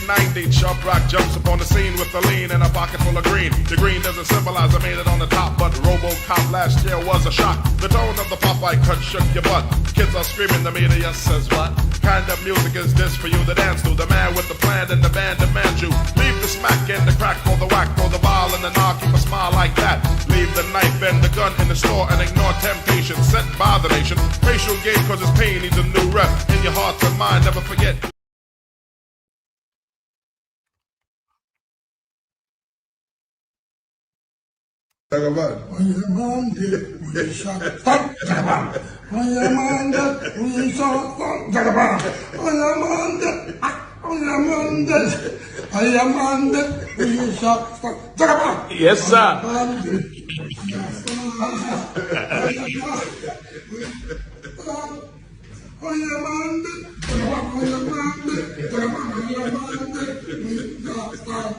1890, Sharp Rock jumps upon the scene with a lean and a pocket full of green. The green doesn't symbolize I made it on the top, but RoboCop last year was a shock. The tone of the Popeye cut shook your butt. Kids are screaming, the media says what? Kind of music is this for you to dance to? The man with the plan and the band demands you. Leave the smack and the crack for the whack, for the ball and the knock, keep a smile like that. Leave the knife and the gun in the store and ignore temptation sent by the nation. Racial game cause it's pain needs a new rep. In your heart and mind, never forget. On your Monday, we shall stop. On your Monday, we shall stop. On your Monday, on your Monday, on your Monday, we shall stop. Yes, sir. On your Monday, we shall stop.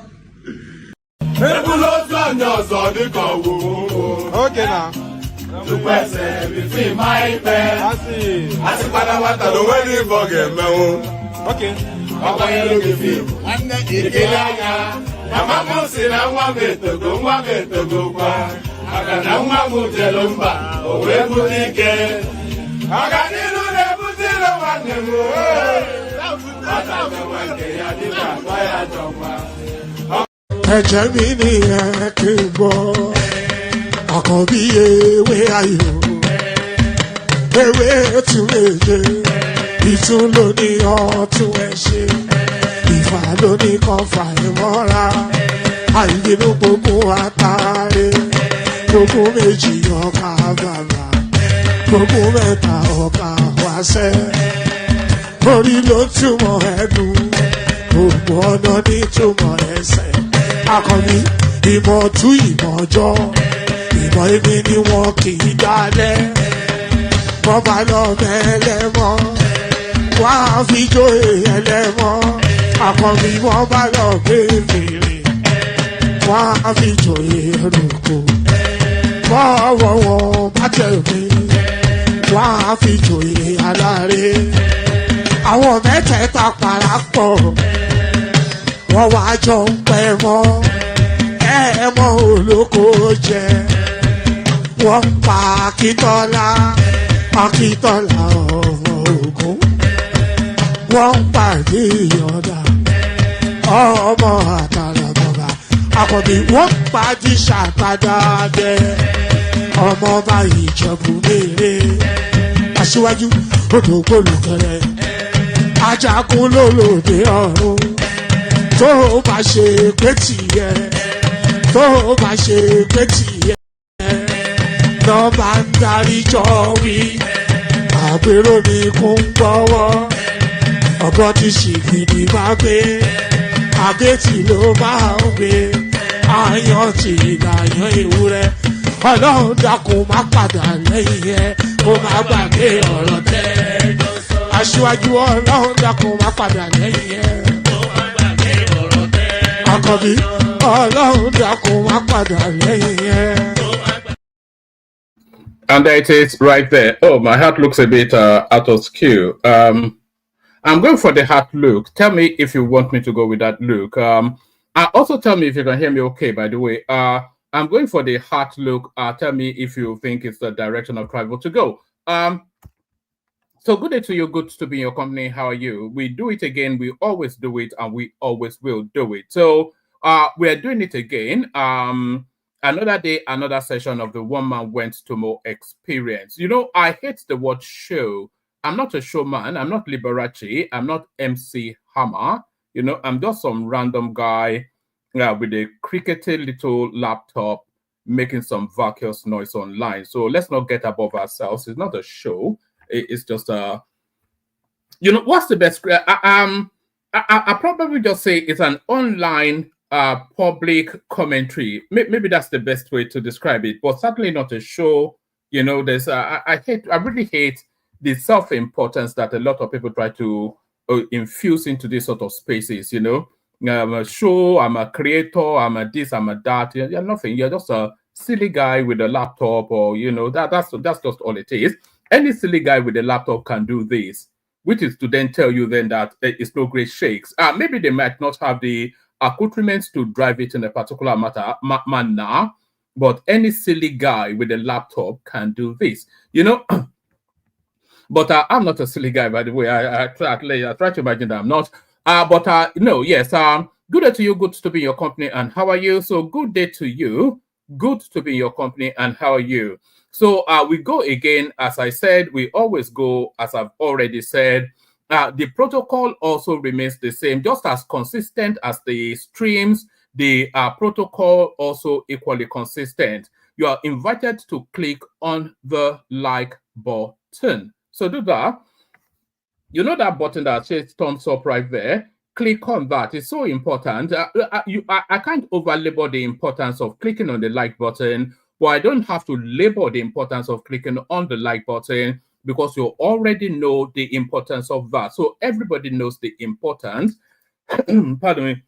Okay now. To person between my bed. I see. I see what the wedding forget me. Okay. Papa you look film. And the Igilaya. Mama say na wa me to go kwa. Aga na wa mu jelomba. O we budike. Aga ni lu ne budilo wa ne mo. Ata me wa ke ya di ba ya joma. Ẹ̀jẹ̀ mi ni ẹ kí n gbọ́, àkànbí ewé ayò, ewé tún èyẹ, ìtún ló ní ọ̀tún ẹ̀ ṣe, ìfà ló ní kan fà ẹ̀ mọ́ra, àìbínú gbogbo àtàrẹ, gbogbo méjì ọkà bàbà, gbogbo mẹ́ta ọkà wáṣẹ́, orí ló túmọ̀ ẹ̀dùn, gbogbo ọ̀nà ní túmọ̀ ẹsẹ̀. Akọni ìmọ̀ tú ìmọ̀ ọjọ́, ìmọ̀ èmi ni wọn kì í dálẹ̀. Wọ́n bá lọ mẹ́lẹ́mọ́, wọ́n á fi jó ẹlẹ́mọ́. Akọni wọ́n bá lọ bèbèrè, wọ́n á fi jó ẹrùkù. Bọ́wọ́ wọn bá tẹ̀lé, wọ́n á fi jó aláre. Àwọn mẹ́tẹ̀ẹ̀ta parapọ̀. Wọ́n wá jọ ń pẹ́ mọ́, ẹ̀ẹ́mọ́ olóko jẹ. Wọ́n ń pa Akíntọ́lá ọmọ Ògún. Wọ́n ń pàdé Ìyọ̀dà, ọmọ Àtàràbọ̀bà. Àkànbí wọ́n ń pàdé Ṣàtàdàdẹ, ọmọ ọba Ìjẹ̀bú Mèrè. Aṣíwájú odò gbólùkẹrẹ, ajagun lólòdì ọ̀run. Tó bá ṣe pé tìyẹ, tó bá ṣe pé tìyẹ, lọ bá ń darí jọ wí, àgbèrò mi kún gbọ́wọ́, ọ̀bọ ti ṣìgìdì bá gbé, àgétì ló bá ń gbé, àyàn ti ìlàyàn ewúrẹ́, ọlọ́run dákun má padà lẹ́yìn ẹ, kó má gbàgbé ọ̀rọ̀ tẹ́, aṣíwájú ọlọ́run dákun má padà lẹ́yìn ẹ. Akọ̀bí ọlọ́run dákun má padà lẹ́yìn ẹ. And there it is right there. Oh, my heart looks a bit out of skew. I'm going for the heart look. Tell me if you want me to go with that look. Also tell me if you can hear me okay, by the way. I'm going for the heart look. Tell me if you think it's the direction of travel to go. So good day to you. Good to be in your company. How are you? We do it again. We always do it, and we always will do it. So we are doing it again. Another day, another session of the One Man Went to More experience. You know, I hate the word show. I'm not a showman. I'm not Liberace. I'm not MC Hammer. You know, I'm just some random guy with a crickety little laptop making some vacuous noise online. So let's not get above ourselves. It's not a show. It's just you know, what's the best? I probably just say it's an online public commentary. Maybe that's the best way to describe it, but certainly not a show. You know, there's I really hate the self-importance that a lot of people try to infuse into these sort of spaces. You know, I'm a show, I'm a creator, I'm a this, I'm a that. You're nothing. You're just a silly guy with a laptop, or you know, that's just all it is. Any silly guy with a laptop can do this. which is to then tell you then that it's no great shakes. Maybe they might not have the accoutrements to drive it in a particular manner, but any silly guy with a laptop can do this, you know. But I'm not a silly guy, by the way. I try to imagine that I'm not. No, yes. Good day to you. Good to be in your company. And how are you? So good day to you. Good to be in your company. And how are you? So we go again. As I said, we always go, as I've already said. The protocol also remains the same, just as consistent as the streams. The protocol also equally consistent. You are invited to click on the like button. So do that. You know that button that says thumbs up right there? Click on that. It's so important. I can't over-label the importance of clicking on the like button, but I don't have to label the importance of clicking on the like button because you already know the importance of that. So everybody knows the importance. Pardon me.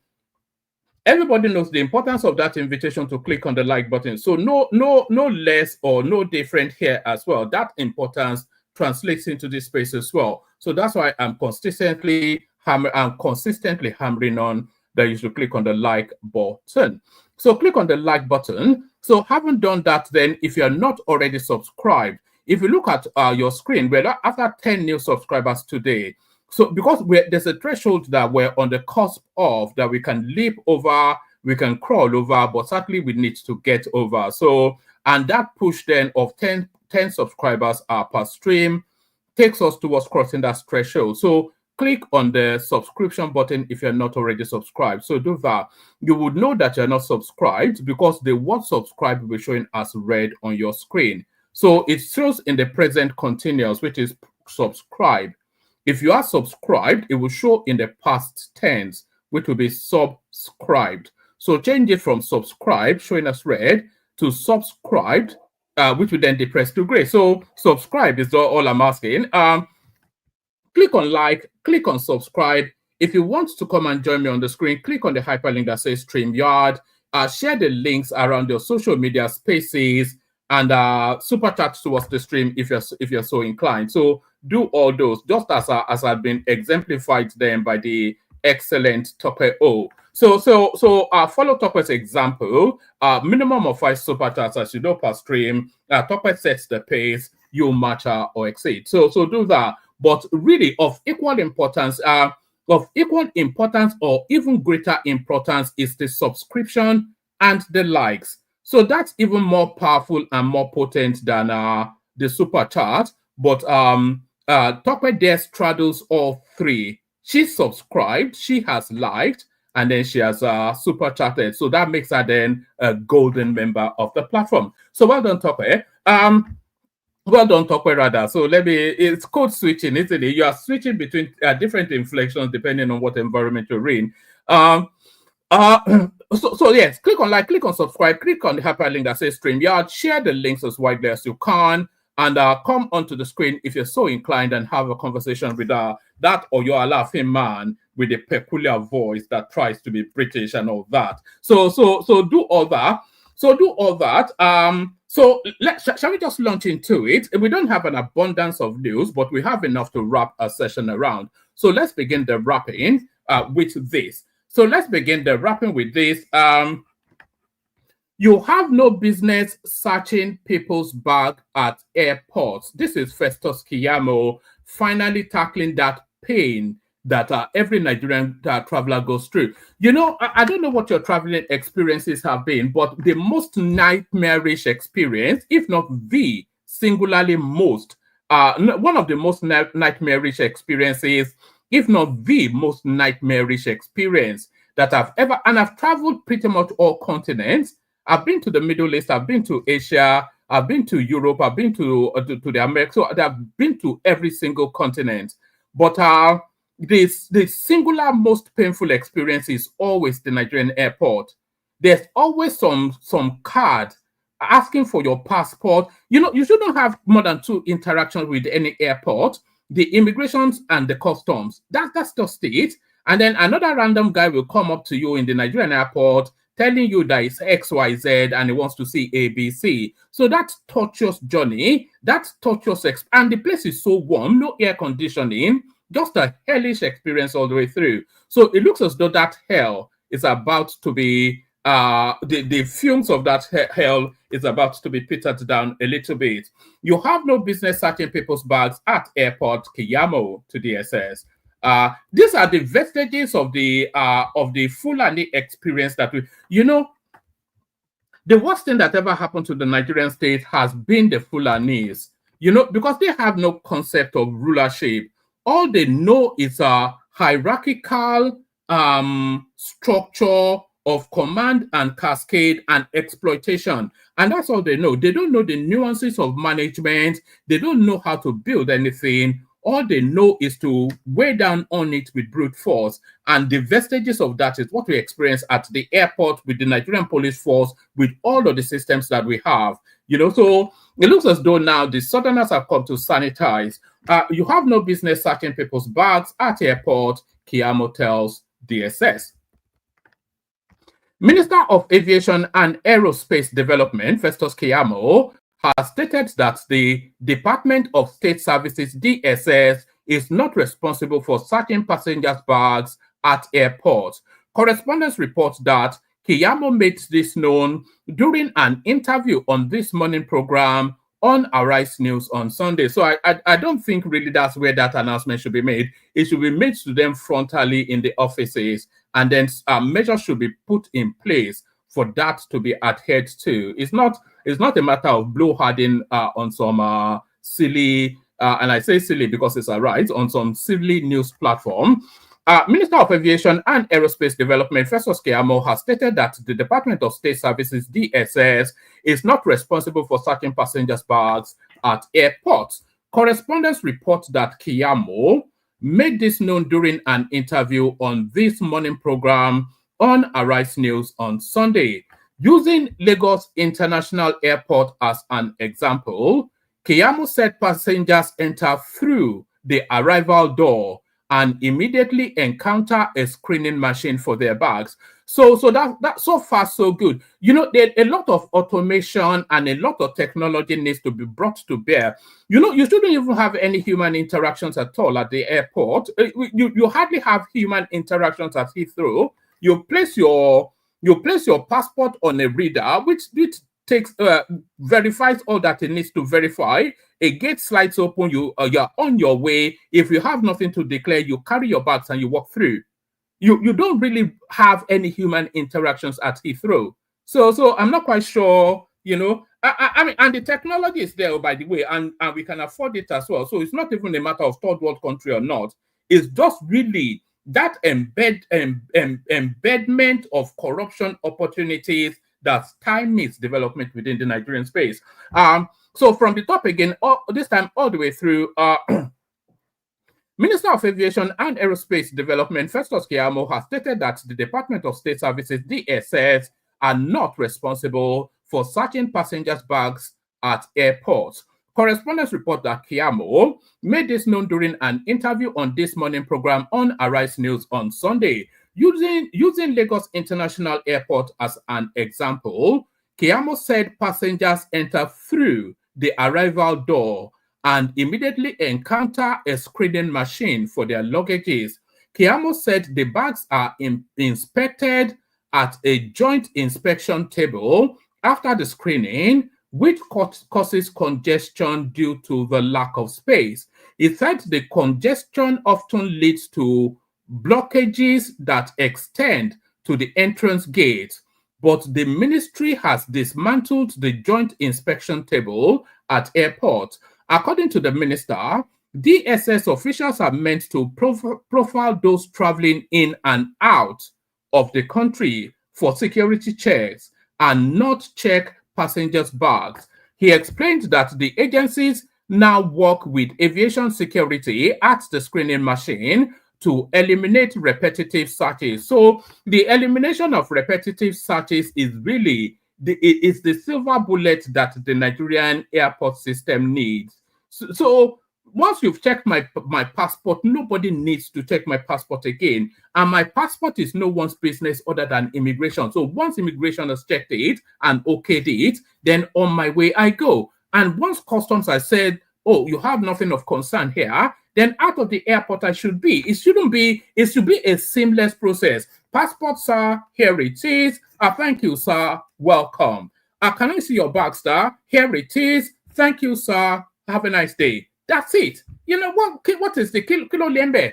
Everybody knows the importance of that invitation to click on the like button. So no less or no different here as well. That importance translates into this space as well. So that's why I'm consistently hammering on that you should click on the like button. So click on the like button. So having done that, then if you're not already subscribed, if you look at your screen, we're after 10 new subscribers today. So because there's a threshold that we're on the cusp of that we can leap over, we can crawl over, but certainly we need to get over. So, and that push then of 10 subscribers per stream takes us towards crossing that threshold. So click on the subscription button if you're not already subscribed. So do that. You would know that you're not subscribed because the word subscribe will be showing as red on your screen. So it shows in the present continuous, which is subscribe. If you are subscribed, it will show in the past tense, which will be subscribed. So change it from subscribe, showing us red, to subscribed, which will then depress to gray. So subscribe is all I'm asking. Click on like, click on subscribe. If you want to come and join me on the screen, click on the hyperlink that says StreamYard. Share the links around your social media spaces and super chat towards the stream if you're so inclined. So do all those, just as I've been exemplified then by the excellent Tope O. So follow Tope's example. Minimum of 5 super chats, as you know, per stream. Tope sets the pace. You match or exceed. So do that. But really, of equal importance, or even greater importance is the subscription and the likes. So that's even more powerful and more potent than the super chat. But Tope there straddles all three. She's subscribed, she has liked, and then she has super chatted. So that makes her then a golden member of the platform. So well done, Tope. Well done, Tope, rather. So it's code switching, isn't it? You are switching between different inflections depending on what environment you're in. So yes, click on like, click on subscribe, click on the hyperlink that says StreamYard, share the links as widely as you can, and come onto the screen if you're so inclined and have a conversation with that or your laughing man with a peculiar voice that tries to be British and all that. So do all that. So shall we just launch into it? We don't have an abundance of news, but we have enough to wrap a session around. So let's begin the wrapping with this. So let's begin the wrapping with this. You have no business searching people's bag at airports. This is Festus Kiyamo finally tackling that pain that every Nigerian traveler goes through. You know, I don't know what your traveling experiences have been, but the most nightmarish experience, if not the singularly most, one of the most nightmarish experiences, if not the most nightmarish experience that I've ever, and I've traveled pretty much all continents. I've been to the Middle East, I've been to Asia, I've been to Europe, I've been to the Americas, so I've been to every single continent. But the singular most painful experience is always the Nigerian airport. There's always some card asking for your passport. You know, you shouldn't have more than 2 interactions with any airport. The immigrations and the customs. That's just it. And then another random guy will come up to you in the Nigerian airport telling you that it's XYZ and he wants to see ABC. So that torturous journey, that torturous and the place is so warm, no air conditioning. just a hellish experience all the way through. So it looks as though that hell is about to be, the fumes of that hell is about to be petered down a little bit. You have no business searching people's bags at airport Kiyamo to DSS. These are the vestiges of the Fulani experience that we, the worst thing that ever happened to the Nigerian state has been the Fulanis, because they have no concept of rulership. All they know is a hierarchical structure of command and cascade and exploitation. And that's all they know. They don't know the nuances of management. They don't know how to build anything. All they know is to weigh down on it with brute force. And the vestiges of that is what we experience at the airport with the Nigerian police force, with all of the systems that we have. So it looks as though now the Southerners have come to sanitize. You have no business searching people's bags at airport, Kiyamo tells DSS. Minister of Aviation and Aerospace Development, Festus Keyamo, has stated that the Department of State Services, DSS, is not responsible for searching passengers' bags at airports. Correspondents report that Keyamo made this known during an interview on This Morning program on Arise News on Sunday. So I don't think really that's where that announcement should be made. It should be made to them frontally in the offices, and then measures should be put in place for that to be adhered to. It's not a matter of blowharding on some silly, and I say silly because it's a right, on some silly news platform. Minister of Aviation and Aerospace Development, Festus Keyamo, has stated that the Department of State Services, DSS, is not responsible for searching passengers' bags at airports. Correspondents report that Keyamo made this known during an interview on This Morning program on Arise News on Sunday. Using Lagos International Airport as an example, Keyamo said passengers enter through the arrival door and immediately encounter a screening machine for their bags. So that so far so good. There a lot of automation and a lot of technology needs to be brought to bear. You shouldn't even have any human interactions at all at the airport. You hardly have human interactions at Heathrow. You place your passport on a reader, which takes verifies all that it needs to verify. A gate slides open, you're on your way. If you have nothing to declare, you carry your bags and you walk through. You don't really have any human interactions at Heathrow. So I'm not quite sure, I mean, and the technology is there, by the way, and we can afford it as well. So it's not even a matter of third world country or not. It's just really that embedment of corruption opportunities that stymies development within the Nigerian space. So from the top again, this time all the way through, Minister of Aviation and Aerospace Development, Festus Keyamo, has stated that the Department of State Services, DSS, are not responsible for searching passengers' bags at airports. Correspondents report that Keyamo made this known during an interview on This Morning program on Arise News on Sunday. Using Lagos International Airport as an example, Keyamo said passengers enter through the arrival door and immediately encounter a screening machine for their luggages. Keyamo said the bags are inspected at a joint inspection table after the screening, which causes congestion due to the lack of space. He said the congestion often leads to blockages that extend to the entrance gate, but the ministry has dismantled the joint inspection table at airports. According to the minister, DSS officials are meant to profile those traveling in and out of the country for security checks and not check passengers' bags. He explained that the agencies now work with aviation security at the screening machine to eliminate repetitive searches. So the elimination of repetitive searches is really the silver bullet that the Nigerian airport system needs. So once you've checked my passport, nobody needs to check my passport again. And my passport is no one's business other than immigration. So once immigration has checked it and okayed it, then on my way I go. And once customs has said, oh, you have nothing of concern here, then out of the airport I should be. It shouldn't be, it should be a seamless process. Passport, sir, here it is. Thank you, sir, welcome. Can I see your bag, sir? Here it is. Thank you, sir. Have a nice day. That's it. You know what is the kilo lembe?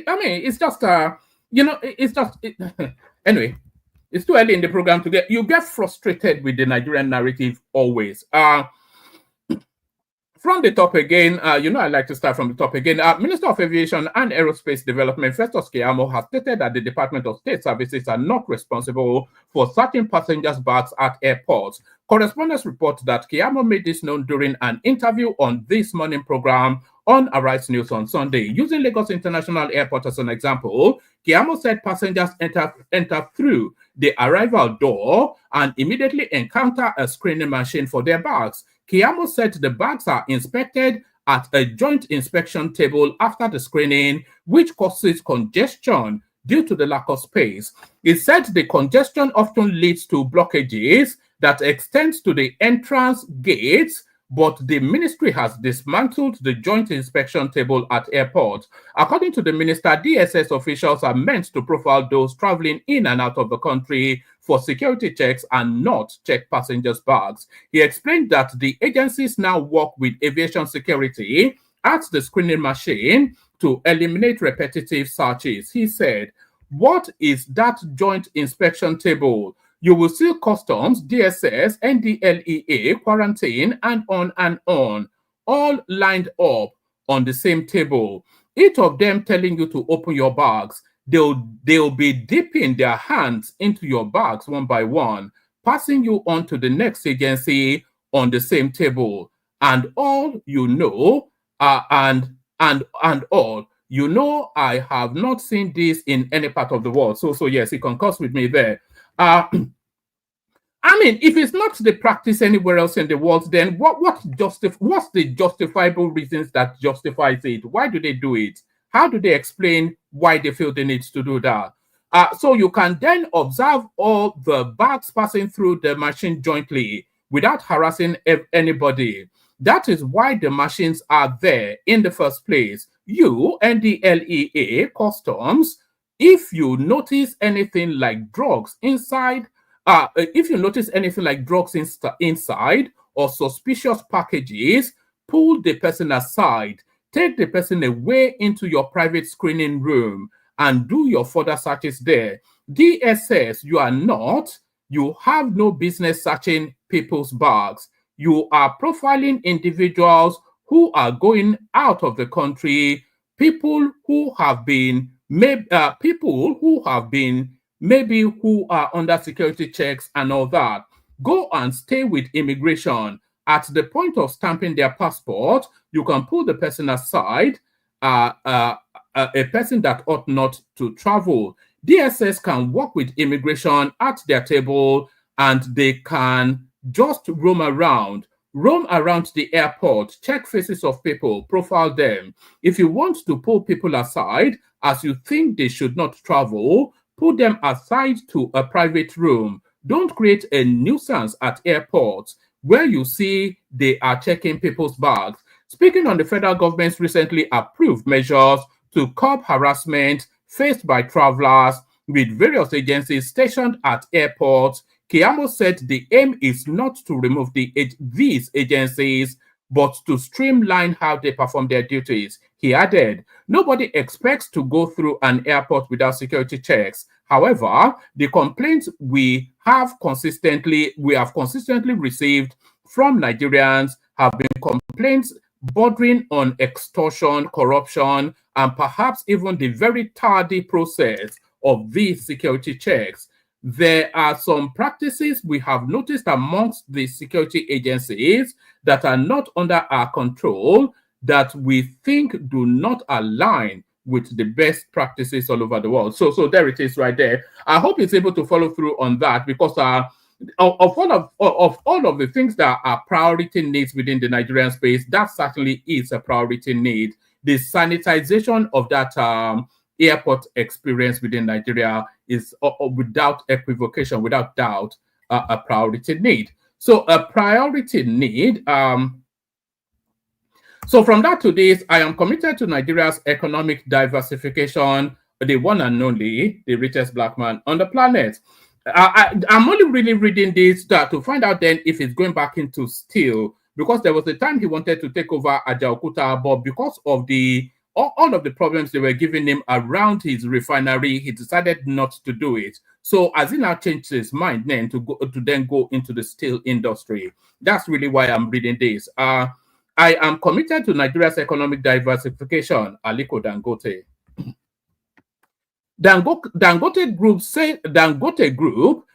I mean, it's just it's just anyway. It's too early in the program to you get frustrated with the Nigerian narrative always. From the top again, I like to start from the top again. Minister of Aviation and Aerospace Development, Festus Keyamo, has stated that the Department of State Services are not responsible for searching passengers' bags at airports. Correspondents report that Keyamo made this known during an interview on This Morning program on Arise News on Sunday. Using Lagos International Airport as an example, Keyamo said passengers enter through the arrival door and immediately encounter a screening machine for their bags. Keyamo said the bags are inspected at a joint inspection table after the screening, which causes congestion due to the lack of space. He said the congestion often leads to blockages that extends to the entrance gates, but the ministry has dismantled the joint inspection table at airports. According to the minister, DSS officials are meant to profile those traveling in and out of the country for security checks and not check passengers' bags. He explained that the agencies now work with aviation security at the screening machine to eliminate repetitive searches. He said, "What is that joint inspection table? You will see customs, DSS, NDLEA, quarantine, and on, all lined up on the same table. Each of them telling you to open your bags. They'll be dipping their hands into your bags one by one, passing you on to the next agency on the same table. And all you know, and all you know, I have not seen this in any part of the world." So yes, he concurs with me there. I mean, if it's not the practice anywhere else in the world, then what's the justifiable reasons that justifies it? Why do they do it? How do they explain why they feel they need to do that? So you can then observe all the bags passing through the machine jointly without harassing anybody. That is why the machines are there in the first place. You, NDLEA, customs, if you notice anything like drugs inside, inside or suspicious packages, pull the person aside, take the person away into your private screening room and do your further searches there. DSS, you have no business searching people's bags. You are profiling individuals who are going out of the country, people who are under security checks and all that. Go and stay with immigration. At the point of stamping their passport, you can pull the person aside, a person that ought not to travel. DSS can work with immigration at their table, and they can just roam around the airport, check faces of people, profile them. If you want to pull people aside as you think they should not travel, put them aside to a private room. Don't create a nuisance at airports where you see they are checking people's bags. Speaking on the federal government's recently approved measures to curb harassment faced by travelers with various agencies stationed at airports, Keyamo said the aim is not to remove these agencies, but to streamline how they perform their duties. He added, "Nobody expects to go through an airport without security checks. However, the complaints we have consistently received from Nigerians have been complaints bordering on extortion, corruption, and perhaps even the very tardy process of these security checks. There are some practices we have noticed amongst the security agencies that are not under our control that we think do not align with the best practices all over the world." So there it is right there. I hope it's able to follow through on that, because of all of the things that are priority needs within the Nigerian space, that certainly is a priority need. The sanitization of that airport experience within Nigeria is without equivocation, without doubt, a priority need. So a priority need. So from that to this, I am committed to Nigeria's economic diversification, the one and only, the richest black man on the planet. I'm only really reading this to find out then if it's going back into steel, because there was a time he wanted to take over Ajaokuta, but because of the all of the problems they were giving him around his refinery, he decided not to do it. So as he now changed his mind then to go into the steel industry. That's really why I'm reading this. I am committed to Nigeria's economic diversification, Aliko Dangote. Dangote Group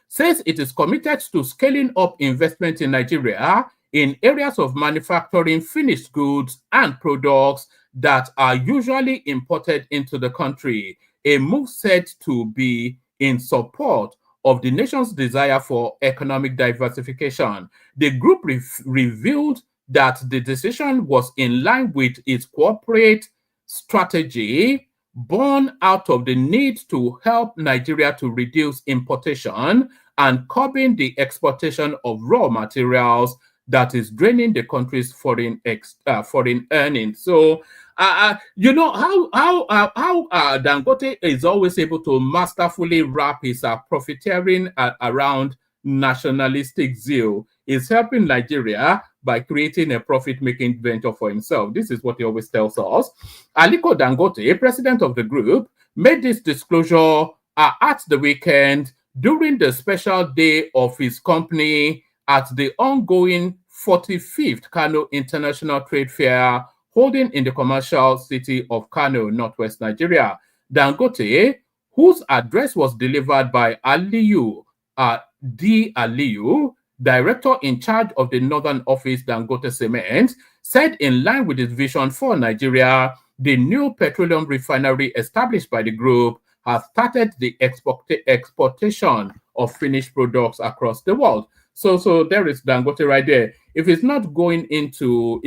says it is committed to scaling up investment in Nigeria in areas of manufacturing finished goods and products that are usually imported into the country, a move said to be in support of the nation's desire for economic diversification. The group revealed that the decision was in line with its corporate strategy born out of the need to help Nigeria to reduce importation and curbing the exportation of raw materials that is draining the country's foreign earnings. So, you know how Dangote is always able to masterfully wrap his profiteering around nationalistic zeal. Is helping Nigeria by creating a profit-making venture for himself. This is what he always tells us. Aliko Dangote, president of the group, made this disclosure at the weekend during the special day of his company at the ongoing 45th Kano International Trade Fair holding in the commercial city of Kano, northwest Nigeria. Dangote, whose address was delivered by Aliyu D. Aliyu, director in charge of the Northern Office Dangote Cement, said in line with his vision for Nigeria, the new petroleum refinery established by the group has started the exportation of finished products across the world. So there is Dangote right there. If it's not going into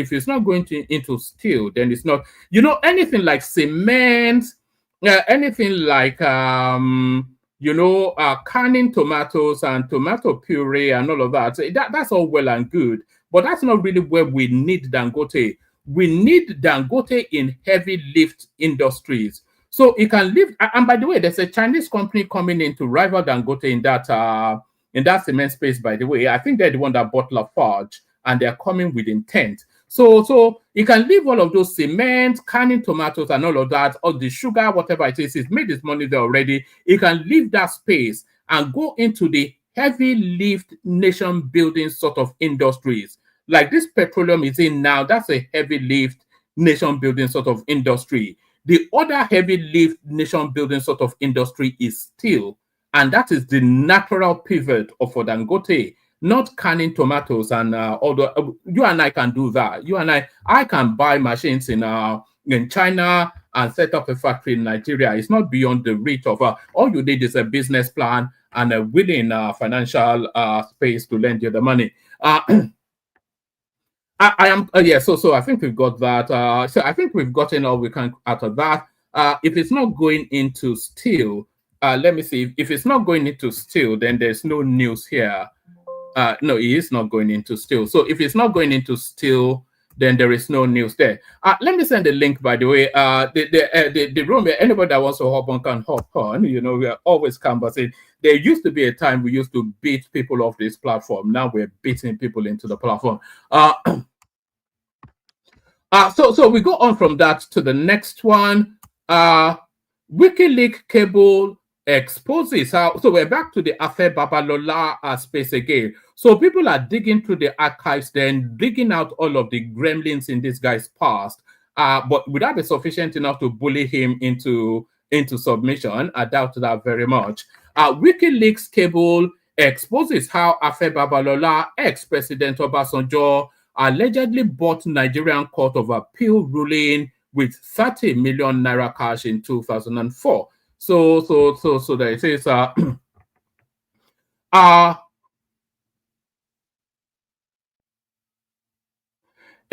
steel, then it's not, you know, anything like cement, anything like canning tomatoes and tomato puree and all of that. That's all well and good, but that's not really where we need Dangote. We need Dangote in heavy lift industries. So it can lift, and by the way, there's a Chinese company coming in to rival Dangote in that cement space, by the way. I think they're the one that bought Lafarge, and they're coming with intent. So you can leave all of those cement, canning tomatoes and all of that, or the sugar, whatever it is, he's made his money there already. He can leave that space and go into the heavy lift nation building sort of industries. Like this petroleum is in now, that's a heavy lift nation building sort of industry. The other heavy lift nation building sort of industry is steel. And that is the natural pivot of Dangote. Not canning tomatoes and although you and I can do that. You and I can buy machines in China and set up a factory in Nigeria. It's not beyond the reach of all you need is a business plan and a willing financial space to lend you the money. So I think we've got that. So I think we've gotten all we can out of that. If it's not going into steel, let me see. If it's not going into steel, then there's no news here. No, it is not going into steel. So if it's not going into steel, then there is no news there. Let me send a link, by the way. The room, anybody that wants to hop on can hop on. You know, we are always canvassing. There used to be a time we used to beat people off this platform. Now we're beating people into the platform. So we go on from that to the next one. WikiLeaks cable exposes how. So we're back to the affair BABALOLA space again. So people are digging through the archives, then digging out all of the gremlins in this guy's past. But would that be sufficient enough to bully him into submission? I doubt that very much. WikiLeaks cable exposes how affair BABALOLA ex-President Obasanjo allegedly bought Nigerian Court of Appeal ruling with 30 million naira cash in 2004. So there it is.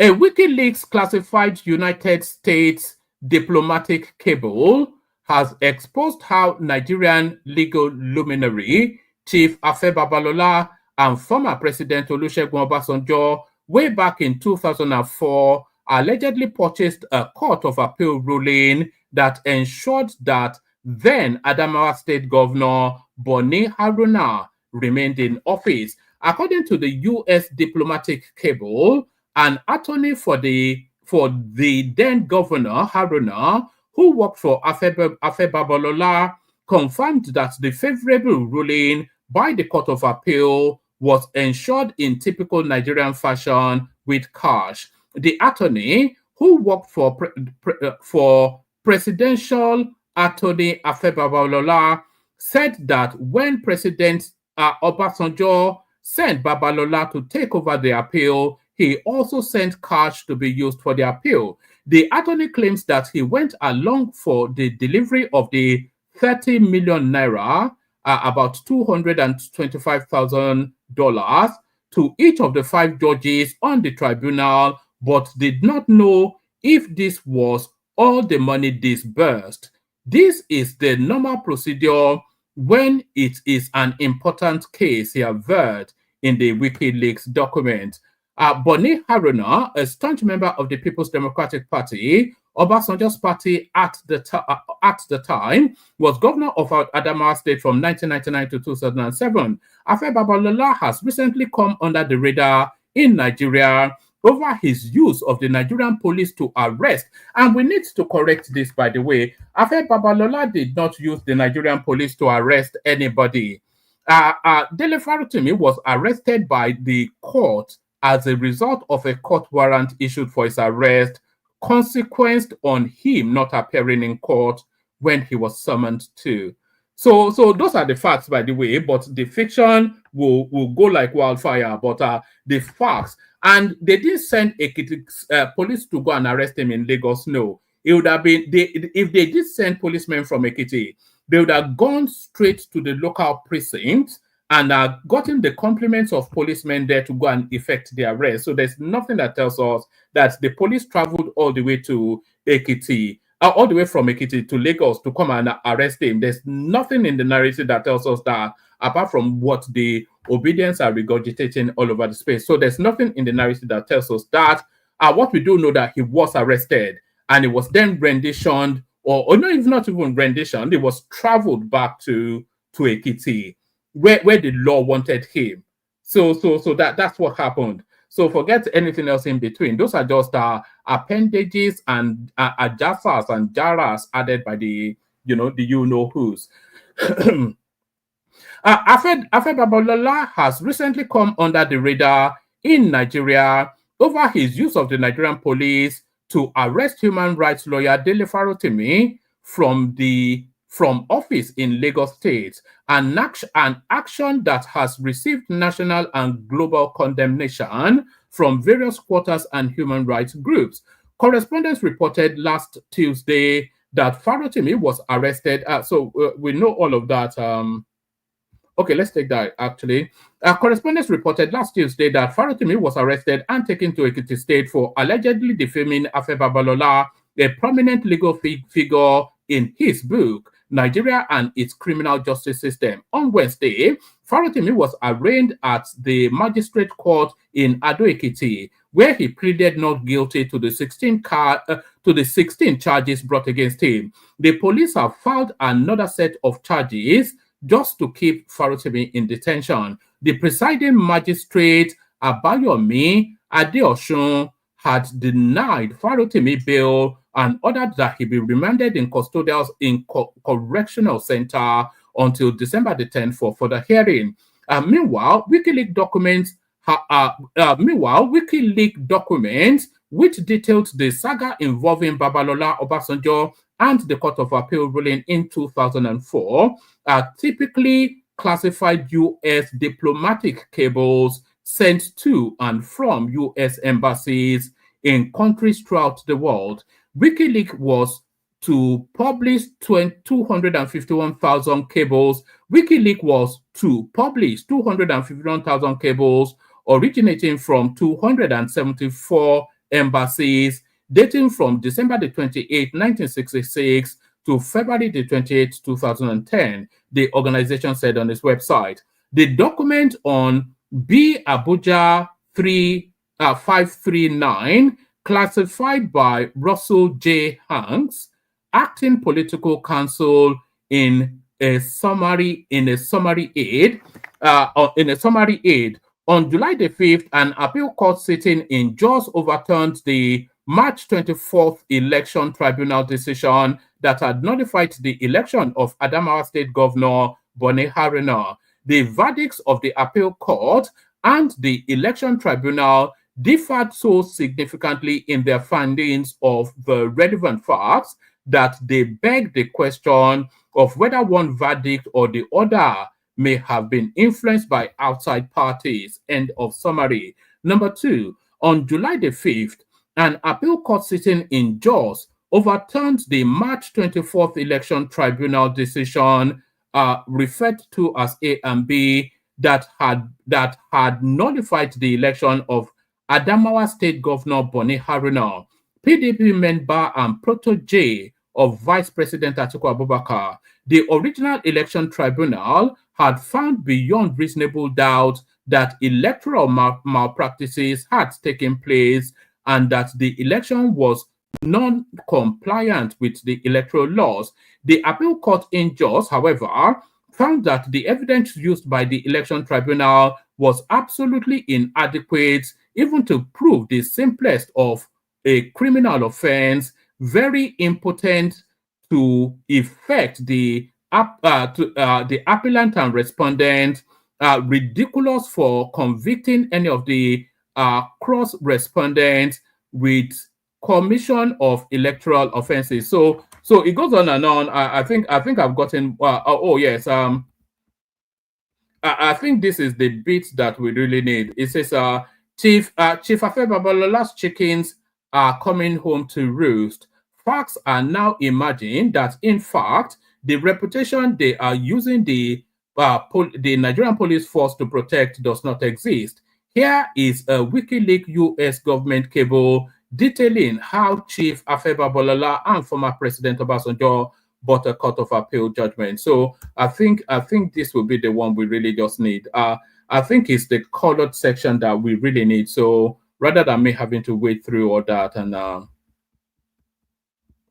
A WikiLeaks classified United States diplomatic cable has exposed how Nigerian legal luminary Chief Afe Babalola and former President Olusegun Obasanjo way back in 2004 allegedly purchased a Court of Appeal ruling that ensured that then Adamawa State Governor Boni Haruna remained in office. According to the U.S. diplomatic cable, an attorney for the then Governor Haruna, who worked for Afe Babalola, confirmed that the favorable ruling by the Court of Appeal was ensured in typical Nigerian fashion with cash. The attorney, who worked for presidential attorney Afe Babalola, said that when President Obasanjo sent Babalola to take over the appeal, he also sent cash to be used for the appeal. The attorney claims that he went along for the delivery of the 30 million naira, about $225,000, to each of the 5 judges on the tribunal, but did not know if this was all the money disbursed. This is the normal procedure when it is an important case, he averred in the WikiLeaks document. Boni Haruna, a staunch member of the People's Democratic Party, Obasanjo's party at the time, was governor of Adamawa State from 1999 to 2007. Afe Babalola has recently come under the radar in Nigeria over his use of the Nigerian police to arrest. And we need to correct this, by the way. Afe Babalola did not use the Nigerian police to arrest anybody. Dele Farutimi was arrested by the court as a result of a court warrant issued for his arrest, consequenced on him not appearing in court when he was summoned to. So those are the facts, by the way, but the fiction will go like wildfire, but the facts. And they didn't send police to go and arrest him in Lagos, no. It would have been, if they did send policemen from Ekiti, they would have gone straight to the local precinct and gotten the compliments of policemen there to go and effect the arrest. So there's nothing that tells us that the police traveled all the way to Ekiti, all the way from Ekiti to Lagos to come and arrest him. There's nothing in the narrative that tells us that, apart from what the obedience are regurgitating all over the space. So there's nothing in the narrative that tells us that. What we do know that he was arrested and it was then renditioned, or no, it's not even renditioned, it was traveled back to Ekiti, where the law wanted him. So that's what happened. So forget anything else in between. Those are just appendages and adjusters and jaras added by the you-know-whos. Afe Babalola has recently come under the radar in Nigeria over his use of the Nigerian police to arrest human rights lawyer Dele Farutimi from office in Lagos State, an action that has received national and global condemnation from various quarters and human rights groups. Correspondents reported last Tuesday that Farutimi was arrested. So we know all of that. Okay, let's take that, actually. Correspondents reported last Tuesday that Farutimi was arrested and taken to Ekiti State for allegedly defaming Afe Babalola, a prominent legal figure in his book, Nigeria and Its Criminal Justice System. On Wednesday, Farutimi was arraigned at the magistrate court in Ado Ekiti, where he pleaded not guilty to the 16 charges brought against him. The police have filed another set of charges just to keep Farutimi in detention. The presiding magistrate, Abayomi Adeosun, had denied Farutimi bail and ordered that he be remanded in custodial correctional center until December the 10th for further hearing. Meanwhile, WikiLeaks documents which detailed the saga involving Babalola, Obasanjo, and the Court of Appeal ruling in 2004 are typically classified U.S. diplomatic cables sent to and from U.S. embassies in countries throughout the world. WikiLeaks was to publish 251,000 cables. WikiLeaks was to publish 251,000 cables originating from 274 embassies, dating from December the 28th, 1966 to February the 28th, 2010, the organization said on its website. The document on B Abuja 539 classified by Russell J. Hanks, acting political counsel, in a summary aid. On July the 5th, an appeal court sitting in Jos overturned the March 24th election tribunal decision that had nullified the election of Adamawa State Governor Bone Haruna. The verdicts of the appeal court and the election tribunal differed so significantly in their findings of the relevant facts that they beg the question of whether one verdict or the other may have been influenced by outside parties. End of summary. Number 2, on July the 5th, an appeal court sitting in Jos overturned the March 24th election tribunal decision referred to as A and B that had nullified the election of Adamawa State Governor Bone Haruna, PDP member and protege of Vice President Atiku Abubakar. The original election tribunal had found beyond reasonable doubt that electoral malpractices had taken place and that the election was non-compliant with the electoral laws. The appeal court in Jos, however, found that the evidence used by the election tribunal was absolutely inadequate even to prove the simplest of a criminal offense, very impotent to effect the appellant and respondent, ridiculous for convicting any of the cross respondents with commission of electoral offenses. So it goes on and on. I think I've gotten. Oh yes. I think this is the bit that we really need. It says, Chief Afe Babalola's chickens are coming home to roost. Facts are now emerging that, in fact, the reputation they are using the Nigerian police force to protect does not exist. Here is a WikiLeaks US government cable detailing how Chief Afe Babalola and former President Obasanjo bought a court of appeal judgment. So I think this will be the one we really just need. I think it's the colored section that we really need. So rather than me having to wade through all that, and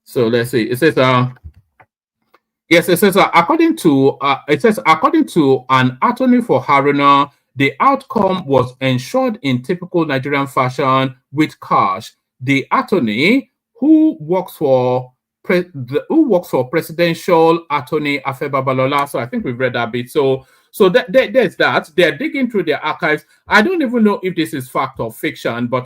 so let's see. It says yes, it says according to an attorney for Haruna, the outcome was ensured in typical Nigerian fashion with cash. The attorney, who works for presidential attorney Afe Babalola, so I think we've read that bit. So there's that. They're digging through their archives. I don't even know if this is fact or fiction, but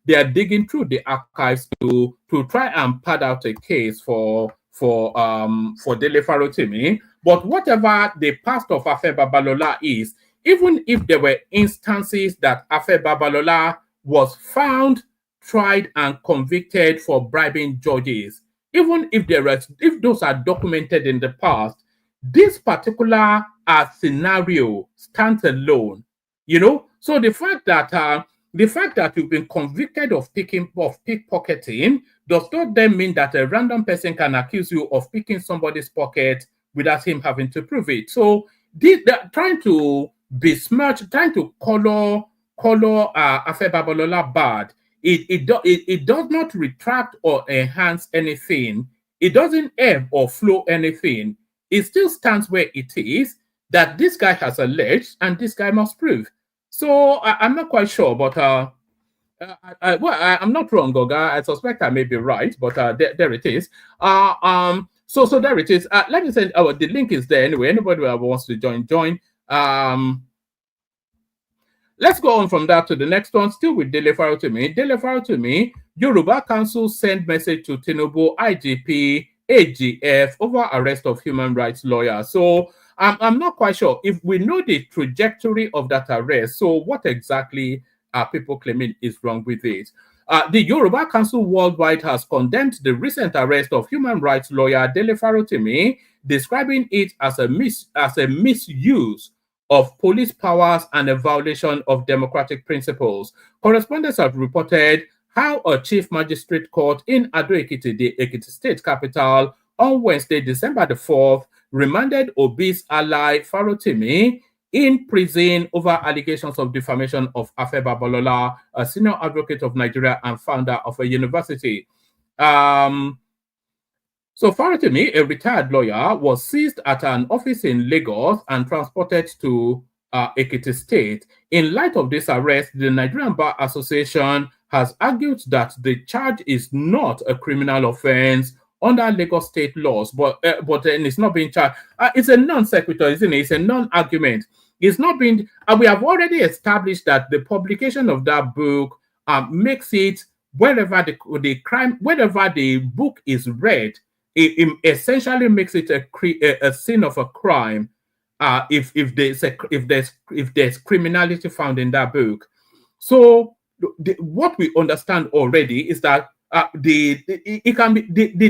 they are digging through the archives to try and pad out a case for Dele Farotimi. But whatever the past of Afe Babalola is, even if there were instances that Afe Babalola was found, tried, and convicted for bribing judges, even if those are documented in the past, this particular scenario stands alone. You know, so the fact that you've been convicted of pickpocketing does not then mean that a random person can accuse you of picking somebody's pocket without him having to prove it. So they're trying to besmirch, trying to color Afe Babalola bad. It does not retract or enhance anything. It doesn't ebb or flow anything. It still stands where it is, that this guy has alleged and this guy must prove. So I'm not quite sure, but I'm not wrong, Goga. I suspect I may be right, but there it is. So there it is. Let me send. The link is there anyway. Anybody who wants to join. Let's go on from that to the next one. Still with Dele Farotimi. Dele Farotimi, Yoruba Council send message to Tinubu, IGP, AGF over arrest of human rights lawyer. So I'm not quite sure if we know the trajectory of that arrest. So what exactly are people claiming is wrong with it? The Yoruba Council Worldwide has condemned the recent arrest of human rights lawyer Dele Farotimi, describing it as a misuse of police powers and a violation of democratic principles. Correspondents have reported how a chief magistrate court in Ado-Ekiti, the Ekiti state capital, on Wednesday, December the 4th, remanded Obi's ally Farotimi in prison over allegations of defamation of Afe Babalola, a senior advocate of Nigeria and founder of a university. So Faratimi, a retired lawyer, was seized at an office in Lagos and transported to Ekiti State. In light of this arrest, the Nigerian Bar Association has argued that the charge is not a criminal offense under Lagos state laws, but then it's not being charged. It's a non sequitur, isn't it? It's a non-argument. It's not being. We have already established that the publication of that book makes it wherever the crime, wherever the book is read, it essentially makes it a sin of a crime. If there's criminality found in that book. So what we understand already is that the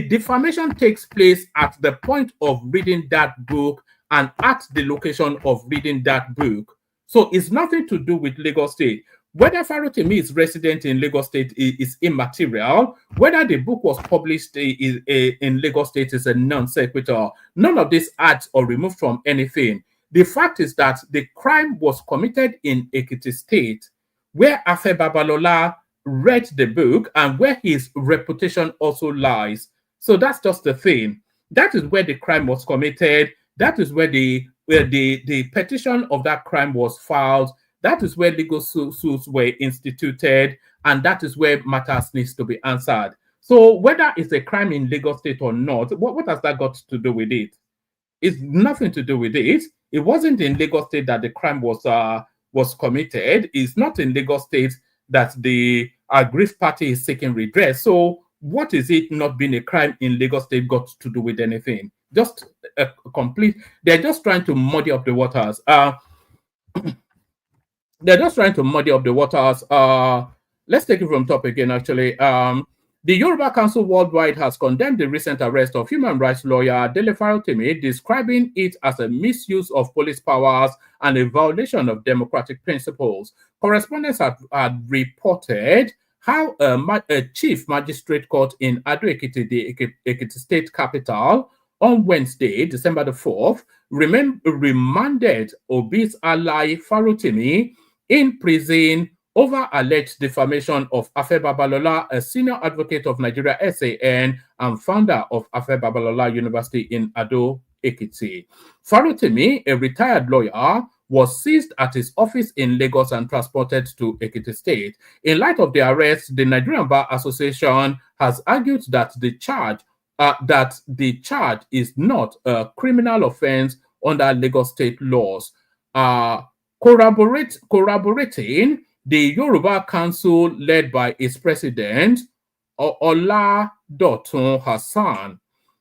defamation takes place at the point of reading that book and at the location of reading that book. So it's nothing to do with Lagos State. Whether Farotimi is resident in Lagos State is immaterial. Whether the book was published in Lagos State is a non sequitur. None of this adds or removed from anything. The fact is that the crime was committed in Ekiti State, where Afe Babalola read the book and where his reputation also lies. So that's just the thing. That is where the crime was committed. That is where the petition of that crime was filed. That is where legal suits were instituted, and that is where matters needs to be answered. So whether it's a crime in Lagos State or not, what has that got to do with it? It's nothing to do with it. It wasn't in Lagos State that the crime was committed. It's not in Lagos State that the aggrieved party is seeking redress. So what is it not being a crime in Lagos State got to do with anything? Just a complete, they're just trying to muddy up the waters. They're just trying to muddy up the waters. Let's take it from top again, actually. The Yoruba Council Worldwide has condemned the recent arrest of human rights lawyer Dele Farotimi, describing it as a misuse of police powers and a violation of democratic principles. Correspondents had reported how a chief magistrate court in Ado Ekiti, the Ekiti state capital, on Wednesday, December the 4th, remanded Obi's ally Farotimi in prison over alleged defamation of Afe Babalola, a senior advocate of Nigeria SAN and founder of Afe Babalola University in Ado Ekiti. Farotimi, a retired lawyer, was seized at his office in Lagos and transported to Ekiti State. In light of the arrest, the Nigerian Bar Association has argued that the charge is not a criminal offense under Lagos State laws. Corroborating, the Yoruba Council, led by its president, Ola Dotun Hassan,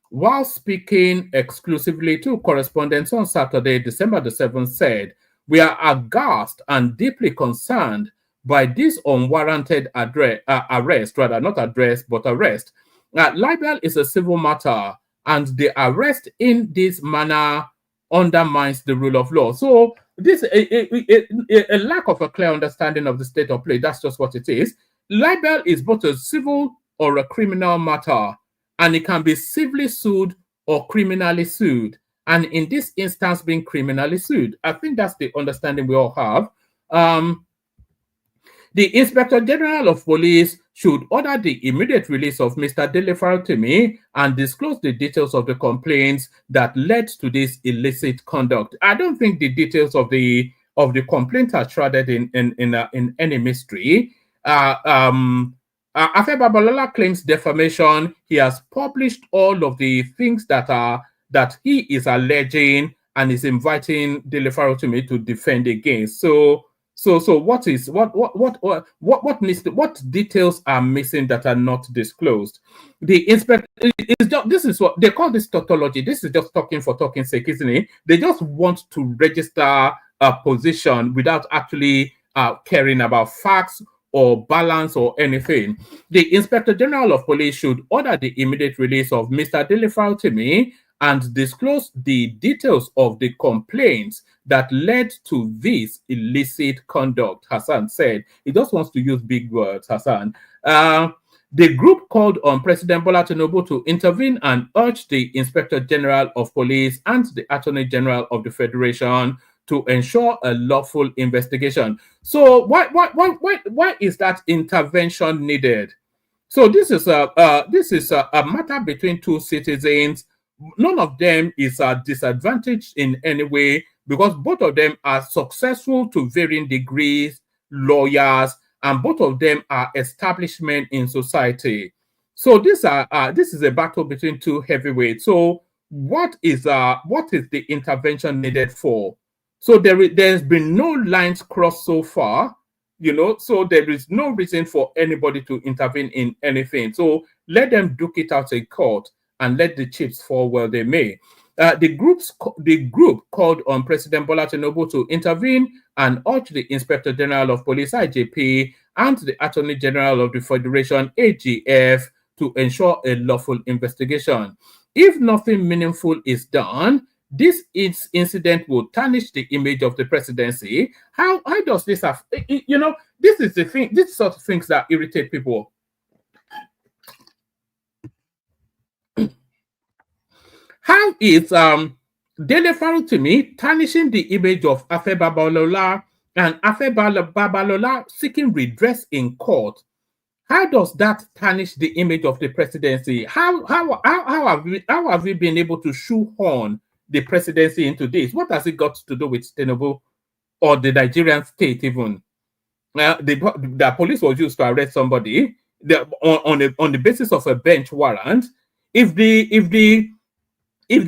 while speaking exclusively to correspondents on Saturday, December the 7th, said, "We are aghast and deeply concerned by this unwarranted arrest, rather not address, but arrest. Libel is a civil matter, and the arrest in this manner undermines the rule of law." So this a lack of a clear understanding of the state of play. That's just what it is. Libel is both a civil or a criminal matter, and it can be civilly sued or criminally sued. And in this instance, being criminally sued, I think that's the understanding we all have. The Inspector General of Police should order the immediate release of Mr. Dele Farotimi and disclose the details of the complaints that led to this illicit conduct. I don't think the details of the complaint are shrouded in any mystery. Afe Babalola claims defamation. He has published all of the things that he is alleging and is inviting Dele Farotimi to defend against. So what details are missing that are not disclosed? The inspector this is what they call this tautology. This is just talking for talking's sake, isn't it? They just want to register a position without actually caring about facts or balance or anything. The Inspector General of Police should order the immediate release of Mr. Dele Farotimi and disclose the details of the complaints that led to this illicit conduct, Hassan said. He just wants to use big words, Hassan. The group called on President Bola Tinubu to intervene and urge the Inspector General of Police and the Attorney General of the Federation to ensure a lawful investigation. So why is that intervention needed? So this is a matter between two citizens. None of them is disadvantaged in any way because both of them are successful to varying degrees, lawyers, and both of them are establishment in society. So this is a battle between two heavyweights. So what is the intervention needed for? So there's been no lines crossed so far, so there is no reason for anybody to intervene in anything. So let them duke it out in court and let the chips fall where they may. The group called on President Bola Tinubu to intervene and urge the Inspector General of Police (IGP) and the Attorney General of the Federation (AGF) to ensure a lawful investigation. If nothing meaningful is done, this incident will tarnish the image of the presidency. How does this have, this is the thing, this sort of things that irritate people. How is Dele Farutimi tarnishing the image of Afe Babalola and Afe Babalola seeking redress in court? How does that tarnish the image of the presidency? How have we been able to shoehorn the presidency into this? What has it got to do with Tinubu or the Nigerian state even? The police was used to arrest somebody on the basis of a bench warrant. If the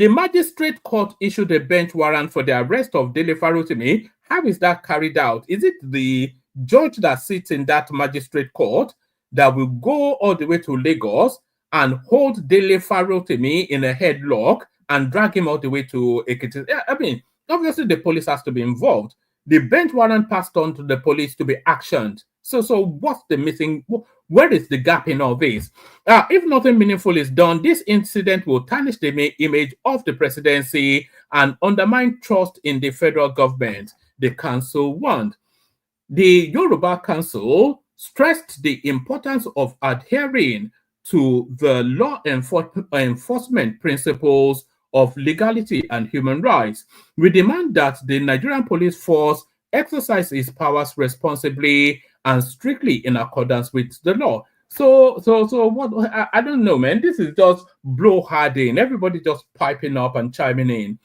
magistrate court issued a bench warrant for the arrest of Dele Farutimi, how is that carried out? Is it the judge that sits in that magistrate court that will go all the way to Lagos and hold Dele Farutimi in a headlock and drag him all the way to Ekiti? I mean, obviously the police has to be involved. The bench warrant passed on to the police to be actioned. So what's the missing? Where is the gap in all this? If nothing meaningful is done, this incident will tarnish the image of the presidency and undermine trust in the federal government. The council warned. The Yoruba Council stressed the importance of adhering to the law enforcement principles of legality and human rights. We demand that the Nigerian police force exercise its powers responsibly and strictly in accordance with the law. So what? I don't know, man. This is just blowharding. Everybody just piping up and chiming in.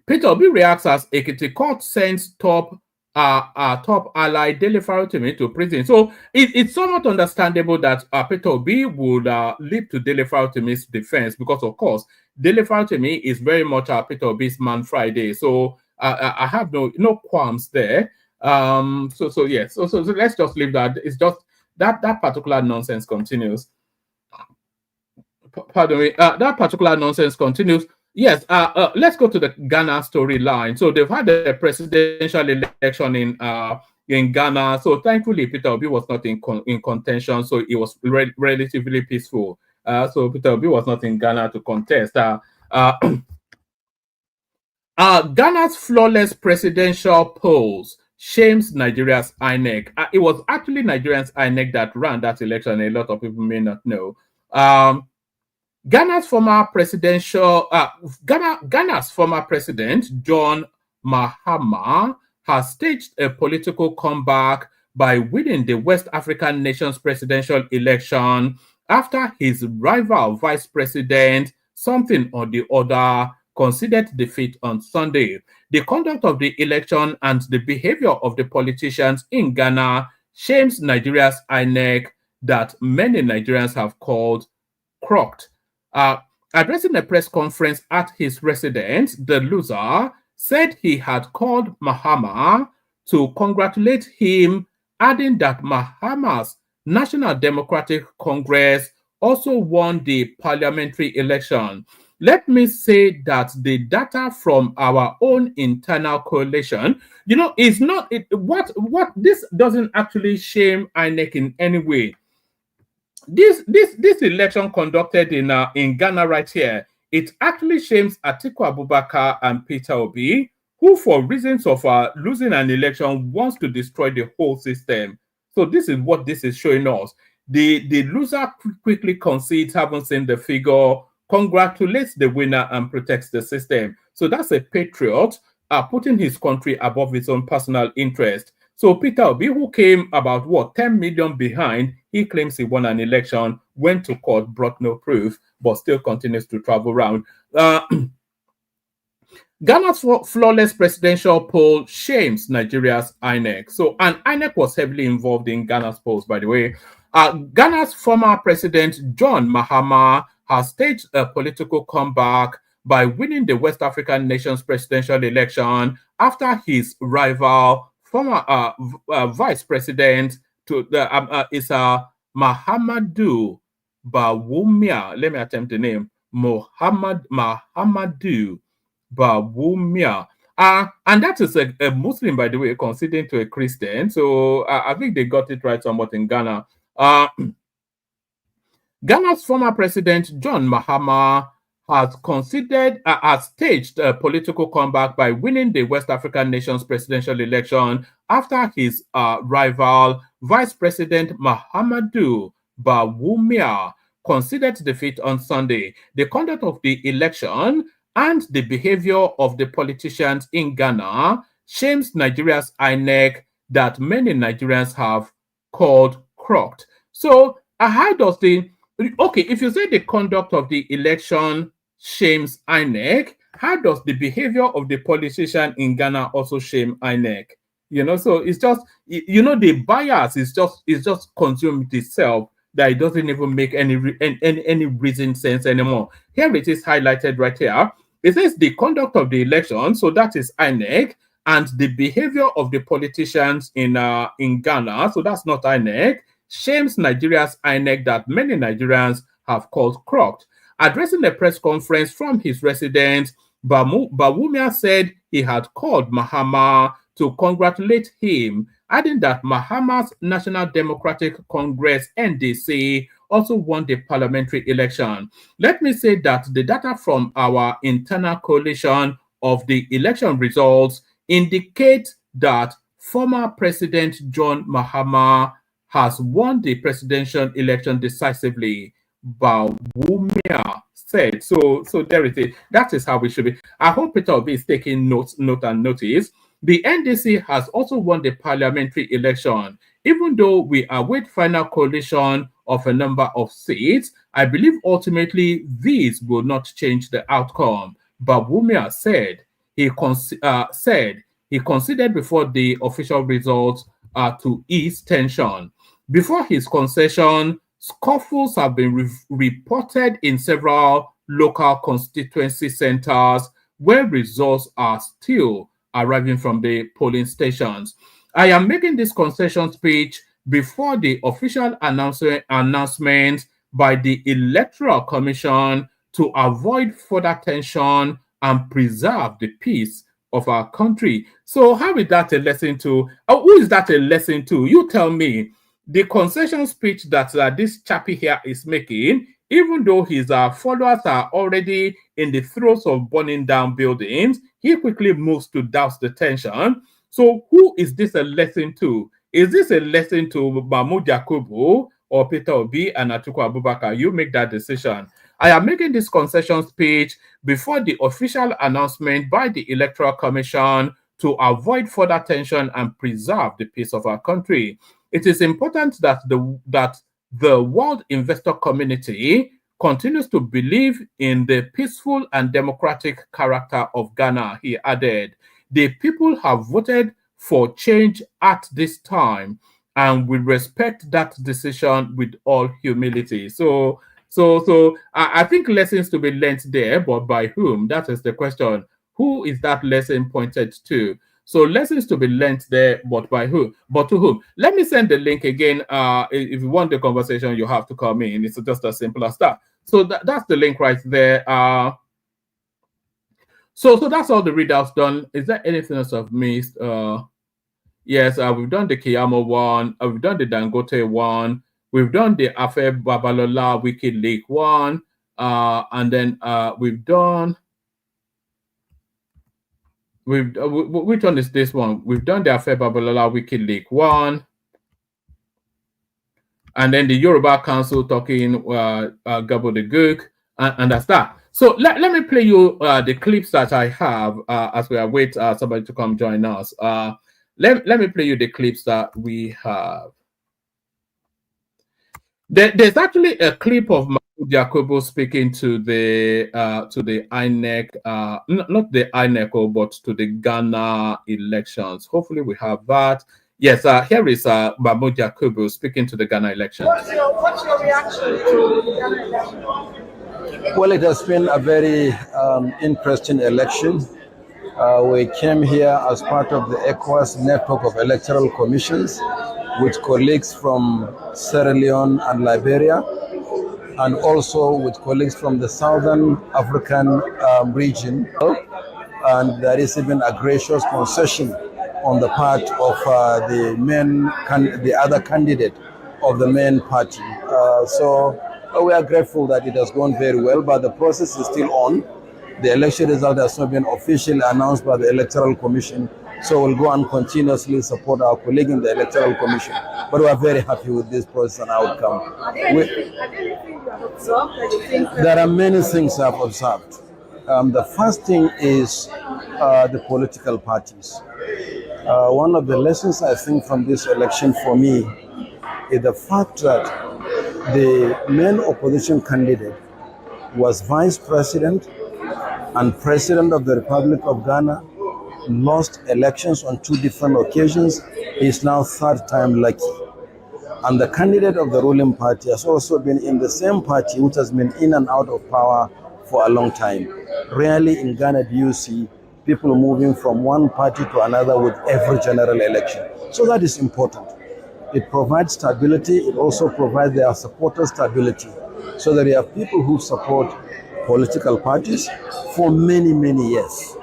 Peter Obi reacts as Ekiti court sends top ally Dele Farutimi to prison. So it's somewhat understandable that Peter Obi would leap to Dele Farutimi's defense because, of course, Dele Farutimi is very much Peter Obi's man Friday. So I have no qualms there. So let's just leave that. It's just that particular nonsense continues. Pardon me. That particular nonsense continues. Yes, let's go to the Ghana storyline. So they've had a presidential election in Ghana. So thankfully, Peter Obi was not in contention. So it was relatively peaceful. So Peter Obi was not in Ghana to contest. Ghana's flawless presidential polls shames Nigeria's Inec. It was actually Nigeria's Inec that ran that election. A lot of people may not know. Ghana's former president John Mahama has staged a political comeback by winning the West African nation's presidential election after his rival vice president, something or the other, conceded defeat on Sunday. The conduct of the election and the behavior of the politicians in Ghana shames Nigeria's INEC that many Nigerians have called crooked. Addressing a press conference at his residence, the loser said he had called Mahama to congratulate him, adding that Mahama's National Democratic Congress also won the parliamentary election. Let me say that the data from our own internal coalition, is not what this doesn't actually shame INEC in any way. This election conducted in Ghana right here, it actually shames Atiku Abubakar and Peter Obi, who for reasons of losing an election wants to destroy the whole system. So this is what this is showing us. The loser quickly concedes, haven't seen the figure, congratulates the winner and protects the system. So that's a patriot putting his country above his own personal interest. So Peter Obi, who came about what 10 million behind, he claims he won an election, went to court, brought no proof, but still continues to travel around. Ghana's flawless presidential poll shames Nigeria's Inec. So, and Inec was heavily involved in Ghana's polls, by the way. Ghana's former president, John Mahama, has staged a political comeback by winning the West African nation's presidential election after his rival, former vice president, is Mahamadou Bawumia. Let me attempt the name. Mahamadou Bawumia. And that is a Muslim, by the way, considering to a Christian. So I think they got it right somewhat in Ghana. Ghana's former president, John Mahama, has staged a political comeback by winning the West African nation's presidential election after his rival, Vice President Mahamadou Bawumia, conceded defeat on Sunday. The conduct of the election and the behavior of the politicians in Ghana shames Nigeria's INEC that many Nigerians have called crooked. So, how does if you say the conduct of the election shames INEC, how does the behavior of the politician in Ghana also shame INEC? So it's just, the bias is just consumed itself, that it doesn't even make any reason sense anymore. Here it is highlighted right here. It says the conduct of the election, so that is INEC, and the behavior of the politicians in Ghana, so that's not INEC, shames Nigeria's INEC that many Nigerians have called crooked. Addressing a press conference from his residence, Bawumia said he had called Mahama to congratulate him, adding that Mahama's National Democratic Congress, NDC, also won the parliamentary election. Let me say that the data from our internal coalition of the election results indicate that former President John Mahama has won the presidential election decisively, Bawumia said. So there it is. That is how we should be. I hope Peter Obi is taking note and notice. The NDC has also won the parliamentary election. Even though we await final coalition of a number of seats, I believe ultimately these will not change the outcome. Bawumia said he considered before the official results to ease tension. Before his concession, scuffles have been reported in several local constituency centers where results are still arriving from the polling stations. I am making this concession speech before the official announcement by the Electoral Commission to avoid further tension and preserve the peace of our country. So how is that a lesson to? Who is that a lesson to? You tell me. The concession speech that this chappy here is making, even though his followers are already in the throes of burning down buildings, he quickly moves to douse the tension. So who is this a lesson to? Is this a lesson to Mahmoud Yakubu or Peter Obi and Atiku Abubakar? You make that decision. I am making this concession speech before the official announcement by the Electoral Commission to avoid further tension and preserve the peace of our country. It is important that the world investor community continues to believe in the peaceful and democratic character of Ghana, he added. The people have voted for change at this time, and we respect that decision with all humility. So I think lessons to be learned there, but by whom? That is the question. Who is that lesson pointed to? So lessons to be learned there, but by who? But to whom? Let me send the link again. If you want the conversation, you have to come in. It's just as simple as that. So that's the link right there. So that's all the readouts done. Is there anything else I've missed? Yes, we've done the Kiyamo one. We've done the Dangote one. We've done the Afe Babalola WikiLeaks one. And then we've done... which one is this one? We've done the Afe Babalola WikiLeaks one, and then the Yoruba Council talking Gabo the Gook, and that's that. So let me play you the clips that I have as we await somebody to come join us. Let me play you the clips that we have. There's actually a clip of Mahmoud Yakubu speaking to the INEC, not the INEC, but to the Ghana elections. Hopefully, we have that. Yes, here is Mahmoud Yakubu speaking to the Ghana elections. What's your reaction to the Ghana election? Well, it has been a very interesting election. We came here as part of the ECOWAS network of electoral commissions with colleagues from Sierra Leone and Liberia, and also with colleagues from the Southern African region. And there is even a gracious concession on the part of the other candidate of the main party. So we are grateful that it has gone very well, but the process is still on. The election result has not been officially announced by the Electoral Commission, so we'll go and continuously support our colleague in the Electoral Commission. But we are very happy with this process and outcome. Are there anything you have observed that you think there are many things I've observed. The first thing is the political parties. One of the lessons I think from this election for me is the fact that the main opposition candidate was vice president and president of the Republic of Ghana, lost elections on 2 different occasions. He is now 3rd time lucky. And the candidate of the ruling party has also been in the same party which has been in and out of power for a long time. Rarely in Ghana do you see people moving from one party to another with every general election. So that is important. It provides stability. It also provides their supporters stability, so that we have people who support political parties for many, many years.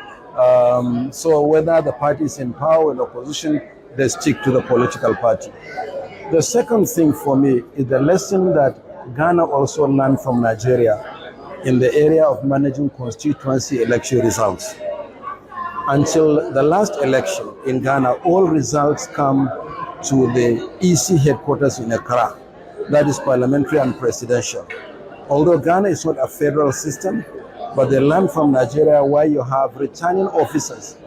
So whether the party is in power or in opposition, they stick to the political party. The second thing for me is the lesson that Ghana also learned from Nigeria in the area of managing constituency election results. Until the last election in Ghana, all results come to the EC headquarters in Accra. That is parliamentary and presidential. Although Ghana is not a federal system, but they learn from Nigeria, where you have returning officers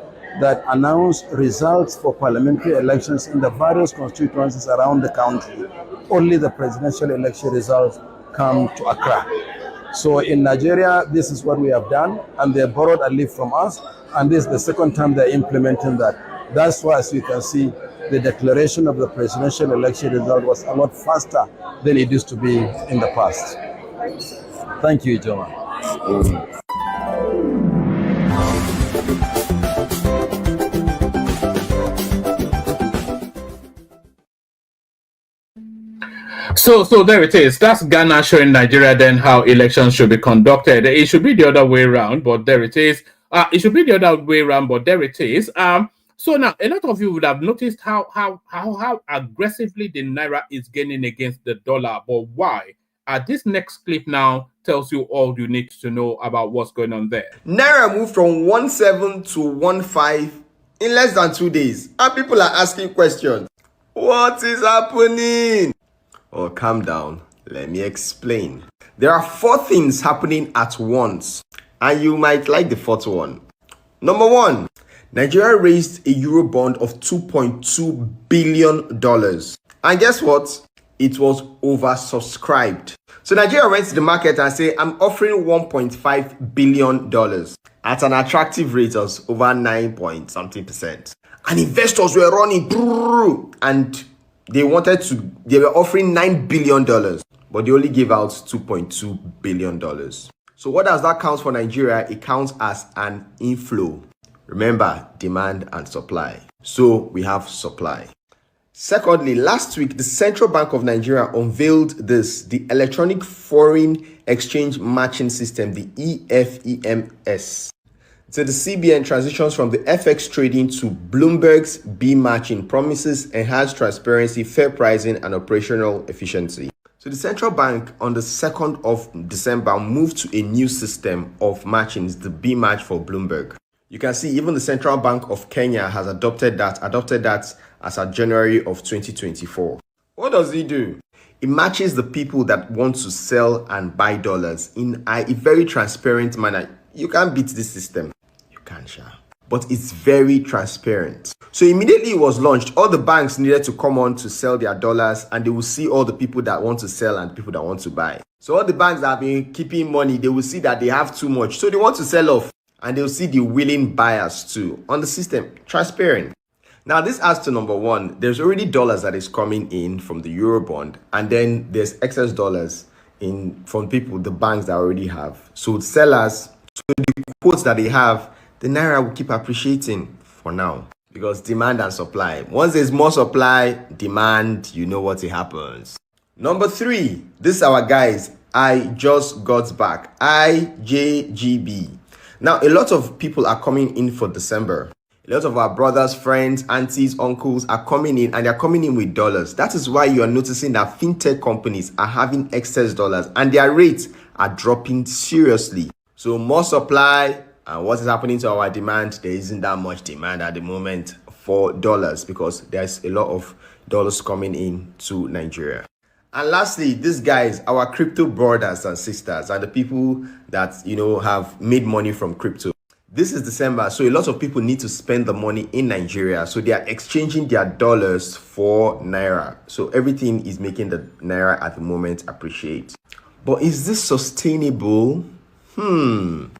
that announce results for parliamentary elections in the various constituencies around the country. Only the presidential election results come to Accra. So in Nigeria, this is what we have done, and they borrowed a leaf from us, and this is the second time they're implementing that. That's why, as you can see, the declaration of the presidential election result was a lot faster than it used to be in the past. Thank you, Joma. So there it is. That's Ghana showing Nigeria then how elections should be conducted. It should be the other way around, but there it is. It should be the other way around, but there it is. So now a lot of you would have noticed how aggressively the naira is gaining against the dollar. But why? This next clip now tells you all you need to know about what's going on there. Naira moved from 17 to 15 in less than 2 days, and people are asking questions. What is happening? Oh, calm down. Let me explain. There are 4 things happening at once, and you might like the 4th one. Number 1, Nigeria raised a euro bond of $2.2 billion. And guess what? It was oversubscribed. So Nigeria went to the market and said, I'm offering $1.5 billion at an attractive rate of over 9 point something percent. And investors were running through, and they were offering $9 billion, but they only gave out $2.2 billion. So what does that count for Nigeria? It counts as an inflow. Remember, demand and supply. So we have supply. Secondly, last week, the Central Bank of Nigeria unveiled the Electronic Foreign Exchange Matching System, the EFEMS. So the CBN transitions from the FX trading to Bloomberg's B matching, promises enhanced transparency, fair pricing, and operational efficiency. So the central bank on the 2nd of December moved to a new system of matchings, the B match for Bloomberg. You can see even the Central Bank of Kenya has adopted that as of January of 2024. What does it do? It matches the people that want to sell and buy dollars in a very transparent manner. You can't beat this system. You can't, sha. But it's very transparent. So immediately it was launched, all the banks needed to come on to sell their dollars, and they will see all the people that want to sell and people that want to buy. So all the banks that have been keeping money, they will see that they have too much. So they want to sell off, and they'll see the willing buyers too on the system. Transparent. Now, this adds to number one, there's already dollars that is coming in from the Eurobond, and then there's excess dollars in from people, the banks that already have. So sellers, so the quotes that they have, the Naira will keep appreciating for now because demand and supply. Once there's more supply, demand, you know what it happens. Number three, this is our guys, I just got back, IJGB. Now, a lot of people are coming in for December. A lot of our brothers, friends, aunties, uncles are coming in, and they're coming in with dollars. That is why you are noticing that fintech companies are having excess dollars and their rates are dropping seriously. So more supply, and what is happening to our demand? There isn't that much demand at the moment for dollars because there's a lot of dollars coming in to Nigeria. And lastly, these guys, our crypto brothers and sisters, and the people that, you know, have made money from crypto. This is December, so a lot of people need to spend the money in Nigeria. So they are exchanging their dollars for Naira. So everything is making the Naira at the moment appreciate. But is this sustainable? The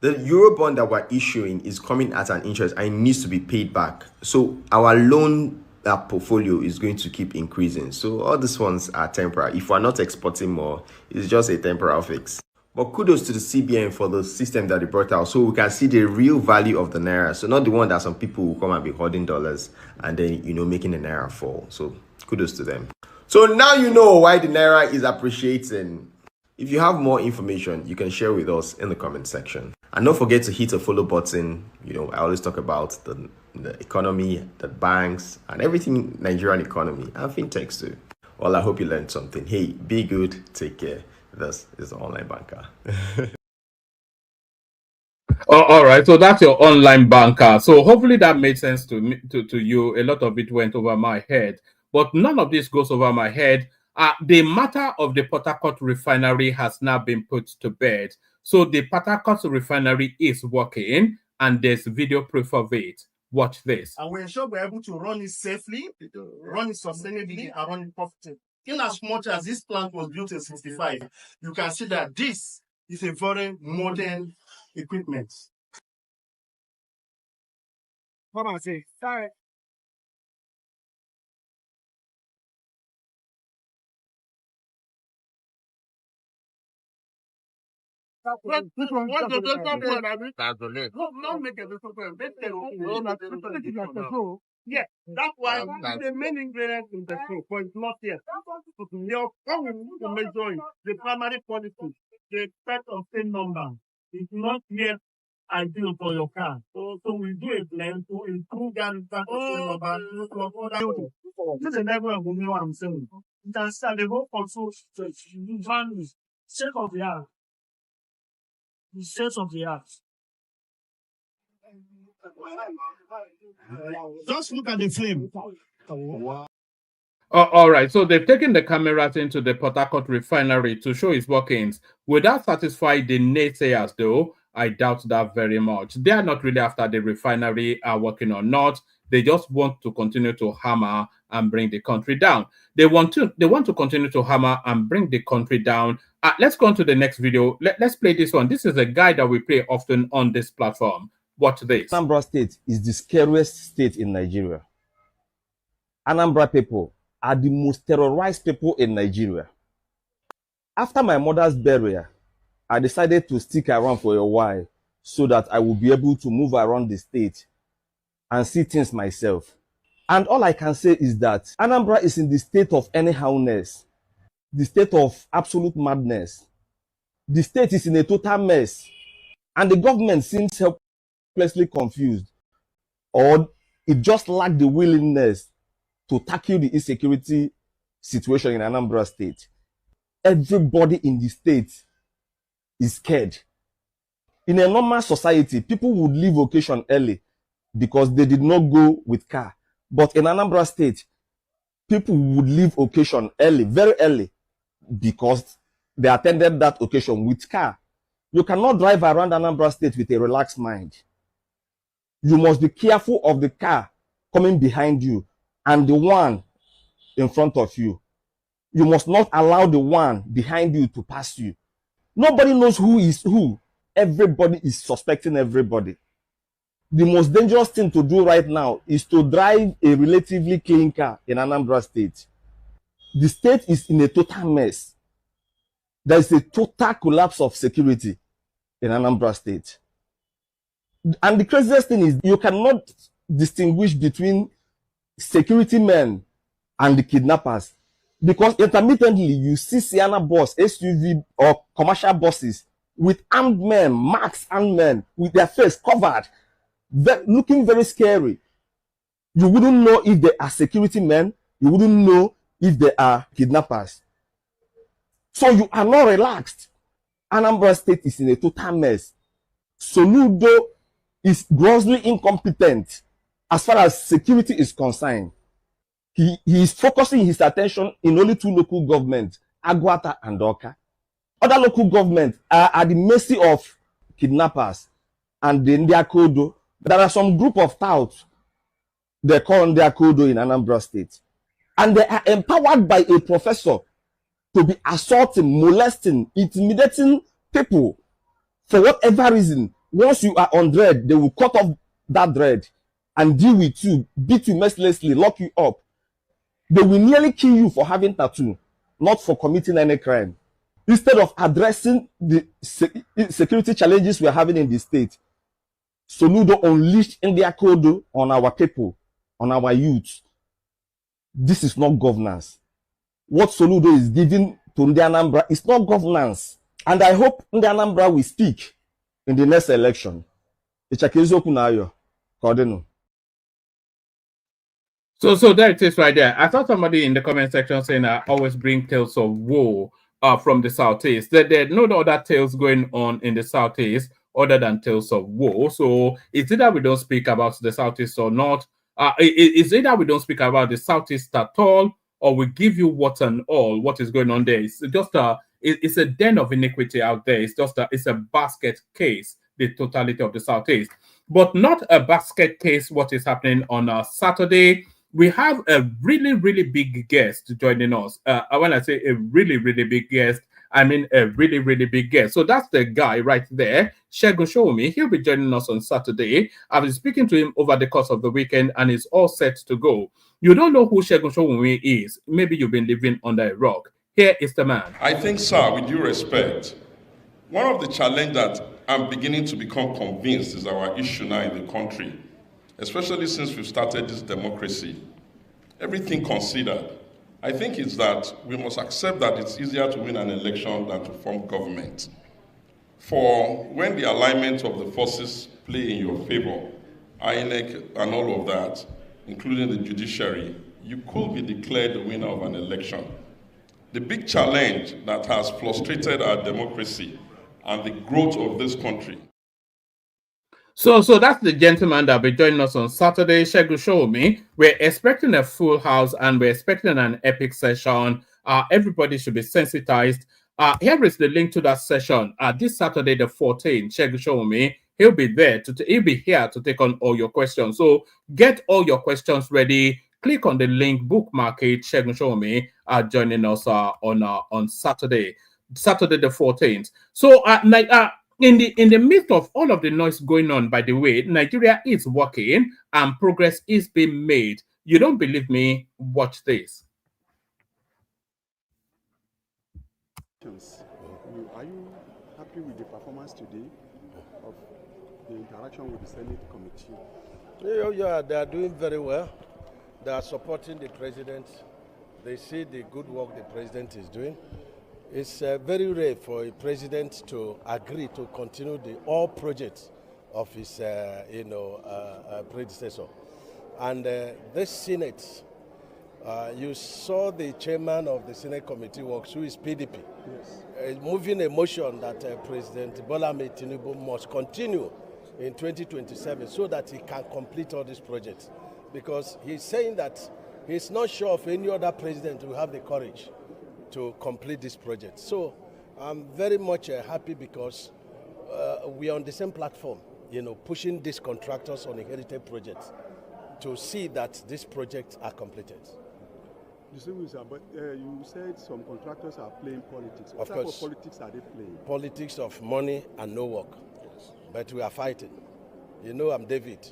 Eurobond that we're issuing is coming at an interest and it needs to be paid back. So our loan portfolio is going to keep increasing. So all these ones are temporary. If we're not exporting more, it's just a temporary fix. But kudos to the CBN for the system that they brought out, so we can see the real value of the Naira. So not the one that some people will come and be holding dollars and then, you know, making the Naira fall. So kudos to them. So now you know why the Naira is appreciating. If you have more information, you can share with us in the comment section. And don't forget to hit the follow button. You know, I always talk about the economy, the banks, and everything Nigerian economy, and fintechs too. Well, I hope you learned something. Hey, be good, take care. This is the online banker. Oh, all right, so that's your online banker. So hopefully that made sense to me, to you. A lot of it went over my head, but none of this goes over my head. The matter of the Port Harcourt refinery has now been put to bed. So the Port Harcourt refinery is working, and there's video proof of it. Watch this. And we ensure we're able to run it safely, run it sustainably, and run it profitably. In as much as this plant was built in 65, you can see that this is a very modern equipment. Come on, say, sorry. Not make a difference. Yeah, that's why the main ingredient in the soup, but it's not here. Your to measure it, the primary quality, the expect of same number is not yet ideal for your car. So we do a blend to improve that number. This is the level of what I'm saying. You can start the whole control values, state of the art. The state of the art. Just look at the flame. All right, so they've taken the cameras into the Port Harcourt refinery to show its workings. Will that satisfy the naysayers, though? I doubt that very much. They are not really after the refinery are working or not. They just want to continue to hammer and bring the country down. They want to continue to hammer and bring the country down. Let's go on to the next video. Let's play this one. This is a guy that we play often on this platform. Watch this. Anambra State is the scariest state in Nigeria. Anambra people are the most terrorized people in Nigeria. After my mother's burial, I decided to stick around for a while so that I will be able to move around the state and see things myself. And all I can say is that Anambra is in the state of anyhowness, the state of absolute madness. The state is in a total mess, and the government seems helplessly confused, or it just lacked the willingness to tackle the insecurity situation in Anambra State. Everybody in the state is scared. In a normal society, people would leave vacation early because they did not go with car. But in Anambra State, people would leave occasion early, very early, because they attended that occasion with car. You cannot drive around Anambra State with a relaxed mind. You must be careful of the car coming behind you and the one in front of you. You must not allow the one behind you to pass you. Nobody knows who is who. Everybody is suspecting everybody. The most dangerous thing to do right now is to drive a relatively clean car in Anambra State. The state is in a total mess. There is a total collapse of security in Anambra State. And the craziest thing is you cannot distinguish between security men and the kidnappers, because intermittently you see Sienna bus, SUV or commercial buses with armed men, masked armed men with their face covered, looking very scary. You wouldn't know if they are security men. You wouldn't know if they are kidnappers. So you are not relaxed. Anambra State is in a total mess. Soludo is grossly incompetent as far as security is concerned. He is focusing his attention in only 2 local governments, Agwata and Oka. Other local governments are at the mercy of kidnappers and the Ndiakodo. There are some group of touts they call Ndiakodo in Anambra State. And they are empowered by a professor to be assaulting, molesting, intimidating people for whatever reason. Once you are on dread, they will cut off that dread and deal with you, beat you mercilessly, lock you up. They will nearly kill you for having tattoo, not for committing any crime. Instead of addressing the security challenges we are having in the state, Soludo unleashed Ndiakodo on our people, on our youth. This is not governance. What Soludo is giving to Anambra is not governance. And I hope Anambra will speak in the next election. So there it is right there. I saw somebody in the comment section saying I always bring tales of woe from the Southeast. There are no other tales going on in the Southeast other than tales of woe. So it's either we don't speak about the Southeast or not. It's either we don't speak about the Southeast at all, or we give you what and all what is going on there. It's just it's a den of iniquity out there. It's a basket case, the totality of the Southeast, but not a basket case. What is happening on Saturday? We have a really, really big guest joining us. When I say a really, really big guest, I mean a really, really big guest. So that's the guy right there, Segun Showomi. He'll be joining us on Saturday. I've been speaking to him over the course of the weekend, and he's all set to go. You don't know who Segun Showomi is. Maybe you've been living under a rock. Here is the man. I think, sir, with due respect, one of the challenges that I'm beginning to become convinced is our issue now in the country, especially since we've started this democracy. Everything considered, I think it's that we must accept that it's easier to win an election than to form government. For when the alignment of the forces play in your favor, Inec and all of that, including the judiciary, you could be declared the winner of an election. The big challenge that has frustrated our democracy and the growth of this country. So that's the gentleman that will be joining us on Saturday, Segun Showomi. We're expecting a full house and we're expecting an epic session. Everybody should be sensitized. Here is the link to that session. This Saturday, the 14th, Segun Showomi, he'll be there. He'll be here to take on all your questions. So get all your questions ready. Click on the link, bookmark it. Segun Showomi joining us on Saturday the 14th. So in the midst of all of the noise going on, by the way, Nigeria is working and progress is being made. You don't believe me? Watch this. Are you happy with the performance today of the interaction with the Senate committee? Yeah, they are doing very well. They are supporting the president. They see the good work the president is doing. It's very rare for a president to agree to continue all projects of his, predecessor. And this Senate, you saw the chairman of the Senate committee works, who is PDP, yes, moving a motion that President Bola Ahmed Tinubu must continue in 2027 so that he can complete all these projects. Because he's saying that he's not sure of any other president who will have the courage to complete this project. So I'm very much happy because we are on the same platform, pushing these contractors on the heritage projects to see that these projects are completed. You see, but you said some contractors are playing politics. What type of politics are they playing? Politics of money and no work. Yes. But we are fighting. I'm David.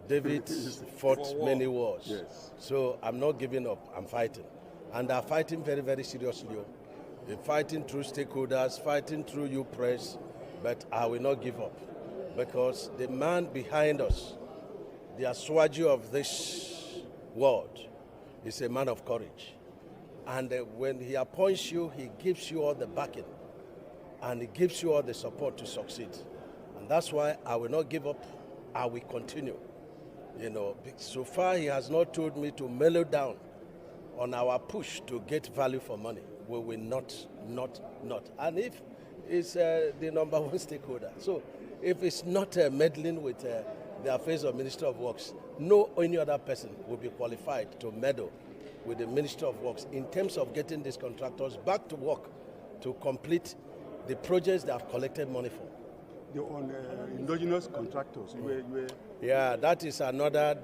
David fought many wars. Yes. So I'm not giving up. I'm fighting. And I'm fighting very, very seriously. We're fighting through stakeholders, fighting through you press, but I will not give up. Because the man behind us, the Aswaju of this world, is a man of courage. And when he appoints you, he gives you all the backing and he gives you all the support to succeed. And that's why I will not give up. I will continue. So far he has not told me to mellow down on our push to get value for money. We will not. And if it's the number one stakeholder. So if it's not meddling with the affairs of Minister of Works, no any other person will be qualified to meddle with the Minister of Works in terms of getting these contractors back to work to complete the projects they have collected money for. On indigenous contractors. Yeah, that is another,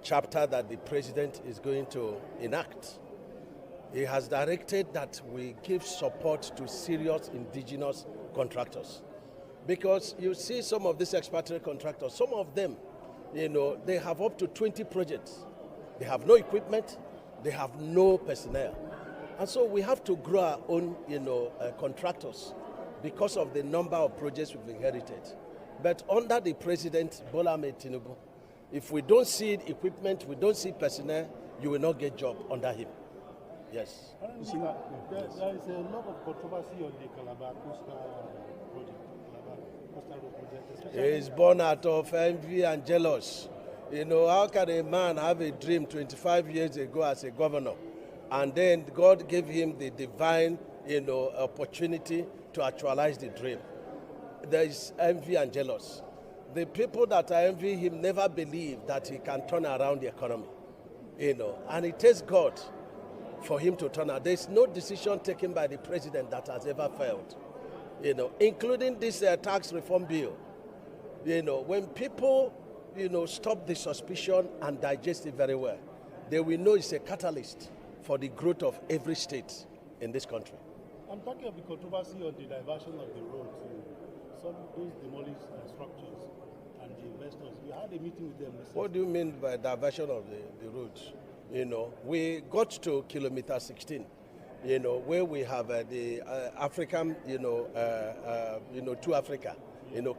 chapter that the president is going to enact. He has directed that we give support to serious indigenous contractors. Because you see some of these expatriate contractors, some of them, they have up to 20 projects. They have no equipment, they have no personnel. And so we have to grow our own, contractors because of the number of projects we've inherited. But under the president, Bola Ahmed Tinubu, if we don't see equipment, we don't see personnel, you will not get job under him. Yes. There is a lot of controversy on the Calabar Coastal project. He is born out of envy and jealous. How can a man have a dream 25 years ago as a governor, and then God gave him the divine, opportunity to actualize the dream? There is envy and jealous. The people that are envy him never believe that he can turn around the economy, and it takes God for him to turn around. There's no decision taken by the president that has ever failed, including this tax reform bill. When people, stop the suspicion and digest it very well, they will know it's a catalyst for the growth of every state in this country. I'm talking of the controversy on the diversion of the road to some of those demolished structures and the investors. You had a meeting with them recently. What do you mean by diversion of the roads? We got to kilometer 16, where we have the African, to Africa,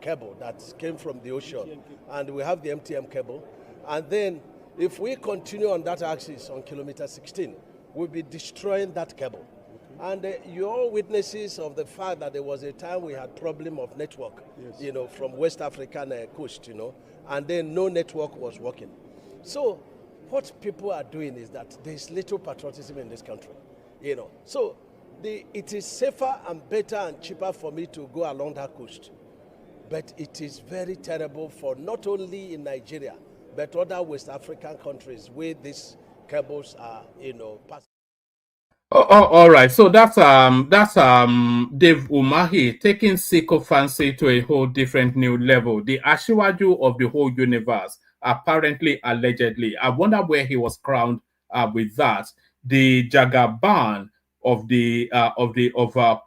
cable that came from the ocean. And we have the MTM cable. And then if we continue on that axis on kilometer 16, we'll be destroying that cable. And you're witnesses of the fact that there was a time we had problem of network, from West African coast, and then no network was working. So what people are doing is that there's little patriotism in this country, So it is safer and better and cheaper for me to go along that coast. But it is very terrible for not only in Nigeria, but other West African countries where these cables are, passing. All right. So that's Dave Umahi taking sycophancy to a whole different new level. The Ashiwaju of the whole universe, apparently, allegedly. I wonder where he was crowned with that. The Jagaban of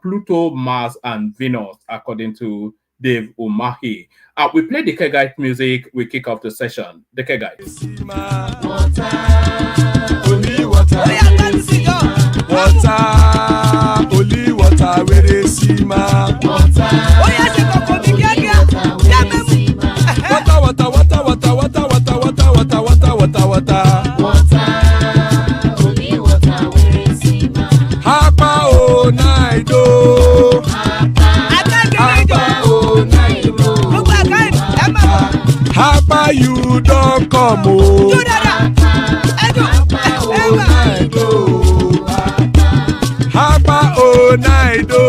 Pluto, Mars, and Venus, according to Dave Umahi. We play the Kegite music. We kick off the session. The Kegite. Water, only water, where they see ma. Water, only water, where they see ma. Hapa o naido. Hapa you don't come o. Hapa o naido.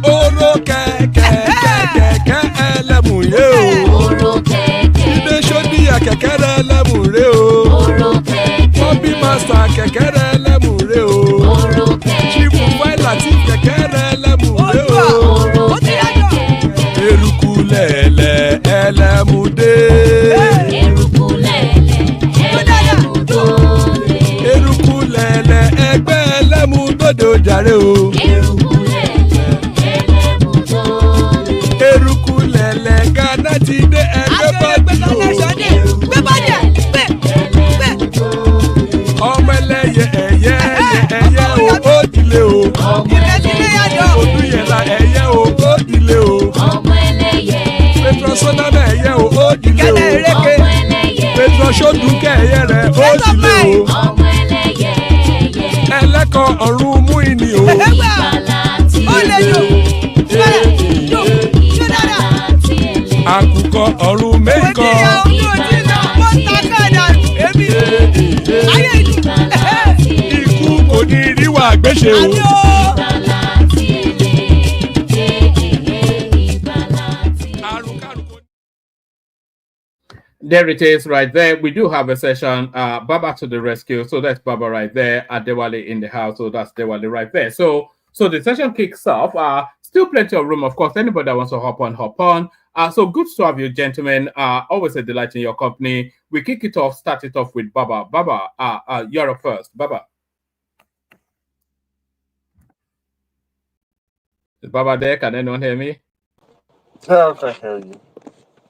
Oro keke. ẹlẹ́mùdé. Eruku lẹ̀lẹ̀ ẹlẹ́mùdóde. Eruku lẹ̀lẹ̀ ẹgbẹ́ ẹlẹ́mùdóde ó jàre o. Eruku lẹ̀lẹ̀ ẹlẹ́mùdóde. Eruku lẹ̀lẹ̀ Ghana ti dé ẹgbẹ́ bọ́dì o. Ọmọ ẹlẹ́yẹ ẹ̀yẹ o ó dilé o. Odúyẹ̀lá ẹ̀yẹ o ó dilé o. Ọmọ ẹlẹ́yẹ. Petrosonama ẹ̀yẹ o ó dilé o. Ọmọ ẹlẹ́yẹ. Petrosodunke ẹ̀yẹ rẹ̀ ó dilé o. Ọmọ ẹlẹ́yẹ. Ẹlẹ́kọ̀ ọ̀run mú ìní o. Ìgbàlà tí èlé. Ìgbàlà tí èlé. Àkùkọ ọ̀run mẹ́kọ̀. Ikú kò ní ríwà gbéṣe o. There it is right there. We do have a session. Baba to the rescue. So that's Baba right there. Adewale in the house. So that's Adewale right there. So the session kicks off. Still plenty of room, of course. Anybody that wants to hop on. So good to have you, gentlemen. Always a delight in your company. We kick it off, start it off with Baba. Baba, you're up first. Baba. Is Baba there? Can anyone hear me? Yeah, I can hear you.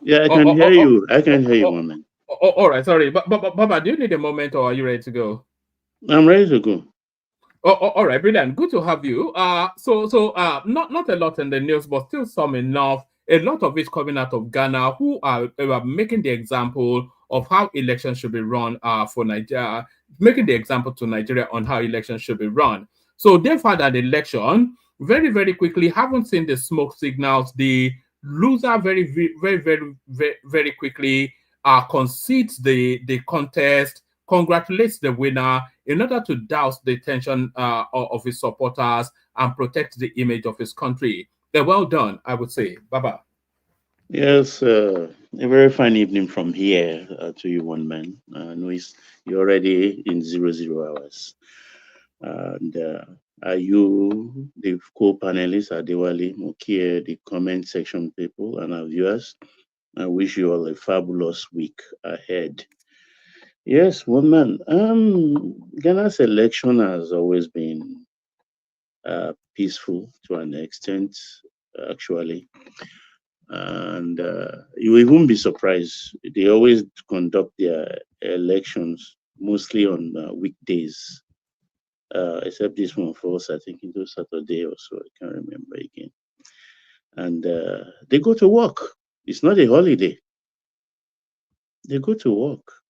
Yeah, I can hear you. I can hear you, woman. All right, sorry. But Baba, do you need a moment or are you ready to go? I'm ready to go. All right, brilliant. Good to have you. So not a lot in the news, but still some enough. A lot of it coming out of Ghana, who are making the example of how elections should be run for Nigeria, making the example to Nigeria on how elections should be run. So they've had an election very, very quickly. Haven't seen the smoke signals. The loser very quickly concedes the contest, congratulates the winner in order to douse the attention of his supporters and protect the image of his country. Well done, I would say. Baba. Yes, a very fine evening from here to you, one man. I know you're already in 00 hours. And are you, the co-panelists, Adewale, Mokie, the comment section people, and our viewers? I wish you all a fabulous week ahead. Yes, one man. Ghana's election has always been peaceful to an extent, actually. And you won't be surprised. They always conduct their elections mostly on weekdays, except this one falls, I think, into Saturday or so. I can't remember again. And they go to work. It's not a holiday. They go to work.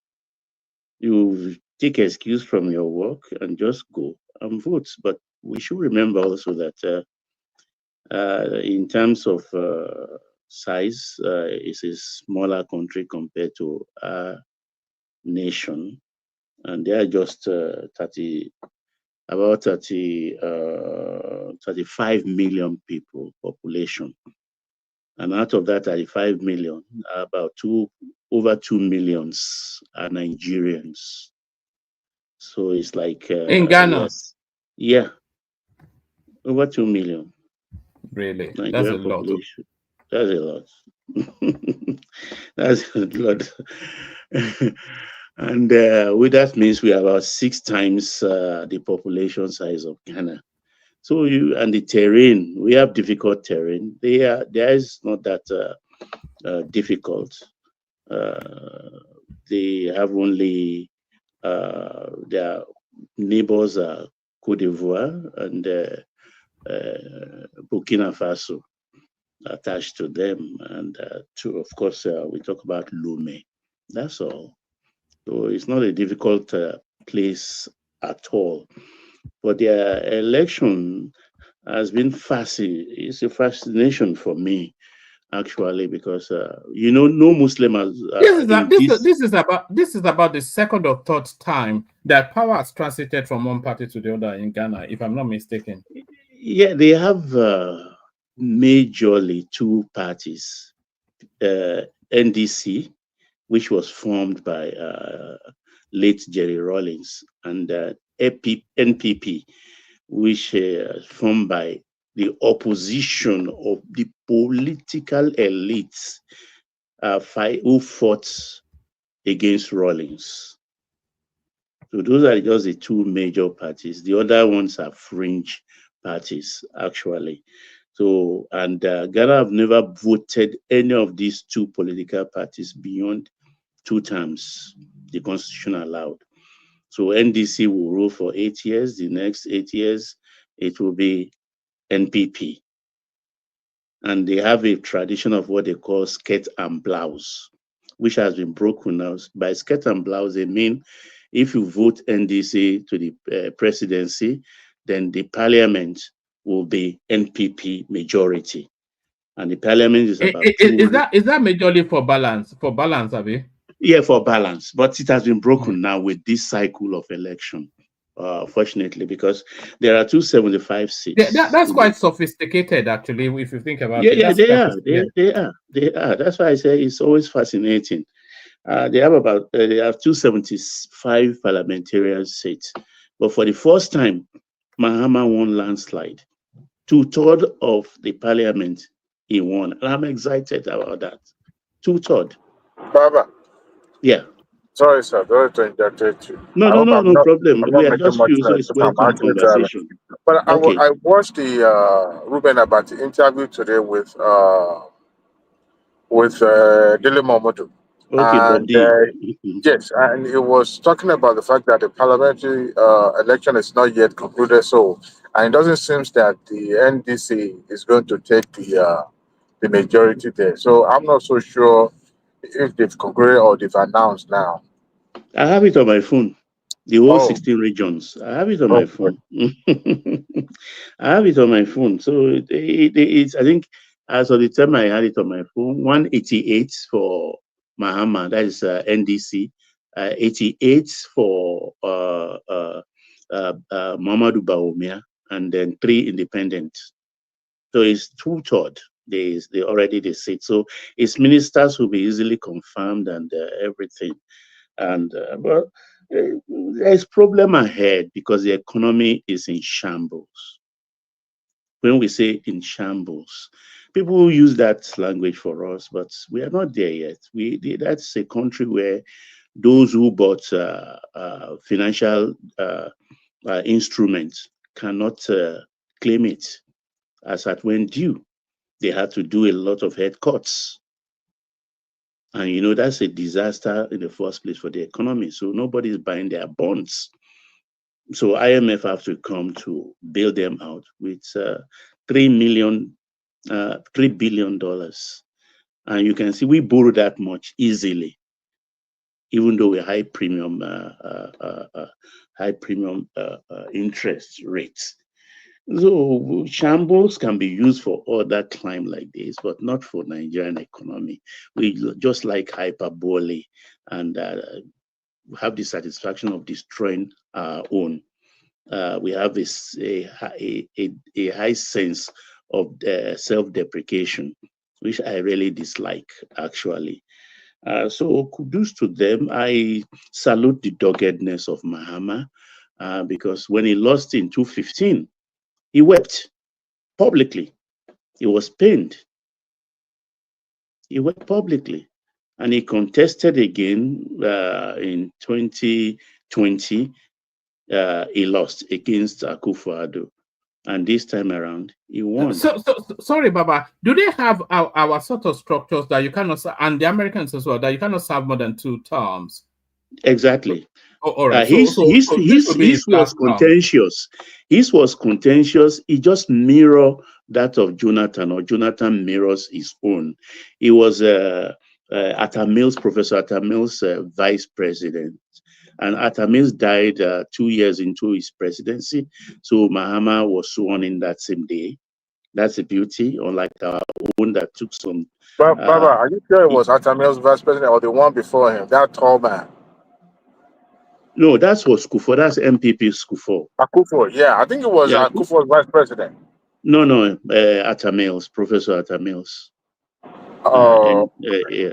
You take excuse from your work and just go and vote. But we should remember also that in terms of size, it's a smaller country compared to our nation, and they are just 35 million people population, and out of that 35 million, about over 2 millions are Nigerians. So it's like in Ghana, yes, yeah, over 2 million. Really, Nigerian that's a lot. population. That's a lot. That's a lot. And that means we are about 6 times the population size of Ghana. So and the terrain, we have difficult terrain. There is not that difficult. They have only their neighbors are Cote d'Ivoire and Burkina Faso attached to them, and of course we talk about Lomé. That's all. So it's not a difficult place at all. But their election has been it's a fascination for me, actually, because no Muslim has. This is about the second or third time that power has transited from one party to the other in Ghana, if I'm not mistaken. Yeah, they have majorly 2 parties, NDC, which was formed by late Jerry Rawlings, and NPP, which is formed by the opposition of the political elites who fought against Rawlings. So those are just the two major parties. The other ones are fringe parties, actually. So, and Ghana have never voted any of these two political parties beyond 2 terms, the constitution allowed. So NDC will rule for 8 years. The next 8 years, it will be NPP. And they have a tradition of what they call skirt and blouse, which has been broken now. By skirt and blouse, they mean if you vote NDC to the presidency, then the parliament will be NPP majority. And the parliament is about is that majorly for balance? For balance, Abi? Yeah, for balance. But it has been broken now with this cycle of election. Fortunately, because there are 275 seats. That's quite sophisticated, actually, if you think about it. Yeah, they are. That's why I say it's always fascinating. They have 275 parliamentarian seats, but for the first time, Mahama won landslide. 2/3 of the parliament he won, and I'm excited about that. 2/3. Baba. Yeah. Sorry, sir. Sorry to interrupt you. No problem. We are just few, so it's welcome conversation. But okay. I watched the Ruben Abati interview today with Dele Momodu. Okay, and, yes, and he was talking about the fact that the parliamentary election is not yet concluded. So, and it doesn't seem that the NDC is going to take the majority there. So I'm not so sure if they've concluded or they've announced now. I have it on my phone. The whole 16 regions. I have it on my phone. I have it on my phone. So it's, I think, as of the time I had it on my phone, 188 for Mahama, that is NDC, 88 for Mamadou Bawumia, and then 3 independent. So it's 2/3. They already they sit. So its ministers will be easily confirmed and everything. And but there's problem ahead because the economy is in shambles. When we say in shambles, people use that language for us, but we are not there yet. That's a country where those who bought financial instruments cannot claim it as at when due. They had to do a lot of head cuts. And you know, that's a disaster in the first place for the economy. So nobody's buying their bonds. So IMF have to come to bail them out with $3 billion. And you can see we borrow that much easily, even though we're high premium interest rates. So shambles can be used for other climb like this, but not for Nigerian economy. We just like hyperbole and have the satisfaction of destroying our own. We have a high sense of self-deprecation, which I really dislike, actually. So kudos to them. I salute the doggedness of Mahama because when he lost in 2015, he wept publicly. He was pained. He wept publicly. And he contested again in 2020. He lost against Akufo-Addo. And this time around, he won. Sorry, Baba. Do they have our sort of structures that you cannot, and the Americans as well, that you cannot serve more than 2 terms? Exactly. All right. His was contentious. His was contentious. He just mirrored that of Jonathan, or Jonathan mirrors his own. He was Professor Attamill's vice president. And Attamills died 2 years into his presidency. So Mahama was sworn in that same day. That's the beauty, unlike our own that took some. Baba, are you sure it was Attamill's vice president or the one before him, that tall man? No, that was Kufo. That's MPP's Kufo. Akufo, yeah. I think it was Akufo's vice president. No, Attamills, Professor Attamills. Yeah.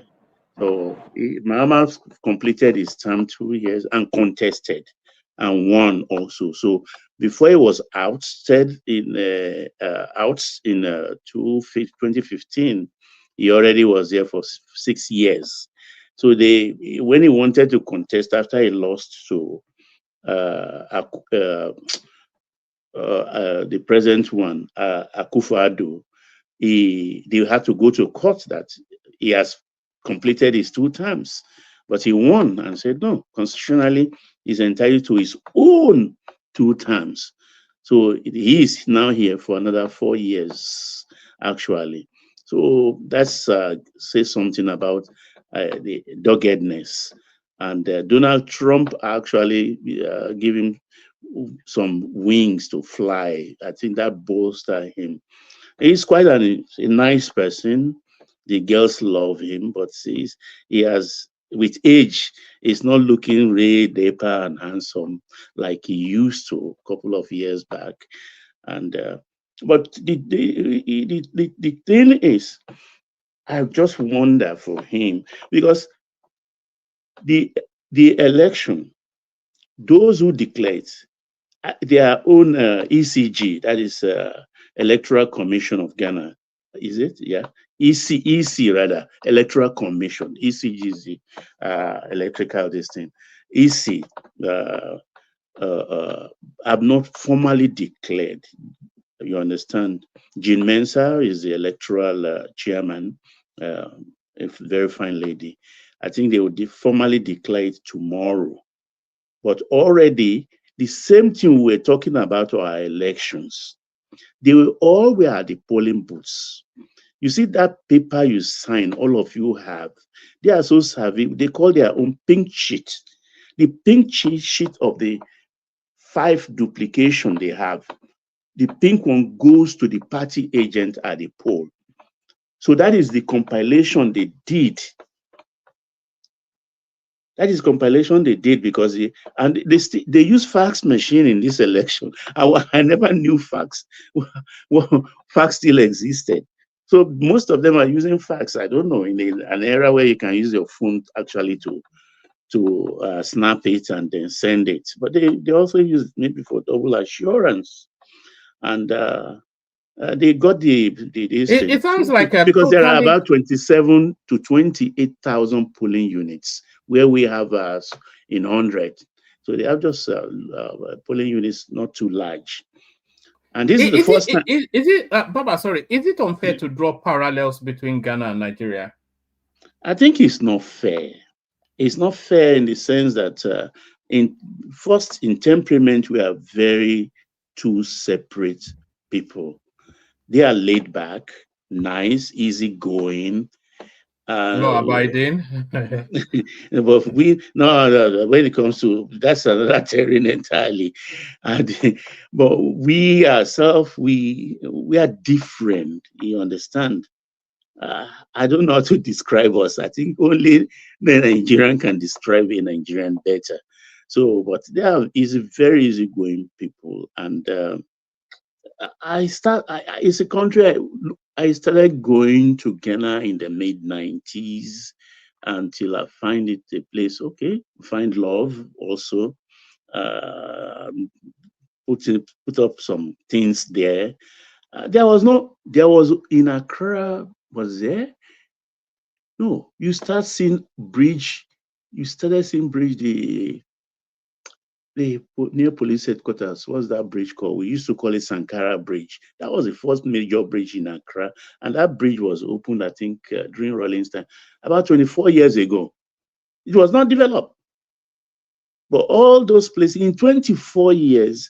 So Mahama completed his term 2 years and contested and won also. So before he was ousted in 2015, He already was there for 6 years. So when he wanted to contest after he lost to the present one, Akufo-Addo, they had to go to court that he has completed his 2 terms. But he won and said, no, constitutionally, he's entitled to his own 2 terms. So he is now here for another 4 years, actually. So that's says something about the doggedness. And Donald Trump actually gave him some wings to fly. I think that bolstered him. He's quite a nice person. The girls love him, but he has, with age, he's not looking really dapper and handsome like he used to a couple of years back. And but the thing is, I just wonder for him, because the election, those who declared their own ECG, that is Electoral Commission of Ghana, is it? Yeah, EC rather, Electoral Commission. ECG is the electrical this thing. EC have not formally declared. You understand? Jean Mensah is the electoral chairman, a very fine lady. I think they will formally declare it tomorrow. But already, the same thing we're talking about our elections, they will all be at the polling booths. You see that paper you sign, all of you have, they are so savvy, they call their own pink sheet. The pink sheet of the 5 duplication they have, the pink one goes to the party agent at the poll. So that is the compilation they did. That is compilation they did because they use fax machine in this election. I never knew fax. Well, fax still existed. So most of them are using fax. I don't know, in an era where you can use your phone actually to snap it and then send it. But they also use it maybe for double assurance. And they got It sounds like because there are about 27 to 28,000 polling units where we have in 100. So they have just polling units not too large. And this is the first time. Is it, Baba, sorry, is it unfair to draw parallels between Ghana and Nigeria? I think it's not fair. It's not fair in the sense that in temperament, we are two separate people. They are laid back, nice, easygoing, law-abiding. But no, when it comes to that's another terrain entirely. But we ourselves, we are different. You understand? I don't know how to describe us. I think only the Nigerian can describe a Nigerian better. So, but they are very easygoing people, and it's a country I started going to Ghana in the mid-90s until I find it a place, okay, find love also, put up some things there. There was in Accra, was there? No, you started seeing bridge, the near police headquarters. What's that bridge called? We used to call it Sankara Bridge. That was the first major bridge in Accra. And that bridge was opened, I think, during Rollins time, about 24 years ago. It was not developed. But all those places, in 24 years,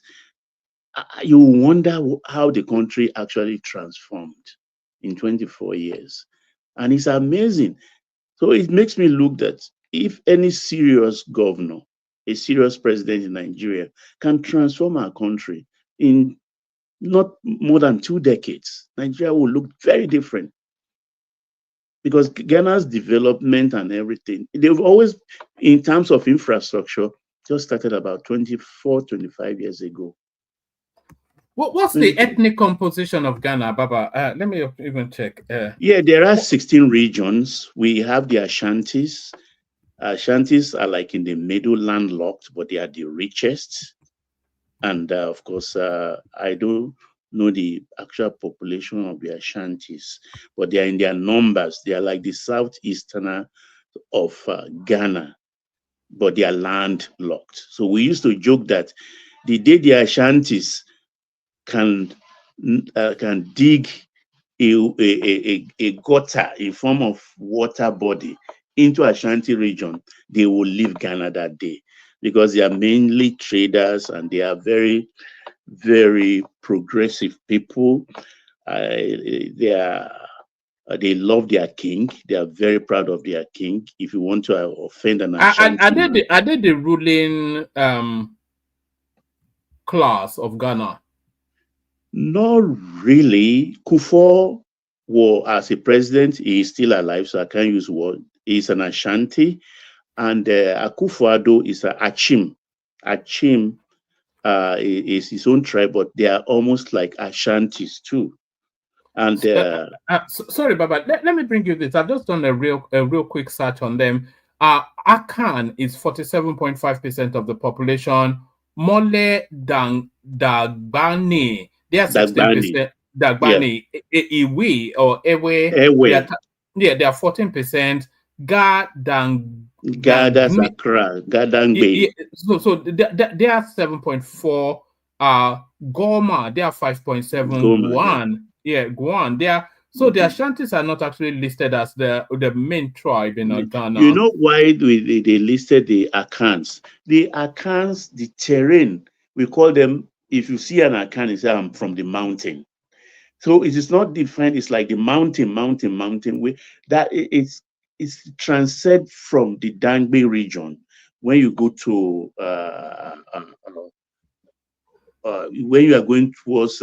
you wonder how the country actually transformed in 24 years. And it's amazing. So it makes me look that if any serious governor, a serious president in Nigeria can transform our country in not more than 2 decades, Nigeria will look very different. Because Ghana's development and everything, they've always, in terms of infrastructure, just started about 24, 25 years ago. What's the ethnic composition of Ghana, Baba? Let me even check. Yeah, there are 16 regions. We have the Ashantis. Ashantis are like in the middle, landlocked, but they are the richest. And of course, I don't know the actual population of the Ashantis, but they are in their numbers. They are like the southeasterner of Ghana, but they are landlocked. So we used to joke that the day the Ashantis can dig a gutter in form of water body into Ashanti region, they will leave Ghana that day, because they are mainly traders and they are very, very progressive people. They love their king. They are very proud of their king. If you want to offend an Ashanti, are they the ruling class of Ghana? Not really. Kufuor, well, as a president, he is still alive, so I can't use word. He's an Ashanti, and Akufo-Addo is a Achim. Achim is his own tribe, but they are almost like Ashantis too. And sorry, Baba, let me bring you this. I've just done a real quick search on them. Akan is 47.5% of the population. Mole Dagbani, they are 16%. Dagbani, Iwi or Ewe, they are 14%. That's Accra, Gadangbe. So they are 7.4. Goma, they are 5.7. Guan, Guan, they are. So the Ashantis are not actually listed as the main tribe in Ghana. You know why they listed the Akans? The Akans, the terrain, we call them, if you see an Akan, you say, I'm from the mountain. So it is not defined, it's like the mountain. That it's transcend from the Dangbe region. When you go to, when you are going towards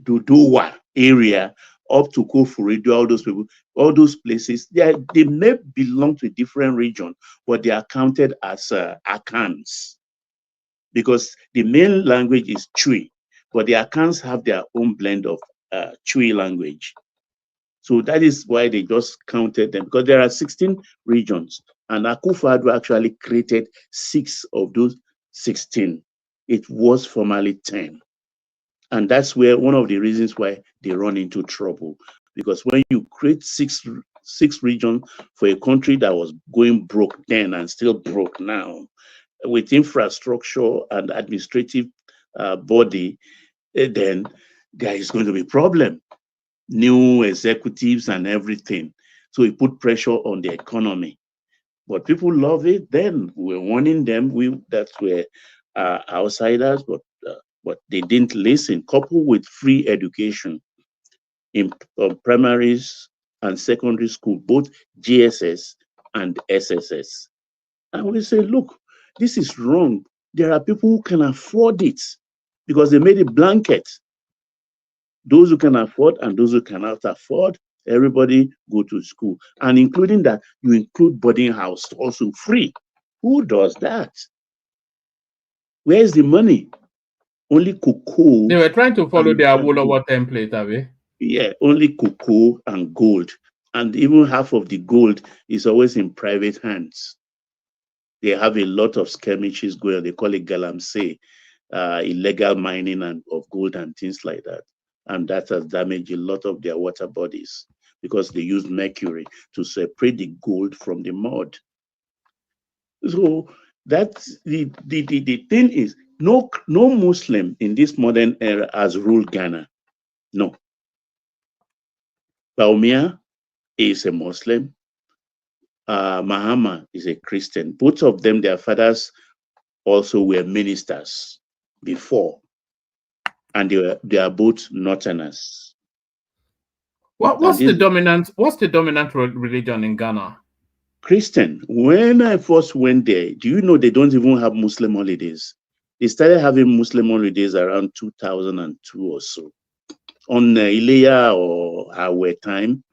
Duduwa area, up to Kofuridu, all those people, all those places, they may belong to a different region, but they are counted as Akans, because the main language is Chui, but the Akans have their own blend of Chui language. So that is why they just counted them, because there are 16 regions, and Akufo-Addo actually created 6 of those 16. It was formerly 10. And that's where one of the reasons why they run into trouble, because when you create six regions for a country that was going broke then and still broke now, with infrastructure and administrative body, then there is going to be a problem. New executives and everything. So it put pressure on the economy. But people love it then. We were warning them that were outsiders, but they didn't listen. Coupled with free education in primaries and secondary school, both GSS and SSS. And we say, look, this is wrong. There are people who can afford it because they made it blanket. Those who can afford and those who cannot afford, everybody go to school. And including that, you include boarding house also free. Who does that? Where's the money? Only cocoa. They were trying to follow the Awolowo template, have they? Yeah, only cocoa and gold. And even half of the gold is always in private hands. They have a lot of skirmishes going. They call it galamsey, illegal mining of gold and things like that. And that has damaged a lot of their water bodies because they use mercury to separate the gold from the mud. So that's the thing is, no Muslim in this modern era has ruled Ghana. No. Baumia is a Muslim. Mahama is a Christian. Both of them, their fathers also were ministers before, and they are both Northerners. What's the dominant religion in Ghana? Christian. When I first went there, do you know they don't even have Muslim holidays? They started having Muslim holidays around 2002 or so. On Ileya or our time,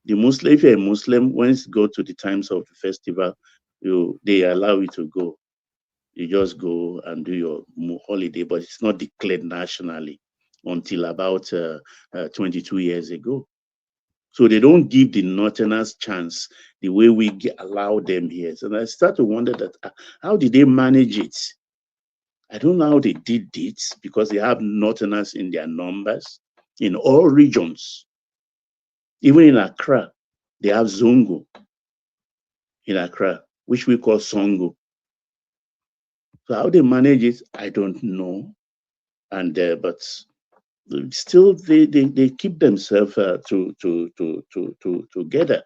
the Muslim, if you're a Muslim, once you go to the times of the festival, they allow you to go. You just go and do your holiday, but it's not declared nationally until about 22 years ago. So they don't give the Northerners chance the way we allow them here. So I start to wonder that how did they manage it? I don't know how they did it because they have Northerners in their numbers in all regions. Even in Accra, they have Zongo in Accra, which we call Songo. So how they manage it, I don't know. And but still, they keep themselves together.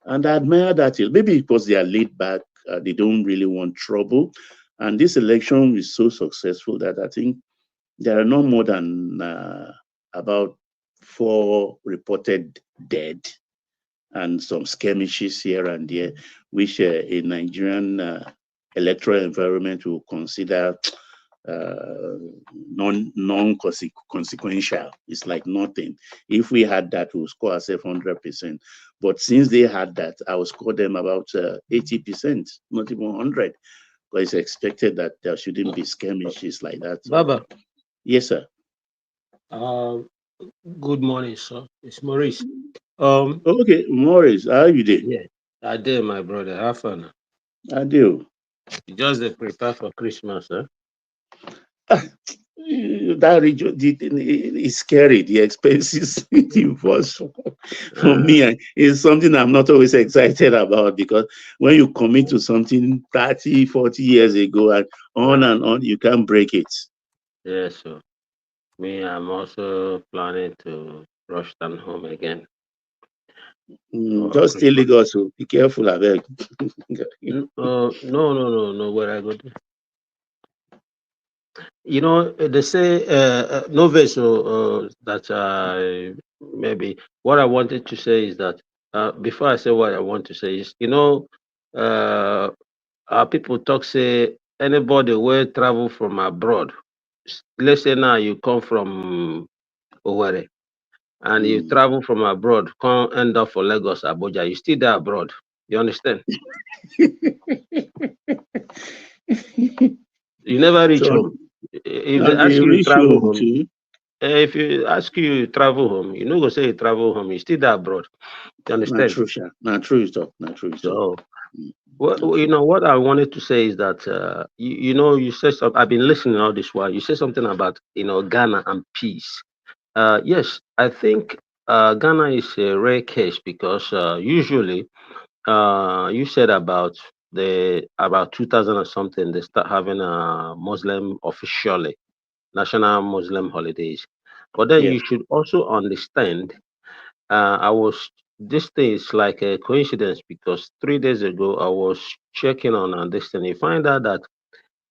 And I admire that. Maybe because they are laid back, they don't really want trouble. And this election is so successful that I think there are no more than about 4 reported dead and some skirmishes here and there, which a Nigerian electoral environment will consider non-consequential. It's like nothing. If we had that, we'll score ourselves 100%. But since they had that, I will score them about 80%, not even 100. Because it's expected that there shouldn't be skirmishes like that. Baba. Yes, sir. Good morning, sir. It's Maurice. Okay, Maurice, how are you doing? Yeah, I did, my brother. Have fun. I do. You just prepare for Christmas, huh? That region is scary. The expenses involved for me is something I'm not always excited about, because when you commit to something 30, 40 years ago and on, you can't break it. Yes, sir. Me, I'm also planning to rush down home again. Just stay Lagos, so be careful, I beg. No. Where I go to? You know, they say no vessel that maybe what I wanted to say is that before I say what I want to say is, you know, people talk say anybody will travel from abroad. Let's say now you come from Owerri and you travel from abroad, come end up for Lagos, Abuja, you still there abroad. You understand? You never reach home. If they ask you to travel home, if you ask you to travel home, you know go say you travel home, you still there abroad. You understand? Not true talk. So, well, you know what I wanted to say is that you know, you said something. I've been listening all this while. You said something about, you know, Ghana and peace. Yes, I think Ghana is a rare case because usually you said about 2000 or something they start having a Muslim officially national Muslim holidays, but then you should also understand. This thing is like a coincidence because 3 days ago I was checking on this thing. You find out that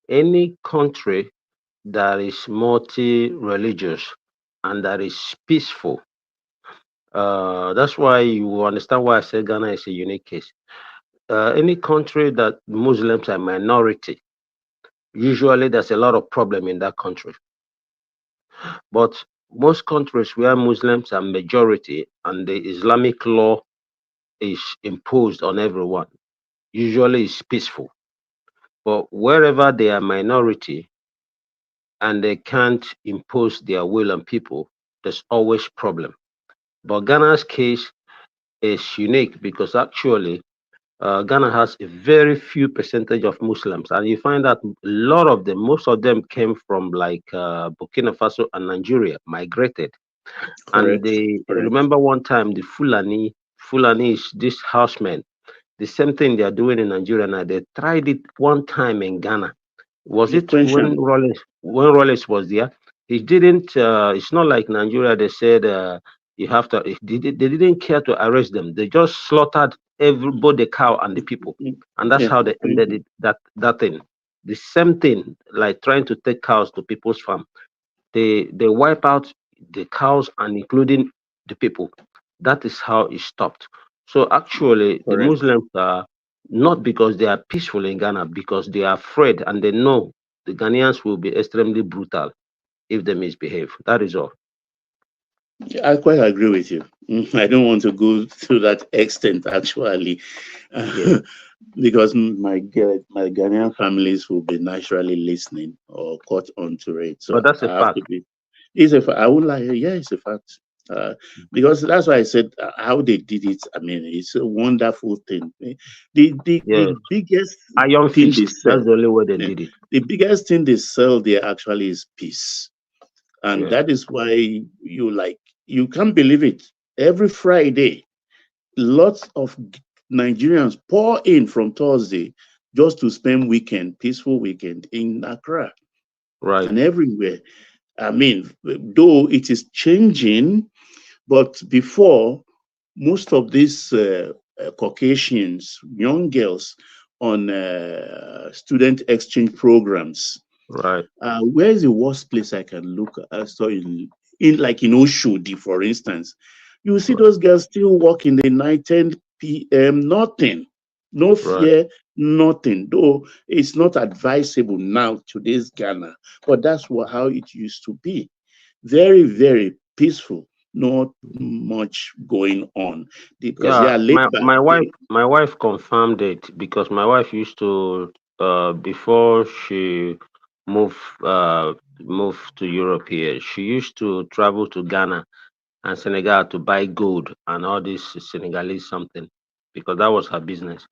any country that is multi-religious and that is peaceful. That's why you understand why I say Ghana is a unique case. Any country that Muslims are minority, usually there's a lot of problem in that country. But most countries where Muslims are majority and the Islamic law is imposed on everyone, usually it's peaceful. But wherever they are minority and they can't impose their will on people, there's always problem. But Ghana's case is unique because actually Ghana has a very few percentage of Muslims, and you find that most of them came from like Burkina Faso and Nigeria, migrated. And they remember one time the Fulani is this housemen. The same thing they are doing in Nigeria now. They tried it one time in Ghana. Was it when Rollins was there? He didn't. It's not like Nigeria. They said you have to. They didn't care to arrest them. They just slaughtered everybody, the cow and the people, and that's how they ended it. That thing. The same thing, like trying to take cows to people's farm. They wipe out the cows and including the people. That is how it stopped. So actually, the Muslims are not because they are peaceful in Ghana, because they are afraid and they know the Ghanaians will be extremely brutal if they misbehave. That is all. I quite agree with you. I don't want to go to that extent actually, because my Ghanaian families will be naturally listening or caught onto it. So but that's I a have fact. to be. It's a fact. I won't lie. Yeah, it's a fact. Because that's why I said how they did it. I mean, it's a wonderful thing. The Yes. biggest Iron thing they Fist. That's sell, the only way they yeah, did it. the biggest thing they sell there actually is peace, and Yeah. that is why you can't believe it. Every Friday, lots of Nigerians pour in from Thursday just to spend peaceful weekend in Accra Right. and everywhere. I mean, though it is changing, but before, most of these Caucasians, young girls on student exchange programs, Right. where is the worst place I can look? I saw in like in Oshodi, for instance, you will see those girls still walk in the night, 10 p.m. Nothing, no Right. fear, nothing. Though it's not advisable now, today's Ghana, but that's how it used to be. Very, very peaceful. Not much going on because they Yeah. are laid back. My wife confirmed it because my wife used to before she moved moved to Europe here, she used to travel to Ghana and Senegal to buy gold and all this Senegalese something because that was her business.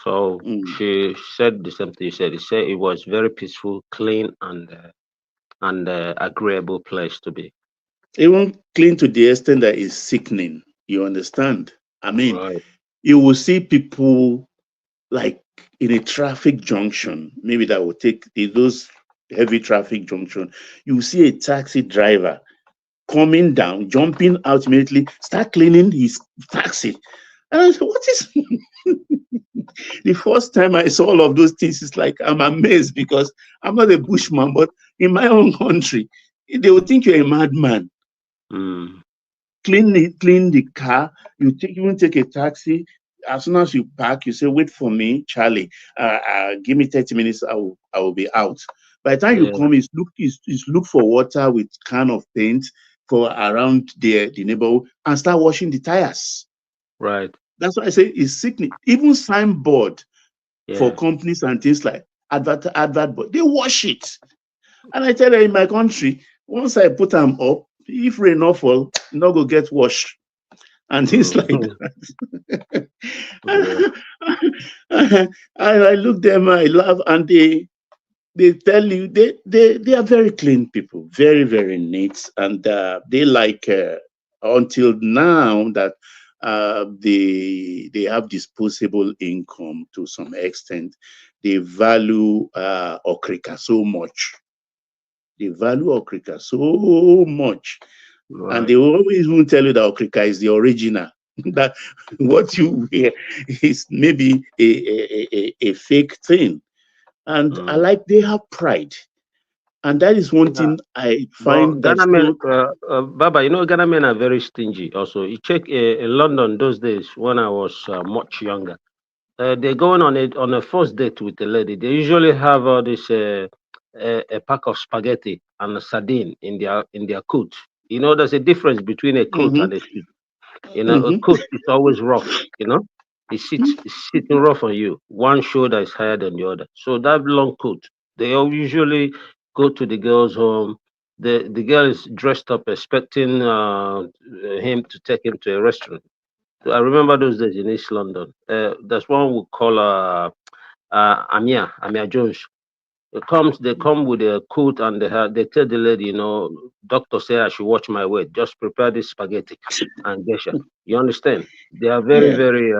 So she said the same thing you said. She said it was very peaceful, clean, and agreeable place to be. Even clean to the extent that it's sickening. You understand? I mean, Right. you will see people like in a traffic junction, maybe that will take those heavy traffic junction. You will see a taxi driver coming down, jumping out immediately, start cleaning his taxi. And I said, what is the first time I saw all of those things? It's like I'm amazed because I'm not a bushman, but in my own country, they would think you're a madman. Clean the car. You even take a taxi. As soon as you park, you say, "Wait for me, Charlie. Give me 30 minutes. I will be out." By the time you Yeah. come, is look for water with can of paint for around the neighborhood and start washing the tires. Right. That's why I say it's sickening. Even signboard for Yeah. companies and things like advert, but they wash it. And I tell you, in my country, once I put them up, if rain not fall, no go get washed. And things like that. I look them, I laugh, and they tell you they are very clean people, very, very neat, and they like until now that they have disposable income to some extent. They value okrika so much. They value okrika so much. And they always will tell you that okrika is the original. That what you wear is maybe a fake thing. And I like they have pride. And that is one thing I But find that Ghana men, so. Baba, Ghana men are very stingy. Also, you check in London those days when I was much younger. They're going on a first date with a lady. They usually have all this a pack of spaghetti and a sardine in their coat. You know, there's a difference between a coat and a suit. You know, a coat is always rough. You know, it's sitting rough on you. One shoulder is higher than the other. So that long coat, they all usually go to the girl's home. The girl is dressed up, expecting him to take him to a restaurant. I remember those days in East London. There's one we call Amia Jones. They come with a coat and they tell the lady, doctor say I should watch my weight. Just prepare this spaghetti and gesha. You understand? They are very, Yeah. very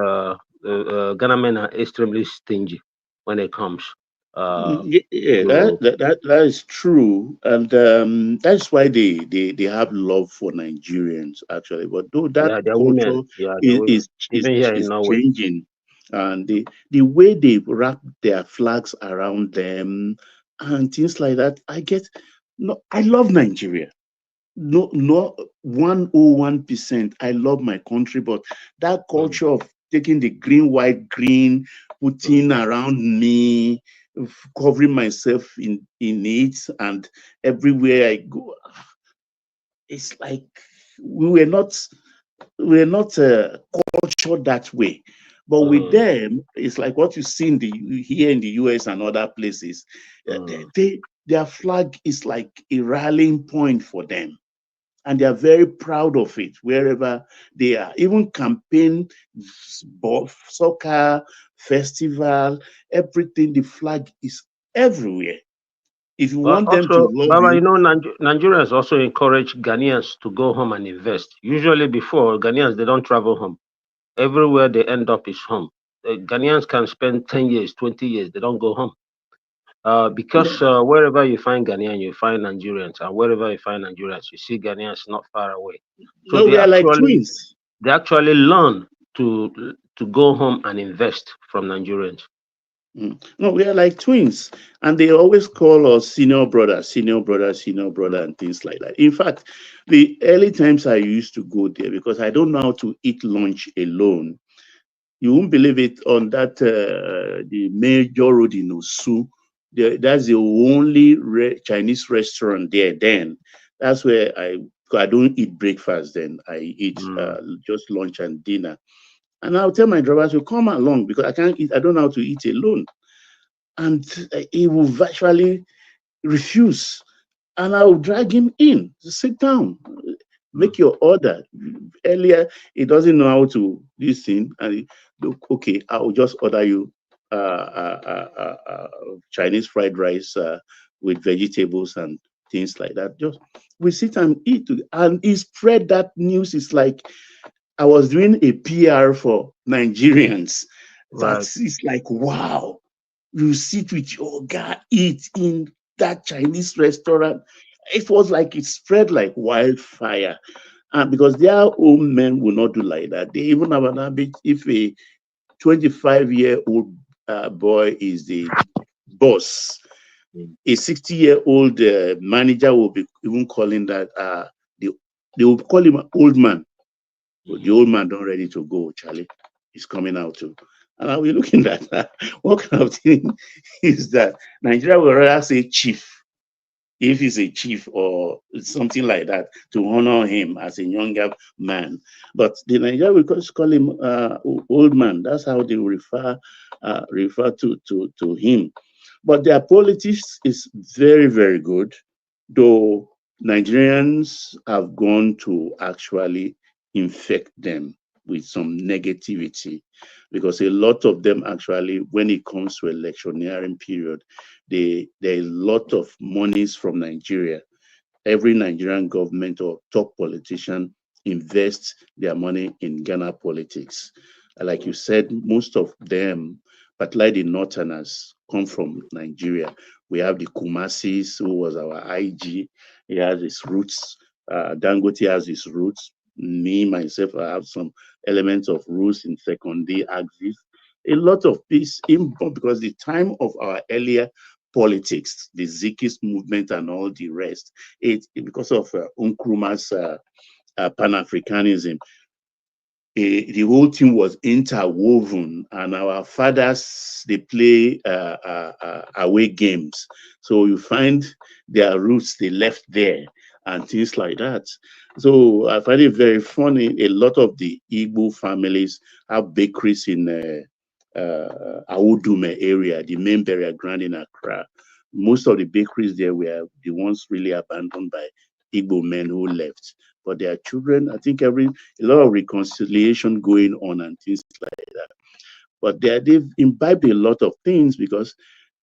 Ghana men are extremely stingy when it comes Yeah, to that is true, and that's why they have love for Nigerians actually. But though that their women. culture Yeah, their is women. is is, Even here in is Norway. changing, and the way they wrap their flags around them and things like that, I love Nigeria. No, not 101%. I love my country, but that culture of taking the green, white, green, putting around me, covering myself in it, and everywhere I go, it's like we were not cultured that way. But with them, it's like what you see here in the US and other places. Their flag is like a rallying point for them. and they are very proud of it wherever they are. Even campaign, soccer, festival, everything, the flag is everywhere. If you Well, want them to also, love Baba, you, Nigerians also encourage Ghanaians to go home and invest. Usually, before Ghanaians, they don't travel home. Everywhere they end up is home. Ghanaians can spend 10 years, 20 years, they don't go home. Because wherever you find Ghanaian, you find Nigerians, and wherever you find Nigerians, you see Ghanaians not far away. So no, we are like twins. they actually learn to go home and invest from Nigerians. No, we are like twins, and they always call us senior brother, senior brother, senior brother, and things like that. In fact, the early times I used to go there because I don't know how to eat lunch alone. You won't believe it, on that the major road in Osu. That's the only Chinese restaurant there. Then that's where I don't eat breakfast. Then I eat just lunch and dinner. And I'll tell my drivers to come along because I can't eat. I don't know how to eat alone, and he will virtually refuse. And I'll drag him in to sit down, make your order. Earlier, he doesn't know how to do this thing, and he, okay, I'll just order you Chinese fried rice with vegetables and things like that. Just we sit and eat, and he spread that news. It's like I was doing a PR for Nigerians. Right. It's like, wow, you sit with your guy, eat in that Chinese restaurant. It was like it spread like wildfire. And because their own men will not do like that. They even have an habit. If a 25-year-old boy is the boss, a 60-year-old manager will be even calling that they will call him an old man. But the old man don't ready to go, Charlie. He's coming out too. And I'll be looking at that. What kind of thing is that? Nigeria will rather say chief, if he's a chief or something like that, to honor him as a younger man. But the Nigeria will just call him old man. That's how they refer to him. But their politics is very, very good, though Nigerians have gone to actually infect them with some negativity, because a lot of them actually, when it comes to electioneering period, there are a lot of monies from Nigeria. Every Nigerian government or top politician invests their money in Ghana politics. Like you said, most of them, particularly the Northerners, come from Nigeria. We have the Kumasis, who was our IG. He has his roots. Dangote has his roots. Me, myself, I have some elements of roots in Secondary Axis. A lot of peace, because the time of our earlier politics, the Zikist movement and all the rest, because of Nkrumah's Pan-Africanism, the whole thing was interwoven, and our fathers, they play away games. So you find their roots, they left there and things like that. So I find it very funny. A lot of the Igbo families have bakeries in Awudume area, the main burial ground in Accra. Most of the bakeries there were the ones really abandoned by Igbo men who left. But their children, I think a lot of reconciliation going on and things like that. But they've imbibed a lot of things, because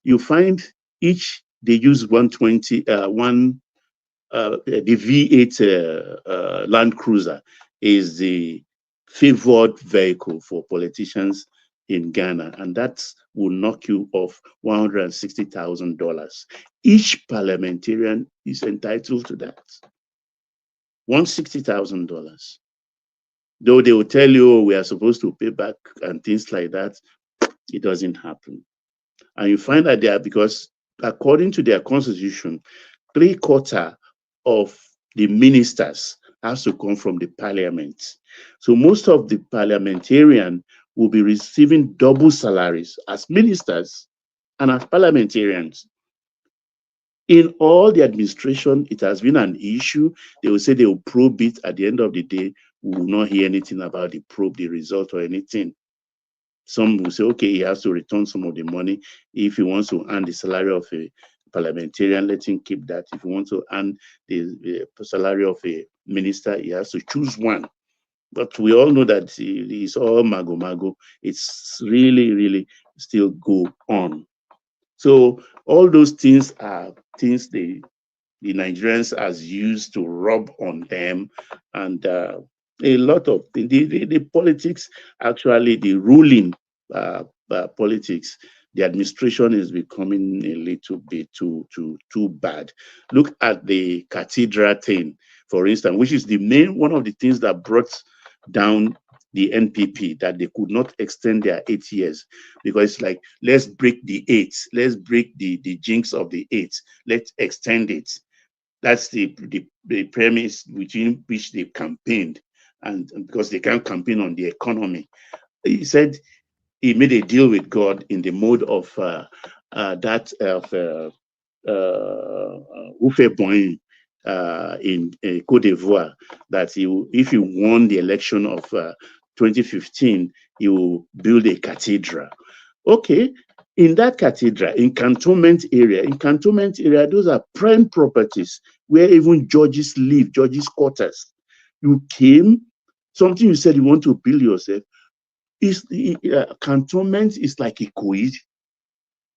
you find they use 120, the V8 Land Cruiser is the favored vehicle for politicians in Ghana, and that will knock you off $160,000. Each parliamentarian is entitled to that. $160,000. Though they will tell you, oh, we are supposed to pay back and things like that, it doesn't happen. And you find that because according to their constitution, 3/4 of the ministers has to come from the parliament. So most of the parliamentarians will be receiving double salaries as ministers and as parliamentarians. In all the administration, it has been an issue. They will say they will probe it. At the end of the day, we will not hear anything about the probe, the result, or anything. Some will say, okay, he has to return some of the money if he wants to earn the salary of a parliamentarian, let him keep that. If you want to earn the salary of a minister, he has to choose one. But we all know that it's all mago. It's really still go on. So all those things are things the Nigerians has used to rub on them, and a lot of the politics, actually the ruling politics, the administration is becoming a little bit too bad. Look at the cathedral thing, for instance, which is one of the things that brought down the NPP, that they could not extend their 8 years, because it's like, let's break the 8, let's break the jinx of the 8, let's extend it. That's the premise within which they campaigned, and because they can't campaign on the economy. He said he made a deal with God in the mode of that of Ufe Boyin in Cote d'Ivoire, that if he won the election of 2015, he will build a cathedral. Okay, in that cathedral, in cantonment area, those are prime properties where even judges live, judges' quarters. You came, something you said you want to build yourself, is cantonment is like a coid,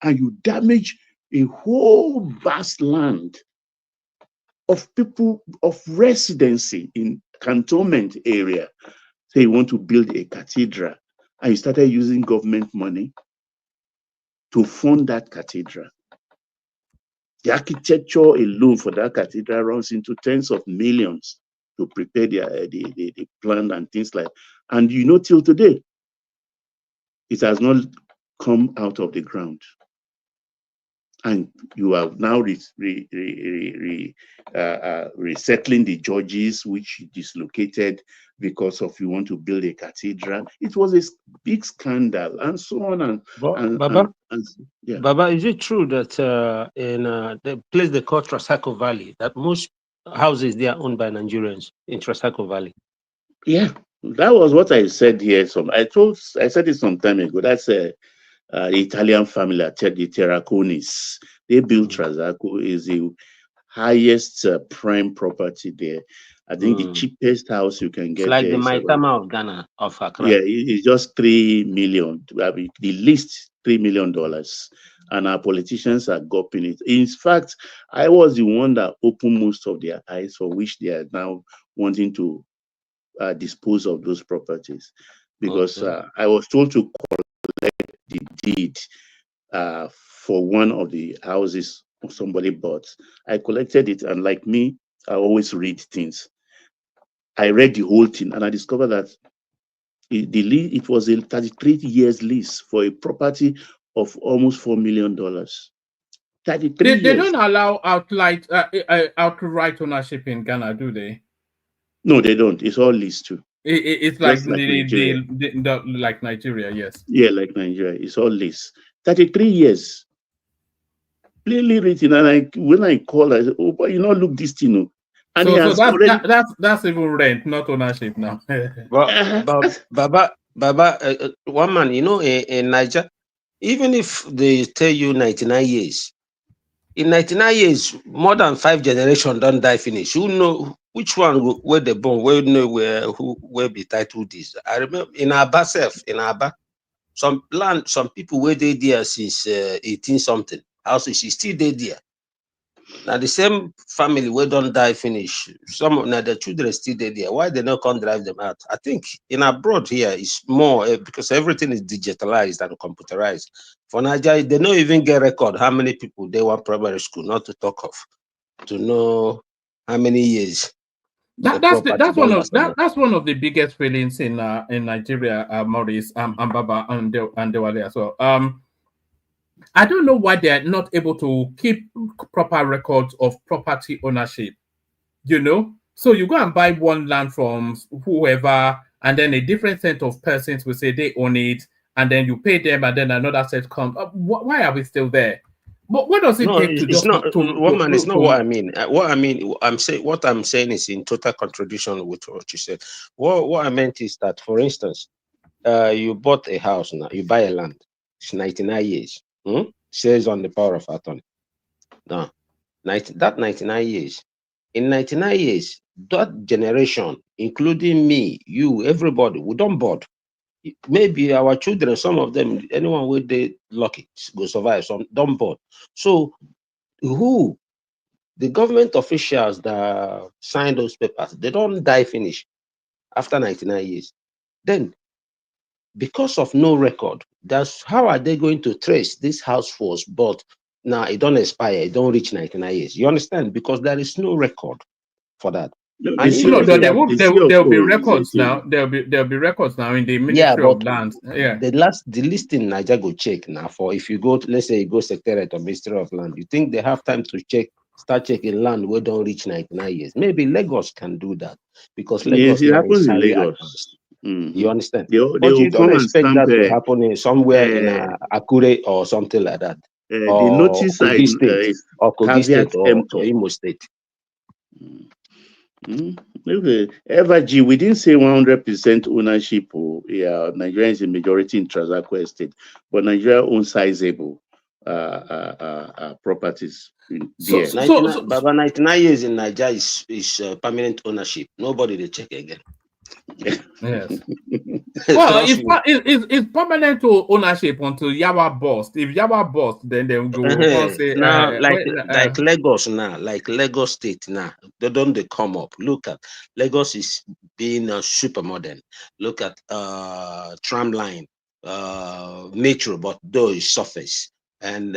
and you damage a whole vast land of people, of residency in cantonment area. Say you want to build a cathedral, and you started using government money to fund that cathedral. The architecture alone for that cathedral runs into tens of millions to prepare the plan and things like. And you know, till today, it has not come out of the ground. And you are now resettling the judges, which dislocated because of you want to build a cathedral. It was a big scandal, and so on. Baba, is it true that in the place they call Trasaco Valley, that most houses they are owned by Nigerians in Trasaco Valley? Yeah, that was what I said here. I said it some time ago. That's the Italian family, the Terraconis. They built Trasaco, is the highest prime property there. I think the cheapest house you can get it's like there the is Maitama of Ghana, of Accra. Yeah, it's just $3 million. The least $3 million, and our politicians are gulping it. In fact, I was the one that opened most of their eyes, for which they are now wanting to dispose of those properties, because I was told to collect the deed for one of the houses somebody bought. I collected it, and like me, I always read things. I read the whole thing, and I discovered that it was a 33 years lease for a property of almost $4 million. 33 years. They don't allow outright ownership in Ghana, do they? No, they don't. It's all leased too. It's like Nigeria. Like Nigeria, yes. Yeah, like Nigeria. It's all leased. 33 years. Plainly written. And when I call, I say, oh, but look this thing. And so that's even rent, not ownership now. Baba, one man, in Niger, even if they tell you 99 years, in 99 years, more than 5 generations don't die finish. Who know which one where they born, where know where be titled this? I remember in Aba some people were there since 18 something. Houses is still there. Now the same family where don't die finish. Some of the children still there. Why they not can't drive them out? I think in abroad here is more because everything is digitalized and computerized. For Nigeria, they don't even get record how many people they want primary school, not to talk of, to know how many years. That's one of the biggest failings in Nigeria, Maurice, and Baba and Dewale as well. I don't know why they are not able to keep proper records of property ownership. So you go and buy one land from whoever, and then a different set of persons will say they own it, and then you pay them, and then another set comes. Why are we still there? But what does it take to just not woman? It's not what I mean. What I'm saying is in total contradiction with what you said. What I meant is that, for instance, you bought a house now, you buy a land. It's 99 years. Says on the power of attorney. Now, that 99 years. In 99 years, that generation, including me, you, everybody, we don't board. Maybe our children, some of them, anyone with the lucky will survive, some don't board. So who? The government officials that sign those papers, they don't die finish after 99 years. Then, because of no record, that's how are they going to trace this house force? But now it don't expire, it don't reach 99 years. You understand? Because there is no record for that. No, And No, even there will there'll be is a records now. thing. There'll be records now in the yeah, Ministry of but Lands. Yeah. the list in Niger go check now for if you go to, let's say you go Secretariat or Ministry of Land, you think they have time to start checking land where don't reach 99 years. Maybe Lagos can do that because Yes, Lagos it now is happens in highly Lagos. advanced. You Mhm. understand? They But will you don't come and expect stamp that to happen in somewhere in Akure or something like that, the or notice side Kogi State, is or Kogi caveat State, or emptor. Imo State. Okay. Evergy, we didn't say 100% ownership. Yeah, Nigeria is a majority in Transaco Estate, but Nigeria owns sizable properties there. 99 years in Nigeria is permanent ownership. Nobody they check again. Yes. Well, Trust me. it's permanent ownership until Yawa bust. If Yawa bust, then they will go say Now, like Lagos now, like Lagos State now, they come up. Look at Lagos is being super modern. Look at tram line, metro, but though it's surface, and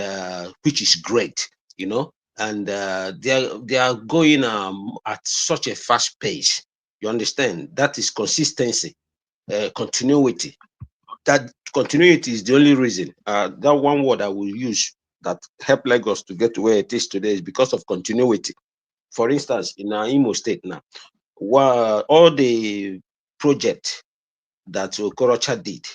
which is great, you know. And they are going at such a fast pace. You understand? That is consistency, continuity. That continuity is the only reason. That one word I will use that helped Lagos to get to where it is today is because of continuity. For instance, in our Imo State now, all the project that Okorocha did,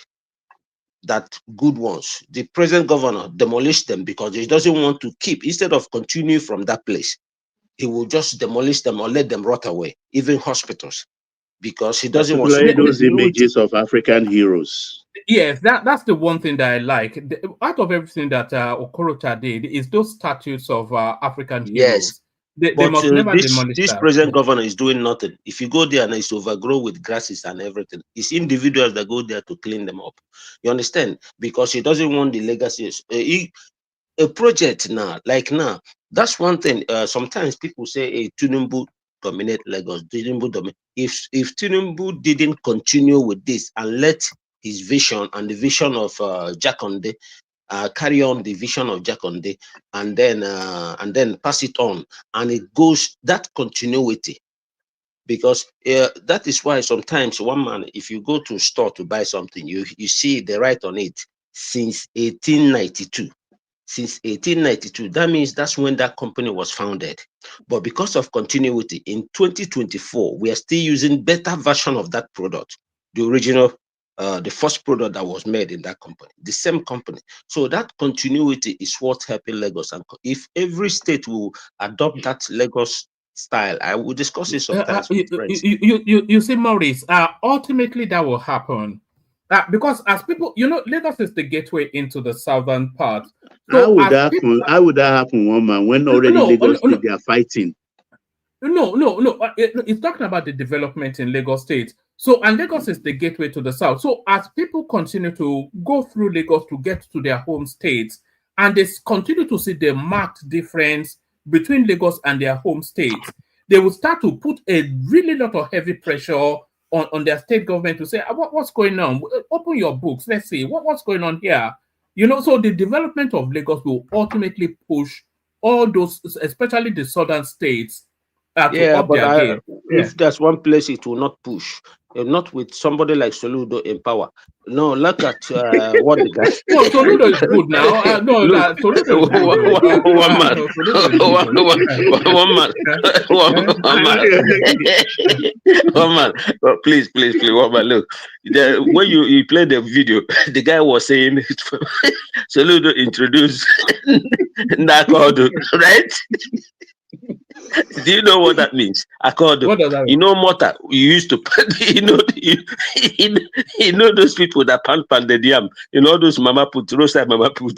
that good ones, the present governor demolished them because he doesn't want to keep, instead of continuing from that place, he will just demolish them or let them rot away, even hospitals, because he doesn't want Particularly those continuity. images of African heroes. Yes, that's the one thing that I like. Out of everything that Okorocha did, is those statues of African heroes. They But must never demolish this that. present governor is doing nothing. If you go there and it's overgrown with grasses and everything, it's individuals that go there to clean them up. You understand? Because he doesn't want the legacies. A project now, like now, that's one thing. Sometimes people say, "Hey, Tinubu dominate Lagos." Tinubu dominate. If Tinubu didn't continue with this and let his vision and the vision of Jakonde carry on the vision of Jakonde and then pass it on, and it goes that continuity. Because that is why sometimes one man, if you go to a store to buy something, you see they write on it since 1892. Since 1892, that means that's when that company was founded. But because of continuity, in 2024, we are still using better version of that product, the original, the first product that was made in that company, the same company. So that continuity is what's helping Lagos. And if every state will adopt that Lagos style, I will discuss it sometimes with friends. You see, Maurice, ultimately that will happen. Because as people, Lagos is the gateway into the southern part. How So would as that people, happen, one man, when already Lagos State they are fighting? No. It's talking about the development in Lagos State. So, and Lagos is the gateway to the south. So, as people continue to go through Lagos to get to their home states, and they continue to see the marked difference between Lagos and their home states, they will start to put a really lot of heavy pressure on their state government to say, what's going on? Open your books. Let's see what's going on here. So the development of Lagos will ultimately push all those, especially the southern states, to up their game. If there's one place it will not push, not with somebody like Soludo in power. No, look at what the guy. No, Soludo is good now. No, Soludo is good. One man, one man. Please, one man. Look, when you play the video, the guy was saying, "Soludo introduced Nakodo," right? Do you know what that means? Accord. What does that You mean? know, mortar. We used to, you know those people that pan the yam. You know those mama put, roadside mama put.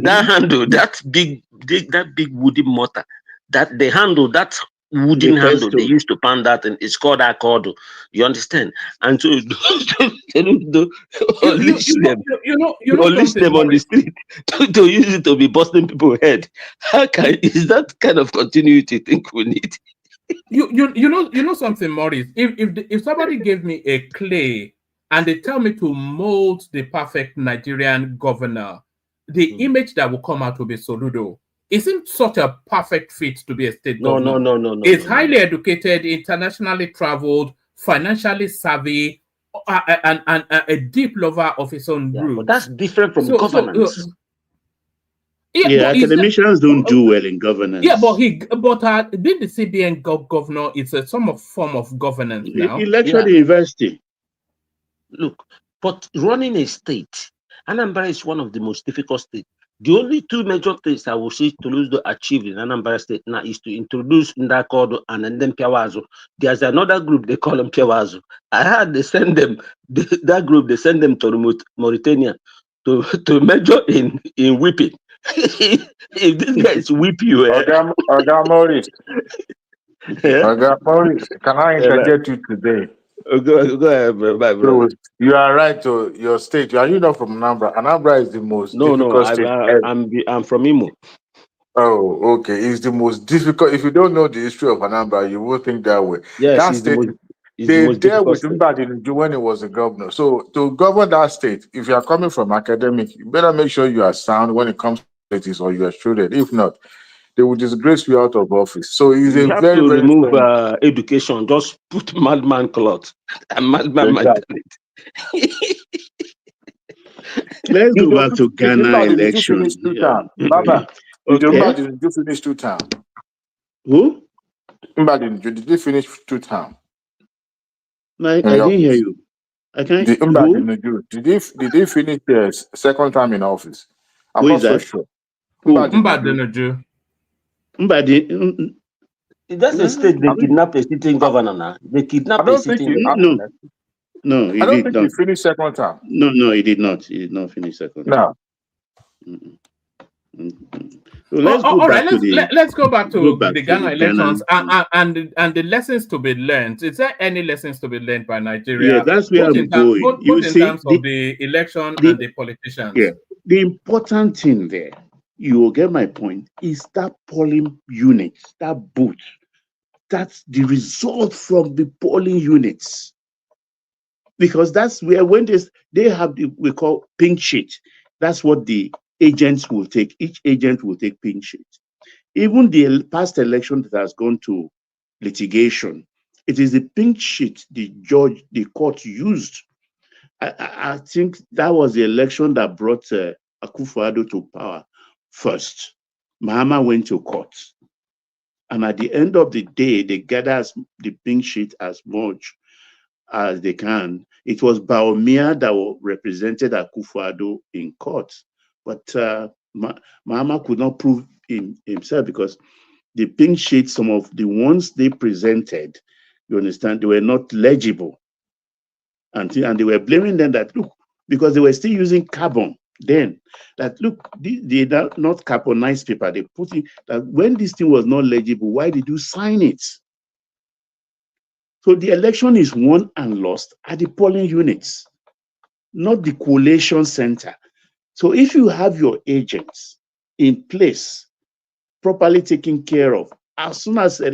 That handle, that big wooden mortar, that the handle, that wooden The handle they pestle. used to pound that, and it's called accord. You understand? And so unleash them. You know Unleash something, them on the Maurice. street to use it to be busting people's head. Is that kind of continuity you think we need? You know something, Maurice. If somebody gave me a clay and they tell me to mold the perfect Nigerian governor, the image that will come out will be Soludo. Isn't such a perfect fit to be a state governor? No. He's highly educated, internationally traveled, financially savvy, and a deep lover of his own Yeah, roots. but that's different from governance. Yeah, but is that- academicians don't do well in governance. Yeah, but being the CBN governor, it's a form of governance now. He lectured in university. Look, but running a state, Anambra is one of the most difficult states. The only two major things I will see Toulouse achieve in Anambra State now is to introduce Ndakodo and then Piawazo. There's another group, they call them Piawazo. I heard they send them, that group, they send them to Mauritania to major in whipping. If these guys whip you, Oga Maurice. Oga Maurice, can I interject you today? Go ahead, my brother. So, you are right to your state. Are you not from Anambra? Anambra is the most difficult state. I'm from Imo. Oh, okay. It's the most difficult. If you don't know the history of Anambra, you will think that way. Yes, that it's state, the most dealt difficult with state. Mbadi when he was a governor. So to govern that state, if you are coming from academic, you better make sure you are sound when it comes to politics, or you are student. If not, they will disgrace you out of office. So he's You a have very, to very remove strong. education. Just put madman cloth and madman Exactly. mentality. Let's go back to Ghana Mbadi election. finish two terms. Baba, did Okay. Mbadi finish two terms? Who? Mbadi, did you finish two terms? I didn't hear you. I can't. Who? Did he finish the second time in office? I'm Who not is so that? sure. Who? Mbadi. That's a state they kidnap a sitting governor now. They kidnap a sitting governor. No, he I don't did think not. he finished second term. No, he did not. He did not finish second term. No. So let's go back to the. Let's go back to the Ghana the elections Ghana. and the lessons to be learned. Is there any lessons to be learned by Nigeria? Yeah, that's where I'm going. Both You in see, terms of the election and the politicians. Yeah, the important thing there, you will get my point, is that polling unit, that booth. That's the result from the polling units. Because that's where when they have we call pink sheet. That's what the agents will take. Each agent will take pink sheet. Even the past election that has gone to litigation, it is the pink sheet the court used. I think that was the election that brought Akufo-Addo to power first. Mahama went to court. And at the end of the day, they gather the pink sheet as much as they can. It was Baumia that represented Akufo-Addo in court. But Mahama could not prove himself because the pink sheet, some of the ones they presented, you understand, they were not legible. And they were blaming them that, look, because they were still using carbon then, that look, they not carbonized paper. They put it that when this thing was not legible, why did you sign it? So the election is won and lost at the polling units, not the collation center. So if you have your agents in place, properly taken care of, as soon as the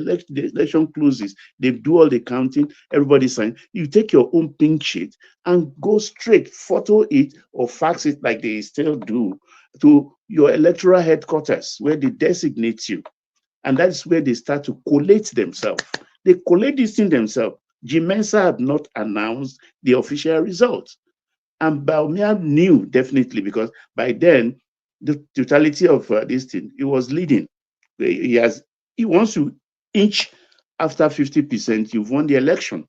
election closes, they do all the counting, everybody sign. You take your own pink sheet and go straight, photo it or fax it like they still do to your electoral headquarters where they designate you. And that's where they start to collate themselves. They collate this thing themselves. G-Mensa have not announced the official results. And Baumia knew definitely because by then, the totality of this thing, he was leading. He wants to inch after 50%, you've won the election.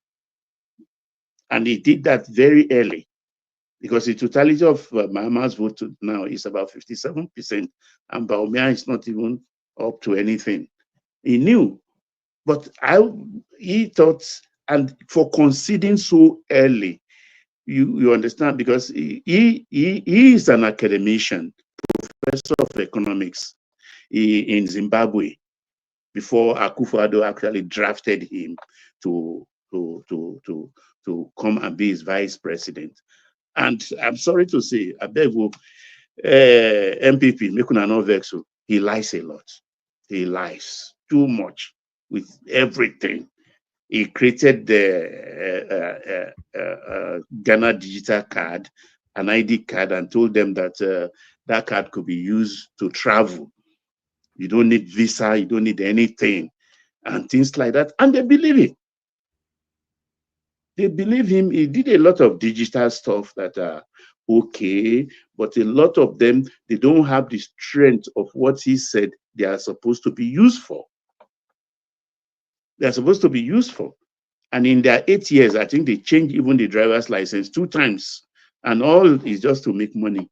And he did that very early because the totality of Mahama's vote now is about 57%, and Baumia is not even up to anything. He knew But he thought, and for conceding so early, you understand, because he is an academician, professor of economics in Zimbabwe, before Akufo-Addo actually drafted him to come and be his vice president. And I'm sorry to say, Abegu, MPP, Mekuna no vex, he lies a lot. He lies too much with everything. He created the Ghana digital card, an ID card, and told them that that card could be used to travel. You don't need visa, you don't need anything, and things like that. And they believe it. They believe him. He did a lot of digital stuff that are okay, but a lot of them, they don't have the strength of what he said they are supposed to be used for. They are supposed to be used for. And in their 8 years, I think they changed even the driver's license 2 times. And all is just to make money.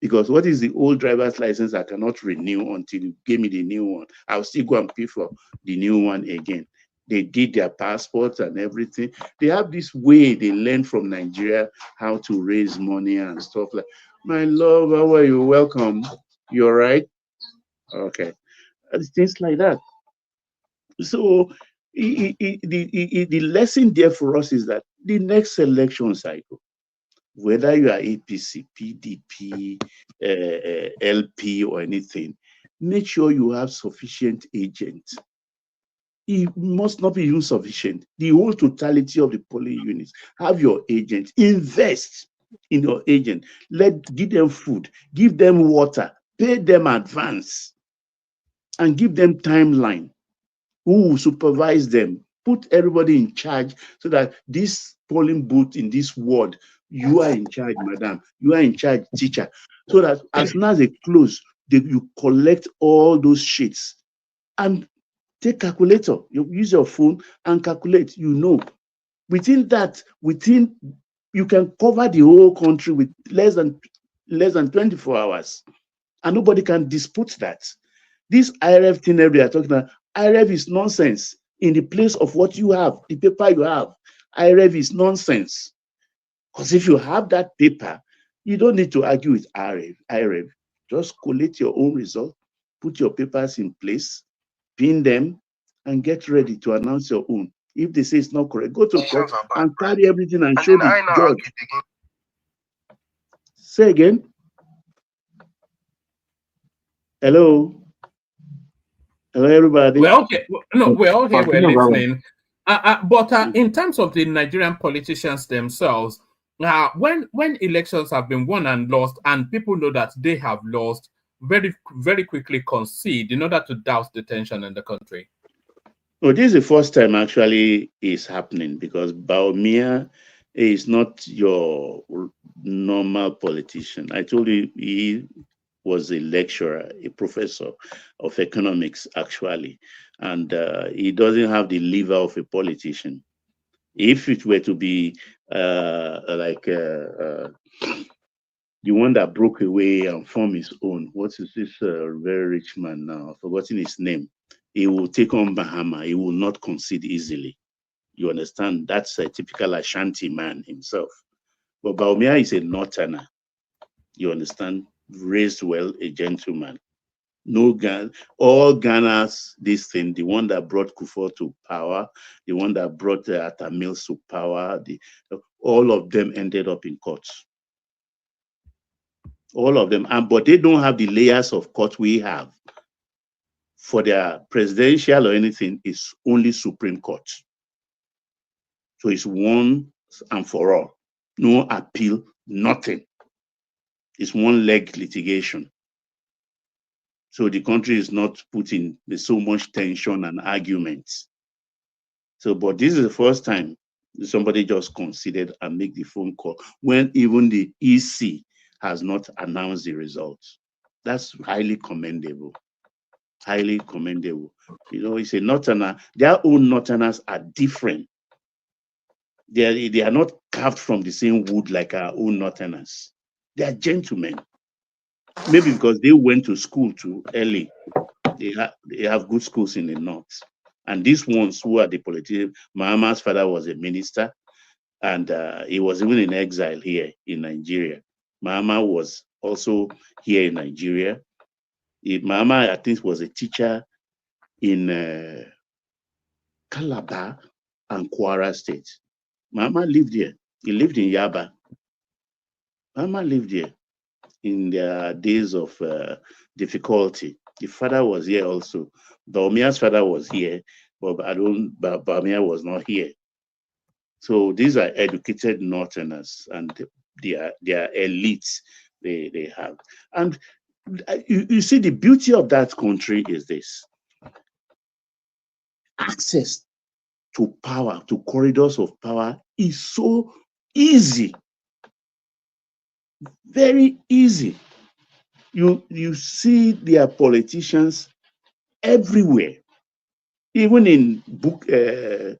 Because what is the old driver's license I cannot renew until you give me the new one? I'll still go and pay for the new one again. They did their passports and everything. They have this way they learn from Nigeria how to raise money and stuff like, my love, how are you? Welcome. You all right? Okay. Things like that. So the lesson there for us is that the next election cycle, whether you are APC, PDP, LP, or anything, make sure you have sufficient agents. It must not be even sufficient. The whole totality of the polling units, have your agent, invest in your agent, give them food, give them water, pay them advance, and give them timeline. Who will supervise them? Put everybody in charge so that this polling booth in this ward, you are in charge, madam. You are in charge, teacher. So that as soon as they close, you collect all those sheets and take calculator. You use your phone and calculate. You know, within that, you can cover the whole country with less than 24 hours, and nobody can dispute that. This IRF thing we are talking about, IRF is nonsense in the place of what you have, the paper you have. IRF is nonsense. Because if you have that paper, you don't need to argue with IRF. Just collate your own result, put your papers in place, pin them, and get ready to announce your own. If they say it's not correct, go to court and carry everything and show the judge. Say again. Hello. Hello, everybody. We're okay. No, we're all here. We're listening. But in terms of the Nigerian politicians themselves, when elections have been won and lost, and people know that they have lost, very, very quickly concede in order to douse the tension in the country. Well, this is the first time actually is happening, because Baumia is not your normal politician. I told you he was a lecturer, a professor of economics, actually, and he doesn't have the liver of a politician. If it were to be the one that broke away and formed his own, what is this very rich man now? I've forgotten his name. He will take on Bahama. He will not concede easily. You understand? That's a typical Ashanti man himself. But Baumia is a northerner. You understand? Raised well, a gentleman. No Ghana, all Ghana's this thing, the one that brought Kufuor to power, the one that brought Atta Mills to power, all of them ended up in courts. All of them, but they don't have the layers of court we have. For their presidential or anything, it's only Supreme Court. So it's one and for all. No appeal, nothing. It's one leg litigation. So the country is not put in so much tension and arguments. So, but this is the first time somebody just considered and make the phone call when even the EC has not announced the results. That's highly commendable. Highly commendable. You know, it's a northerner. Their own northerners are different. They are not carved from the same wood like our own northerners. They are gentlemen. Maybe because they went to school too early. They have good schools in the north, And these ones who are the politicians, Mahama's father was a minister, and he was even in exile here in Nigeria. Mahama was also here in Nigeria. Mahama, I think, was a teacher in Calabar and Kwara State. Mahama lived here. He lived in Yaba. Mahama lived here in their days of difficulty. The father was here also. Baumia's father was here, but Baumia was not here. So these are educated Northerners, and they are elites they have. And you see, the beauty of that country is this: access to power, to corridors of power, is so easy, very easy. You see their politicians everywhere, even in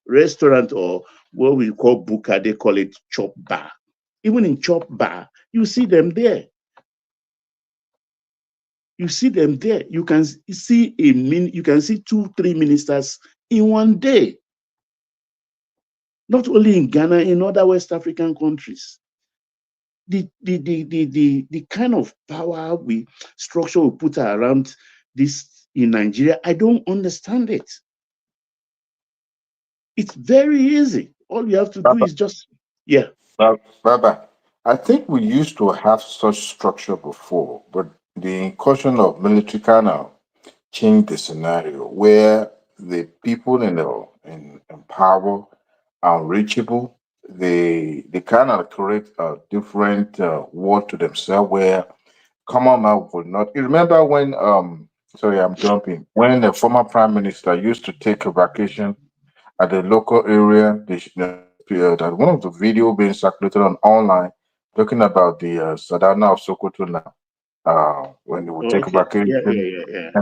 restaurant, or what we call buka, they call it chop bar. Even in chop bar, you see them there. You see them there. You can see you can see 2-3 ministers in one day. Not only in Ghana, in other West African countries. The kind of power structure we put around this in Nigeria, I don't understand it. It's very easy. All you have to do is just, yeah. Baba, I think we used to have such structure before, but the incursion of military kind of changed the scenario where the people in power are reachable. They kind of create a different world to themselves where common man would not. You remember when sorry, I'm jumping. When the former prime minister used to take a vacation at the local area, that one of the video being circulated on online talking about the Sadana of Sokoto now, when they would take a Okay. vacation.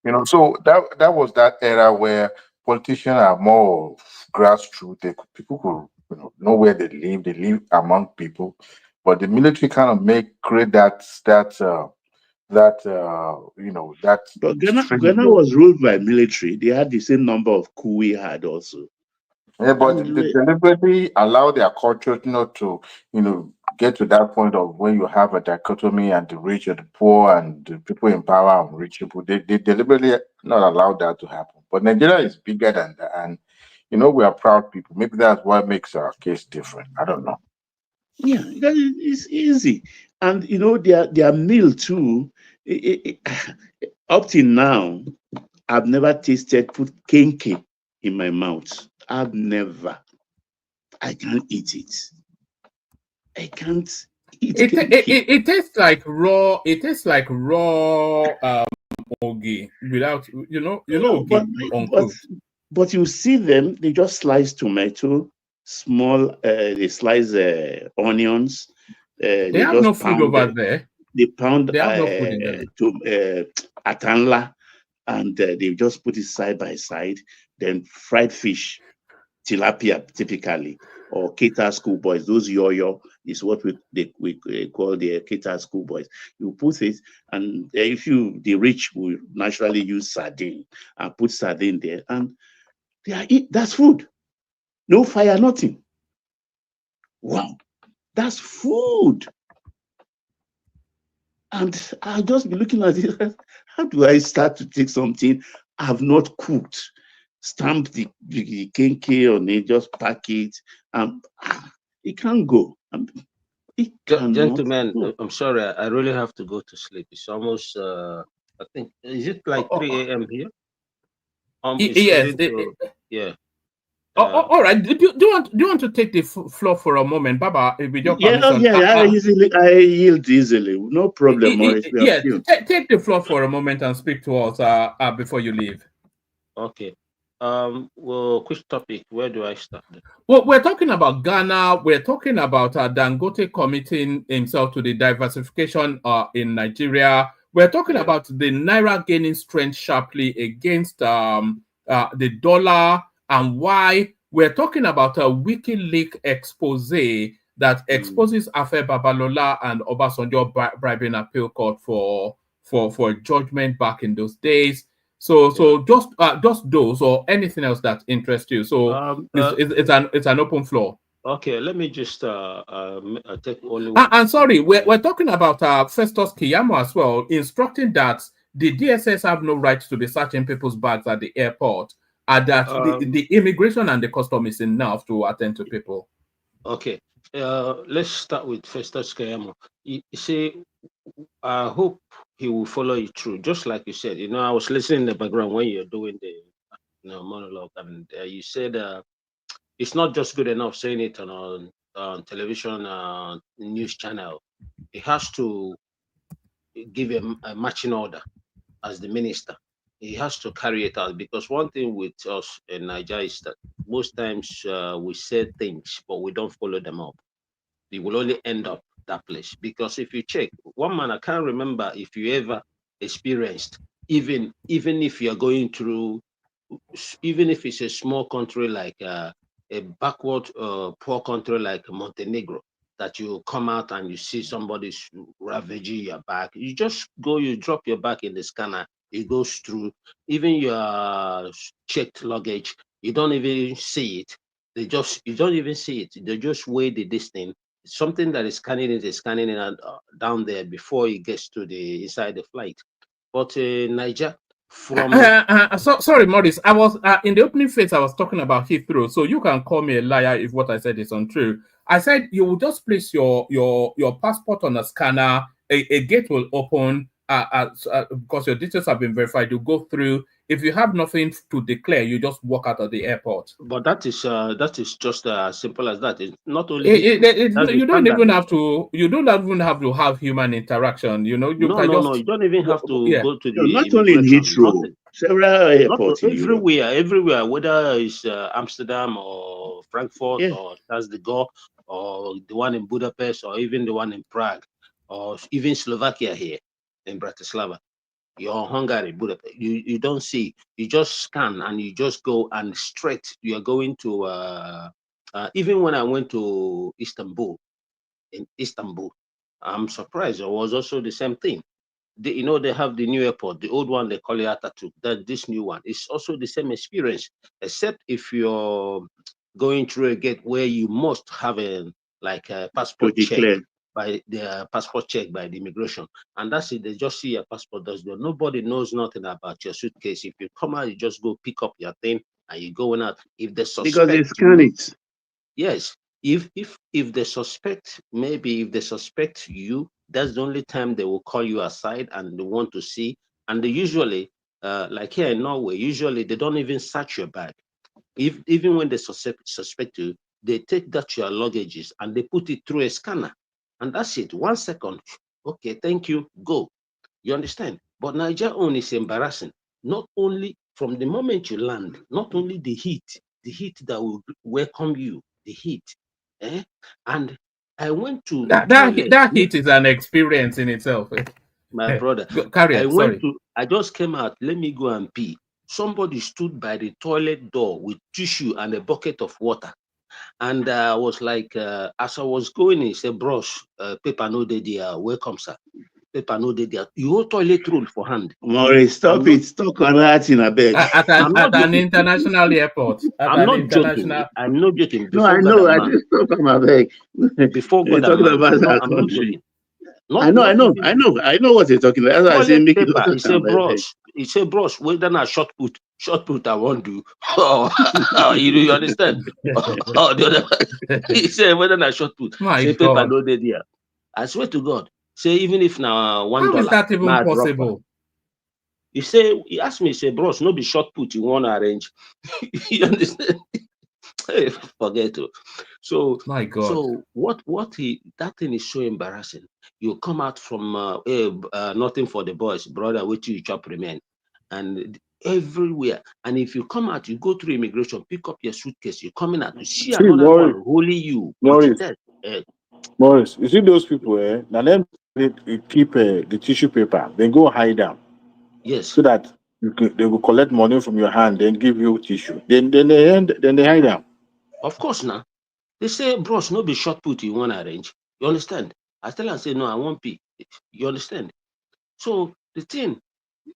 Yeah. So that was that era where politicians are more grassroots. People could know where they live among people, but the military kind of create that that But Ghana was ruled by military. They had the same number of coup we had also. Yeah, but they deliberately allow their culture to get to that point of when you have a dichotomy and the rich and the poor and the people in power are unreachable. They deliberately not allow that to happen. But Nigeria is bigger than that, and we are proud people. Maybe that's what makes our case different. I don't know. Yeah, it's easy, and their meal too. Up till now, I've never put kenke in my mouth. I've never. I can't eat it. I can't eat kenke. It tastes like raw. It tastes like raw ogi without But you see them. They just slice tomato, small. They slice onions. They have no food over there. They pound They have no food in Ghana. atanla, and they just put it side by side. Then fried fish, tilapia typically, or Keita schoolboys. Those yo-yo is what we call the Keita schoolboys. You put it, and if the rich will naturally use sardine and put sardine there, and that's food. No fire, nothing. Wow, that's food. And I'll just be looking at it. How do I start to take something I've not cooked? Stamp the kenke on it, just pack it. It can't go. Gentlemen, I'm sorry. I really have to go to sleep. It's almost, I think, is it like 3 a.m. here? Yes. Yeah. All right. Do you want to take the floor for a moment, Baba? With your permission. I yield easily. No problem. Take the floor for a moment and speak to us before you leave. Okay. Well, which topic? Where do I start? Well, we're talking about Ghana. We're talking about Dangote committing himself to the diversification in Nigeria. We're talking about the Naira gaining strength sharply against the dollar, and why we're talking about a WikiLeaks expose that exposes Afe Babalola and Obasanjo bribing appeal court for judgment back in those days. So just those or anything else that interests you. So it's an open floor. Okay, let me just take only one. And sorry, we're talking about Festus Keyamo as well, instructing that the DSS have no right to be searching people's bags at the airport, and that the immigration and the custom is enough to attend to people. Okay, let's start with Festus Keyamo. You see, I hope he will follow you through, just like you said. You know, I was listening in the background when you're doing the monologue, and you said it's not just good enough saying it on television news channel. It has to give a matching order as the minister. He has to carry it out, because one thing with us in Nigeria is that most times we say things, but we don't follow them up. We will only end up that place. Because if you check, one man, I can't remember if you ever experienced, even if you're going through, even if it's a small country like a backward, poor country like Montenegro, that you come out and you see somebody's ravaging your bag. You just go, you drop your bag in the scanner, it goes through. Even your checked luggage, you don't even see it. You don't even see it. They just weigh the distance. Something that is scanning it is scanning it down there before it gets to the inside the flight. But Niger, from sorry, Maurice, I was in the opening phase, I was talking about Heathrow, so you can call me a liar if what I said is untrue. I said you will just place your passport on a scanner, a gate will open because your details have been verified. You go through. If you have nothing to declare, you just walk out of the airport. But that is just as simple as that. It's not only you don't even have to. You don't even have to have human interaction. You know, you no, can no, just, no. You don't even have to go to the not only in Heathrow, several airports in Europe. Everywhere, whether it's Amsterdam or Frankfurt or Charles de Gaulle or the one in Budapest or even the one in Prague or even Slovakia here in Bratislava. You're Hungary, Budapest. You don't see. You just scan and you just go and straight. You're going to even when I went to Istanbul, I'm surprised. It was also the same thing. They have the new airport, the old one they call it Atatürk. That this new one is also the same experience, except if you're going through a gate where you must have a passport check by the immigration, and that's it. They just see your passport. Nobody knows nothing about your suitcase. If you come out, you just go pick up your thing and you go out. If they suspect, because they scan it. Yes. If they suspect, maybe if they suspect you, that's the only time they will call you aside and they want to see. And they usually, like here in Norway, usually they don't even search your bag. Even when they suspect you, they take that your luggages and they put it through a scanner. And that's it. 1 second. Okay, thank you. Go. You understand? But Niger own is embarrassing. Not only from the moment you land, not only the heat that will welcome you, the heat. And I went to that heat is an experience in itself. My brother, I just came out. Let me go and pee. Somebody stood by the toilet door with tissue and a bucket of water. And I was like, as I was going, he said, "Bros, paper no dey there. Welcome, sir. Paper no dey there. You hold toilet roll for hand." Maurice, stop it. Stop correcting a beg. At an international airport. I'm not joking. I'm not joking. No, I know. I just stop on my beg. Before God, talking about our country. I know what you're talking about. That's why I say make paper. He said, bros, whether not short put I won't do. You understand? He said, whether not short put. Say paper no dey there. I swear to God. Say even if now $1. How is that even possible? He asked me, say, bros, no be short put you want to arrange. You understand? Hey, forget it. So my God. So that thing is so embarrassing. You come out from nothing for the boys, brother, wait till you chop remain. And everywhere. And if you come out, you go through immigration, pick up your suitcase, you're coming out to see another one holding you. Maurice, you see those people, now them they keep the tissue paper, then go hide them. Yes. So that they will collect money from your hand, then give you tissue. Then they hide them. Of course, now. They say, bros, no be short put you want to arrange. You understand? I tell them, say, no, I won't pay. You understand? So the thing,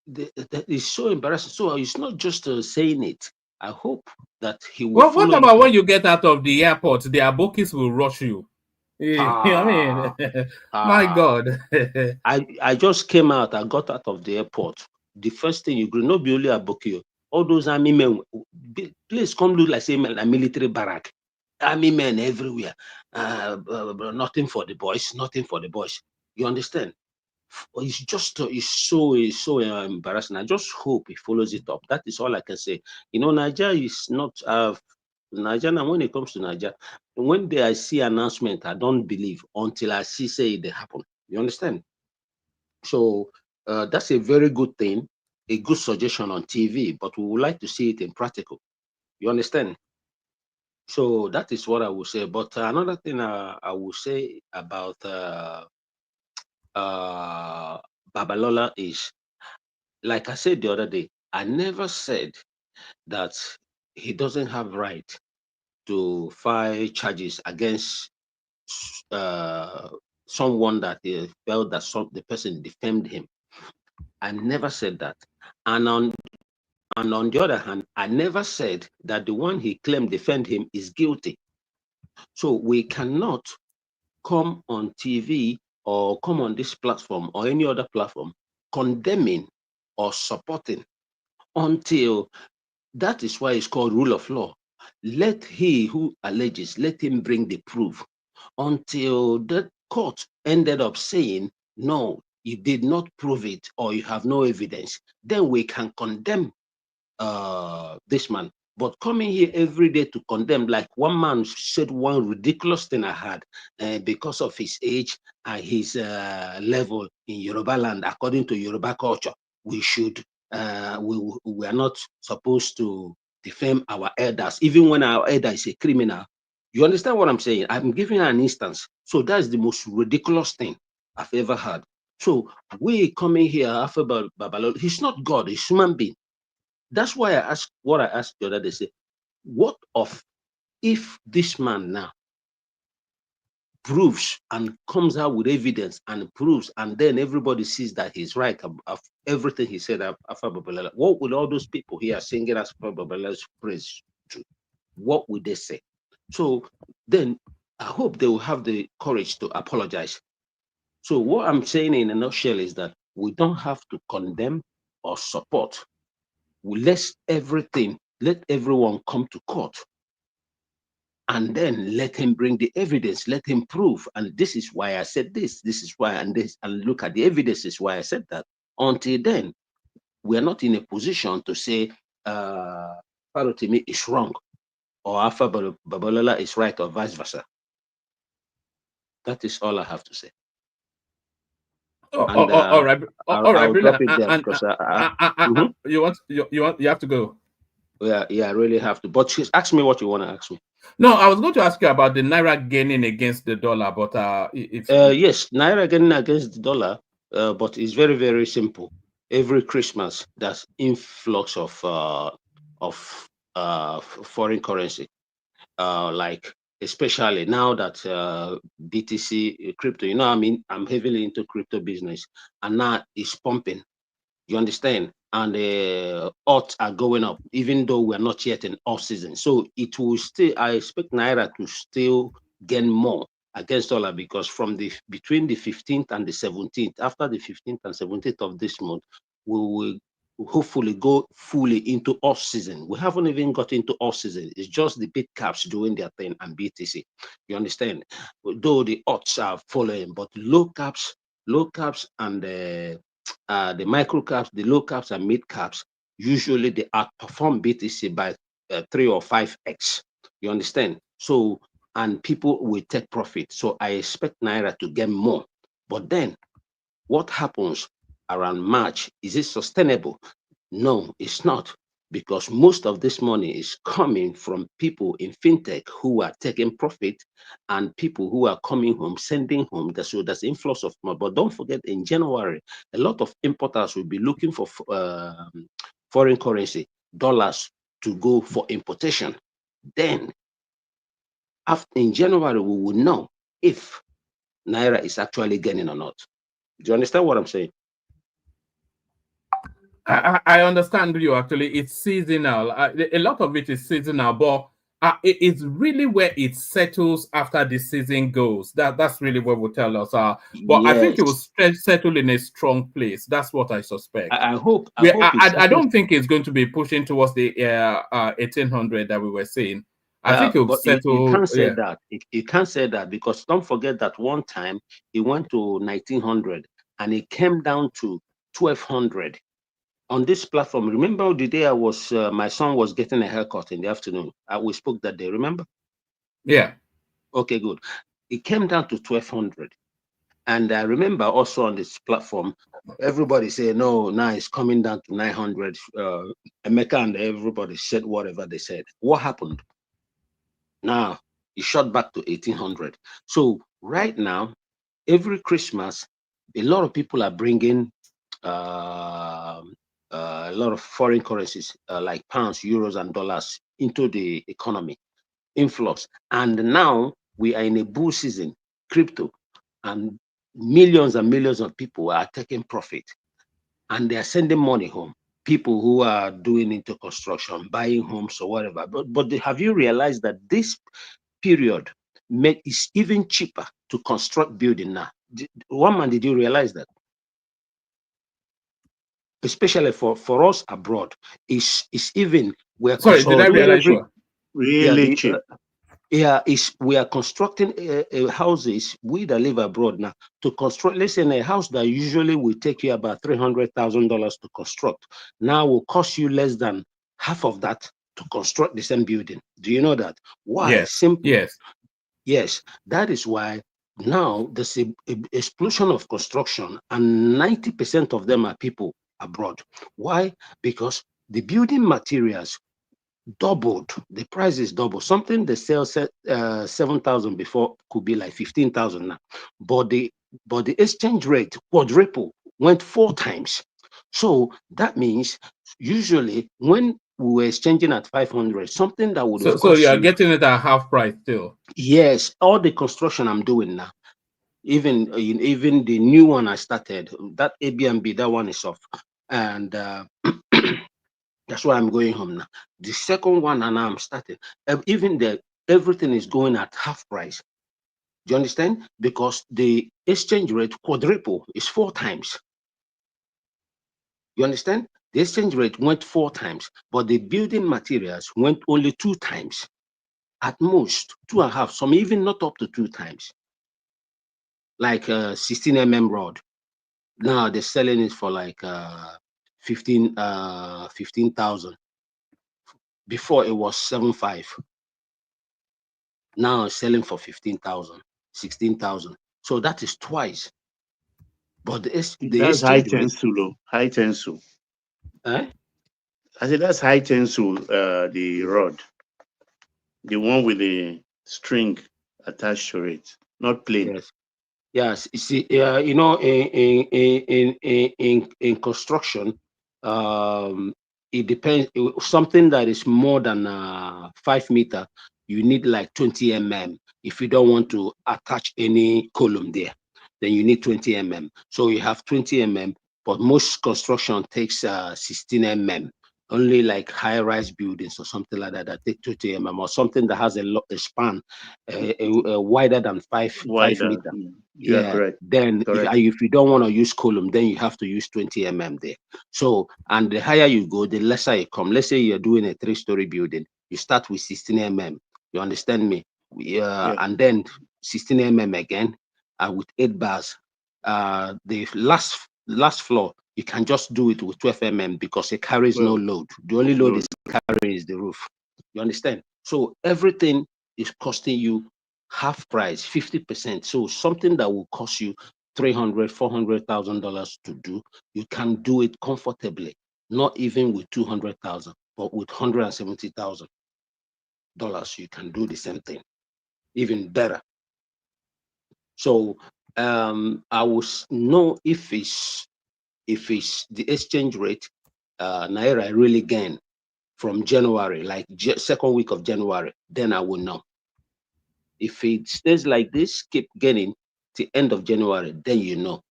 It's so embarrassing. So it's not just saying it. I hope that he will Well, what follow about it when up. you get out of the airport? The abokis will rush you. I mean, Ah, my ah. God. I just came out. I got out of the airport. The first thing you not be only Abokio. All those army men, place come look like say a military barrack. Army men everywhere. Nothing for the boys. Nothing for the boys. You understand? It's just it's so embarrassing. I just hope he follows it up. That is all I can say. You know, Nigeria is not Nigeria. When it comes to Nigeria, when I see announcement, I don't believe until I see say they happen. You understand? So that's a very good thing, a good suggestion on TV, but we would like to see it in practical. You understand? So that is what I would say. But another thing I will say about Babalola is, like I said the other day, I never said that he doesn't have right to file charges against someone that he felt that the person defamed him. I never said that. And on the other hand, I never said that the one he claimed defend him is guilty. So we cannot come on TV or come on this platform or any other platform condemning or supporting until that is why it's called rule of law. Let he who alleges, let him bring the proof until the court ended up saying, no, you did not prove it or you have no evidence. Then we can condemn this man. But coming here every day to condemn, like one man said one ridiculous thing I had because of his age and his level in Yoruba land, according to Yoruba culture, we should, we are not supposed to defame our elders, even when our elder is a criminal. You understand what I'm saying? I'm giving an instance. So that's the most ridiculous thing I've ever heard. So we coming here after Babalola, he's not God, he's human being. That's why I asked what I asked the other day. Say, what of if this man now proves and comes out with evidence and proves, and then everybody sees that he's right of everything he said after Babalola? What would all those people here singing as Babalola's praise to? What would they say? So then I hope they will have the courage to apologize. So what I'm saying in a nutshell is that we don't have to condemn or support. Let everyone come to court and then let him bring the evidence, let him prove. And this is why I said this is why, and look at the evidence is why I said that. Until then, we are not in a position to say Farotimi is wrong or Alpha Babalola is right or vice versa. That is all I have to say. And all right, all right, I'll drop brilliant. it there because you have to go. Yeah, I really have to. But ask me what you want to ask me. No, I was going to ask you about the naira gaining against the dollar, but yes, naira gaining against the dollar, but it's very, very simple. Every Christmas, there's influx of foreign currency, like especially now that BTC crypto. You know, I mean, I'm heavily into crypto business, and now it's pumping. You understand? And the odds are going up, even though we're not yet in off season. So it will still, I expect Naira to still gain more against dollar because from between the 15th and the 17th, after the 15th and 17th of this month, we will hopefully go fully into off season. We haven't even got into off season. It's just the big caps doing their thing and BTC. You understand? Though the odds are following, but low caps and the micro caps, the low caps and mid caps, usually they outperform BTC by 3 or 5x. You understand? So, and people will take profit. So I expect Naira to get more. But then what happens around March? Is it sustainable? No, it's not, because most of this money is coming from people in fintech who are taking profit and people who are coming home, sending home. So there's influx of money. But don't forget, in January, a lot of importers will be looking for foreign currency, dollars, to go for importation. Then, in January, we will know if Naira is actually gaining or not. Do you understand what I'm saying? I understand you actually. It's seasonal. A lot of it is seasonal, but it's really where it settles after the season goes. That's really what will tell us. But I think Yes, it will settle in a strong place. That's what I suspect. I hope it I settles. don't think it's going to be pushing towards the 1800 that we were saying. I think it will But you settle. can't say Yeah. that. You can't say that because don't forget that one time it went to 1900 and it came down to 1200 on this platform. Remember the day I was my son was getting a haircut in the afternoon. We spoke that day. Remember? Yeah. Okay, good. It came down to 1200, and I remember also on this platform, everybody said no. Now it's coming down to 900. Emeka and everybody said whatever they said. What happened? Now it shot back to 1800. So right now, every Christmas, a lot of people are bringing a lot of foreign currencies like pounds, euros, and dollars into the economy, influx. And now we are in a bull season, crypto, and millions of people are taking profit and they are sending money home. People who are doing into construction, buying homes or whatever. But have you realized that this period is even cheaper to construct building now? One man, did you realize that? Especially for us abroad, is even we're Sorry, did I constructing realize what? Really cheap. we are constructing houses, we that live abroad now, to construct, let's say a house that usually will take you about $300,000 to construct, now will cost you less than half of that to construct the same building. Do you know that? Why? Yes. Simple. Yes. Yes, that is why now there's a explosion of construction, and 90% of them are people abroad. Why? Because the building materials doubled. The price is double. Something they sell 7,000 before could be like 15,000 now. But the exchange rate quadruple, went 4 times. So that means usually when we were exchanging at 500, something that would have So you cost are you. getting it at half price still. Yes, all the construction I'm doing now, even the new one I started, that Airbnb, that one is off, and that's why I'm going home now. The second one, and I'm starting. Even everything is going at half price. Do you understand? Because the exchange rate quadruple is 4 times. You understand? The exchange rate went 4 times, but the building materials went only 2 times. At most 2.5. Some even not up to 2 times. Like 16 mm rod. Now they're selling it for like 15,000. Before it was 7.5. Now it's selling for 15,000, 16,000. So that is twice. But That's high exchange rate. tensile. High tensile. Eh? I said that's high tensile. The rod, the one with the string attached to it, not plain. Yes. Yes. You see, you know, in construction, it depends. Something that is more than 5 meter, you need like 20 mm. If you don't want to attach any column there, then you need 20 mm. So you have 20 mm, but most construction takes 16 mm. Only like high-rise buildings or something like that that take 20 mm, or something that has a span wider than 5 Wider. meter. You are Yeah. correct. Then Correct. if you don't want to use column, then you have to use 20 mm there. So, and the higher you go, the lesser it come. Let's say you're doing a 3-story building, you start with 16 mm. You understand me? Yeah. And then 16 mm again, with 8 bars. The last floor, you can just do it with 12 mm because it carries no load. The only load is carrying is the roof. You understand? So everything is costing you half price, 50%. So something that will cost you $300,000, $400,000 to do, you can do it comfortably. Not even with 200,000, but with $170,000, you can do the same thing, even better. So I will know if it's the exchange rate, naira really gain from January, like second week of January, then I will know. If it stays like this, keep gaining till end of January, then you know.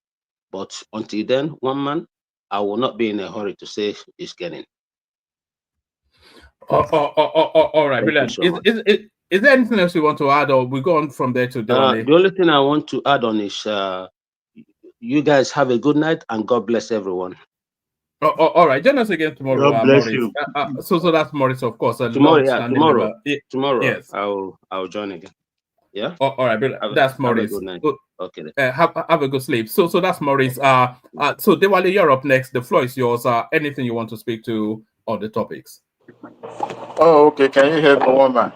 But until then, one man, I will not be in a hurry to say it's getting. All right, Thank you brilliant. so much. Is there anything else you want to add, or we go on from there to Diwali? The only thing I want to add on is you guys have a good night and God bless everyone. All right, join us again tomorrow, God bless Maurice. you. So that's Maurice, of course. Tomorrow, yeah, tomorrow. Tomorrow, Yes. I'll join again. Yeah. All right, brilliant. That's Maurice. Have a good night. Okay. Then. Have a good sleep. So that's Maurice. So Diwali, you're up next. The floor is yours. Anything you want to speak to on the topics? Oh, okay. Can you hear me, woman?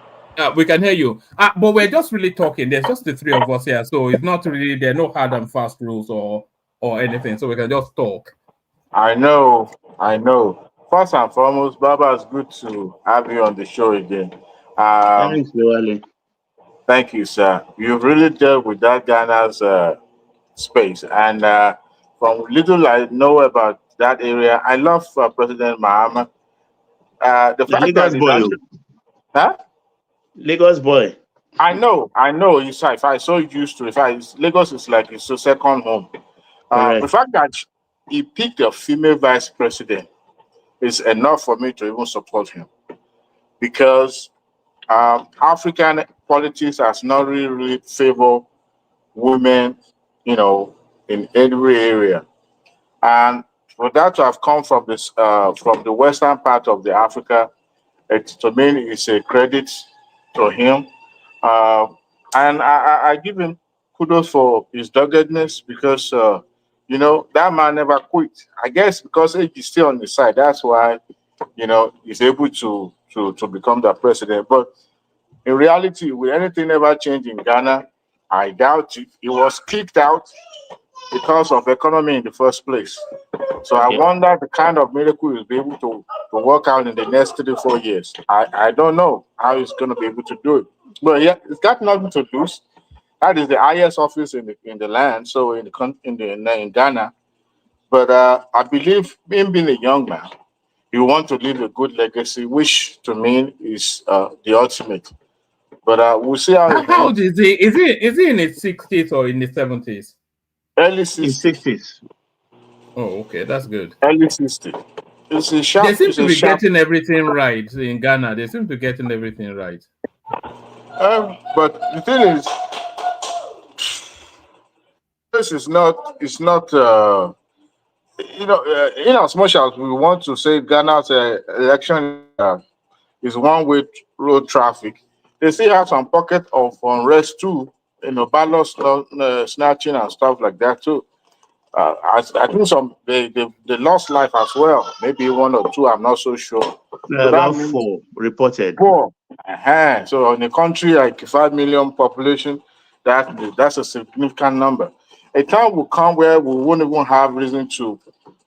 We can hear you. But we're just really talking. There's just the three of us here, so it's not really, there are no hard and fast rules or anything. So we can just talk. I know. First and foremost, Baba, it's good to have you on the show again. Thanks, Diwali. Thank you, sir. You've really dealt with that Ghana's space. And from little I know about that area, I love President Mahama. The fact Lagos that he's boy. actually, huh? Lagos boy. I know. If I so used to, Lagos is like his second home. The fact that he picked a female vice president is enough for me to even support him, because African politics has not really favored women, in every area, and for that to have come from from the western part of the Africa, to me is a credit to him, and I give him kudos for his doggedness, because that man never quit. I guess because age is still on the side, that's why he's able to become the president. But in reality, will anything ever change in Ghana? I doubt it. He was kicked out because of economy in the first place. So I wonder the kind of miracle he'll be able to work out in the next 3-4 years. I don't know how he's going to be able to do it. But yeah, it's got nothing to lose. That is the highest office in the land, so in Ghana. But I believe him being a young man, he wants to leave a good legacy, which to me is the ultimate. But we'll see how old is he? Is he in his 60s or in his 70s? Early 60s. Oh, okay, that's good. Early 60s. They seem to be getting everything right in Ghana. They seem to be getting everything right. But the thing is, this is not. It's not. In as much as we want to say Ghana's election is one-way road traffic, they still have some pocket of unrest too. Ballot snatching and stuff like that too. I think they lost life as well. Maybe 1 or 2. I'm not so sure. About 4 reported. 4. So in a country like 5 million population, that's a significant number. A time will come where we won't even have reason to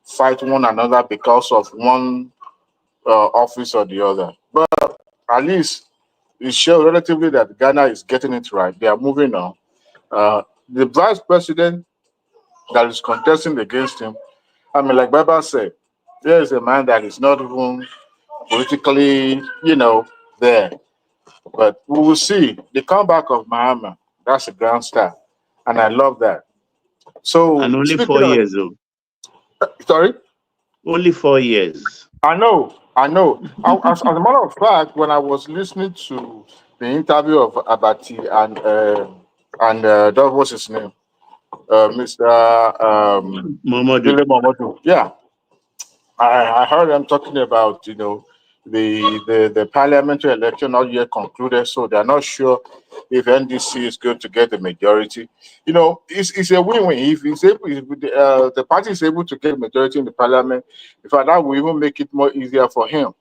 fight one another because of one office or the other. But at least it shows relatively that Ghana is getting it right. They are moving on. The vice president that is contesting against him, like Baba said, there is a man that is not even politically, there. But we will see. The comeback of Mahama, that's a grand star. And I love that. So, and only 4 years, though. Sorry? Only 4 years. I know. As a matter of fact, when I was listening to the interview of Abati and what's his name? Mr. Momodu. Yeah. I heard them talking about, the parliamentary election not yet concluded, so they're not sure if NDC is going to get the majority. It's a win-win. If the party is able to get a majority in the parliament, in fact, that will even make it more easier for him.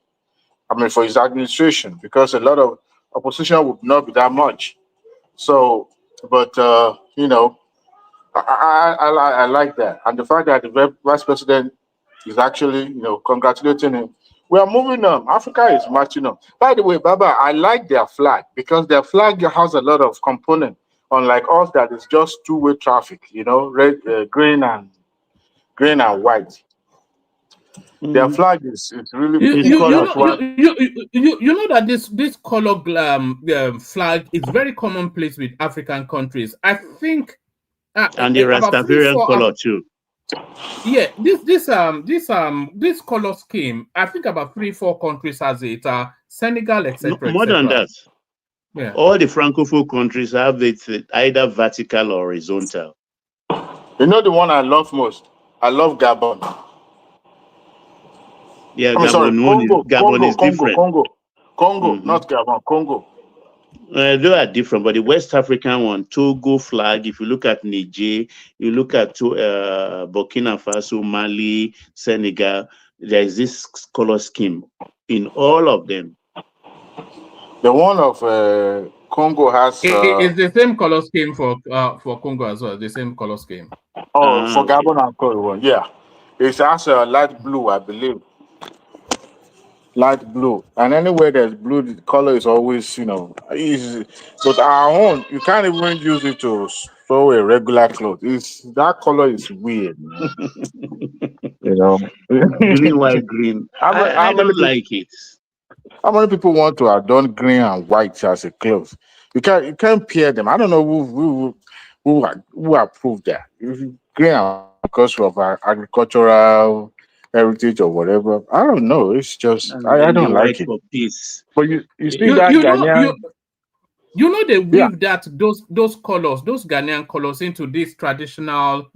For his administration, because a lot of opposition would not be that much. So, but I like that, and the fact that the vice president is actually, congratulating him. We are moving on. Africa is marching on. By the way, Baba, I like their flag because their flag has a lot of components. Unlike us, that is just two-way traffic. Red, green and white. Their flag is really. You know that this color flag is very commonplace with African countries. I think. And the Rastafarian color too. Yeah, this color scheme, I think about 3-4 countries has it. Senegal, etc., More than etc. that. Yeah. All the Francophone countries have it either vertical or horizontal. You know the one I love most? I love Gabon. Yeah, I'm sorry, Gabon is different. Congo, not Gabon, Congo. They are different, but the West African one, Togo flag, if you look at Niger, you look at Burkina Faso, Mali, Senegal, there is this color scheme in all of them. The one of Congo has... it's the same color scheme for Congo as well, the same color scheme. Oh, for Gabon and Congo, yeah. It has light blue, I believe. Light blue. And anywhere there's blue, the color is always, easy. But our own, you can't even use it to sew a regular cloth. That color is weird, man. Green, white, green. I don't like it. How many people want to adorn green and white as a cloth? You can't pair them. I don't know who approved that. Green and because of our agricultural heritage or whatever. I don't know. It's just I don't like it. For peace. But you see that Ghanaian. They weave those colors, those Ghanaian colors into this traditional.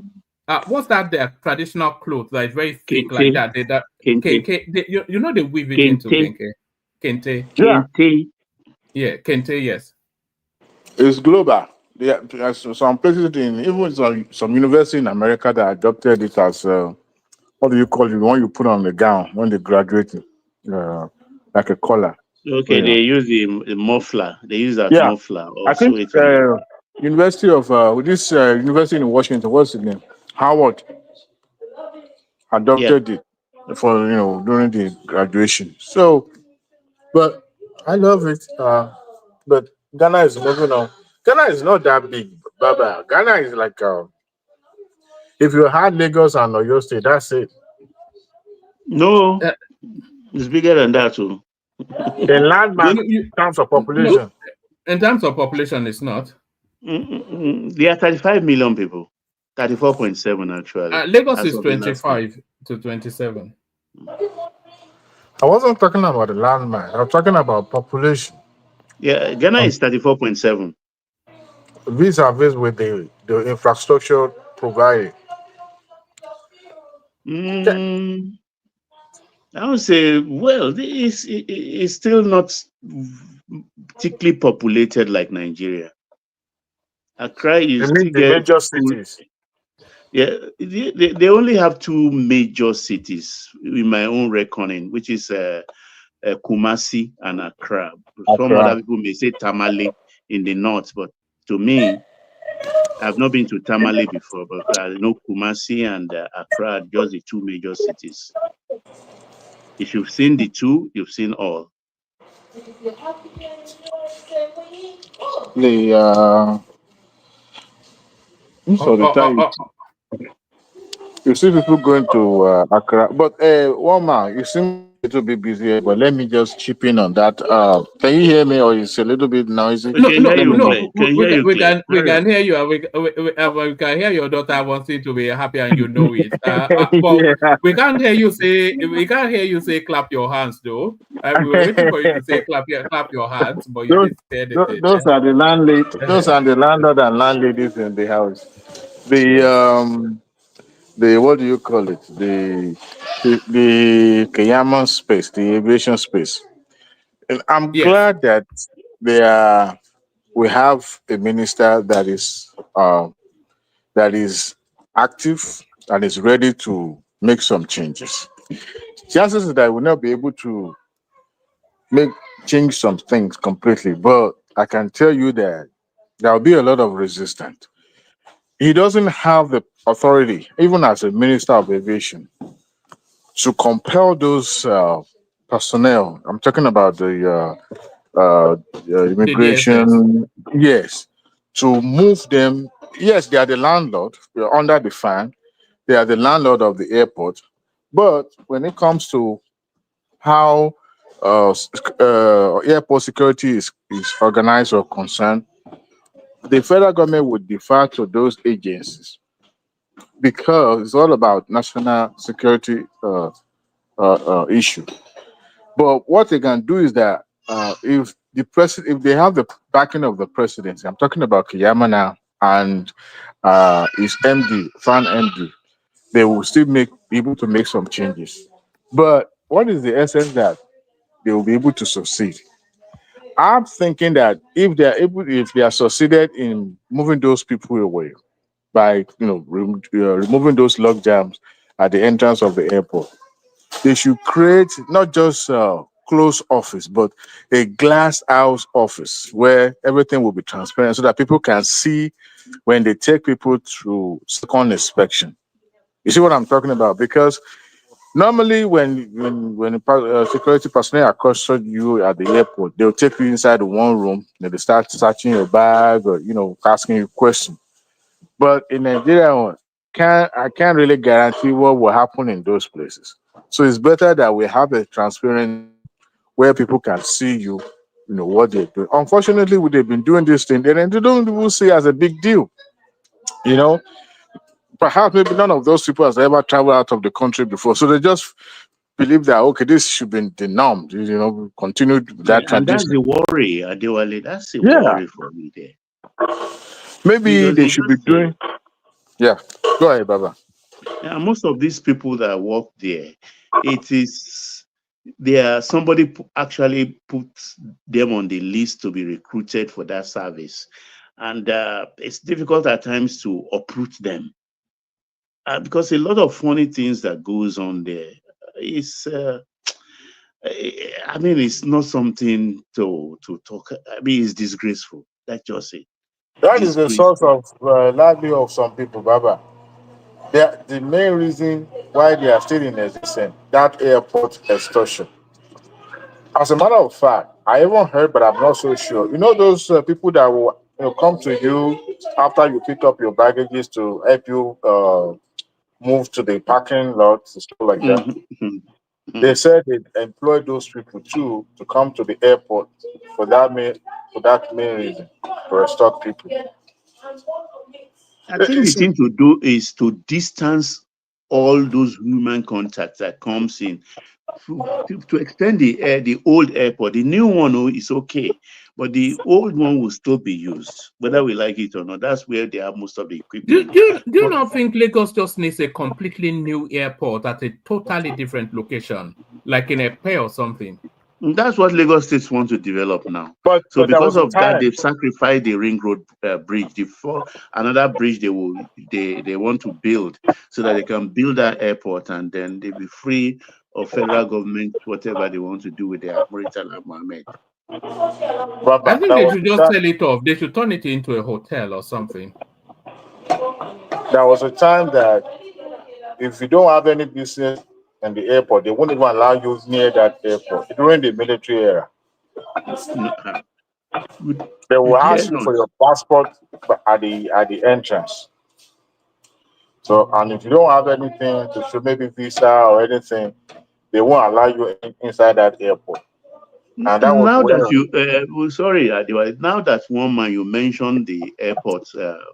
What's that? Their traditional clothes that is very thick Kente. like that. Kente. They weave it into Kente. Kente. Yeah, Kente. Yes. It's global. There's some places even some university in America that adopted it as what do you call it? The one you put on the gown when they graduate, like a collar. Okay, they use the muffler. They use that muffler. I think University of this university in Washington, what's the name? Howard adopted it for during the graduation. So, but I love it. But Ghana is moving on. Ghana is not that big, Baba. Ghana is like if you had Lagos and Oyo State, that's it. No, it's bigger than that too. In landmass, in terms of population. In terms of population, it's not. There are 35 million people. 34.7 actually. Lagos is 25 to 27. I wasn't talking about the landmass. I was talking about population. Yeah, Ghana is 34.7. Vis-a-vis with the infrastructure provided. I would say, well, it's still not particularly populated like Nigeria. Accra is the major cities. Yeah, they only have 2 major cities in my own reckoning, which is Kumasi and Accra. Some other people may say Tamale in the north, but to me, I've not been to Tamale before, but I know Kumasi and Accra are just the 2 major cities. If you've seen the 2, you've seen all. You see people going to Accra, but one man, you seem a little bit busy. But let me just chip in on that. Can you hear me, or it's a little bit noisy? We can hear you. We can hear your daughter wanting to be happy, and you know it. But we can't hear you say. We can't hear you say clap your hands though. We were waiting for you to say clap your hands, but you didn't say anything. Those are the landlady. Those are the landlord and landladies in the house. The what do you call it? The Kayama space, the aviation space. And I'm glad that we have a minister that is active and is ready to make some changes. Chances is that I will not be able to change some things completely, but I can tell you that there will be a lot of resistance. He doesn't have the authority, even as a minister of aviation, to compel those personnel. I'm talking about the immigration. Yes, to move them. Yes, they are the landlord. We are under the fan. They are the landlord of the airport. But when it comes to how airport security is organized or concerned, the federal government would defer to those agencies because it's all about national security issue. But what they can do is that if the president, if they have the backing of the presidency, I'm talking about Kiyama now and his MD, Fan MD, they will still be able to make some changes. But what is the essence that they will be able to succeed? I'm thinking that if they are succeeded in moving those people away by removing those log jams at the entrance of the airport, they should create not just closed office, but a glass house office where everything will be transparent so that people can see when they take people through second inspection. You see what I'm talking about? Because normally when security personnel accosted you at the airport, they'll take you inside the one room and they start searching your bag or asking you questions. But in Nigeria, I can't really guarantee what will happen in those places. So it's better that we have a transparent where people can see what they're doing. Unfortunately, they've been doing this thing, and they don't even see it as a big deal. You know, perhaps maybe none of those people has ever traveled out of the country before, so they just believe that okay, this should be the norm. Continue that And that's tradition. the worry, Adewale. That's the Yeah, worry for me there. maybe Because they you should be just say, doing. Yeah, go ahead, Baba. most of these people that work there, it is somebody actually puts them on the list to be recruited for that service, and it's difficult at times to uproot them because a lot of funny things that goes on there. It's I mean, it's not something to talk. I mean, it's disgraceful. That's just it. That is the source Disgraceful. of livelihood of some people, Baba. The main reason why they are still in existence, that airport extortion. As a matter of fact, I even heard, but I'm not so sure. You know those people that will come to you after you pick up your baggages to help you move to the parking lot and stuff like that. They said they employ those people too to come to the airport for that main reason, to extort people. I think the thing to do is to distance all those human contacts that comes in to extend the old airport. The new one is okay, but the old one will still be used, whether we like it or not. That's where they have most of the equipment. Do you not think Lagos just needs a completely new airport at a totally different location, like in a pair or something? That's what Lagos State wants to develop now. But So there because was a of that, time. they've sacrificed the Ring Road bridge. Another bridge they want to build so that they can build that airport and then they'll be free of federal government, whatever they want to do with their Murtala Mohammed. I think they should just sell it off. They should turn it into a hotel or something. There was a time that if you don't have any business in the airport, they won't even allow you near that airport during the military era. They will ask you for your passport at the entrance. So, and if you don't have anything to show, maybe visa or anything, they won't allow you inside that airport. And that was Now that where. sorry, Adiwa, now that one man you mentioned the airport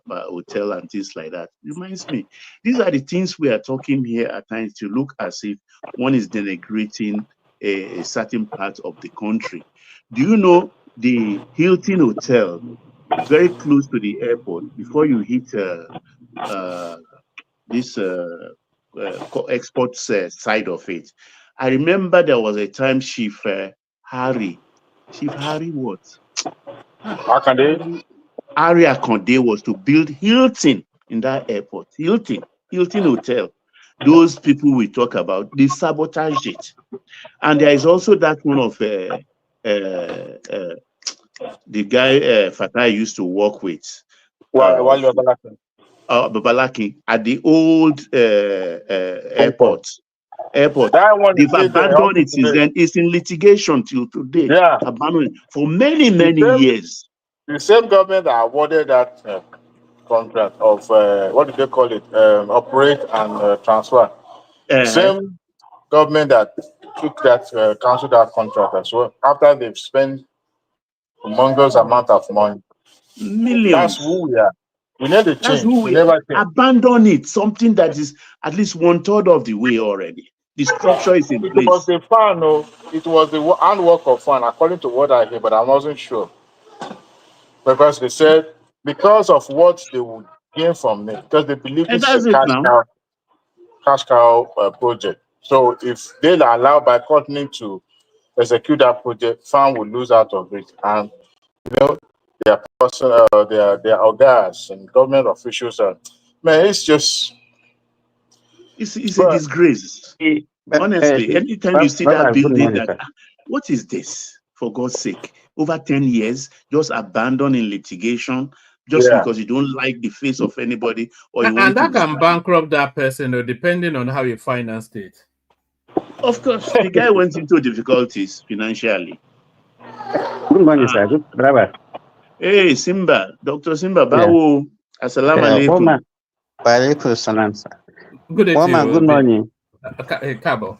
hotel and things like that, reminds me, these are the things we are talking here at times to look as if one is denigrating a certain part of the country. Do you know the Hilton Hotel, very close to the airport, before you hit this export side of it? I remember there was a time Chief Harry what? Akande? Harry Akande was to build Hilton in that airport. Hilton Hotel. Those people we talk about, they sabotaged it. And there is also that one of the guy Fatai used to work with. Babalaki at the old airport. That one They've is still there up abandoned to it since today. then. It's in litigation till today. Yeah. Abandoned it for many years. The same government that awarded that contract of what do they call it? Operate and transfer. Same government that took that cancelled that contract as well after they've spent a humongous amount of money. Millions. That's who we are. We need to That's change. who We we never change. abandon it. Something that is at least 1/3 of the way already. The structure is in It was place. the fan, no. It was the handwork of fan, according to what I hear, but I wasn't sure. Because they said because of what they would gain from it, because they believe And this is a that's it now. cash cow project. So if they allow by company to execute that project, farm will lose out of it, and you know their person, their organs and government officials are. Man, it's just. It's a disgrace. Honestly, anytime you see that Good building, morning, that sir. what is this? For God's sake, over 10 years, just abandoned in litigation, just Yeah. because you don't like the face of anybody or you And want to that can distract. bankrupt that person, depending on how you financed it. Of course, the guy went into difficulties financially. Good morning, sir. Good brother. Hey, Simba, Dr. Simba, Yeah. Bawo, Assalamu Yeah. alaikum. Woman. Walaikum salam, sir. Good day to Woman, you. good morning. Cabo.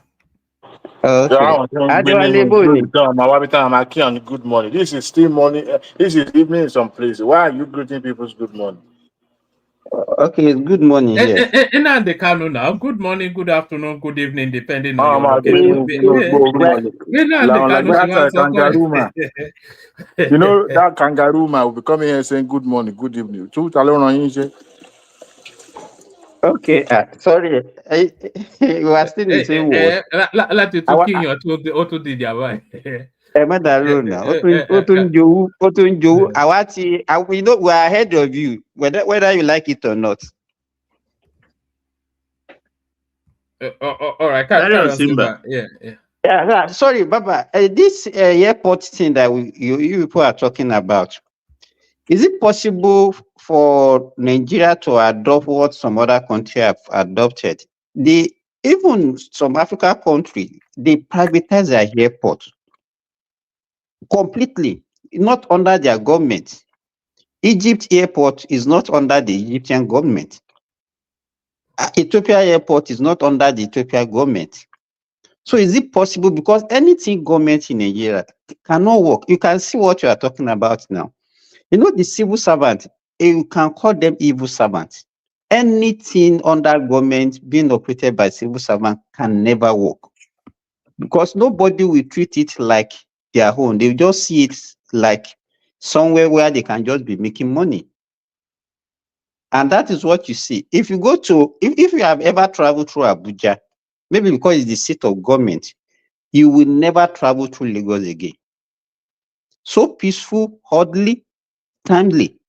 Okay. Adewale Boni. Good morning. This is still morning. This is evening in some places. Why are you greeting people's good morning? Okay, it's good morning here. In the Kano now, good morning, good afternoon, good evening, depending on Oh your my location. Like that's a kangaroo man. You know that kangaroo man will be coming here saying good morning, good evening. Okay, sorry. You are still in the same word. Let it to king or to the Java. Otunju, we know we are ahead of you, whether you like it or not. All right, carry on, Simba. Yeah. Sorry, Baba. This airport thing that you people are talking about, is it possible for Nigeria to adopt what some other countries have adopted? Even some African country, they privatize their airport completely, not under their government. Egypt airport is not under the Egyptian government. Ethiopia airport is not under the Ethiopian government. So is it possible? Because anything government in Nigeria cannot work. You can see what you are talking about now. You know, the civil servant, you can call them evil servants. Anything under government being operated by civil servant can never work. Because nobody will treat it like their own. They will just see it like somewhere where they can just be making money. And that is what you see. If you go to, if you have ever traveled through Abuja, maybe because it's the seat of government, you will never travel through Lagos again. So peaceful, orderly, timely.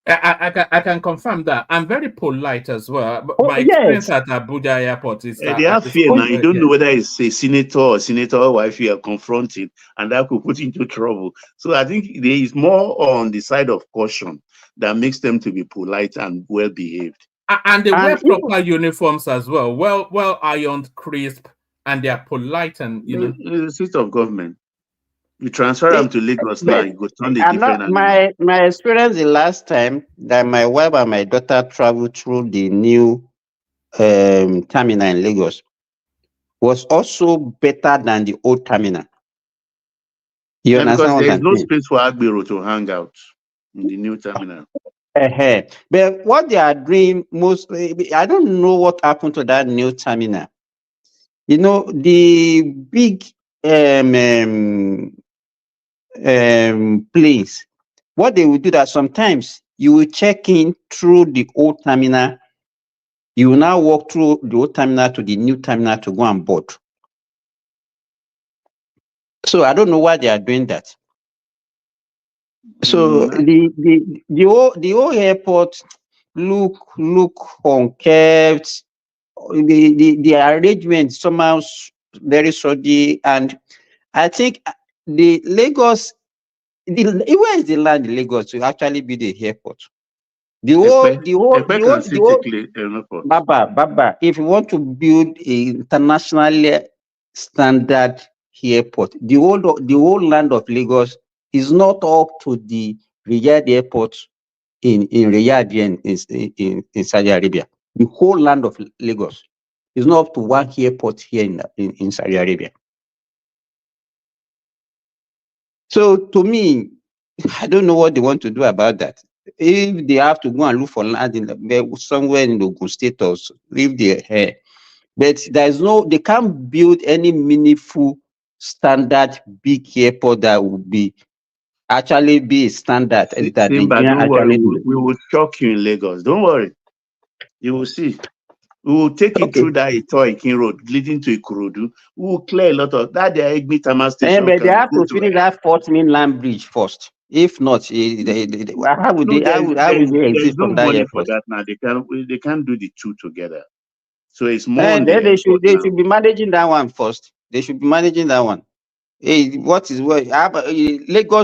I can confirm that. I'm very polite as well. But my yes. experience at Abuja airport is that They have fear now. You don't know whether it's a senator or senator wife you are confronting, and that could put you into trouble. So I think there is more on the side of caution that makes them to be polite and well behaved. And they wear proper uniforms as well. Well ironed, crisp, and they are polite and the seat of government. You transfer them to Lagos now, you go turn the different. My experience the last time that my wife and my daughter traveled through the new terminal in Lagos was also better than the old terminal. You understand what there is I'm no saying? space for Agbero to hang out in the new terminal. But what they are doing mostly, I don't know what happened to that new terminal. You know, the big planes, what they will do that sometimes you will check in through the old terminal, you will now walk through the old terminal to the new terminal to go and board. So I don't know why they are doing that. So the whole airport look unkept. The arrangement somehow very shoddy, and I think the Lagos, where is the land in Lagos to actually be the airport? The whole Baba, if you want to build a internationally standard airport, the whole land of Lagos is not up to the Riyadh airport in Riyadh in Saudi Arabia. The whole land of Lagos is not up to one airport here in Saudi Arabia. So to me, I don't know what they want to do about that. If they have to go and look for land somewhere in Ogun State or if they're here, but they can't build any meaningful standard big airport that would be actually be a standard that Simba, Nigeria don't worry. actually do. We will shock you in Lagos. Don't worry. You will see. We will take it through that Ito-Ikin road leading to Ikorodu. We will clear a lot of that. The Egbe Tama station But they can have go to to finish that fourth mainland bridge first. If not, how would No, they there's exist no from that money for airport? that now. They can't do the two together. So it's more on And the then they should airport now. be managing that one first. They should be managing that one. Hey, Lagos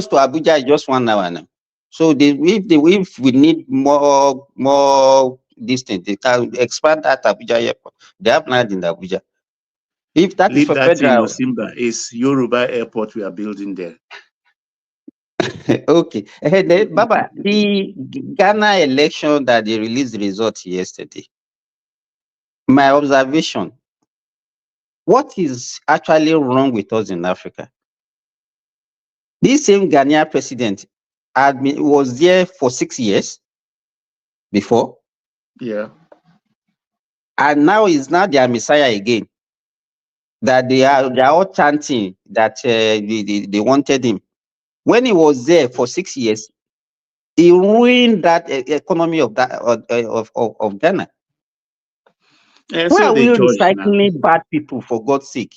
to Abuja is just 1 hour now. So if we need more distance, they can expand that Abuja airport. They have land in Abuja. If that is Leave for that in federal, Simba. It's Yoruba airport we are building there. okay. Then, Baba, the Ghana election that they released the result yesterday. My observation: what is actually wrong with us in Africa? This same Ghanaian president was there for 6 years before. Yeah. And now he's now their messiah again. That they are all chanting that they wanted him. When he was there for 6 years, he ruined that economy of Ghana. And Why so are we they judge now. recycling bad people, for God's sake?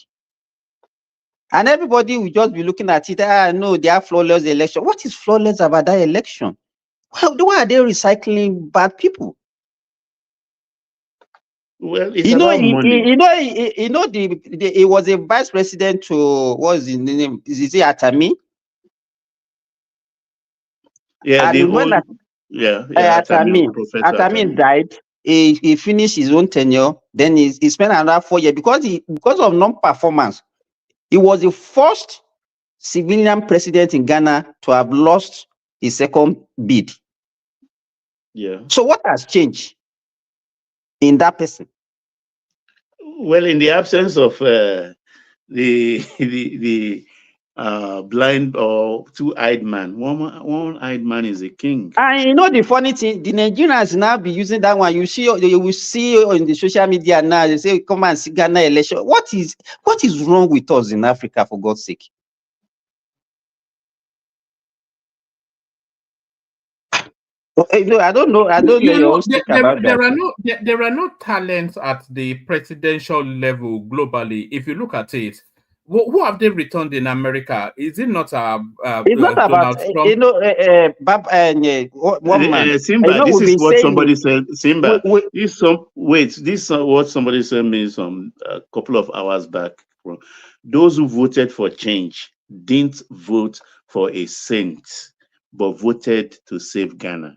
And everybody will just be looking at it. No, they have flawless election. What is flawless about that election? Why are they recycling bad people? Well, it's about money. He was a vice president to, what is his name? Is it Atami? Yeah, And when Atami died, he finished his own tenure. Then he spent another 4 years because of non-performance. He was the first civilian president in Ghana to have lost his second bid. Yeah. So what has changed in that person? Well, in the absence of the blind or two-eyed man, one-eyed man is a king. And the funny thing, the Nigerians now be using that one. You will see on the social media now. They say, "Come and see Ghana election." What is wrong with us in Africa, for God's sake? No, I don't know. I don't know your own take about that. There are no talents at the presidential level globally. If you look at it, who have they returned in America? Is it not it's not about Trump? One man. Simba, this is what somebody said. Simba, this is what somebody said me a couple of hours back. Those who voted for change didn't vote for a saint, but voted to save Ghana.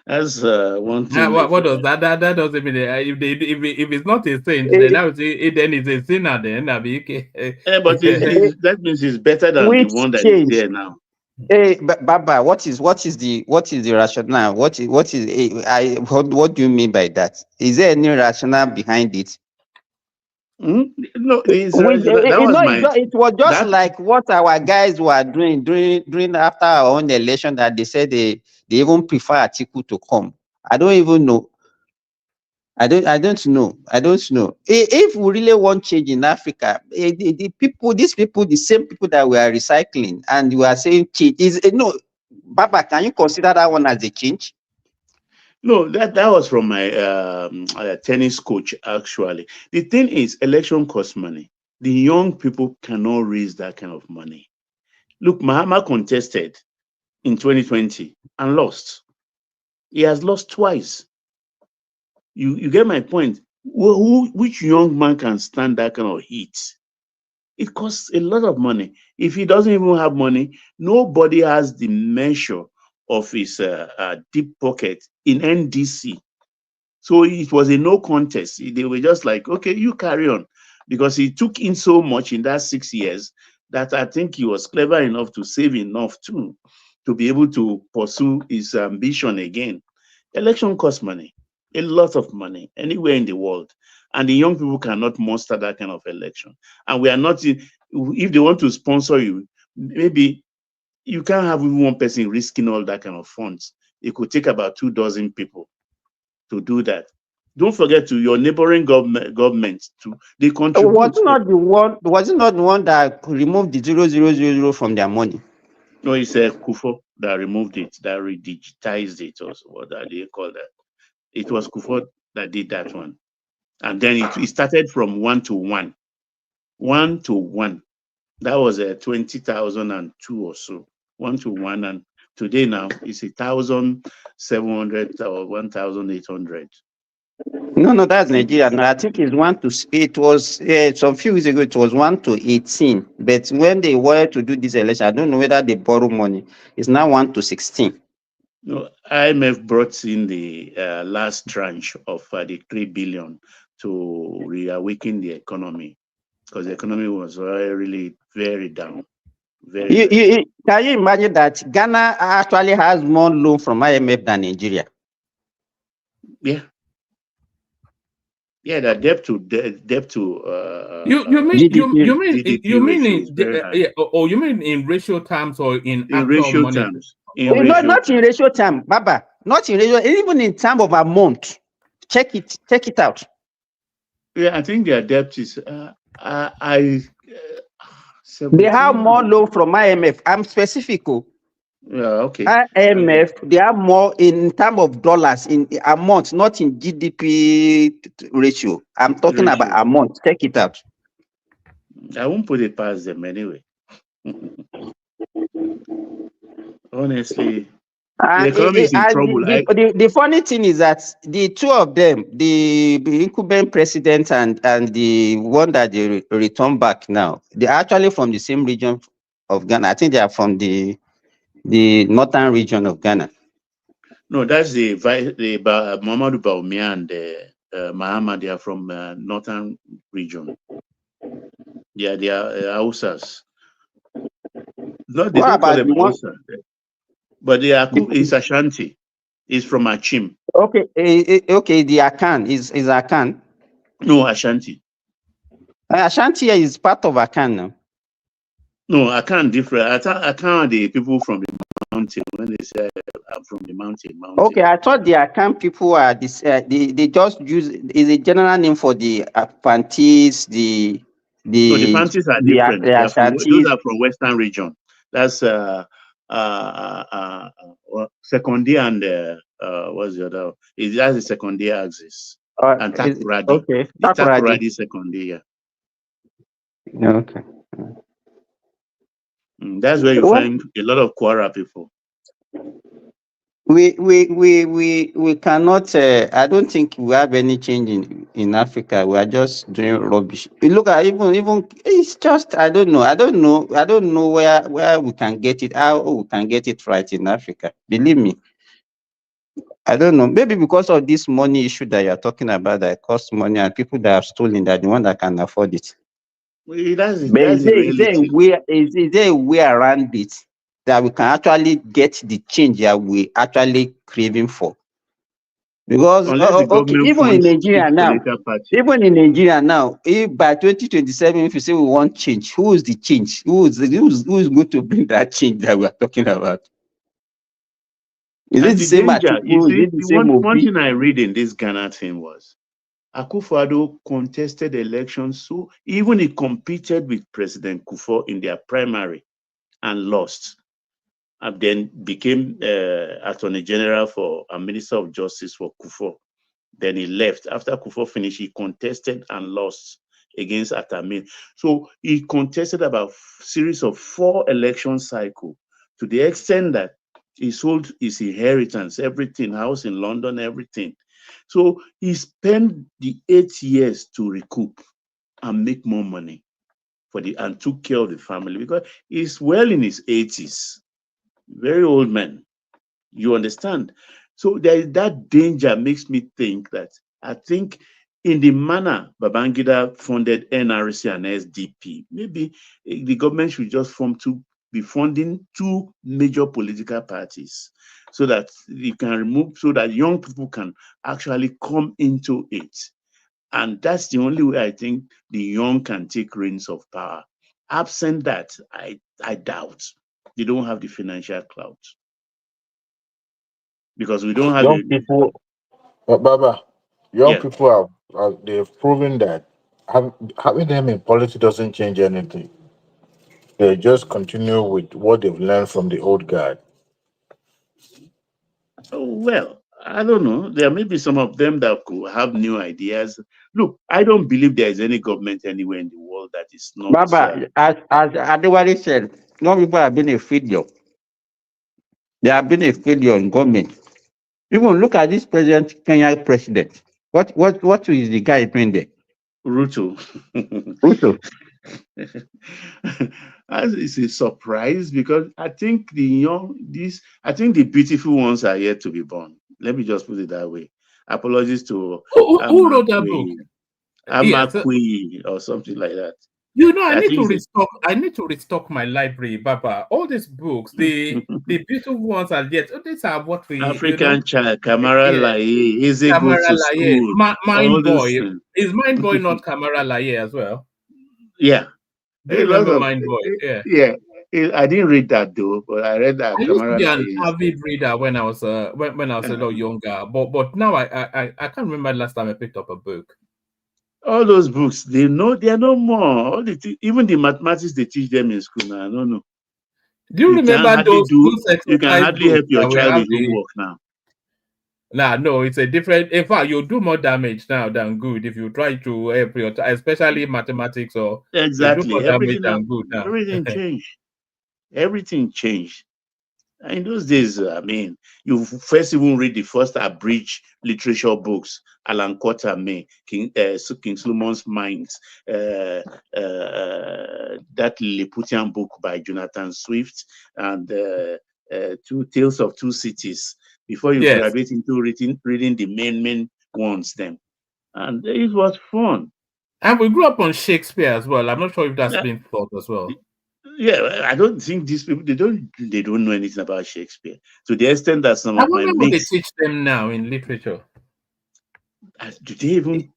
That's one thing. What does that? That doesn't mean if it's not a saint, then I would say then it's a sinner. Then that'd be okay. But that means it's better than the one that is there now. Hey, Baba, what is the rationale? What do you mean by that? Is there any rationale behind it? No, it was just like what our guys were doing after our own election, that they said they even prefer Atiku to come. I don't even know. I don't know. If we really want change in Africa, the same people that we are recycling and we are saying change is Baba, can you consider that one as a change? No, that was from my tennis coach, actually. The thing is, election costs money. The young people cannot raise that kind of money. Look, Mahama contested in 2020 and lost. He has lost twice. You get my point? Which young man can stand that kind of heat? It costs a lot of money. If he doesn't even have money, nobody has the measure of his deep pocket in NDC. So it was a no contest. They were just like, okay, you carry on. Because he took in so much in that 6 years that I think he was clever enough to save enough too, to be able to pursue his ambition again. Election costs money, a lot of money, anywhere in the world. And the young people cannot muster that kind of election. And we are not, if they want to sponsor you, maybe you can't have even one person risking all that kind of funds. It could take about 2 dozen people to do that. Don't forget to your neighboring governments to they contribute. Was it not the one that removed the 0000 from their money? No, it's Kufo that removed it, that redigitized it, or what do they call that? It was Kufo that did that one. And then it started from 1 to 1. 1 to 1. That was 20,002 or so. 1 to 1. And today now it's 1,700 or 1,800. No, that's Nigeria. No, I think it's 1 to. It was some few weeks ago. It was 1 to 18. But when they wanted to do this election, I don't know whether they borrow money. It's now 1 to 16. No, IMF brought in the last tranche of the 3 billion to reawaken the economy, because the economy was really very down. Can you imagine that Ghana actually has more loan from IMF than Nigeria? Yeah. Yeah, the debt to you mean in ratio terms or in actual ratio money? terms? Not in ratio term, Baba. Not in ratio, even in terms of amount. Check it out. Yeah, I think their debt is they have more loan from IMF. I'm specific. Yeah, okay. IMF, they have more in terms of dollars in amount, not in GDP ratio. I'm talking about amount. Check it out. I won't put it past them anyway. Honestly, the economy is in trouble. The funny thing is that the two of them, the incumbent president and the one that they return back now, they're actually from the same region of Ghana. I think they are from the northern region of Ghana. No, that's the Muhammadu Bawumia and Mahama. They are from northern region. Yeah, they are Hausas. No, they don't call them Hausa, but they are. It's Ashanti. It's from Achim. Okay, the Akan is Akan. No, Ashanti. Ashanti is part of Akan now. No, Akan different. Akan the people from the mountain. When they say I'm from the mountain. Okay, I thought the Akan people are this. They just use is a general name for the Pantis. The Pantis are different. Those are from Western region. That's Secondia and what's the other? That's the Secondia axis. And Takoradi. Okay, the Takoradi Secondia. Okay. That's where you find a lot of Kwara people. We cannot. I don't think we have any change in Africa. We are just doing rubbish. You look at even it's just I don't know where we can get it. How we can get it right in Africa. Believe me, I don't know. Maybe because of this money issue that you are talking about that costs money and people that have stolen that the one that can afford it. Is there a way around it that we can actually get the change that we actually craving for? Because even in Nigeria now, if by 2027, if you say we want change, who is the change? Who is going to bring that change that we are talking about? Is it the same Atiku? One thing I read in this Ghana thing was Akufo-Addo contested elections, so even he competed with President Kufuor in their primary and lost, and then became Attorney General for a Minister of Justice for Kufuor. Then he left. After Kufuor finished, he contested and lost against Atamin. So he contested about a series of 4 election cycles to the extent that he sold his inheritance, everything, house in London, everything. So he spent the 8 years to recoup and make more money and took care of the family because he's well in his 80s, very old man. You understand? So there is that danger makes me think that I think in the manner Babangida funded NRC and SDP, maybe the government should just be funding 2 major political parties so that you can so that young people can actually come into it. And that's the only way I think the young can take reins of power. Absent that, I doubt. they don't have the financial clout. Because we don't have Young people, Baba, young yeah. people they've proven that having them in politics doesn't change anything. They just continue with what they've learned from the old guard. Oh, well, I don't know. There may be some of them that could have new ideas. Look, I don't believe there is any government anywhere in the world that is not. Baba, as Adewale said, young people have been a failure. They have been a failure in government. Even look at this president, Kenya president. What is the guy doing there? Ruto. Ruto. It's a surprise because I think I think the beautiful ones are yet to be born. Let me just put it that way. Apologies to Who wrote that book? Amakwe or something like that. You know, I I need to think restock. I need to restock my library, Baba. All these books, the beautiful ones are yet. These are what we African Child, Kamara Laye, Is it Go Kamara to Laye, School? Mind All those Boy. things. Is Mind Boy not Kamara Laye as well? Yeah. Do you remember Mind Boy? Yeah. Yeah. I didn't read that though, but I read that I used to Kamara be an Laye. avid reader when I was when I was a lot younger, but now I can't remember the last time I picked up a book. All those books, they are no more. Even the mathematics they teach them in school now, I don't know. Do you remember those you can hardly help your child with homework now. No, it's a different. In fact, you'll do more damage now than good if you try to help your child, especially mathematics, or exactly. You do more damage than good now. Everything changed. Everything changed. In those days, I mean, you first even read the first abridged literature books, Alan Quatermain, King Solomon's Mines, that Lilliputian book by Jonathan Swift, and Tales of Two Cities, before you graduate into reading the main ones then. And it was fun. And we grew up on Shakespeare as well. I'm not sure if that's been taught as well. Yeah, I don't think these people they don't know anything about Shakespeare to the extent that some of my mates. What they teach them now in literature. Do they even?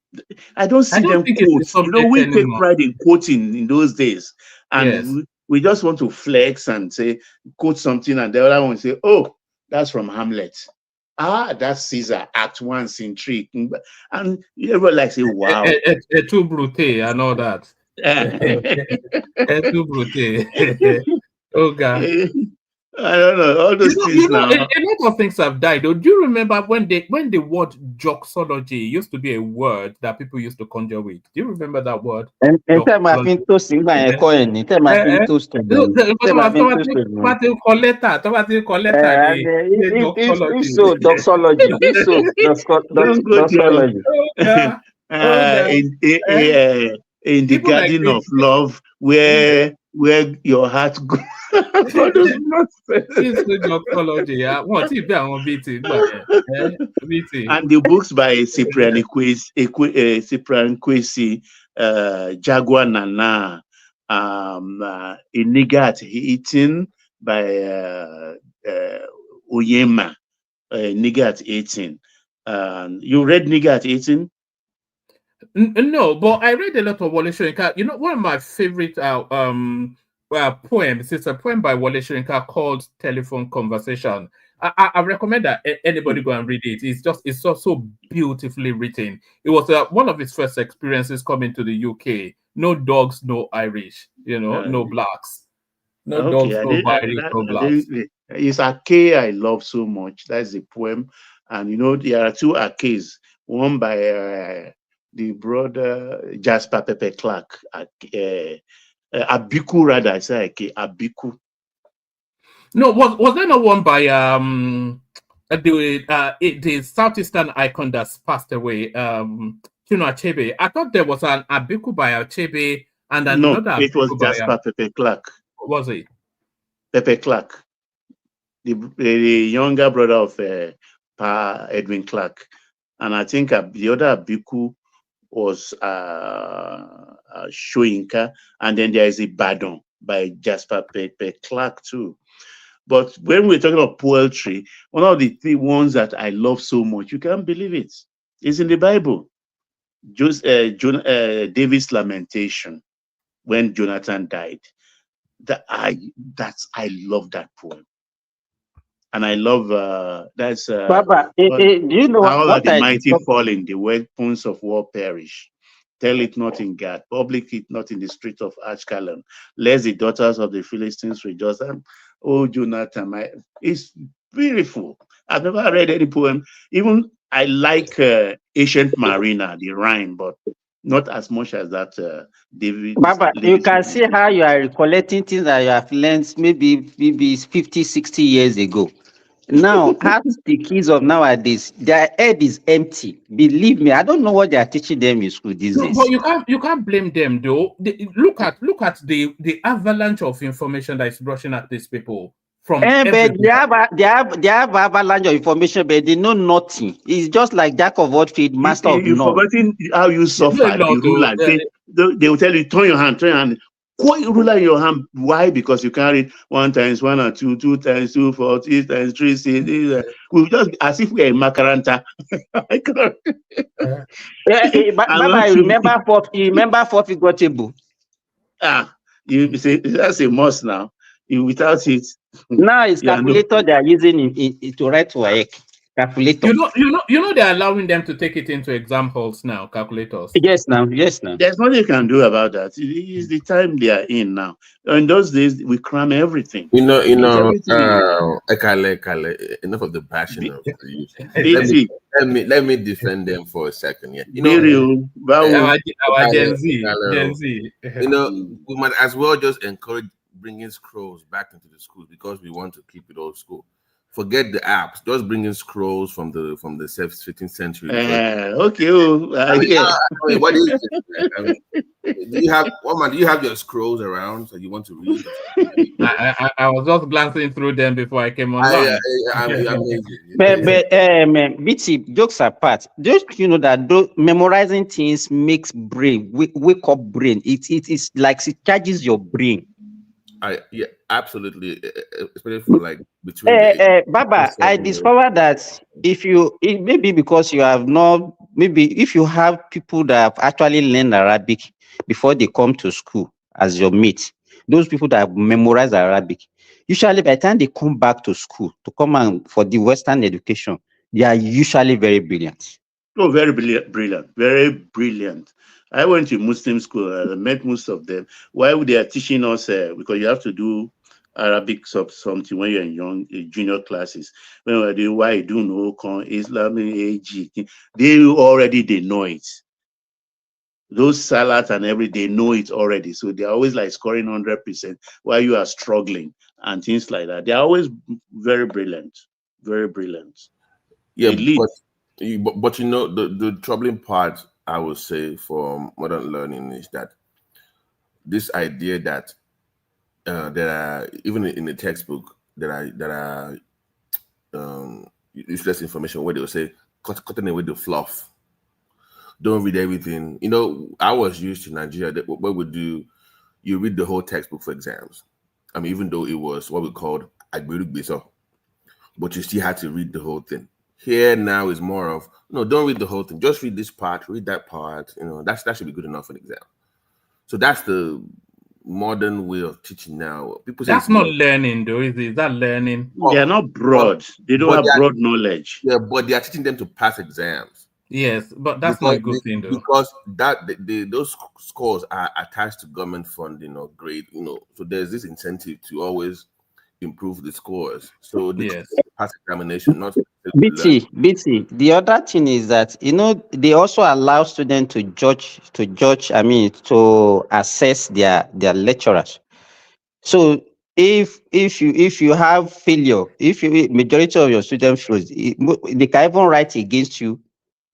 I don't see them quote. You know, we take pride in quoting in those days, and we just want to flex and say quote something, and the other one say, "Oh, that's from Hamlet." Ah, that's Caesar, Act 1, Scene 3, and everybody like say, "Wow." Too brute and all that. Too brute. Oh God. I don't know all those things now. A lot of things have died. Do you remember when the word joxology used to be a word that people used to conjure with? Do you remember that word? In the garden of love, where your heart goes. And the books by Cyprian Kwesi, Jaguar Nana, A Nigger at 18 by Oyema, Nigger at 18. You read Nigger at 18? No, but I read a lot of Wole Soyinka. You know, one of my favorite poems is a poem by Wole Soyinka called Telephone Conversation. I recommend that anybody go and read it. It's so beautifully written. It was one of his first experiences coming to the UK. No dogs, no Irish, no blacks. No dogs, no Irish, no blacks. It's Ake I love so much. That's the poem. And there are two Akes. One by the brother Jasper Pepe Clark, Abiku rather, I say Ake, Abiku. No, was there not one by the Southeastern icon that's passed away, Chinua Achebe? I thought there was an Abiku by Achebe and another. No, it was Jasper Pepe Clark. Was it? Pepe Clark, the younger brother of Pa Edwin Clark, and I think the other Abiku was Soyinka, and then there is a Badon by Jasper Pepe Clark too. But when we're talking about poetry, one of the ones that I love so much, you can't believe it, is in the Bible. David's lamentation when Jonathan died. I love that poem. And I love that's Baba, do you know how are what the I mighty discovered? falling, the weapons of war perish. Tell it not in Gad, public it not in the street of Ashkelon, lest the daughters of the Philistines rejoice. And oh, Jonathan, it's beautiful. I've never read any poem. Even I like Ancient Marina, the rhyme, but not as much as that David. Baba, you can see Livingstone. how you are recollecting things that you have learned maybe 50, 60 years ago. Now, ask the kids of nowadays, their head is empty. Believe me, I don't know what they are teaching them in school these No, but days. you can't blame them though. Look at the avalanche of information that is rushing at these people from But everywhere. they have avalanche of information, but they know nothing. It's just like jack of all trades, master of You've none. forgotten how you They know a suffered the lot though. rulers. They will tell you, turn your hand, turn your hand. Quite ruler in your hand. Why? Because you carry 1 times 1 and 2, 2 times 2, 4, 3 times 3, 6. We just as if we are in Makaranta. Baba, you remember four figure table? You say that's a must now. Without it, Now it's you are no. calculator they are using to write work. Calculator. You know they're allowing them to take it into exam halls now, calculators. Yes, now. There's nothing you can do about that. It's the time they are in now. In those days, we cram everything. Ekale, enough of the bashing of the youth. Let me defend them for a second. Yeah, Our Gen Z. We might as well just encourage bringing scrolls back into the schools because we want to keep it old school. Forget the apps. Just bringing scrolls from the 15th century. Okay. What is it? Do you have your scrolls around so you want to read? I was just glancing through them before I came online. But BT, jokes apart, don't you know that memorizing things makes brain wake up brain? It's like it charges your brain. Yeah, absolutely, especially for like between. Baba, I discovered that if you have people that have actually learned Arabic before they come to school as your mate, those people that have memorized Arabic, usually by the time they come back to school to come and for the Western education, they are usually very brilliant. Oh, very brilliant, very brilliant. I went to Muslim school. I met most of them. Why would they are teaching us? Because you have to do Arabic something when you're in junior classes. When we're doing why you do no Islam AG, they know it. Those salads and they know it already. So they're always like scoring 100% while you are struggling and things like that. They're always very brilliant, very brilliant. Yeah, but you know the troubling part I would say for modern learning is that this idea that there are even in the textbook there are useless information where they will say cutting away the fluff. Don't read everything. You know, I was used to Nigeria that what we do, you read the whole textbook for exams. I mean, even though it was what we called agberugbesa, but you still had to read the whole thing. Here now is more of no, don't read the whole thing. Just read this part, read that part. You know, that should be good enough for the exam. So that's the modern way of teaching now. People say that's not learning, though. Is that learning? They are not broad. They don't have broad knowledge. Yeah, but they are teaching them to pass exams. Yes, but that's not a good thing, though. Because those scores are attached to government funding or grade. You know, so there's this incentive to always improve the scores. So the pass examination, not BT. The other thing is that they also allow students to judge. To assess their lecturers. So if you have failure, if majority of your students fail, they can even write against you.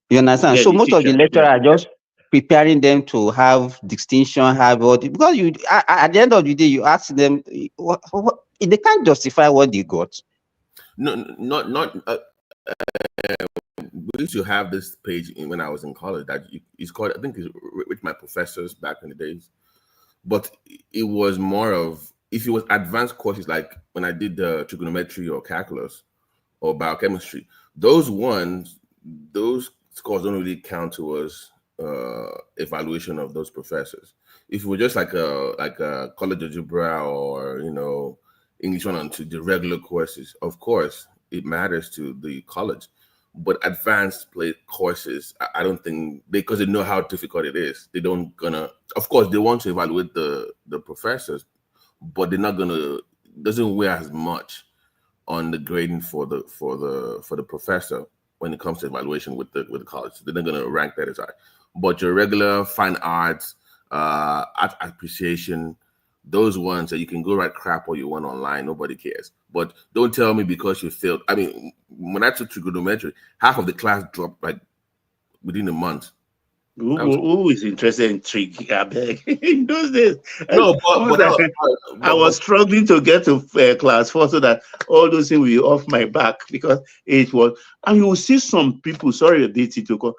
You understand? Yeah, so most of the lecturers are just preparing them to have distinction, because you at the end of the day you ask them what they can't justify what they got. No, not. We used to have this page when I was in college that it's called, I think it's with my professors back in the days, but it was more of, if it was advanced courses like when I did the trigonometry or calculus or biochemistry, those scores don't really count towards evaluation of those professors. If it were just like a college algebra or English 1 and 2, the regular courses, of course it matters to the college. But advanced play courses, I don't think, because they know how difficult it is. They don't gonna. Of course, they want to evaluate the professors, but they're not gonna. Doesn't weigh as much on the grading for the professor when it comes to evaluation with the college. They're not gonna rank that as high. But your regular fine arts, art appreciation, those ones that you can go write crap all you want online, nobody cares. But don't tell me because you failed. I mean, when I took trigonometry, half of the class dropped like within a month. Who is interested in trig? I beg. In those days, No, but I was struggling to get to class 4 so that all those things will be off my back because it was. And you will see some people. Sorry, to call.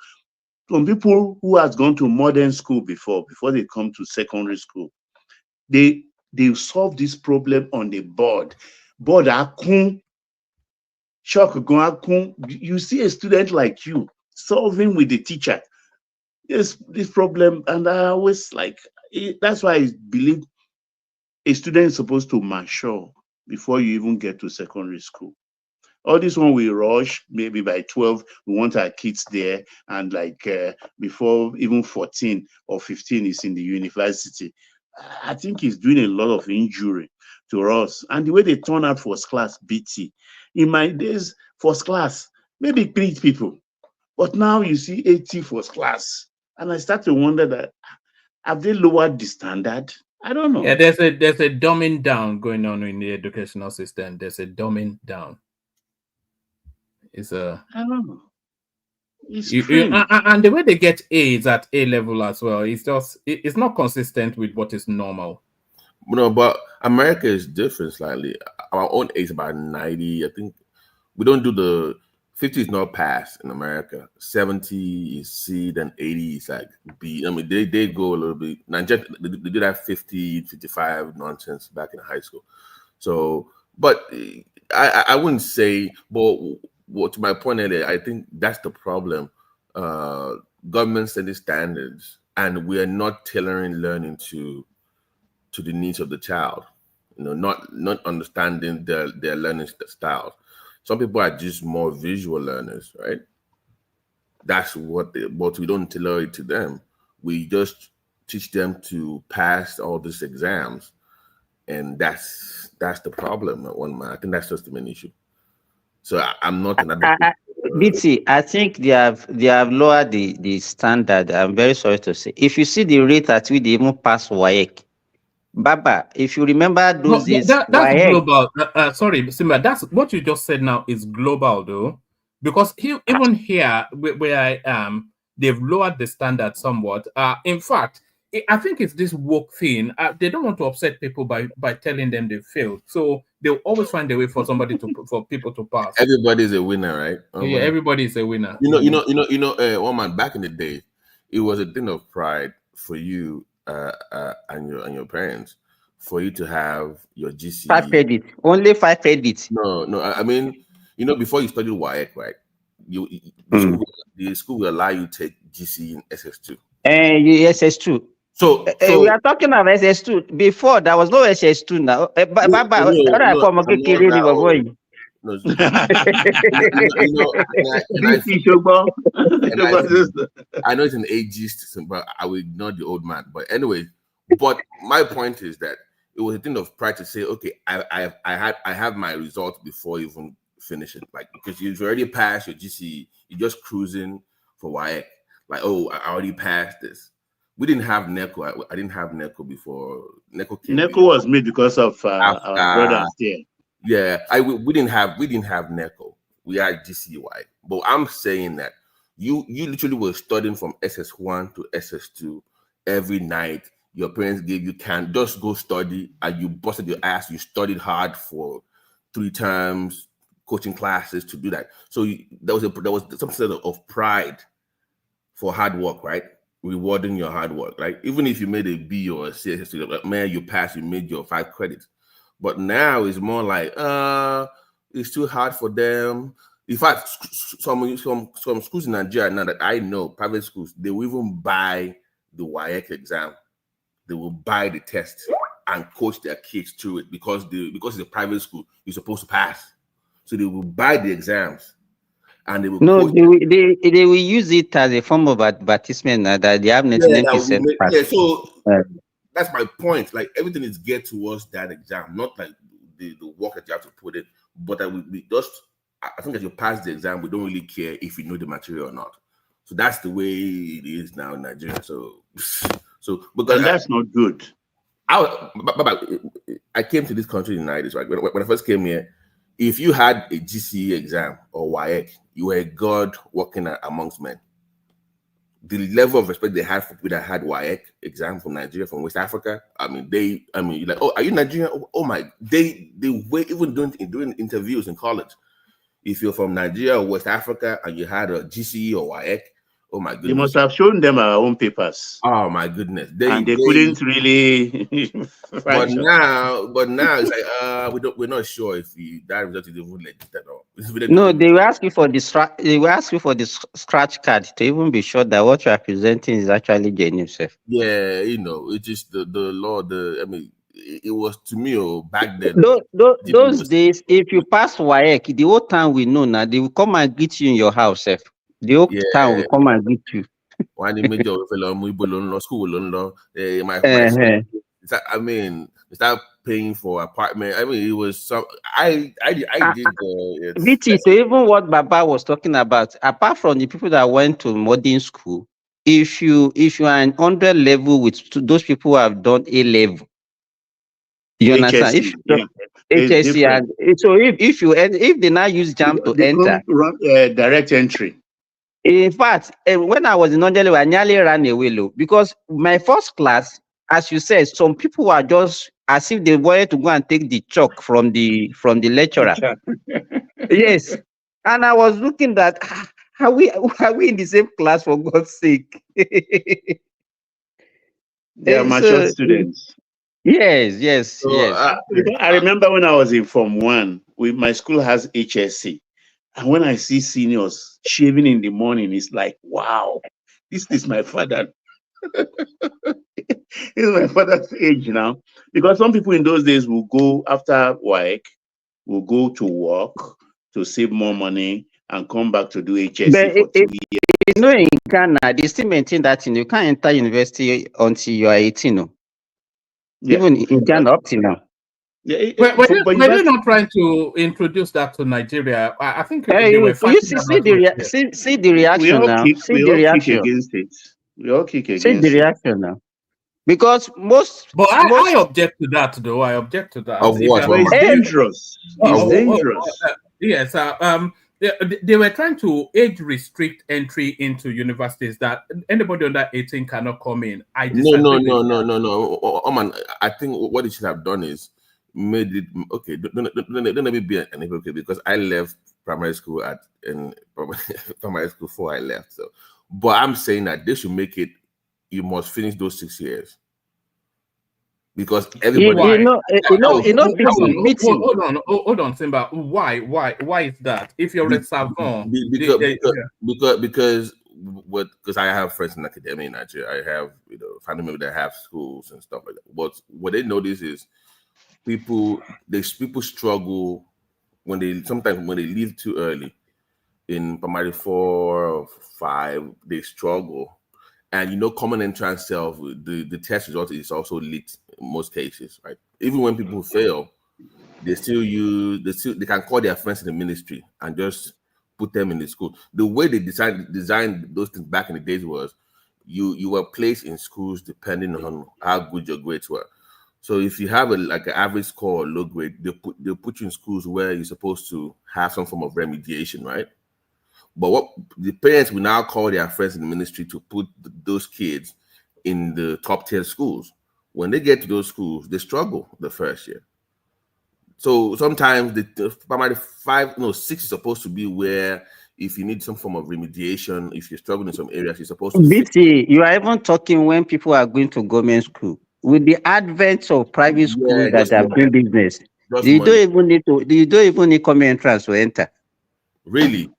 Some people who has gone to modern school before they come to secondary school, they solve this problem on the board. Board akun, shock akun. You see a student like you solving with the teacher this problem, and I always that's why I believe a student is supposed to mature before you even get to secondary school. All this one we rush, maybe by 12, we want our kids there, and before even 14 or 15 is in the university. I think it's doing a lot of injury to us. And the way they turn out first class BT. In my days, first class, maybe 3 people. But now you see 80 first class. And I start to wonder that, have they lowered the standard? I don't know. Yeah, there's a dumbing down going on in the educational system. There's a dumbing down. I don't know. And the way they get A's at A level as well, it's not consistent with what is normal. No, but America is different slightly. Our own A is about 90. I think we don't do the 50 is not pass in America. 70 is C, then 80 is like B. I mean, they go a little bit. Nigeria, they did that 50, 55 nonsense back in high school. So, but I wouldn't say, but to my point earlier, I think that's the problem. Government setting standards, and we are not tailoring learning to the needs of the child. Not understanding their learning styles. Some people are just more visual learners, right? That's but we don't tailor it to them. We just teach them to pass all these exams, and that's the problem. I think that's just the main issue. So I'm not an advocate. BT, I think they have lowered the standard. I'm very sorry to say. If you see the rate at which they even pass WAEC, Baba, if you remember those days, that's global. Sorry, Simba, that's what you just said now is global though, because even here where I am, they've lowered the standard somewhat. In fact, I think it's this woke thing. They don't want to upset people by telling them they failed, so they'll always find a way for for people to pass. Everybody's a winner, right? Yeah, everybody is a winner. One man, back in the day, it was a thing of pride for you and your parents for you to have your GCE. 5 credits, only 5 credits. No. I mean, before you studied WAEC, right? The school will allow you to take GCE and SS2. SS2. So we are talking about SS2. Before there was no SS2 now. I know it's an ageist, but I will ignore the old man. But anyway, my point is that it was a thing of pride to say, okay, I have my results before even finishing, like, because you've already passed your GCE, you're just cruising for WAEC. Like, oh, I already passed this. We didn't have NECO. I didn't have NECO before. NECO was made because of our brothers there. Yeah, we didn't have NECO. We had GCY. But I'm saying that you literally were studying from SS1 to SS2 every night. Your parents gave you can just go study, and you busted your ass. You studied hard for 3 terms, coaching classes to do that. So there was some sort of pride for hard work, right? Rewarding your hard work, right? Even if you made a B or a C, man, you passed, you made your 5 credits. But now it's more like, it's too hard for them. In fact, some schools in Nigeria now that I know, private schools, they will even buy the WAEC exam. They will buy the test and coach their kids through it because it's a private school, you're supposed to pass. So they will buy the exams and they will coach. They will use it as a form of advertisement that they have 99% pass. Yeah, so that's my point. Like everything is geared towards that exam, not like the work that you have to put in, but that we just, I think that you pass the exam, we don't really care if you know the material or not. So that's the way it is now in Nigeria. So because that's not good. I came to this country in the 90s, right? When I first came here, if you had a GCE exam or WAEC, you were a god walking amongst men. The level of respect they had for people that had WAEC exam from Nigeria, from West Africa, you're like, oh, are you Nigerian? Oh my, they were even doing interviews in college. If you're from Nigeria or West Africa and you had a GCE or WAEC, oh my goodness. They must have shown them our own papers. Oh my goodness. They couldn't really but now it's like we're not sure if that result is even legit at all. No, they will ask you for the scratch card to even be sure that what you are presenting is actually genuine. Yeah, it's just the law. It was to me back then. Those days, if you pass WAEC, the whole town will know now. They will come and greet you in your house. The whole town will come and greet you. Start paying for apartment. It was some. I did. BT, so even what Baba was talking about, apart from the people that went to modern school, if you are in 100 level with those people who have done A level, you understand? HSC, and so if they now use JAMB to enter direct entry. In fact, when I was in 100 level, I nearly ran away, because my first class, as you said, some people were just as if they wanted to go and take the chalk from the lecturer. Yes, and I was looking at, are we in the same class, for God's sake? They are mature students. Yes. I remember when I was in Form 1, my school has HSC. And when I see seniors shaving in the morning, it's like, wow, this is my father. This is my father's age now. Because some people in those days will go after work, will go to work to save more money and come back to do HSC for 2 years. In Ghana, they still maintain that you can't enter university until you are 18. Even in Ghana, up to now. We're not trying to introduce that to Nigeria. I think they were see the reaction now. See the reaction against it. We all kick against it. See the reaction now. Because I object to that, though. I object to that. Of what? It's dangerous. It's dangerous. Yes. They were trying to age restrict entry into universities, that anybody under 18 cannot come in. No. Oman, I think what they should have done is made it okay. Don't let me be an hypocrite, because I left primary school primary school before I left. So, but I'm saying that they should make it. You must finish those 6 years, because everybody. Hold on, Simba. Why is that? If you're a savant, because I have friends in academia in Nigeria. I have family members that have schools and stuff like that. But what they notice is people struggle when they leave too early in primary 4 or 5. They struggle, and common entrance self, the test result is also leaked in most cases, right? Even when people fail, they can call their friends in the ministry and just put them in the school. The way they designed those things back in the days was you were placed in schools depending on how good your grades were. So if you have an average score or low grade, they'll put you in schools where you're supposed to have some form of remediation, right? But what the parents will now call their friends in the ministry to put those kids in the top tier schools. When they get to those schools, they struggle the first year. So sometimes the primary 6 is supposed to be where, if you need some form of remediation, if you're struggling in some areas, you're supposed to. BT, you are even talking when people are going to government school. With the advent of private schools that are doing business, you don't even need common entrance to enter. Really?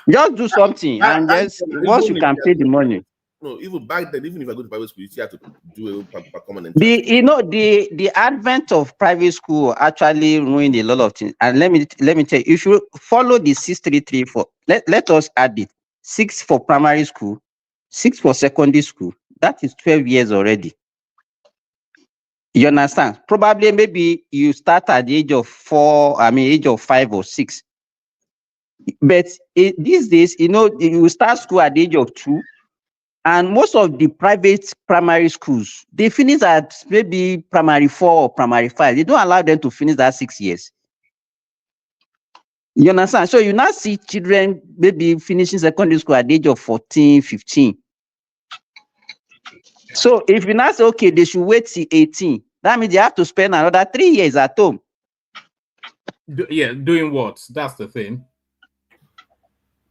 Just do something, and just once you can pay the money. No, even back then, even if I go to private school, you still have to do a common entrance. The advent of private school actually ruined a lot of things. And let me tell you, if you follow the 6334, let us add it. 6 for primary school, 6 for secondary school. That is 12 years already. You understand? Probably maybe you start at the age of 5 or 6. But these days, you start school at the age of 2. And most of the private primary schools, they finish at maybe primary 4 or primary 5. They don't allow them to finish that 6 years. You understand? So you now see children maybe finishing secondary school at the age of 14, 15. So if you now say, okay, they should wait till 18, that means they have to spend another 3 years at home. Doing what? That's the thing.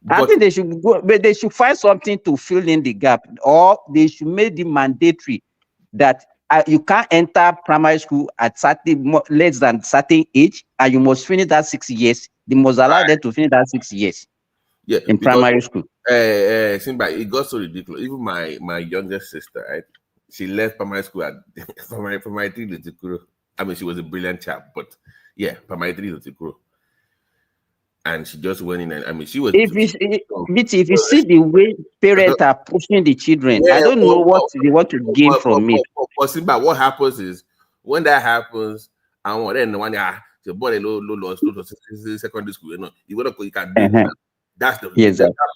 I think they should go, but they should find something to fill in the gap, or they should make it mandatory that you can't enter primary school at less than certain age, and you must finish that 6 years. They must allow them to finish that 6 years. Yeah, in primary school. Simba, it got so ridiculous. Even my youngest sister, right? She left primary school at primary 3 in Tikuro. I mean, she was a brilliant chap, but yeah, primary 3 in Tikuro. And she just went in, and I mean, she was. If you see the way parents are pushing the children, I don't know what they want to gain from it. But Simba, what happens is when that happens, and then when the boy low secondary school, you can do it. That's the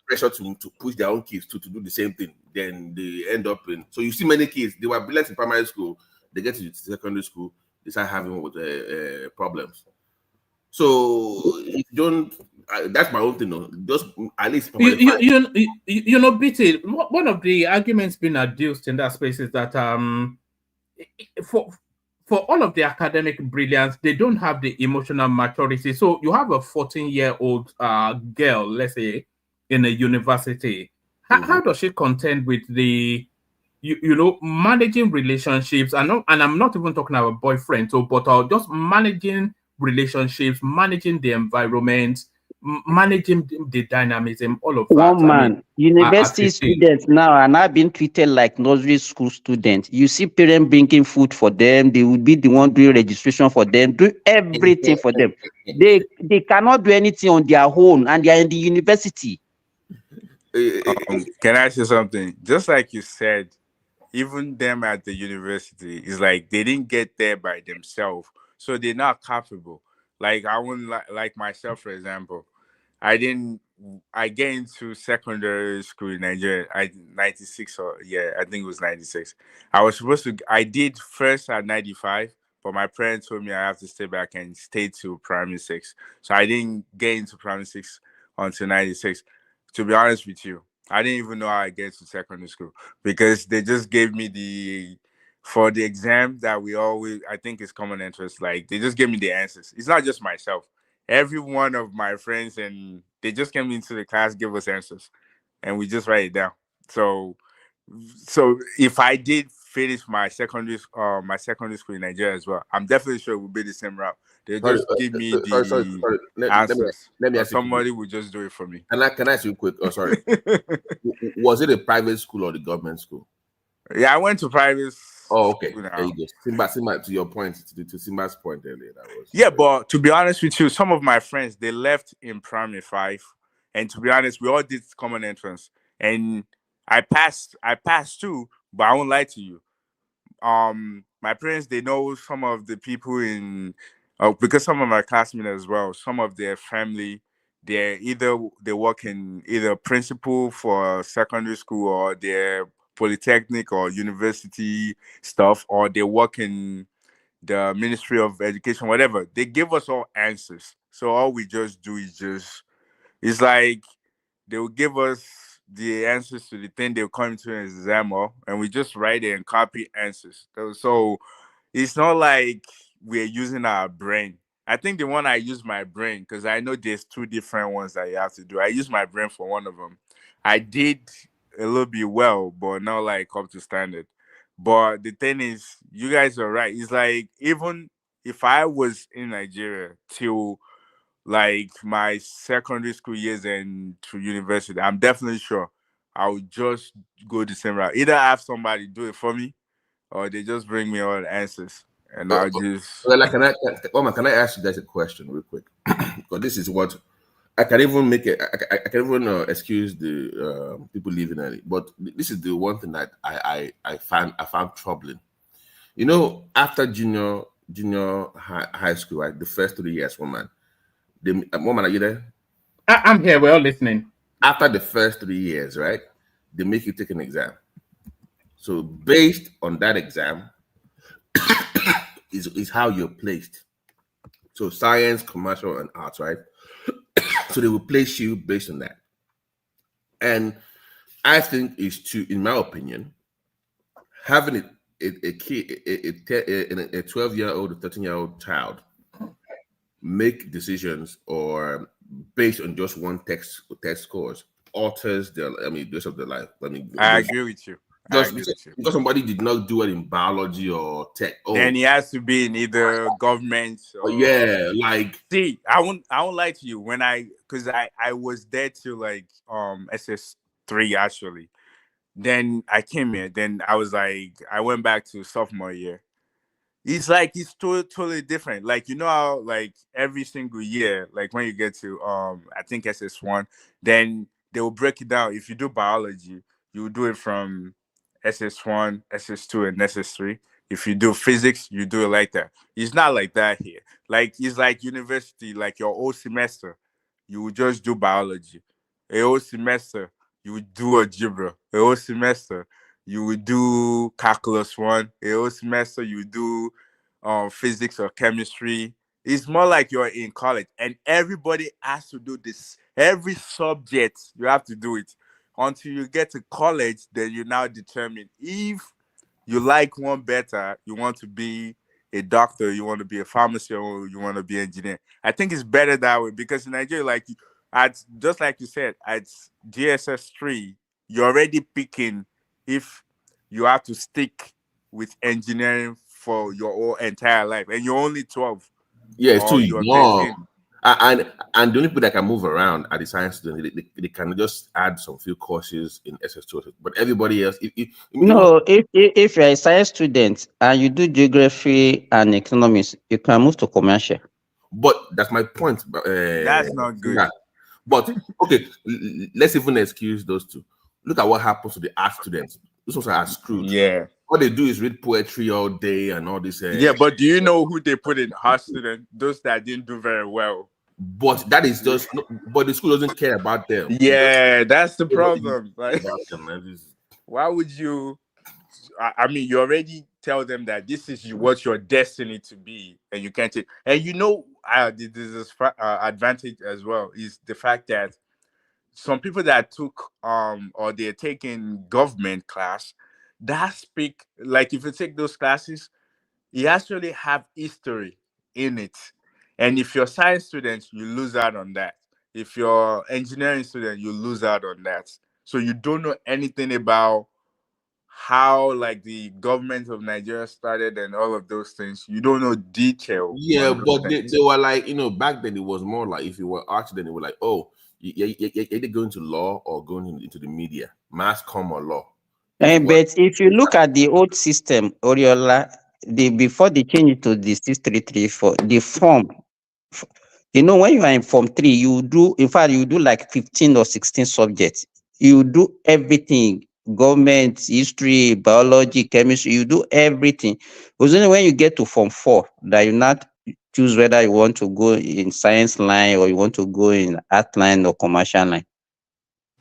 pressure to push their own kids to do the same thing. Then they end up in. So you see many kids, they were brilliant in primary school, they get to secondary school, they start having problems. So if you don't, that's my own thing. No, just at least. BT. One of the arguments being adduced in that space is that for all of the academic brilliance, they don't have the emotional maturity. So you have a 14-year-old girl, let's say, in a university. How does she contend with the managing relationships? And I'm not even talking about boyfriend, but just managing relationships, managing the environment, managing the dynamism, all of that. One man, university students now are now being treated like nursery school students. You see parents bringing food for them. They will be the one doing registration for them, do everything for them. They cannot do anything on their own, and they are in the university. Can I say something? Just like you said, even them at the university, is like they didn't get there by themselves. So they're not capable. Like I wouldn't like myself, for example. I get into secondary school in Nigeria. 96 I think it was 96. I did first at 95, but my parents told me I have to stay back and stay to primary 6. So I didn't get into primary 6 until 96. To be honest with you, I didn't even know how I get to secondary school because they just gave me for the exam that I think is common interest. Like they just gave me the answers. It's not just myself. Every one of my friends, and they just came into the class, give us answers, and we just write it down. So if I did finish my secondary school in Nigeria as well, I'm definitely sure it would be the same route. They just give me the answers. Let me ask somebody would just do it for me. Can I ask you quick? Oh, sorry. Was it a private school or the government school? Yeah, I went to private. Oh, okay. There you go. Simba, to your point, to Simba's point earlier, that was. Yeah, but to be honest with you, some of my friends, they left in primary 5, and to be honest, we all did common entrance, and I passed too. But I won't lie to you. My parents, they know some of the people because some of my classmates as well. Some of their family, they work in either principal for secondary school or they're polytechnic or university stuff, or they work in the Ministry of Education, whatever. They give us all answers. So all we just do is it's like they will give us the answers to the thing they'll come to an exam and we just write it and copy answers. So it's not like we're using our brain. I think the one I use my brain, because I know there's 2 different ones that you have to do. I use my brain for one of them. I did a little bit well, but not like up to standard. But the thing is, you guys are right. It's like even if I was in Nigeria till like my secondary school years and to university, I'm definitely sure I would just go the same route. Either have somebody do it for me, or they just bring me all the answers, and I'll just. Well, like, Omar, can I ask you guys a question real quick? Because this is what I can even make it. I can even excuse the people leaving early, but this is the one thing that I found troubling. You know, after junior high school, right? The first 3 years, woman, are you there? I'm here. We're all listening. After the first 3 years, right? They make you take an exam. So based on that exam, is how you're placed. So science, commercial, and arts, right? So they will place you based on that. And I think is to, in my opinion, having a kid, a 12-year-old, a 13-year-old child make decisions or based on just one test scores alters their, the rest of their life. I agree with you. Because somebody did not do it in biology or tech. Then he has to be in either government or see, I won't lie to you, because I was there till like SS3 actually. Then I came here, then I was like, I went back to sophomore year. It's totally different. Like, you know how like every single year, like when you get to I think SS1, then they will break it down. If you do biology, you will do it from SS1, SS2, and SS3. If you do physics, you do it like that. It's not like that here. Like, it's like university, like your whole semester, you will just do biology. A whole semester, you would do algebra. A whole semester, you would do calculus 1. A whole semester, you would do physics or chemistry. It's more like you're in college, and everybody has to do this. Every subject, you have to do it. Until you get to college, then you now determine if you like one better, you want to be a doctor, you want to be a pharmacist, or you want to be an engineer. I think it's better that way, because in Nigeria, like just like you said, at GSS3, you're already picking if you have to stick with engineering for your whole entire life, and you're only 12. Yeah, it's too you're young. 13. And the only people that can move around are the science students. They can just add some few courses in SS2, but everybody else, if you're a science student and you do geography and economics, you can move to commercial. But that's my point. That's not good. But okay, let's even excuse those two. Look at what happens to the art students. Those ones are screwed. Yeah. What they do is read poetry all day and all this. Yeah, but do you know who they put in art student? Those that didn't do very well. But that is just. But the school doesn't care about them. Yeah, that's the problem. Like, them, why would you? I mean, you already tell them that this is what your destiny to be, and you can't take. And you know, this is advantage as well is the fact that some people that took or they're taking government class that speak, like if you take those classes, you actually have history in it. And if you're science students, you lose out on that. If you're engineering student, you lose out on that. So you don't know anything about how like the government of Nigeria started and all of those things. You don't know detail. Yeah, but they were like, back then it was more like if you were arts, then they were like, oh, you're either going to law or going into the media, mass comm or law. But if you look at the old system, Oriola, before they changed it to the 6334, the form, when you are in Form 3, you do like 15 or 16 subjects. You do everything, government, history, biology, chemistry, you do everything. It was only when you get to Form 4 that you not choose whether you want to go in science line or you want to go in art line or commercial line.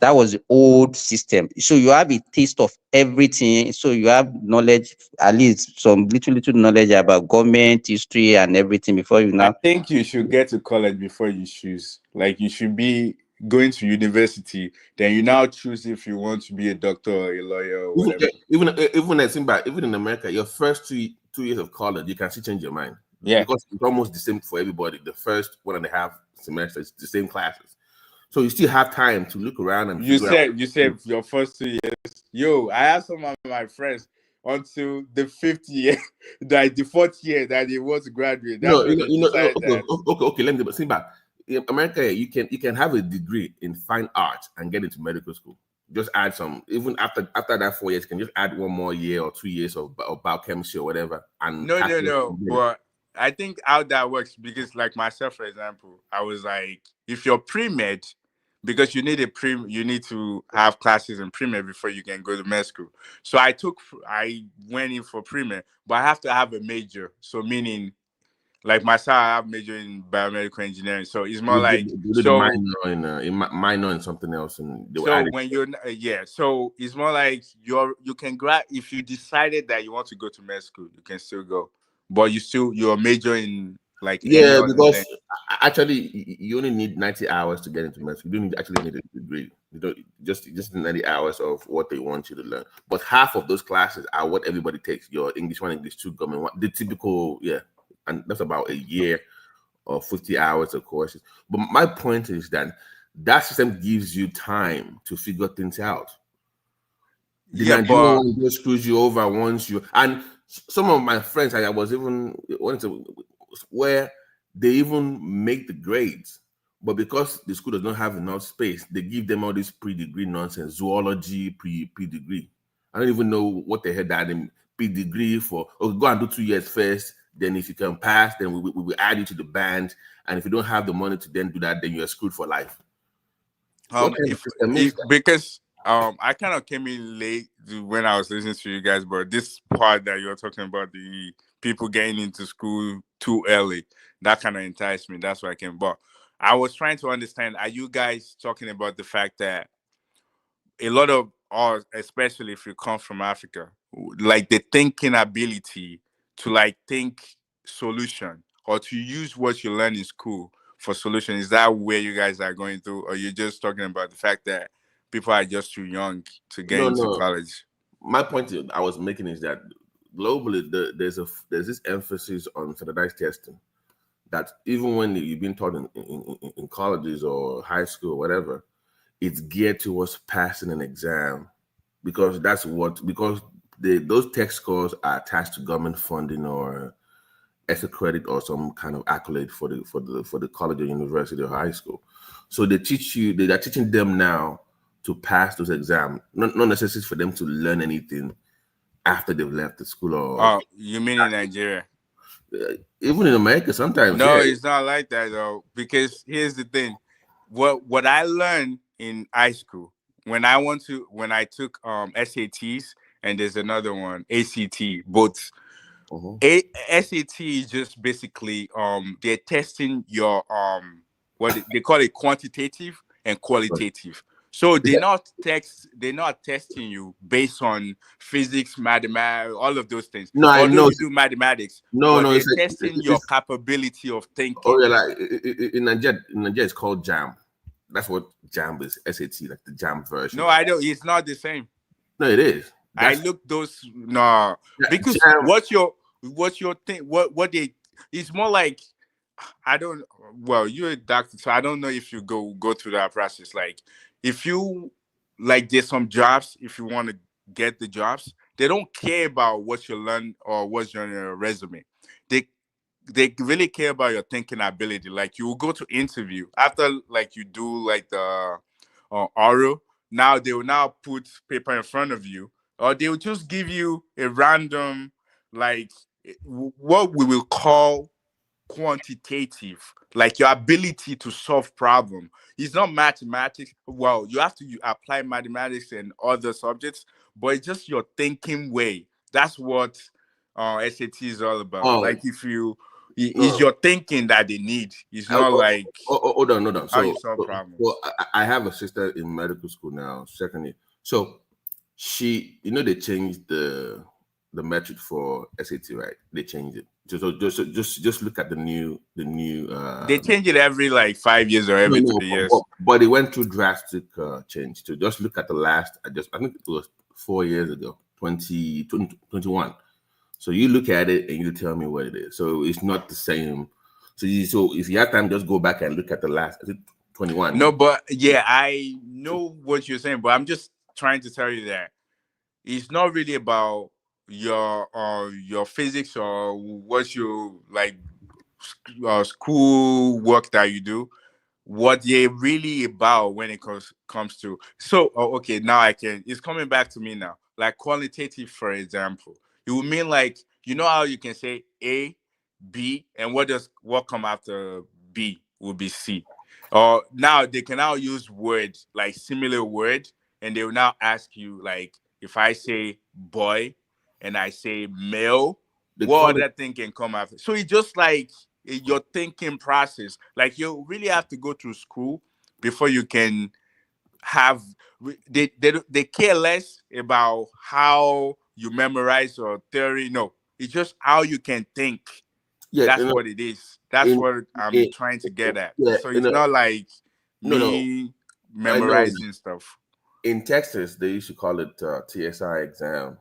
That was the old system. So you have a taste of everything. So you have knowledge, at least some little knowledge about government, history, and everything before you now. I think you should get to college before you choose. Like, you should be going to university, then you now choose if you want to be a doctor or a lawyer or whatever. Even in America, your first two years of college, you can still change your mind. Yeah, because it's almost the same for everybody. The first 1.5 semesters, the same classes. So you still have time to look around and you said your first 2 years. I asked some of my friends until the 5th year, that the 4th year that they want to graduate. Okay. Let me think back. in America, you can have a degree in fine art and get into medical school. Just add some, even after that 4 years, you can just add 1 more year or 2 years of biochemistry or whatever. And No. But I think how that works, because like myself, for example, I was like, if you're pre-med, because you need you need to have classes in pre-med before you can go to med school. So I went in for pre-med, but I have to have a major. So meaning, like myself, I have major in biomedical engineering. So it's more like you did a minor in something else, and they so when you're so it's more like you can grab, if you decided that you want to go to med school, you can still go, but you're major in like any other because thing. actually you only need 90 hours to get into med school. You don't actually need a degree. You don't just 90 hours of what they want you to learn. But half of those classes are what everybody takes. Your English 1, English 2, government 1, the typical, and that's about a year or 50 hours of courses. But my point is that system gives you time to figure things out. The Nigerian one just screws you over once you, and some of my friends, I was even wanted to, where they even make the grades, but because the school does not have enough space, they give them all this pre-degree nonsense, zoology pre-degree. I don't even know what the hell that in pre-degree for. Oh, go and do 2 years first. Then if you can pass, then we will add you to the band. And if you don't have the money to then do that, then you're screwed for life. Because I kind of came in late when I was listening to you guys, but this part that you're talking about, the people getting into school too early, that kind of enticed me. That's why I came. But I was trying to understand, are you guys talking about the fact that a lot of us, especially if you come from Africa, like the thinking ability to like think solution or to use what you learn in school for solution, is that where you guys are going through, or you're just talking about the fact that people are just too young to get into college? My point I was making is that globally there's this emphasis on standardized testing, that even when you've been taught in colleges or high school or whatever, it's geared towards passing an exam, because those test scores are attached to government funding or extra credit or some kind of accolade for the college or university or high school. So they are teaching them now to pass those exams, not necessarily for them to learn anything after they've left the school. Or you mean in Nigeria? Even in America sometimes. No, it's not like that though, because here's the thing. What I learned in high school, when I took SATs, and there's another one, ACT, both. SAT is just basically they're testing your what they call it, quantitative and qualitative. So they're not testing you based on physics, mathematics, all of those things. No, I know you do mathematics. No, they're testing your capability of thinking. Oh yeah, like in Nigeria, it's called JAM. That's what JAM is. SAT, like the JAM version. No, I don't. It's not the same. No, it is. I look those because JAM. What's your thing? What they? It's more like, I don't. Well, you're a doctor, so I don't know if you go through that process. Like, if you there's some jobs. If you want to get the jobs, they don't care about what you learn or what's on your resume. They really care about your thinking ability. Like, you will go to interview after you do the oral. Now they will now put paper in front of you, or they will just give you a random what we will call quantitative, like your ability to solve problem. It's not mathematics. Well, you have to apply mathematics and other subjects, but it's just your thinking way. That's what SAT is all about. It's your thinking that they need. It's not hold on. How you solve problems. Well, I have a sister in medical school now, second year. So she, they changed the metric for SAT, right? They changed it. Just look at the new. They change it every 5 years or every 3 years. But it went through drastic change. So just look at the last. I think it was 4 years ago, 2021. So you look at it and you tell me what it is. So it's not the same. So if you have time, just go back and look at the last. Is it 21? No, but yeah, I know what you're saying, but I'm just trying to tell you that it's not really about your physics or what you school work that you do. what they're really about when it comes to. So okay, now I can. It's coming back to me now. Like qualitative, for example, it would mean like you know how you can say A, B, and what come after B will be C. Or now they can now use words like similar word, and they will now ask you like if I say boy and I say male, They what call it other thing can come after? So it's just like your thinking process. Like you really have to go through school before you can have. They care less about how you memorize or theory. No, it's just how you can think. yeah, That's what it is. That's in, what I'm in, trying to get at. yeah, So it's not like no, me I know. memorizing stuff. In Texas, they used to call it TSI exam.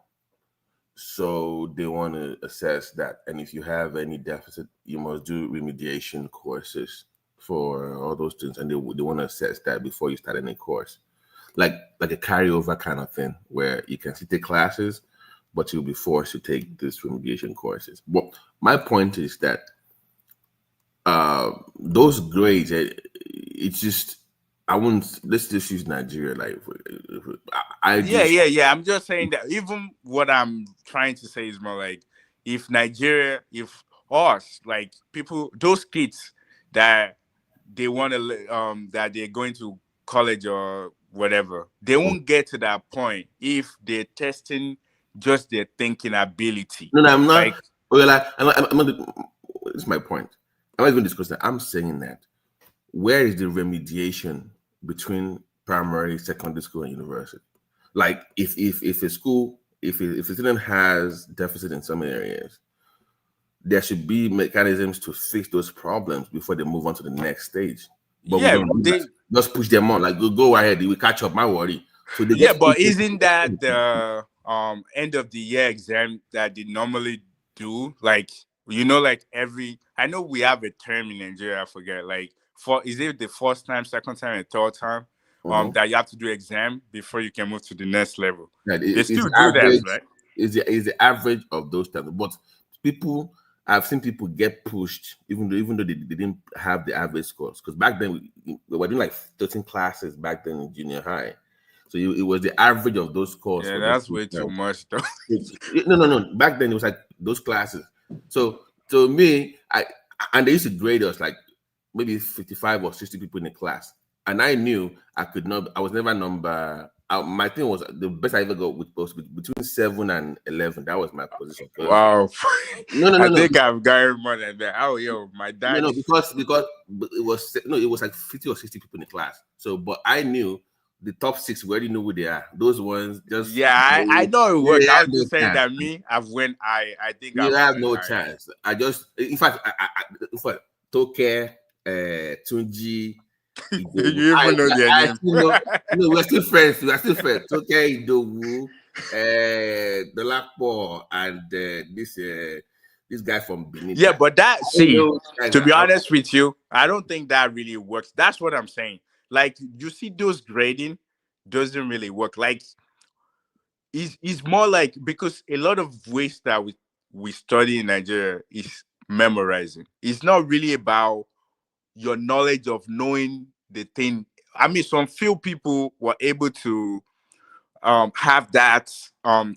So they want to assess that, and if you have any deficit, you must do remediation courses for all those things, and they want to assess that before you start any course, like a carryover kind of thing, where you can still take classes, but you'll be forced to take these remediation courses. But my point is that those grades, it's just I wouldn't. Let's just use Nigeria. Like I just Yeah. I'm just saying that even what I'm trying to say is more like if Nigeria, if us, like people, those kids that they want to, that they're going to college or whatever, they won't get to that point if they're testing just their thinking ability. no, I'm not. Like, Well, I'm not. This is my point. I'm not even discussing that. I'm saying that where is the remediation between primary, secondary school, and university? Like, if a school, if a student has deficit in some areas, there should be mechanisms to fix those problems before they move on to the next stage. But we yeah, don't do that. Just push them on. Like, go ahead. We catch up. My worry. So they yeah, get but isn't that the end of the year exam that they normally do? Like like I know we have a term in Nigeria, I forget. Like is it the first time, second time, and third time that you have to do exam before you can move to the next level? Right. They It's still the do that, average. right? Is the average of those terms. But I've seen people get pushed even though they didn't have the average scores. Because back then we were doing like 13 classes back then in junior high. So it was the average of those scores. Yeah, for that's those way too much though. No. Back then it was like those classes. So to me, and they used to grade us like maybe 55 or 60 people in the class. And I knew I could not, I was never number, my thing was the best I ever got was between 7 and 11. That was my position. Wow. No. I think I've gotten more than that. Oh, my dad. No, because it was like 50 or 60 people in the class. So, but I knew the top 6, we already know who they are. Those ones just I know it works. I was no just saying chance. that I think You I've have went no high. chance. I just, in fact, Toke, Tunji, You even know their name. No, we're still friends. Toke, Idowu, Dolapo, and this guy from Benin. Yeah, but to be honest with you, I don't think that really works. That's what I'm saying. Like, you see, those grading doesn't really work. Like, it's more like because a lot of ways that we study in Nigeria is memorizing. It's not really about your knowledge of knowing the thing. I mean, some few people were able to have that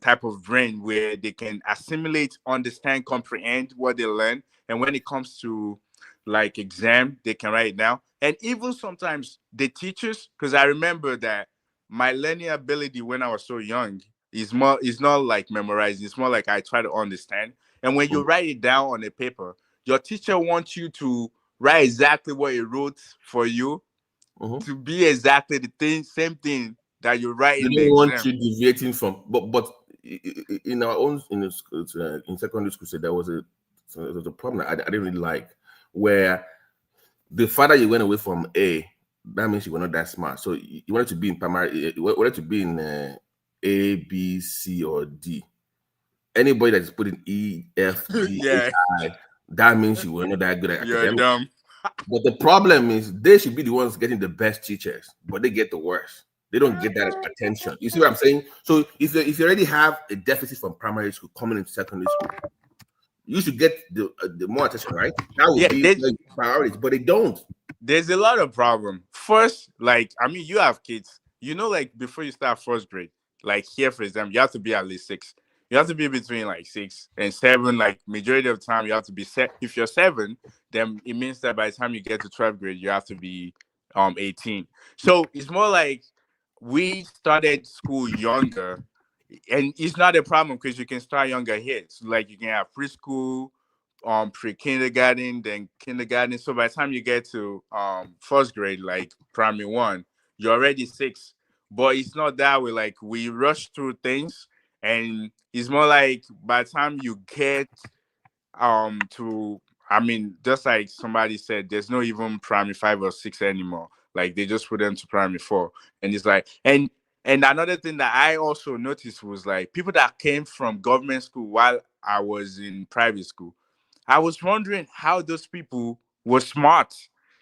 type of brain where they can assimilate, understand, comprehend what they learn, and when it comes to like exam, they can write it down. And even sometimes the teachers, because I remember that my learning ability when I was so young is not like memorizing. It's more like I try to understand. And when you write it down on a paper, your teacher wants you to write exactly what he wrote for you to be exactly the same thing that you write They in the don't want exam. you deviating from, but in our own in secondary school, so there was a problem I didn't really like, where the farther you went away from A, that means you were not that smart. So you wanted to be in primary, you wanted to be in A, B, C, or D. Anybody that is put in E, F, G, H, I, that means you were not that good at You're academics. dumb. But the problem is they should be the ones getting the best teachers, but they get the worst. They don't get that attention. You see what I'm saying? So if you already have a deficit from primary school coming into secondary school, you should get the more attention, right? That would be the priority, but they don't. there's a lot of problem. First, like, I mean, you have kids. You know, like before you start first grade, like here, for example, you have to be at least 6. You have to be between like 6 and 7. Like majority of the time, you have to be set. If you're 7, then it means that by the time you get to 12th grade, you have to be 18. So it's more like we started school younger, and it's not a problem because you can start younger here. So like you can have preschool, pre-kindergarten, then kindergarten. So by the time you get to first grade, like primary 1, you're already 6. But it's not that way. Like we rush through things, and it's more like by the time you get to, I mean, just like somebody said, there's no even primary 5 or 6 anymore. Like they just put them to primary 4. And it's like, and another thing that I also noticed was like people that came from government school while I was in private school. I was wondering how those people were smart,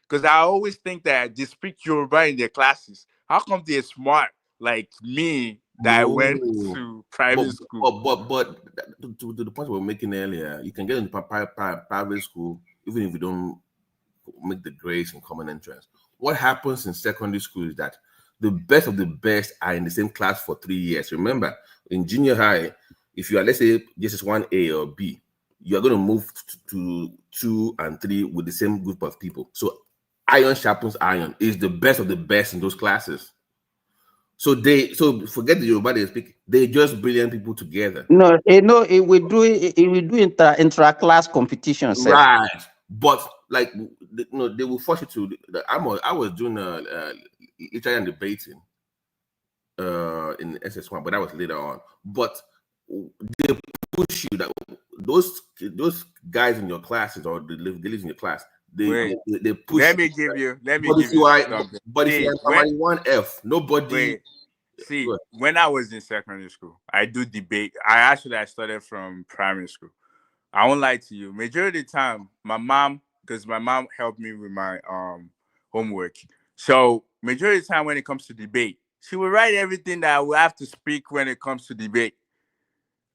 because I always think that they speak Yoruba in their classes. How come they're smart like me that went No, to private school? but to the point we were making earlier, you can get into private school even if you don't make the grades in common entrance. What happens in secondary school is that the best of the best are in the same class for 3 years. Remember, in junior high, if you are, let's say, just 1A or B, you are going to move to 2 and 3 with the same group of people. So iron sharpens iron is the best of the best in those classes. So forget the Yoruba they speak. They just brilliant people together. No, it will do intra-class competition. Right, but like they will force you to. I was doing Italian debating in SS1, but that was later on. But they push you that those guys in your classes or they live in your class. They push. Let me give you something. But if you are 1F, nobody. Wait. See, when I was in secondary school, I do debate. I started from primary school. I won't lie to you. Majority of the time, because my mom helped me with my homework. So majority of the time when it comes to debate, she will write everything that I will have to speak when it comes to debate.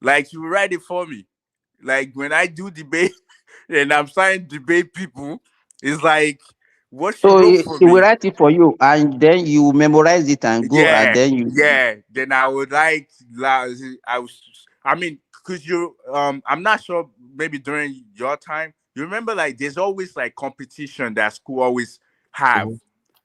Like she will write it for me. Like when I do debate and I'm starting to debate people, it's like what she wrote for she me. will write it for you, and then you memorize it and go, and then you. Yeah. Then I would like, I mean, because I'm not sure. Maybe during your time, you remember like there's always like competition that school always have.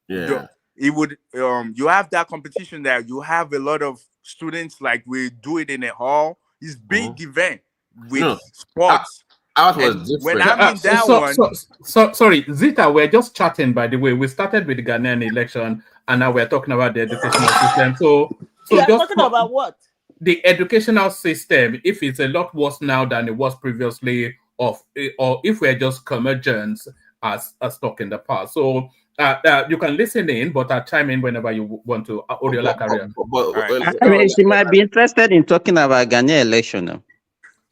Yeah. It would you have that competition that you have a lot of students, like we do it in a hall. It's big event with sports. Ours was different. When I'm in that Sorry, Zita, we're just chatting, by the way. We started with the Ghanaian election, and now we're talking about the educational system. So You're just talking about what? The educational system, if it's a lot worse now than it was previously, or if we're just curmudgeons as talk in the past. So you can listen in, but I'll chime in whenever you want to. Oriola career. I mean, she might be interested in talking about Ghanaian election now.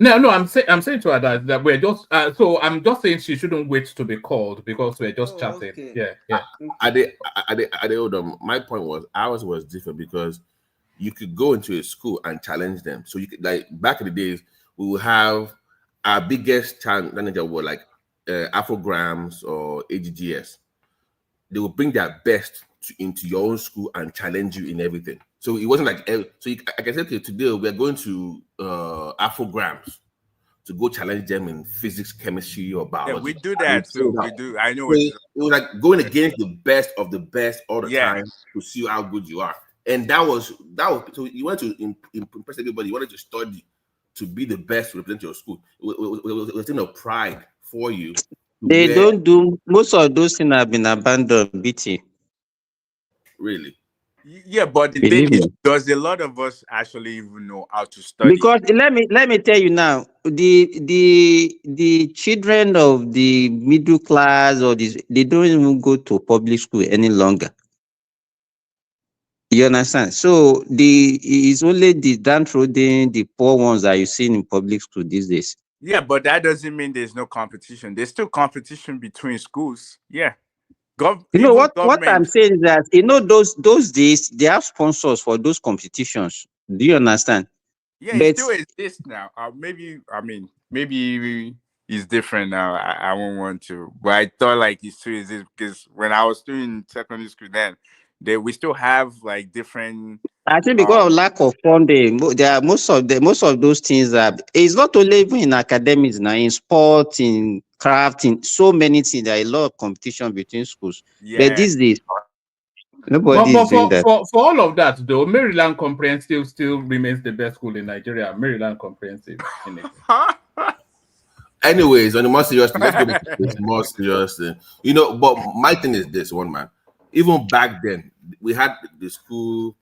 No, I'm saying to her that we're just so I'm just saying she shouldn't wait to be called because we're just chatting. Okay. Yeah. Hold on. My point was ours was different because you could go into a school and challenge them. So you could, like back in the days, we would have our biggest challenger were like Afrograms or AGGS. They would bring their best into your own school and challenge you in everything. So it wasn't like I can say today we're going to Afrograms to go challenge them in physics, chemistry, or biology. Yeah, we do that too. We do. I know. It was like going against the best of the best all the time to see how good you are. And that was so you wanted to impress everybody. You wanted to study to be the best to represent your school. It was a pride for you. They don't do most of those things have been abandoned, BT. Really? Yeah, but the thing is, does a lot of us actually even know how to study? Because let me tell you now, the children of the middle class or this, they don't even go to public school any longer. You understand? So it's only the downtrodden, the poor ones that you see in public school these days. Yeah, but that doesn't mean there's no competition. There's still competition between schools. Yeah. You know what I'm saying is that those days they have sponsors for those competitions. Do you understand? Yeah, it still exists now. Maybe it's different now. I won't want to, but I thought like it's too easy because when I was still in secondary school, then we still have like different. I think because of lack of funding, there are most of those things that it's not only even in academics now, in sport, in craft, in so many things. There are a lot of competition between schools. But Yeah. these days, But, nobody but is doing that. for all of that though, Maryland Comprehensive still remains the best school in Nigeria. Maryland Comprehensive. Anyways, on the more serious thing, let's go back to this more serious thing. You know, but my thing is this one, man. Even back then, we had the school,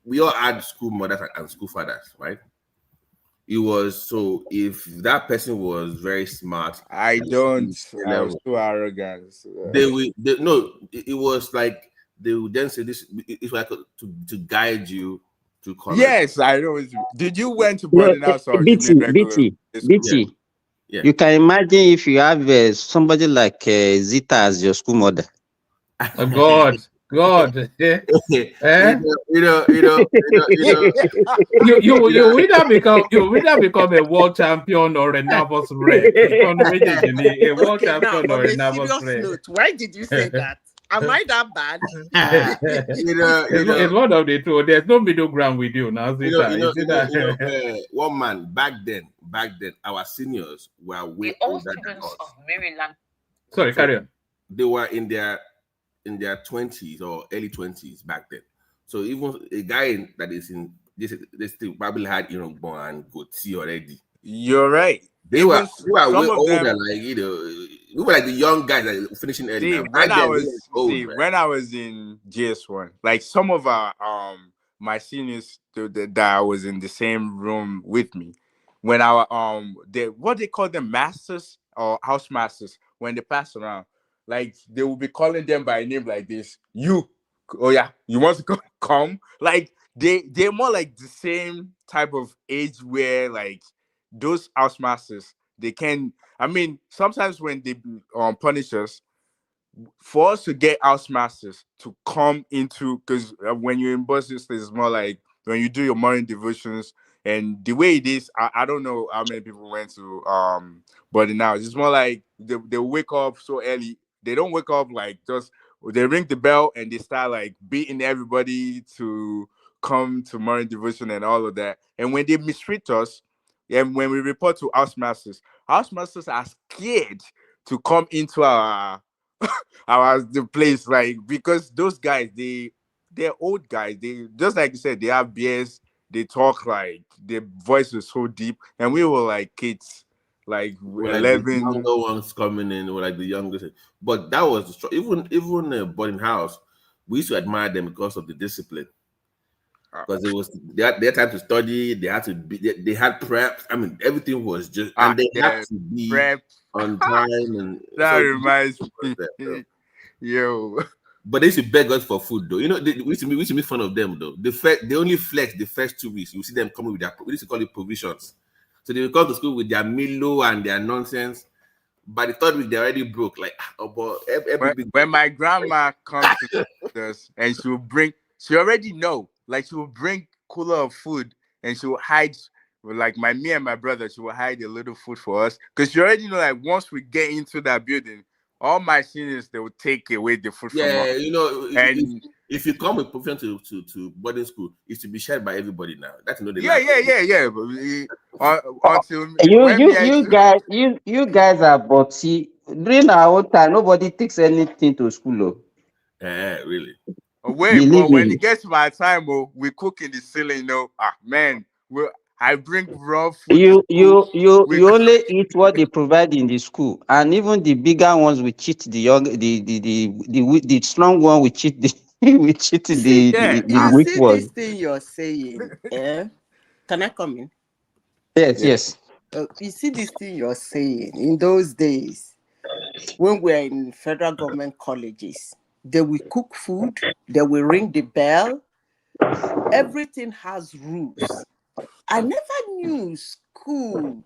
we all had school mothers and school fathers, right? It was so if that person was very smart, I don't. I was too arrogant. they no, it was like they would then say this it's like to guide you to college. Yes, I know. Did you went to No, boarding house or you made regular? BT. Yeah. You can imagine if you have somebody like Zita as your school mother. God. Eh? You either become a world champion or a nervous wreck. A world champion or a nervous wreck. Note, why did you say that? Am I that bad? It's one of the two. There's no middle ground with you now. One man back then, our seniors were way older than us. Sorry, carry on. They were in their 20s or early 20s back then. So even a guy that is in this thing probably had born and goatee already. You're right. They were way older, like we were like the young guys that finishing early. See, when I was in GS1, like some of our my seniors that was in the same room with me, when our what they call them, masters or house masters, when they pass around, like they will be calling them by name like this. You, oh yeah, you want to come? Like they're more like the same type of age where like those house masters, they can. I mean, sometimes when they punish us, for us to get house masters to come into, because when you're in buses, it's more like when you do your morning devotions, and the way it is, I don't know how many people went to but now it's more like they wake up so early. They don't wake up like just they ring the bell and they start like beating everybody to come to morning devotion and all of that. And when they mistreat us, and when we report to house masters are scared to come into the place, like, because those guys, they're old guys. They just like you said, they have beers, they talk like their voice is so deep, and we were like kids, like Like 11. the younger ones coming in, or like the youngest. But that was even boarding house. We used to admire them because of the discipline. Because it was they had time to study, they had to be, they had prep. I mean, everything was just, and they had to be prep on time. And that reminds me, yo. But they used to beg us for food, though. You know, we used to make fun of them, though. They only flex the first 2 weeks. You see them coming with we used to call it provisions. So they would come to school with their Milo and their nonsense. By the 3rd week, they already broke. Like, when my grandma comes to us and she already know, like she will bring cooler of food and she will hide, like me and my brother, she will hide a little food for us, because she already know, like, once we get into that building, all my seniors, they will take away the food from us. Yeah, you know, and if you come with provision to boarding school, it's to be shared by everybody now. That's yeah. Until you guys are, but see, during our own time, nobody takes anything to school. Really? Wait, but when it gets my time, we cook in the ceiling. Man, I bring raw food. You only eat what they provide in the school, and even the bigger ones we cheat the young, the strong one we cheat the we cheat the weak one. This thing you're saying, can I come in? Yes. You see this thing you're saying, in those days when we're in federal government colleges, they will cook food, they will ring the bell, everything has rules. I never knew school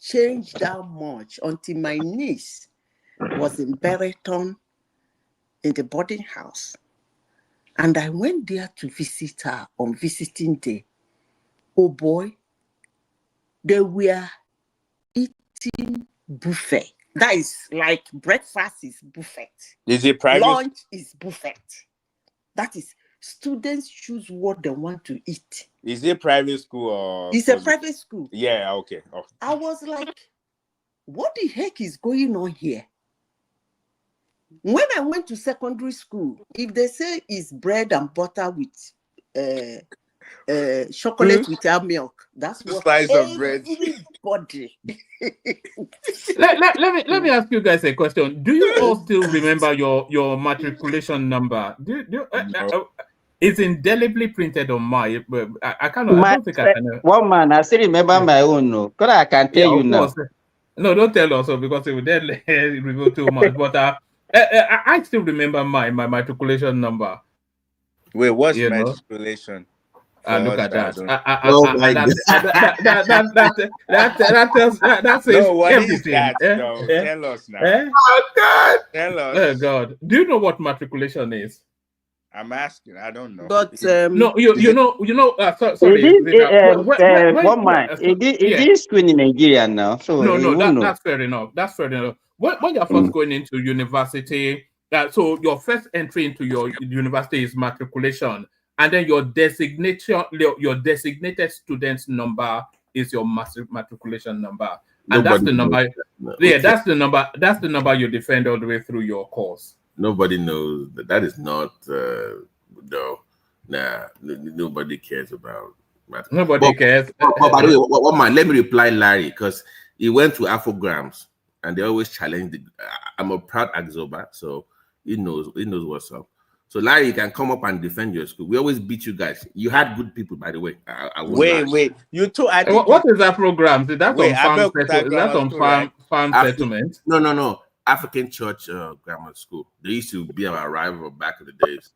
changed that much until my niece was in Berreton in the boarding house. And I went there to visit her on visiting day. Oh boy, they were eating buffet. That is like breakfast is buffet. Is it private? Lunch is buffet. That is, students choose what they want to eat. Is it private school or? It's a private school. Yeah, okay. Oh. I was like, what the heck is going on here? When I went to secondary school, if they say it's bread and butter with chocolate without milk, that's what slice of bread. Everybody. let me ask you guys a question. Do you all still remember your matriculation number? It's indelibly printed on my. I cannot. I don't think I can. One man, I still remember my own. No, because I can tell you now. No, don't tell us, because it would then reveal too much. But I still remember my matriculation number. Wait, what's matriculation? Look at that. That says everything. Tell us now. Oh God! Tell us. Oh God! Do you know what matriculation is? I'm asking. I don't know. But no, you know. Sorry. One man. It is school in Nigeria now. So no, that's fair enough. That's fair enough. When you're first going into university, so your first entry into your university is matriculation, and then your designated student's number is your matriculation number, and that's the number. That's the number. That's the number you defend all the way through your course. Nobody knows that is not nobody cares about math. Nobody cares. But by the way, one man, let me reply Larry, because he went to Afrograms and they always challenge I'm a proud Axoba, so he knows what's up. So Larry, you can come up and defend your school. We always beat you guys. You had good people, by the way. Wait. You too. What is Afrograms? Is that on farm settlement? No. African Church Grammar School. They used to be our rival back in the days.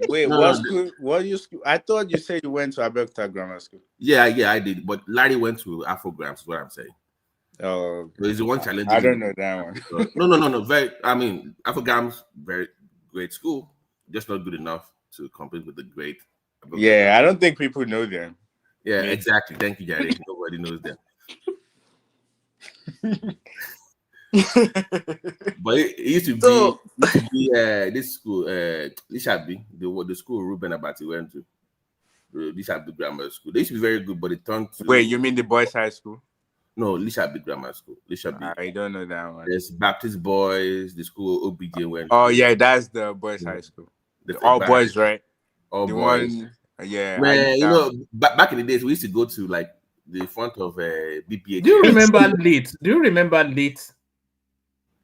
Wait, what school? What you school? I thought you said you went to Abeokuta Grammar School. Yeah, I did. But Larry went to Afrograms, is what I'm saying. Oh, so he's the one challenging. I don't know that one. No. Afrograms, very great school, just not good enough to compete with the great. Yeah, I don't think people know them. Yeah, exactly. Thank you, Gary. Nobody knows them. But it used to be this school, Lishabi, the school Ruben Abati went to. Lishabi Grammar School. They used to be very good, but it turned to. Wait, you mean the boys' high school? No, Lishabi Grammar School. Lishabi. I don't know that one. There's Baptist Boys, the school OBJ went. Oh, yeah, that's the boys' high school. All boys, right? All the boys. One, yeah. Man, back in the days, we used to go to like the front of BPH. Do you remember LIT?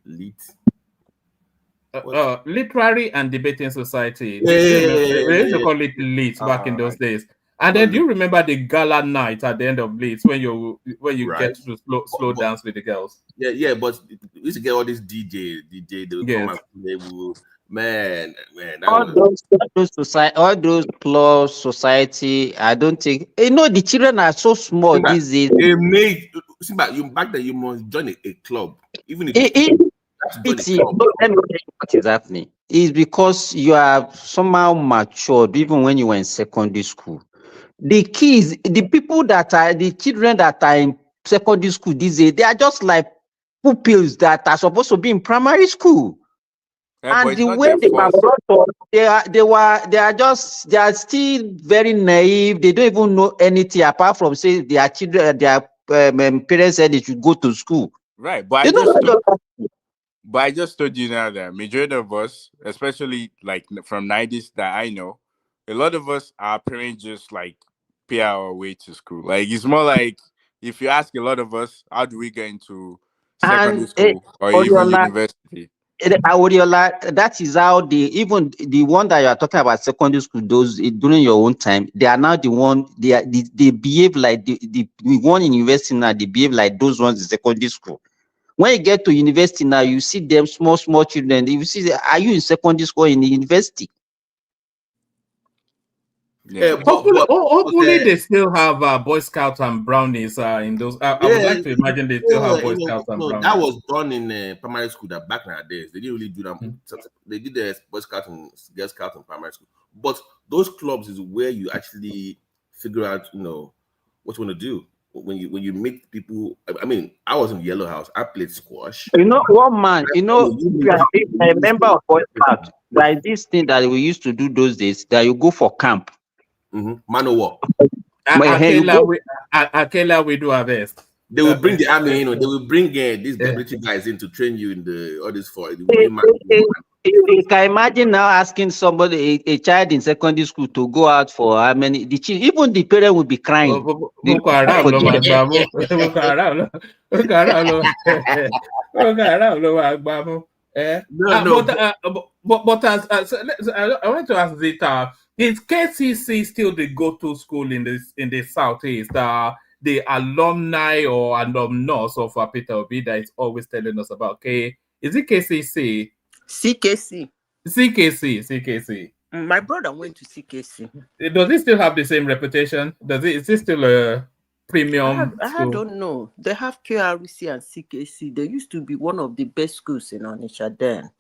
LIT? Literary and Debating Society. We used to call it LIT back in those days. And then do you remember the gala night at the end of LIT when you get to slow dance with the girls? Yeah, but we used to get all these DJ, they would come and play. Man, all those clubs, society. I don't think the children are so small these days. They made back then you must join a club, even if let me tell you what is happening. It's because you are somehow matured, even when you were in secondary school. The kids, the children that are in secondary school these days, they are just like pupils that are supposed to be in primary school. Yeah, and the way they were brought up, they are still very naive. They don't even know anything apart from saying their children, their parents said they should go to school. Right, but I just told you now that majority of us, especially like from 90s that I know, a lot of us, our parents just like pay our way to school. Like it's more like if you ask a lot of us, how do we get into secondary school or even university? That is how even the one that you are talking about secondary school, those during your own time, they are now the one they behave like the one in university now. They behave like those ones in secondary school. When you get to university now, you see them small children. You see, are you in secondary school or in the university? Yeah, hopefully they still have Boy Scouts and Brownies in those. I would like to imagine they still have Boy Scouts and Brownies. That was done in primary school. That back in our days, they didn't really do that. They did the Boy Scouts and Girl Scouts in primary school. But those clubs is where you actually figure out, what you want to do. when you meet people, I mean, I was in Yellow House. I played squash. You know, one man, you know, When you if meet you are people, a member of Boy Scout, there is this thing that we used to do those days that you go for camp. Man of war. You go, Akela, we do our best. They will bring the army in, or they will bring these military guys in to train you in all this for. They will bring you can imagine now asking somebody, a child in secondary school, to go out for how many? Even the parent will be crying. Boko Haram ló máa gbà mú. Boko Haram ló máa gbà mú. But I want to ask Zita, is KCC still the go-to school in the southeast? The alumni or alumnus of Peter Obi that is always telling us about. Is it KCC? CKC. My brother went to CKC. Does it still have the same reputation? Is it still a premium I school? don't know. They have QRC and CKC. They used to be one of the best schools in Onitsha then.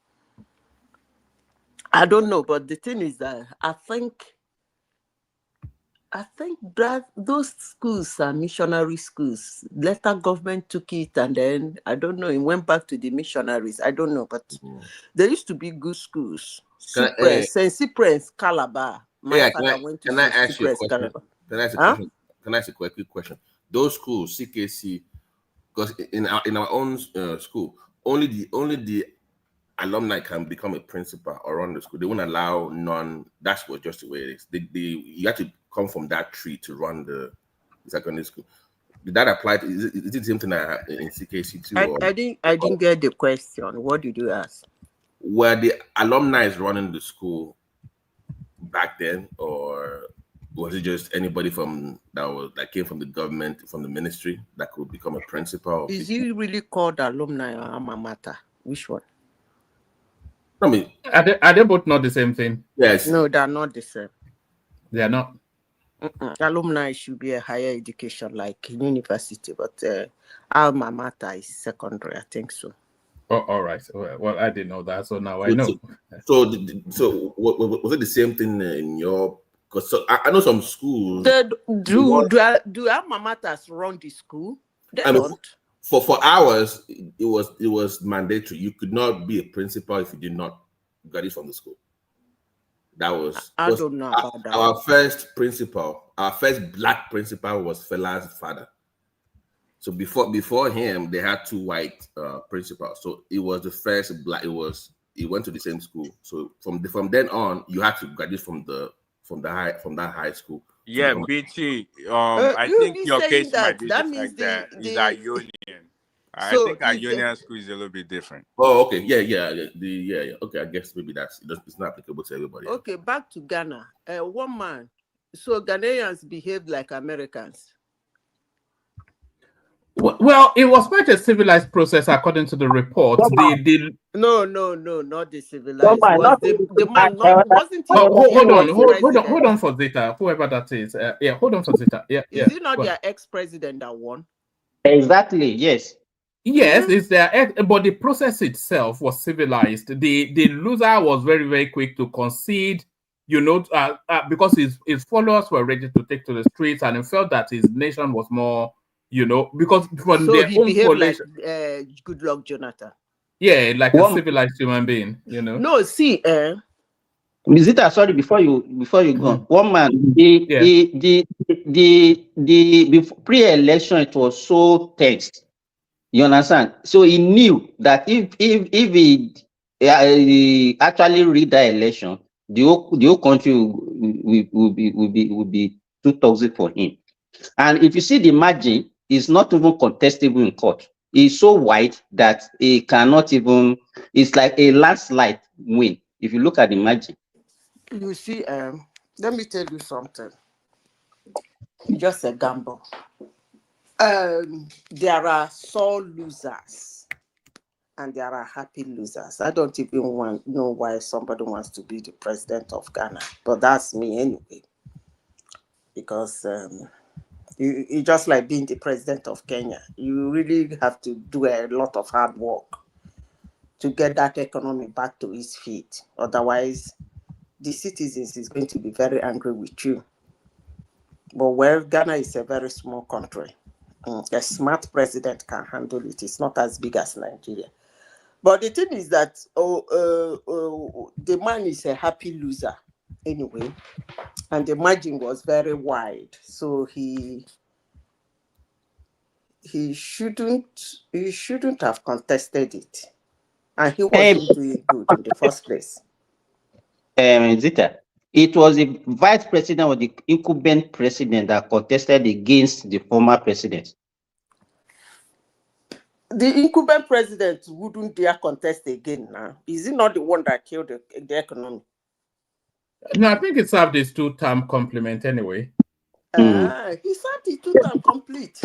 I don't know, but the thing is that I think that those schools are missionary schools. Later government took it, and then I don't know, it went back to the missionaries. I don't know, but there used to be good schools. St. Cyprian's, Calabar. My father went to St. Cyprian's, Calabar. Can I ask a quick question? Those schools, CKC, because in our own school, only the alumni can become a principal or run the school. They won't allow none. That's what just the way it is. You have to come from that tree to run the secondary school. Did that apply to? Is it the same thing in CKC too? I didn't get the question. What did you ask? Were the alumni running the school back then, or was it just anybody that came from the government, from the ministry, that could become a principal? Is he really called alumni or alma mater? Which one? I mean, are they both not the same thing? Yes. No, they're not the same. They are not. Alumni should be a higher education like university, but alma mater is secondary. I think so. Oh, all right. Well, I didn't know that, so now I know. So was it the same thing in your? Because I know some schools. Do alma maters run the school? They don't. For ours, it was mandatory. You could not be a principal if you did not graduate from the school. That was. I don't know about that. Our first black principal was Fela's father. So before him, they had two white principals. So it was the first black. He went to the same school. So from then on, you had to graduate from that high school. Yeah, BT. I think your case might be just like that. It's at Union. I think our Union school is a little bit different. Oh, okay. Yeah. Okay, I guess maybe it's not applicable to everybody. Okay, back to Ghana. One man. So Ghanaians behave like Americans. Well, it was quite a civilized process according to the report. No, not the civilized. Hold on for Zeta, whoever that is. Hold on for Zeta. Is it not their ex-president that won? Exactly, yes. Yes, it's their but the process itself was civilized. The loser was very, very quick to concede, because his followers were ready to take to the streets, and he felt that his nation was more, because from their he own behaved coalition. like good luck, Jonathan. Yeah, like a civilized human being, No, see, Zita, sorry, before you go, one man, the pre-election, it was so tense. You understand? So he knew that if he actually read that election, the whole country will be too toxic for him. And if you see the margin, it's not even contestable in court. It's so wide that it cannot even. It's like a landslide win. If you look at the margin. You see, let me tell you something. Just a gamble. There are sore losers and there are happy losers. I don't even know why somebody wants to be the president of Ghana, but that's me anyway. Because it's just like being the president of Kenya. You really have to do a lot of hard work to get that economy back to its feet. Otherwise, the citizens is going to be very angry with you. But Ghana is a very small country. A smart president can handle it. It's not as big as Nigeria. But the thing is that the man is a happy loser anyway, and the margin was very wide, so he shouldn't have contested it, and he wasn't doing good in the first place. Zita, it was the vice president or the incumbent president that contested against the former president. The incumbent president wouldn't dare contest again now. Is he not the one that killed the economy? No, I think it served his 2-term complement anyway. He served the 2-term complete.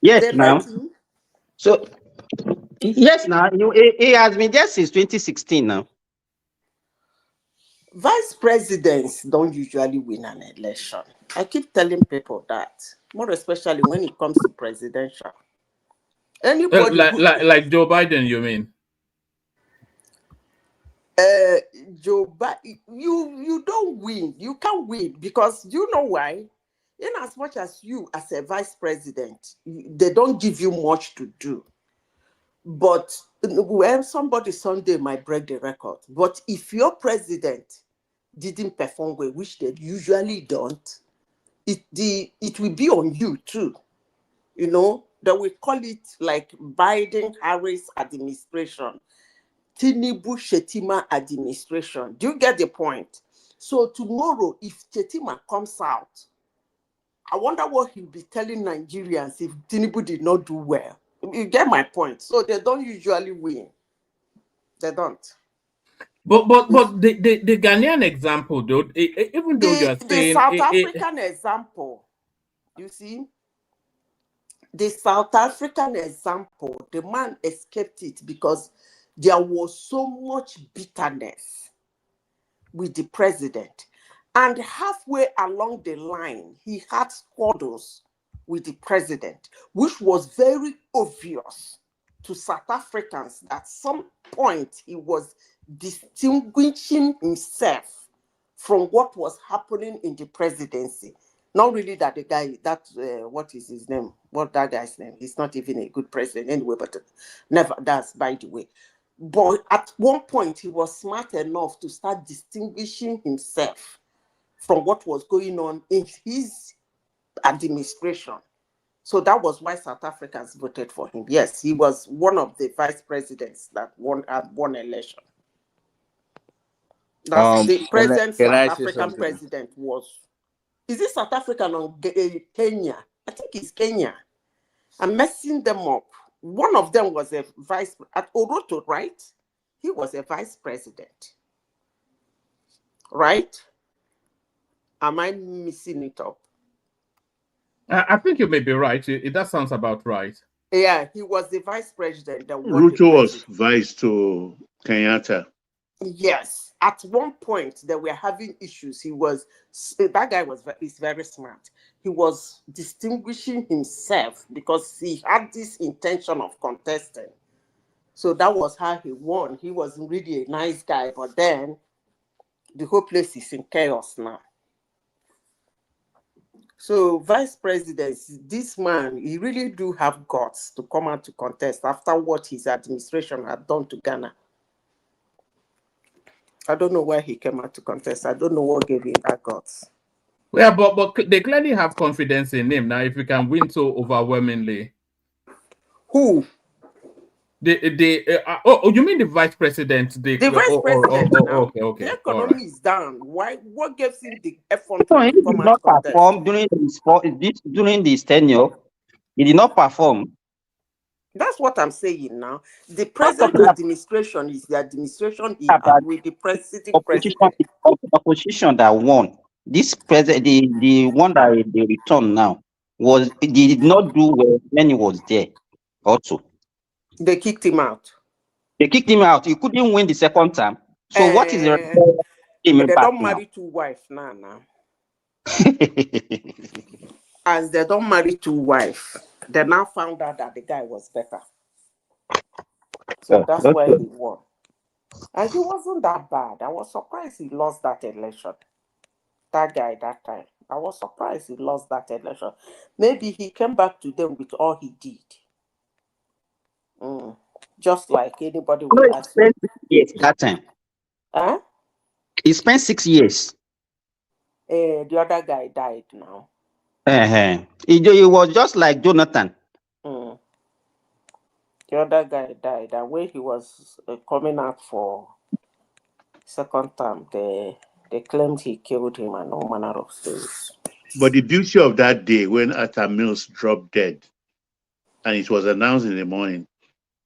Yes, They now. let him. So, yes, now. He has been there since 2016 now. Vice presidents don't usually win an election. I keep telling people that, more especially when it comes to presidential. Anybody like Joe Biden, you mean? Joe Biden, you don't win. You can't win because you know why? In as much as you, as a vice president, they don't give you much to do. But when somebody Sunday might break the record, but if your president didn't perform well, which they usually don't, it will be on you too. You know, that we call it like Biden-Harris administration, Tinubu-Shetima administration. Do you get the point? So tomorrow, if Shetima comes out, I wonder what he'll be telling Nigerians if Tinubu did not do well. You get my point? So they don't usually win. They don't. But the Ghanaian example, though, even though you are saying the South African example, you see, the South African example, the man escaped it because there was so much bitterness with the president. And halfway along the line, he had squaddles with the president, which was very obvious to South Africans that at some point he was distinguishing himself from what was happening in the presidency. Not really that the guy, what is his name? What that guy's name? He's not even a good president anyway, but never does, by the way. But at one point, he was smart enough to start distinguishing himself from what was going on in his administration. So that was why South Africans voted for him. Yes, he was one of the vice presidents that won election. That's the present South African president was. Is it South African or Kenya? I think it's Kenya. I'm messing them up. One of them was a vice at Oroto, right? He was a vice president, right? Am I missing it up? I think you may be right. That sounds about right. Yeah, he was the vice president. Ruto was vice to Kenyatta. Yes. At one point, they were having issues. That guy is very smart. He was distinguishing himself because he had this intention of contesting. So that was how he won. He was really a nice guy, but then the whole place is in chaos now. So vice presidency, this man, he really do have guts to come out to contest after what his administration had done to Ghana. I don't know why he came out to contest. I don't know what gave him that guts. Yeah, but they clearly have confidence in him now. If he can win so overwhelmingly, who? You mean the vice president? The vice president. Okay. The economy is down. Why? What gives him the effort He did not perform during his tenure. He did not perform. That's what I'm saying now. The present administration is the administration he had with the president. Opposition that won. This president, the one that they returned now, he did not do well when he was there. Also, they kicked him out. He couldn't win the second time. So what is the? But they don't marry two wives now. As they don't marry two wives, they now found out that the guy was better. So that's why he won. And he wasn't that bad. I was surprised he lost that election. That guy that time. I was surprised he lost that election. Maybe he came back to them with all he did. Just like anybody No, will he ask you. spent 6 years that time. Huh? He spent 6 years. The other guy died now. He was just like Jonathan. Mm. The other guy died, and when he was coming out for second term, they claimed he killed him and all manner of things. But the beauty of that day when Atta Mills dropped dead, and it was announced in the morning,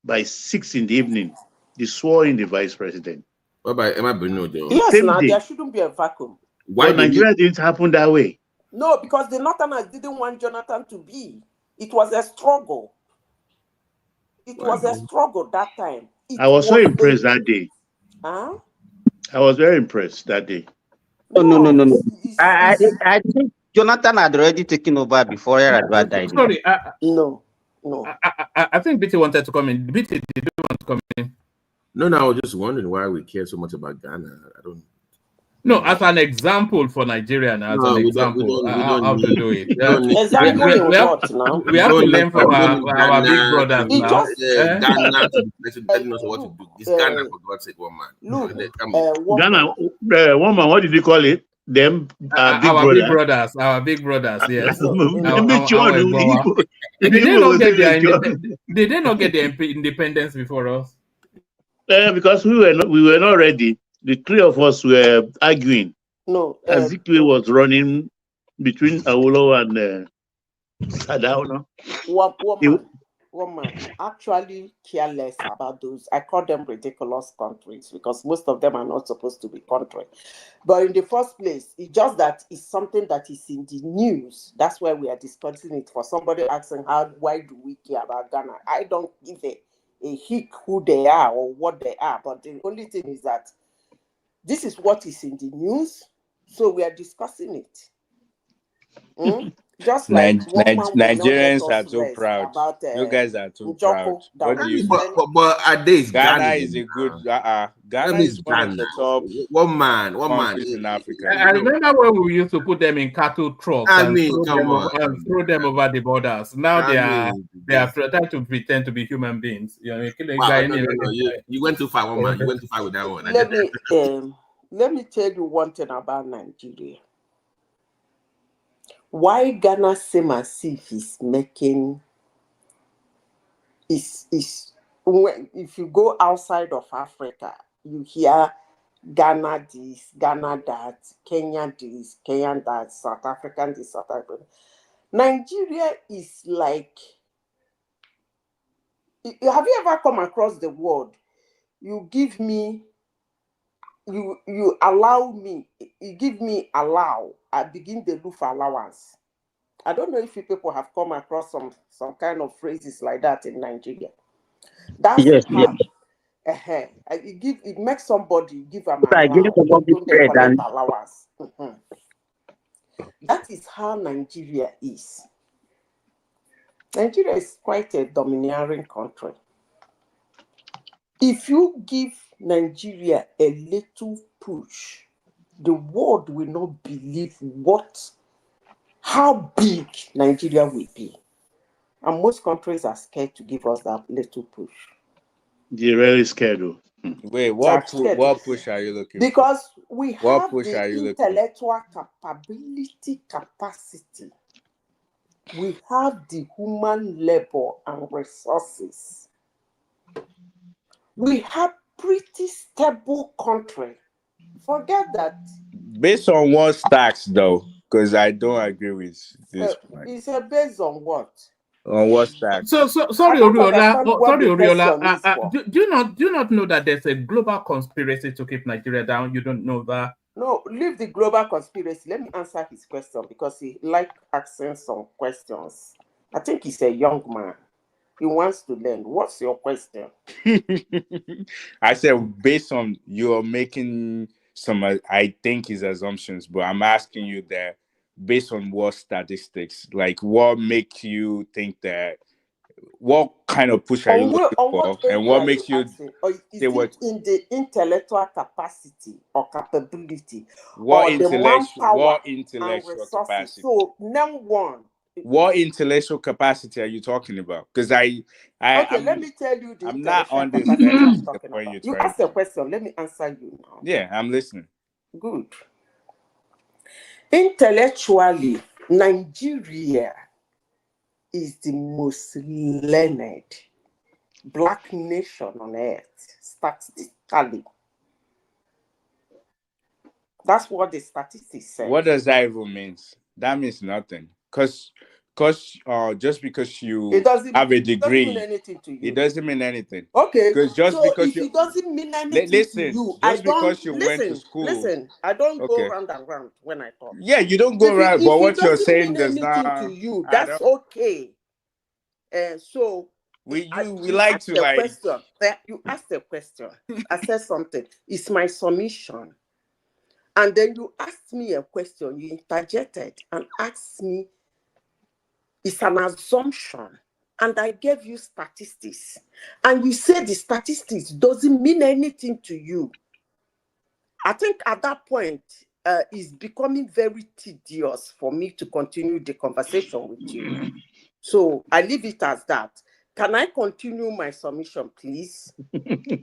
by 6 in the evening, they swore in the vice president. What about Emma Bruno, though? Yes, Same now day. there shouldn't be a vacuum. Why But did Nigeria didn't happen that way. No, because the Northerners didn't want Jonathan to be. It was a struggle. It was a struggle that time. I was so impressed that day. Huh? I was very impressed that day. No. I think Jonathan had already taken over before Yaradua died. Sorry, no. I think BT wanted to come in. BT did you want to come in? No, I was just wondering why we care so much about Ghana. I don't. No, as an example for Nigeria, how to do it. We have to learn from our big brothers now. Ghana to telling us what to do. It's Ghana, for God's sake, one man. Look, Ghana, one man, what did you call it? Them big brothers, our big brothers, yes. Did they not get the independence before us? Because we were not ready. The three of us were arguing. No, Azikiwe was running between Awolowo and Sadauna. One man actually care less about those. I call them ridiculous countries because most of them are not supposed to be country. But in the first place, it's just that it's something that is in the news. That's why we are discussing it. For somebody asking why do we care about Ghana? I don't give a hick who they are or what they are. But the only thing is that this is what is in the news. So we are discussing it. Just like Nigerians are so proud. About, you guys are too Njoko, proud. What do you but at this Ghana is a good Ghana is one of the top one man in Africa. I remember when we used to put them in cattle trucks and throw them over the borders. Now they are trying to pretend to be human beings. You went too far, one man. You went too far with that one. Let me tell you one thing about Nigeria. Why Ghana seems as if is making is if you go outside of Africa, you hear Ghana this, Ghana that, Kenya this, Kenya that, South African this, South African. Nigeria is like, have you ever come across the word? You give me, you allow me, you give me allow, I begin the look for allowance. I don't know if you people have come across some kind of phrases like that in Nigeria. That's it makes somebody give them allowance. That is how Nigeria is. Nigeria is quite a domineering country. If you give Nigeria a little push, the world will not believe how big Nigeria will be. And most countries are scared to give us that little push. They're really scared though. Wait, what push are you looking for? Because we have the intellectual capacity. We have the human labor and resources. We have pretty stable country. Forget that. Based on what stacks though? Because I don't agree with this point. It's based on what? On what stacks? So sorry, Oriola. Do you not know that there's a global conspiracy to keep Nigeria down? You don't know that? No, leave the global conspiracy. Let me answer his question because he likes asking some questions. I think he's a young man. He wants to learn. What's your question? I said based on you're making some, I think, his assumptions, but I'm asking you that based on what statistics, like what makes you think that what kind of push are you looking On for, what and area what are makes you you asking? Or is say it in the intellectual capacity or capability what or the manpower and intellectual resources? capacity? So name one. What intellectual capacity are you talking about? Because Okay, let me tell you the I'm not intellectual capacity I'm understanding the talking point about. you're You trying asked a to. question, let me answer you now. Yeah, I'm listening. Good. Intellectually, Nigeria is the most learned black nation on earth, statistically. That's what the statistics say. What does that even mean? That means nothing. Just because you It doesn't have a mean degree, anything to you. it doesn't mean anything. Okay, Because just so because if you it doesn't mean anything to listen, you, I just don't because you went to school. Listen, I don't go Okay. round and round when I talk. Yeah, you don't go around, but If what it you're doesn't saying mean does anything not. to you, that's okay. So we you like asked to the like. question. You asked the question. I said something. It's my submission. And then you asked me a question. You interjected and asked me, it's an assumption. And I gave you statistics. And you said the statistics doesn't mean anything to you. I think at that point, it's becoming very tedious for me to continue the conversation with you. So I leave it as that. Can I continue my submission, please?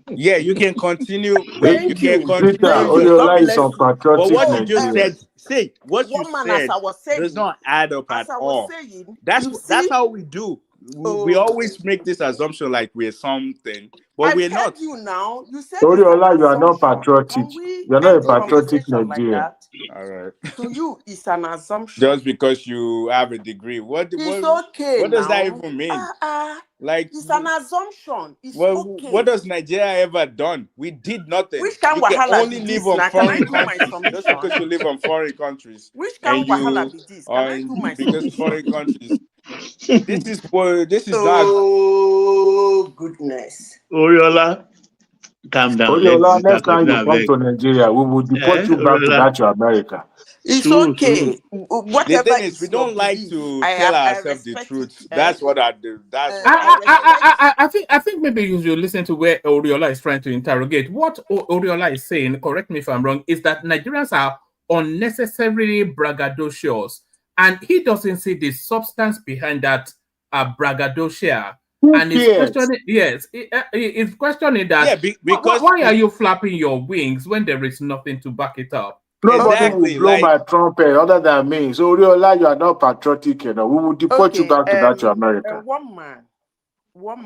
Yeah, you can continue. Thank you. Oriola is unpatriotic But what you just Nigeria. said, what you said does not add up at all. That's how we do. We always make this assumption like we're something, but we're not. You now. You said Oriola, you are not patriotic. You are not a patriotic Nigerian. All right. To you, it's an assumption. Just because you have a degree, what does that even mean? Like it's an assumption. It's okay. What does Nigeria ever done? We did nothing. Which kind you can wahala only be live this on now? foreign countries. Just because you live on foreign countries. Which kind wahala be this? Can I do my because submission? foreign countries. This is not. Oh goodness. Oriola, calm down. Oriola, next time you come to Nigeria, we will deport you back to that to America. It's okay. Whatever the thing is, we don't like to tell ourselves the truth. That's what I do. That's I think maybe you should listen to where Oriola is trying to interrogate. What Oriola is saying, correct me if I'm wrong, is that Nigerians are unnecessarily braggadocious, and he doesn't see the substance behind that braggadocio. And he's questioning, he's questioning that. Because why are you flapping your wings when there is nothing to back it up? Nobody will blow my trumpet other than me. So, Oriola, you are not patriotic. We will deport you back to that to America. One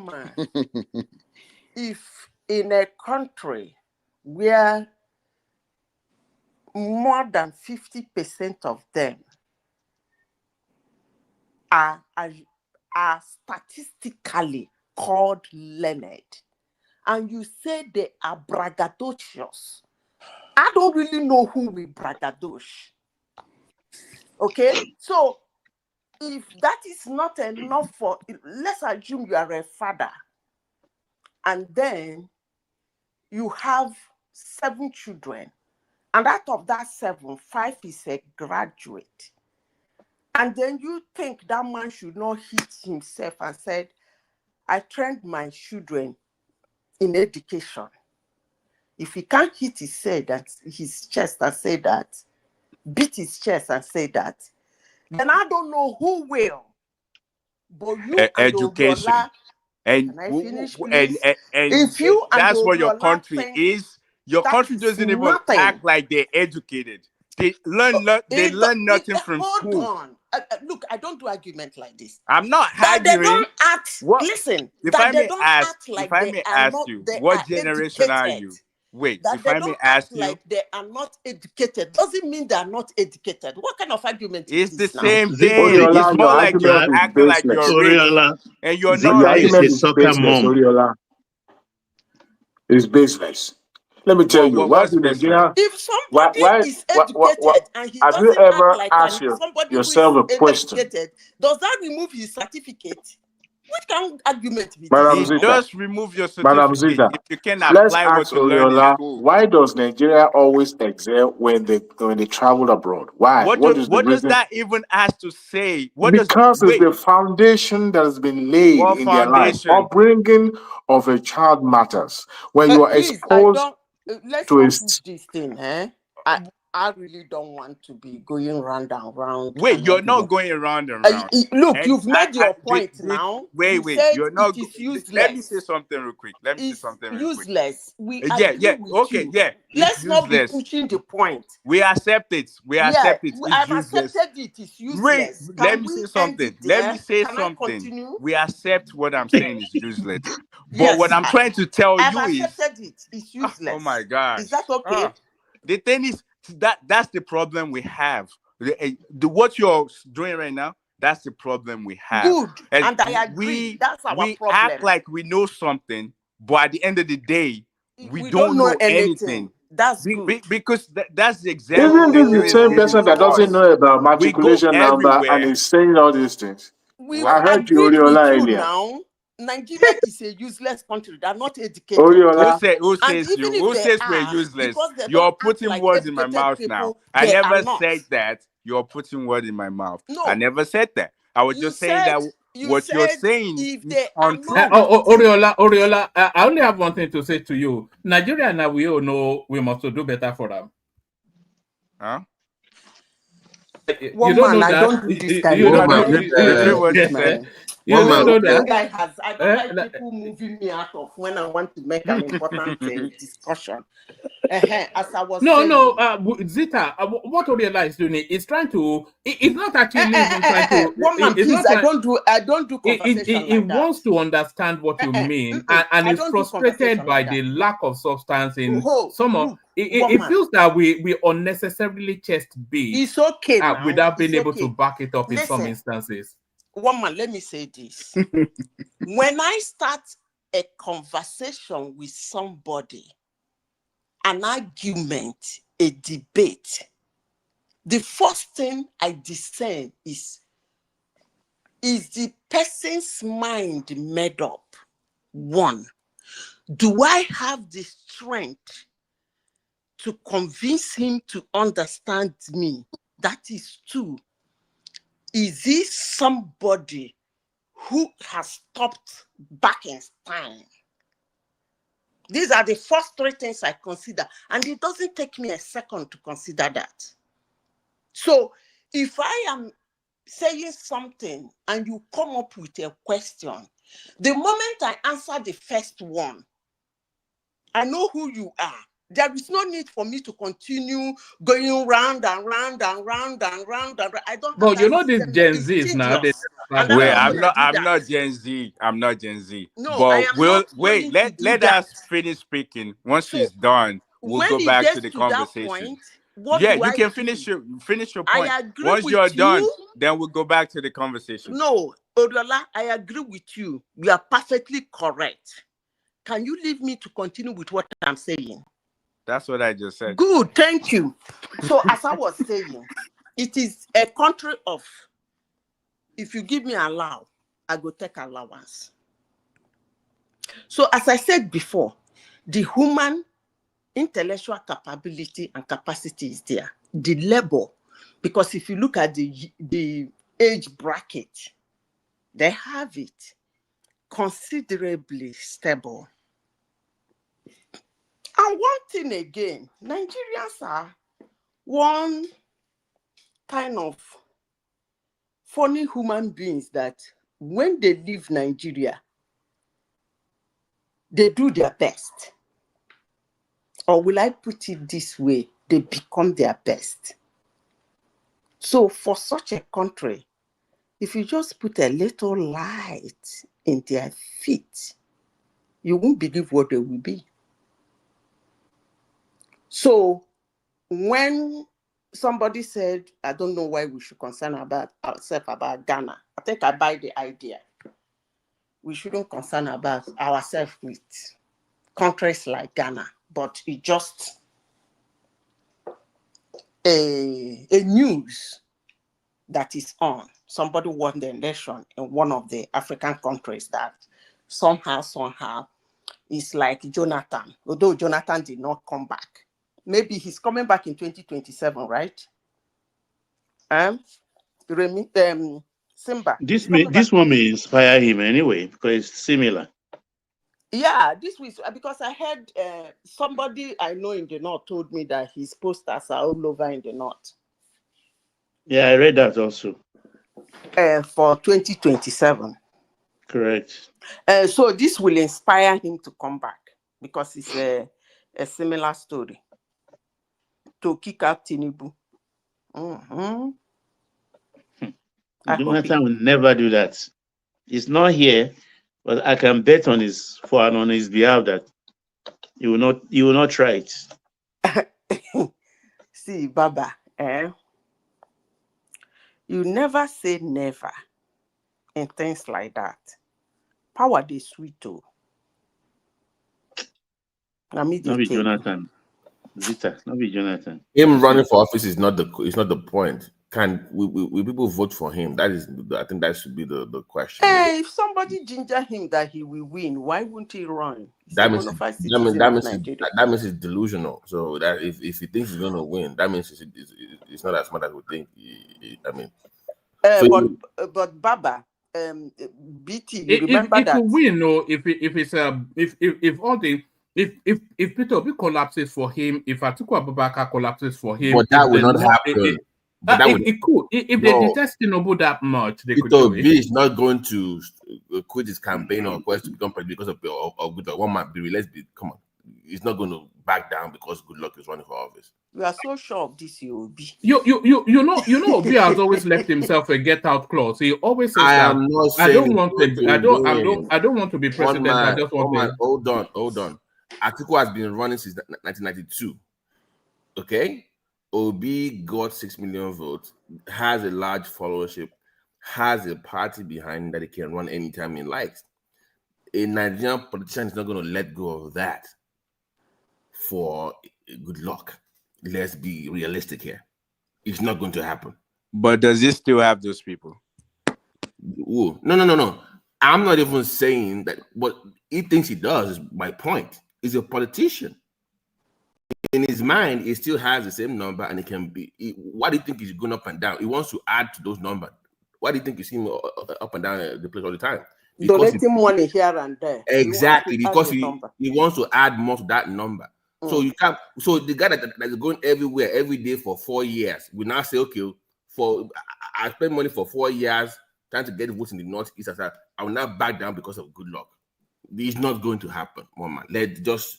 man. If in a country where more than 50% of them are statistically called learned, and you say they are braggadocious, I don't really know who we braggadocio. Okay, so if that is not enough for, let's assume you are a father, and then you have 7 children, and out of that 7, 5 is a graduate, and then you think that man should not hit himself and said, I trained my children in education. If he can't hit his chest and say that, beat his chest and say that, then I don't know who will. But you education. Can I finish, please? If you that's and what your Oriola country is. Your country doesn't even act like they're educated. They learn nothing from school. Hold on. Look, I don't do argument like this. I'm not that arguing. They don't act. Listen. If I may ask you, what generation are you? Wait, if I may ask you, like they are not educated doesn't mean they are not educated. What kind of argument is this the now? same thing. It's more like you're acting like you're rich and you're not. The argument is baseless, Oriola. It's baseless. Let me tell you, why do Nigeria? If somebody is educated and he have you doesn't ever act like asked somebody yourself who a is question? educated, does that remove his certificate? Which can argument with Madam this now? Zita, Just remove your Madam certificate Zita, if you can let's apply ask what you learn in Oriola, school. why does Nigeria always excel when they travel abroad? Why? What is the What does reason? that even have to say? What does Because it's wait? the foundation that has been laid What in their life. foundation? Upbringing of a child matters. When you are Please, I exposed don't. Let's to a not push this thing, eh? I really don't want to be going round and round Wait, and you're not argument. going around and round. Look, And you've made your point did now. wait, You wait, said you're it not. is Let me say useless. something real quick. Let me say It's something real quick. useless. We Yeah, agree yeah, with okay, you. yeah. It's Let's not be useless. pushing the point. We accept it. We Yeah, accept it. It's I've useless. accepted it. It's Wait, useless. let Can me say we end something. it Let me there? say Can I something. continue? We accept what I'm saying is useless. But what Yes, I'm trying to tell I've you is, accepted it. It's oh useless. my gosh. Is that okay? The thing is that's the problem we have. What you're doing right now, that's the problem we have. Good, and I agree. That's our we problem. act like we know something, but at the end of the day, we don't don't know know anything. That's good. Because that's the exact Isn't this the experience same given person that to doesn't us. know about We go matriculation number and everywhere. is saying all these things? We've I heard you, agreed with Oriola, you earlier. now. Nigeria is a useless country. They're not educated. Oriola. Who And says even you? if Who they says we're are, useless? because they You're don't act putting like words in my educated mouth now. people, I they are never not. said that. You're putting words in my mouth. No. I never said that. I was just saying that what you're saying if is they are untrue. not Oriola, I only have one thing to say to you. Nigeria now, we all know we must do better for them. Huh? One You don't man, know I that. don't do this kind You of don't know. man. You don't know that. Guy has. I don't like people moving me out of when I want to make an important discussion. As I was saying. Zita, what Oriola is doing is trying to. It's not actually even trying to. One man, It's please. not I don't do conversation He like that. wants to understand what you mean, and is frustrated by the lack of substance in some of. It feels that we unnecessarily chest beat. It's okay now. Without being It's able to okay. back it up in some Listen, instances. One man, let me say this. When I start a conversation with somebody, an argument, a debate, the first thing I discern is the person's mind made up? One, do I have the strength to convince him to understand me? That is two. Is he somebody who has stopped back in time? These are the first three things I consider, and it doesn't take me a second to consider that. So if I am saying something and you come up with a question, the moment I answer the first one, I know who you are. There is no need for me to continue going round and round and round and round and round. I don't have But you that know these system. Gen It's Zs now. tedious. And I'm Wait, not I'm gonna do that. not Gen Z. I'm not Gen Z. No, But I am not going to do let that. us finish speaking. Once she's done, we'll When go it back to gets the to that conversation. point, what Yeah, do you I can do? finish your point. I agree Once with you're done, you. then we'll go back to the conversation. No, Odiola, I agree with you. You are perfectly correct. Can you leave me to continue with what I'm saying? That's what I just said. Good, thank you. So as I was saying, it is a country of, if you give me allow, I go take allowance. So as I said before, the human intellectual capability and capacity is there. The labor, because if you look at the age bracket, they have it considerably stable. And one thing again, Nigerians are one kind of funny human beings that when they leave Nigeria, they do their best. Or will I put it this way? They become their best. So for such a country, if you just put a little light in their feet, you won't believe what they will be. So when somebody said, I don't know why we should concern about ourselves about Ghana, I think I buy the idea. We shouldn't concern about ourselves with countries like Ghana, but it's just a news that is on. Somebody won the election in one of the African countries that somehow is like Jonathan, although Jonathan did not come back. Maybe he's coming back in 2027, right? Simba. This one may inspire him anyway because it's similar. Yeah, this was because I heard somebody I know in the north told me that his posters are all over in the north. Yeah, I read that also. For 2027. Correct. So this will inspire him to come back because it's a similar story to kick out Tinubu. Jonathan will never do that. He's not here, but I can bet on his behalf that he will not try it. See, Baba, you never say never in things like that. Power dey sweet too. Not be Jonathan. Vita, not be Jonathan. Him running for office is not the point. Will people vote for him? I think that should be the question. If somebody ginger him that he will win, why won't he run? That means he's delusional. So that if he thinks he's gonna win, that means it's not as smart as we think. But Baba, BT, you remember if that? If we know if all the if Peter Obi collapses for him, if Atiku Abubakar collapses for him, but that will not happen. It could. If they detest Tinubu that much, they could do it. Peter Obi is not going to quit his campaign or quest to become president because of good luck. One might be. Let's be. Come on, he's not going to back down because good luck is running for office. We are so sure of this, Obi. You know, Obi has always left himself a get out clause. He always says I don't want to be president. I just want to. Hold on. Atiku has been running since 1992. Okay, Obi got 6 million votes, has a large followership, has a party behind that he can run anytime he likes. A Nigerian politician is not going to let go of that for good luck. Let's be realistic here. It's not going to happen. But does he still have those people? Ooh, no. I'm not even saying that what he thinks he does is my point. He's a politician. In his mind, he still has the same number and it can be. Why do you think he's going up and down? He wants to add to those numbers. Why do you think you see him up and down the place all the time? Donating money here and there. Exactly, because he wants to add more to that number. So you can't. So the guy that is going everywhere every day for 4 years will now say, okay, I spent money for 4 years trying to get votes in the Northeast. I will not back down because of good luck. It's not going to happen, Mama. Let's just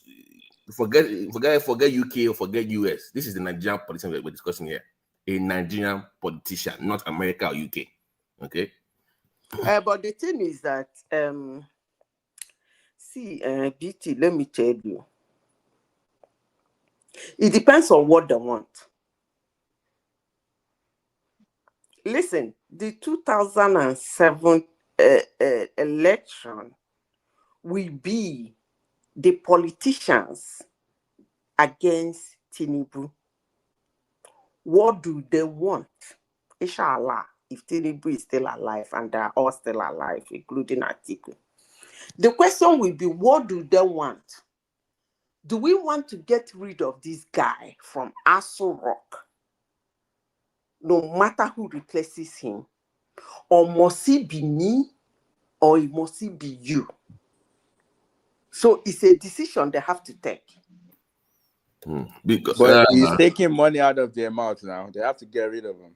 forget UK or forget US. This is the Nigerian politician we're discussing here. A Nigerian politician, not America or UK. Okay. But the thing is that BT, let me tell you. It depends on what they want. Listen, the 2007 election will be the politicians against Tinubu. What do they want? Inshallah, if Tinubu is still alive, and they are all still alive, including Atiku. The question will be, what do they want? Do we want to get rid of this guy from Aso Rock, no matter who replaces him? Or must he be me, or must he be you? So it's a decision they have to take. But he's taking money out of their mouth now. They have to get rid of him.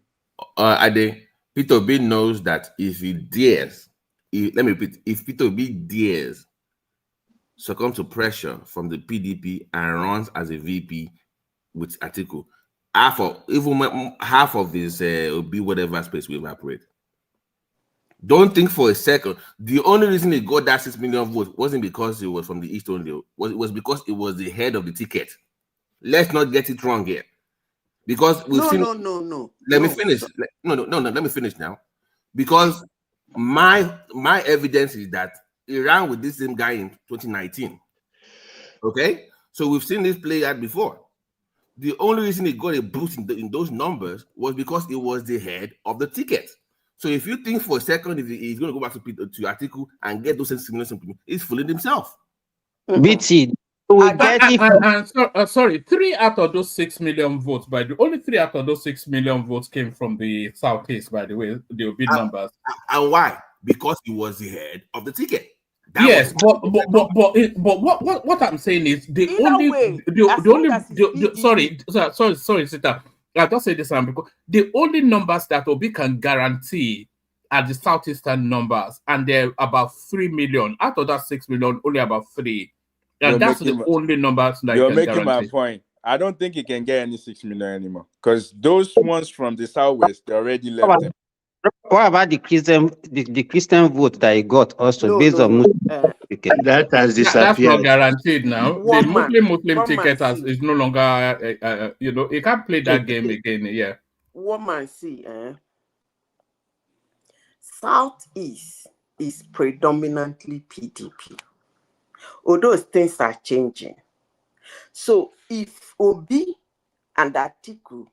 Peter Obi knows that if he dares, if Peter Obi dares succumb to pressure from the PDP and runs as a VP with Atiku, half of his Obi whatever space will evaporate. Don't think for a second. The only reason he got that 6 million votes wasn't because he was from the East only. It was because it was the head of the ticket. Let's not get it wrong here. Because we've seen. No. Let me finish. No. Let me finish now. Because my evidence is that he ran with this same guy in 2019. Okay, so we've seen this play out before. The only reason it got a boost in those numbers was because it was the head of the ticket. So if you think for a second he's going to go back to Atiku and get those similar symptoms, he's fooling himself. BT, we get it. Sorry, 3 out of those 6 million votes, by the only 3 out of those 6 million votes came from the Southeast, by the way, the big numbers. And why? Because he was the head of the ticket. Yes, but what I'm saying is sorry, Sita. I just say this because the only numbers that Obi can guarantee are the Southeastern numbers, and they're about 3 million. Out of that 6 million, only about 3. And that's the only numbers that you're can making guarantee. my point. I don't think he can get any 6 million anymore because those ones from the Southwest, they already left him. What about the Christian vote that he got also based on Muslim ticket? That has disappeared. That's not guaranteed now. The Muslim ticket is no longer, you can't play that game again. Yeah. Woman, see, Southeast is predominantly PDP. Although things are changing. So if Obi and Atiku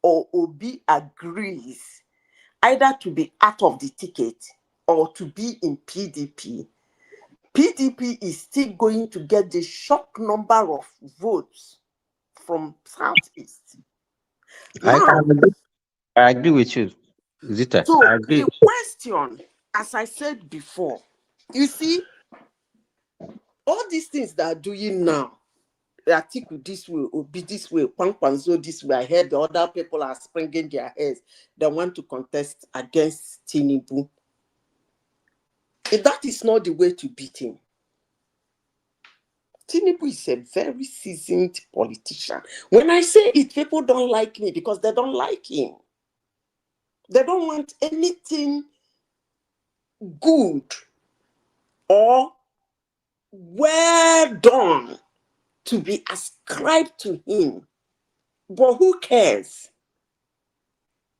or Obi agrees either to be out of the ticket or to be in PDP, PDP is still going to get the shock number of votes from Southeast. I agree with you, Zita. So I agree. the question, as I said before, you see, all these things that are doing now, Atiku this way, Obi this way, Kwankwanzo this way, I heard the other people are springing their heads. They want to contest against Tinubu. That is not the way to beat him. Tinubu is a very seasoned politician. When I say it, people don't like me because they don't like him. They don't want anything good or well done to be ascribed to him. But who cares?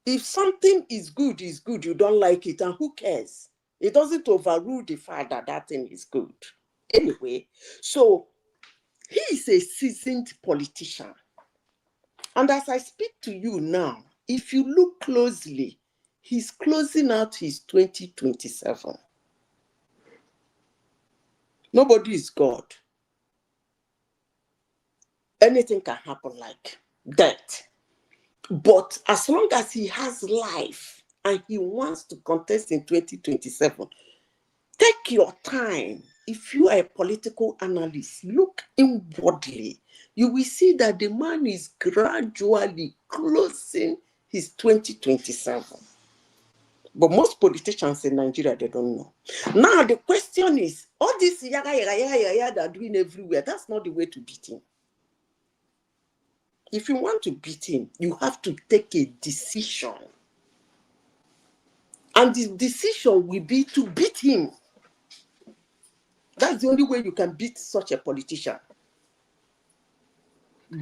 If something is good, you don't like it, and who cares? It doesn't overrule the fact that that thing is good. Anyway, so he is a seasoned politician. And as I speak to you now, if you look closely, he's closing out his 2027. Nobody is God. Anything can happen like that. But as long as he has life and he wants to contest in 2027, take your time. If you are a political analyst, look inwardly. You will see that the man is gradually closing his 2027. But most politicians in Nigeria, they don't know. Now, the question is, all this yaga they're doing everywhere, that's not the way to beat him. If you want to beat him, you have to take a decision. And the decision will be to beat him. That's the only way you can beat such a politician.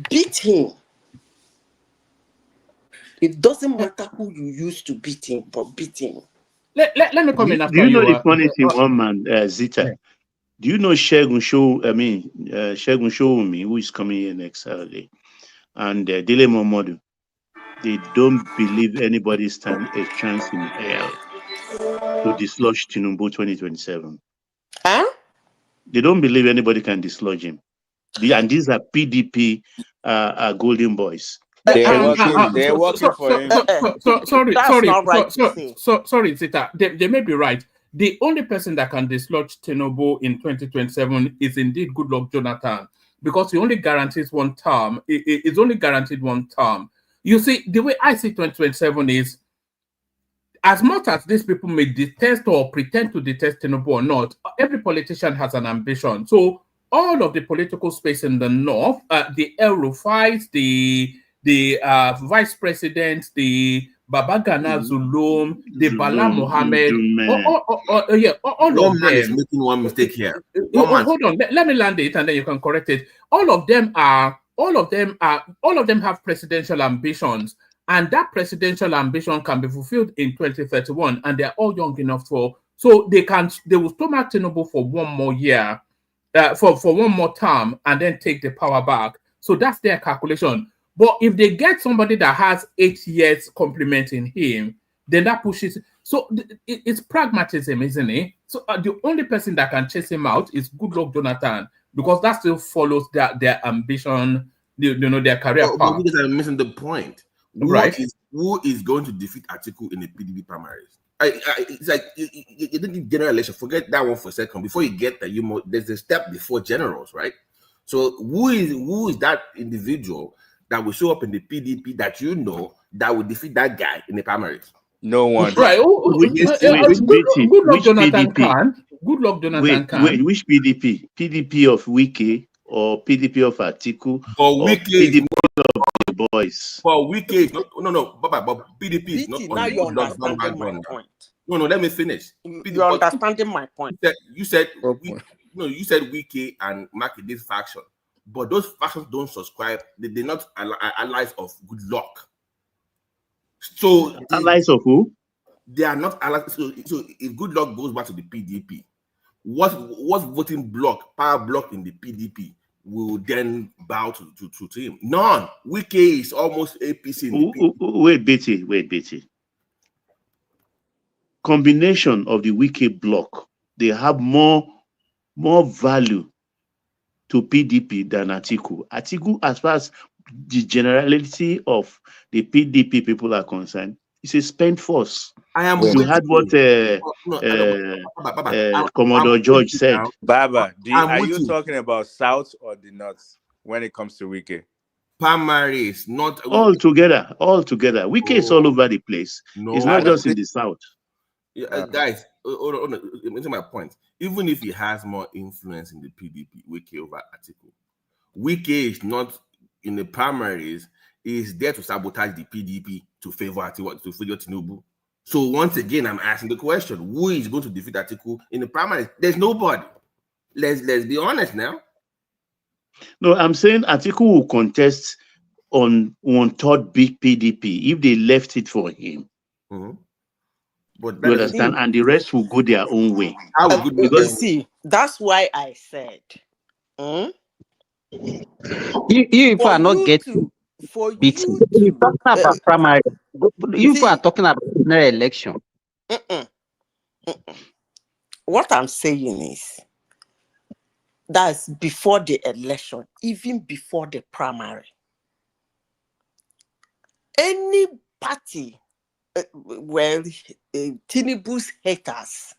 Beat him. It doesn't matter who you use to beat him, but beat him. Let me come in after you. Do you know the funny thing, one man, Zita? Yeah. Do you know Shegun Showumi, who is coming here next Saturday, and Dele Momodu? They don't believe anybody stand a chance in hell to dislodge Tinubu 2027. Huh? They don't believe anybody can dislodge him. And these are PDP golden boys. They're working for him. Sorry, Zita. They may be right. The only person that can dislodge Tinubu in 2027 is indeed Goodluck Jonathan, because he only guarantees one term. It's only guaranteed one term. You see, the way I see 2027 is, as much as these people may detest or pretend to detest Tinubu or not, every politician has an ambition. So all of the political space in the north, the El Rufais, the vice president, the Babagana Zulum, the Bala Mohammed, all of them is making one mistake here. Hold on, let me land it and then you can correct it. All of them have presidential ambitions, and that presidential ambition can be fulfilled in 2031, and they're all young enough so they will stomach Tinubu for one more year, for one more term, and then take the power back. So that's their calculation. But if they get somebody that has 8 years complementing him, then that pushes. So it's pragmatism, isn't it? So the only person that can chase him out is Goodluck Jonathan, because that still follows their ambition, their career But path. you guys are missing the point. Right. Who is going to defeat Atiku in the PDP primaries? It's like you didn't general election. Forget that one for a second. Before you get there, there's a step before generals, right? So who is that individual that will show up in the PDP that that will defeat that guy in the primaries? No one. Right. Goodluck Jonathan PDP? can. Goodluck Jonathan can. Which PDP? PDP of Wike or PDP of Atiku? But or Wike PDP of the boys? But Wike is not. No. But PDP is not now on you're the understanding my point. No, let me finish. You're understanding my point. You said Wike and Maki this faction, but those factions don't subscribe. They're not allies of Goodluck. So allies of who? They are not allies. So if Goodluck goes back to the PDP, what voting bloc, power bloc in the PDP will then bow to him? None. Wike is almost APC. Wait, Betty. Combination of the Wike bloc, they have more value to PDP than Atiku. Atiku, as far as the generality of the PDP people are concerned, it's a spent force. You had what Commodore George said. Baba, are you talking about South or the North when it comes to Wike? Primaries, not all together. Wike is all over the place. No, it's not just in the South. Guys, hold on. Into my point. Even if he has more influence in the PDP, Wike over Atiku, Wike is not in the primaries. Is there to sabotage the PDP to favor Atiku, to favor Tinubu. So once again, I'm asking the question: who is going to defeat Atiku in the primaries? There's nobody. Let's be honest now. No, I'm saying Atiku will contest on one-third big PDP if they left it for him. Mm-hmm. But you understand? And the rest will go their own way. Because see, that's why I said, you are not getting beaten. You're talking about primary. You are talking about general election. What I'm saying is, that's before the election, even before the primary. Any party, Tinubu's haters,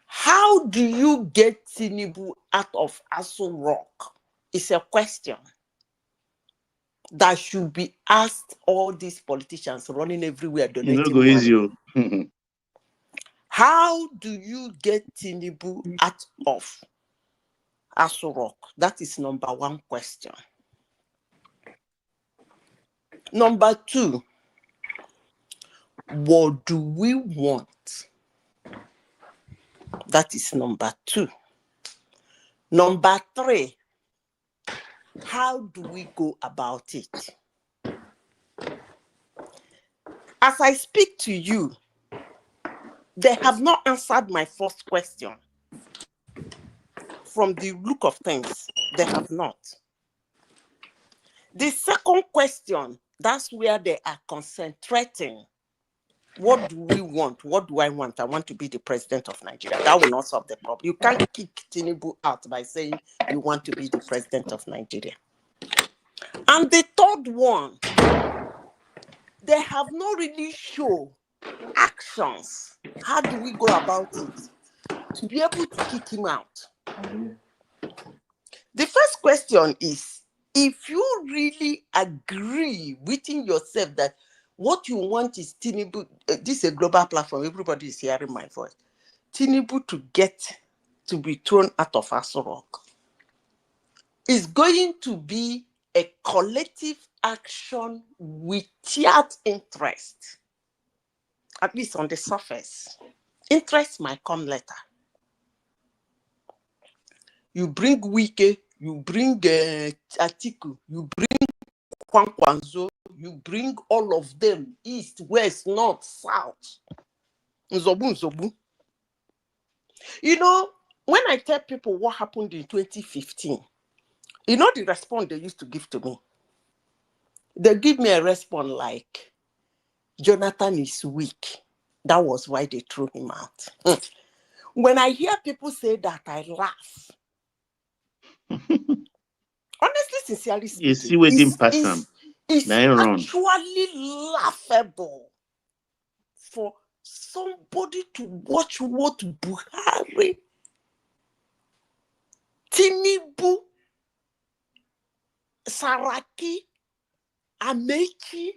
how do you get Tinubu out of Aso Rock? It's a question that should be asked all these politicians running everywhere donating money. How do you get Tinubu out of Aso Rock? That is number one question. Number two, what do we want? That is number two. Number three, how do we go about it? As I speak to you, they have not answered my first question. From the look of things, they have not. The second question, that's where they are concentrating. What do we want? What do I want? I want to be the president of Nigeria. That will not solve the problem. You can't kick Tinubu out by saying you want to be the president of Nigeria. And the third one, they have not really shown actions. How do we go about it to be able to kick him out? The first question is, if you really agree within yourself that what you want is Tinubu, this is a global platform, everybody is hearing my voice, Tinubu to be thrown out of Aso Rock, is going to be a collective action without interest, at least on the surface. Interest might come later. You bring Wike, you bring Atiku, you bring Kwankwanzo, you bring all of them, east, west, north, south. Nzobu. You know, when I tell people what happened in 2015, You know the response they used to give to me? They give me a response like, Jonathan is weak. That was why they threw him out. When I hear people say that, I laugh. Honestly, sincerely You speaking, see waiting past them. it's Run. actually laughable for somebody to watch what Buhari, Tinubu, Saraki, Amechi,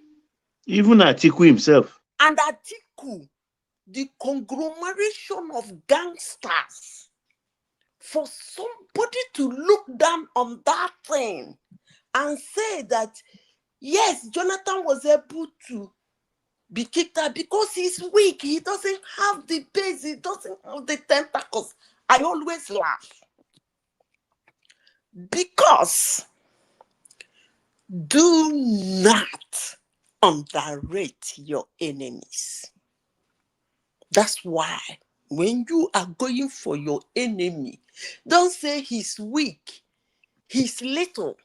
Even Atiku himself. and Atiku, the conglomeration of gangsters, for somebody to look down on that thing and say that, yes, Jonathan was able to be kicked out because he's weak. He doesn't have the base. He doesn't have the tentacles. I always laugh. Because do not underrate your enemies. That's why when you are going for your enemy, don't say he's weak, he's little.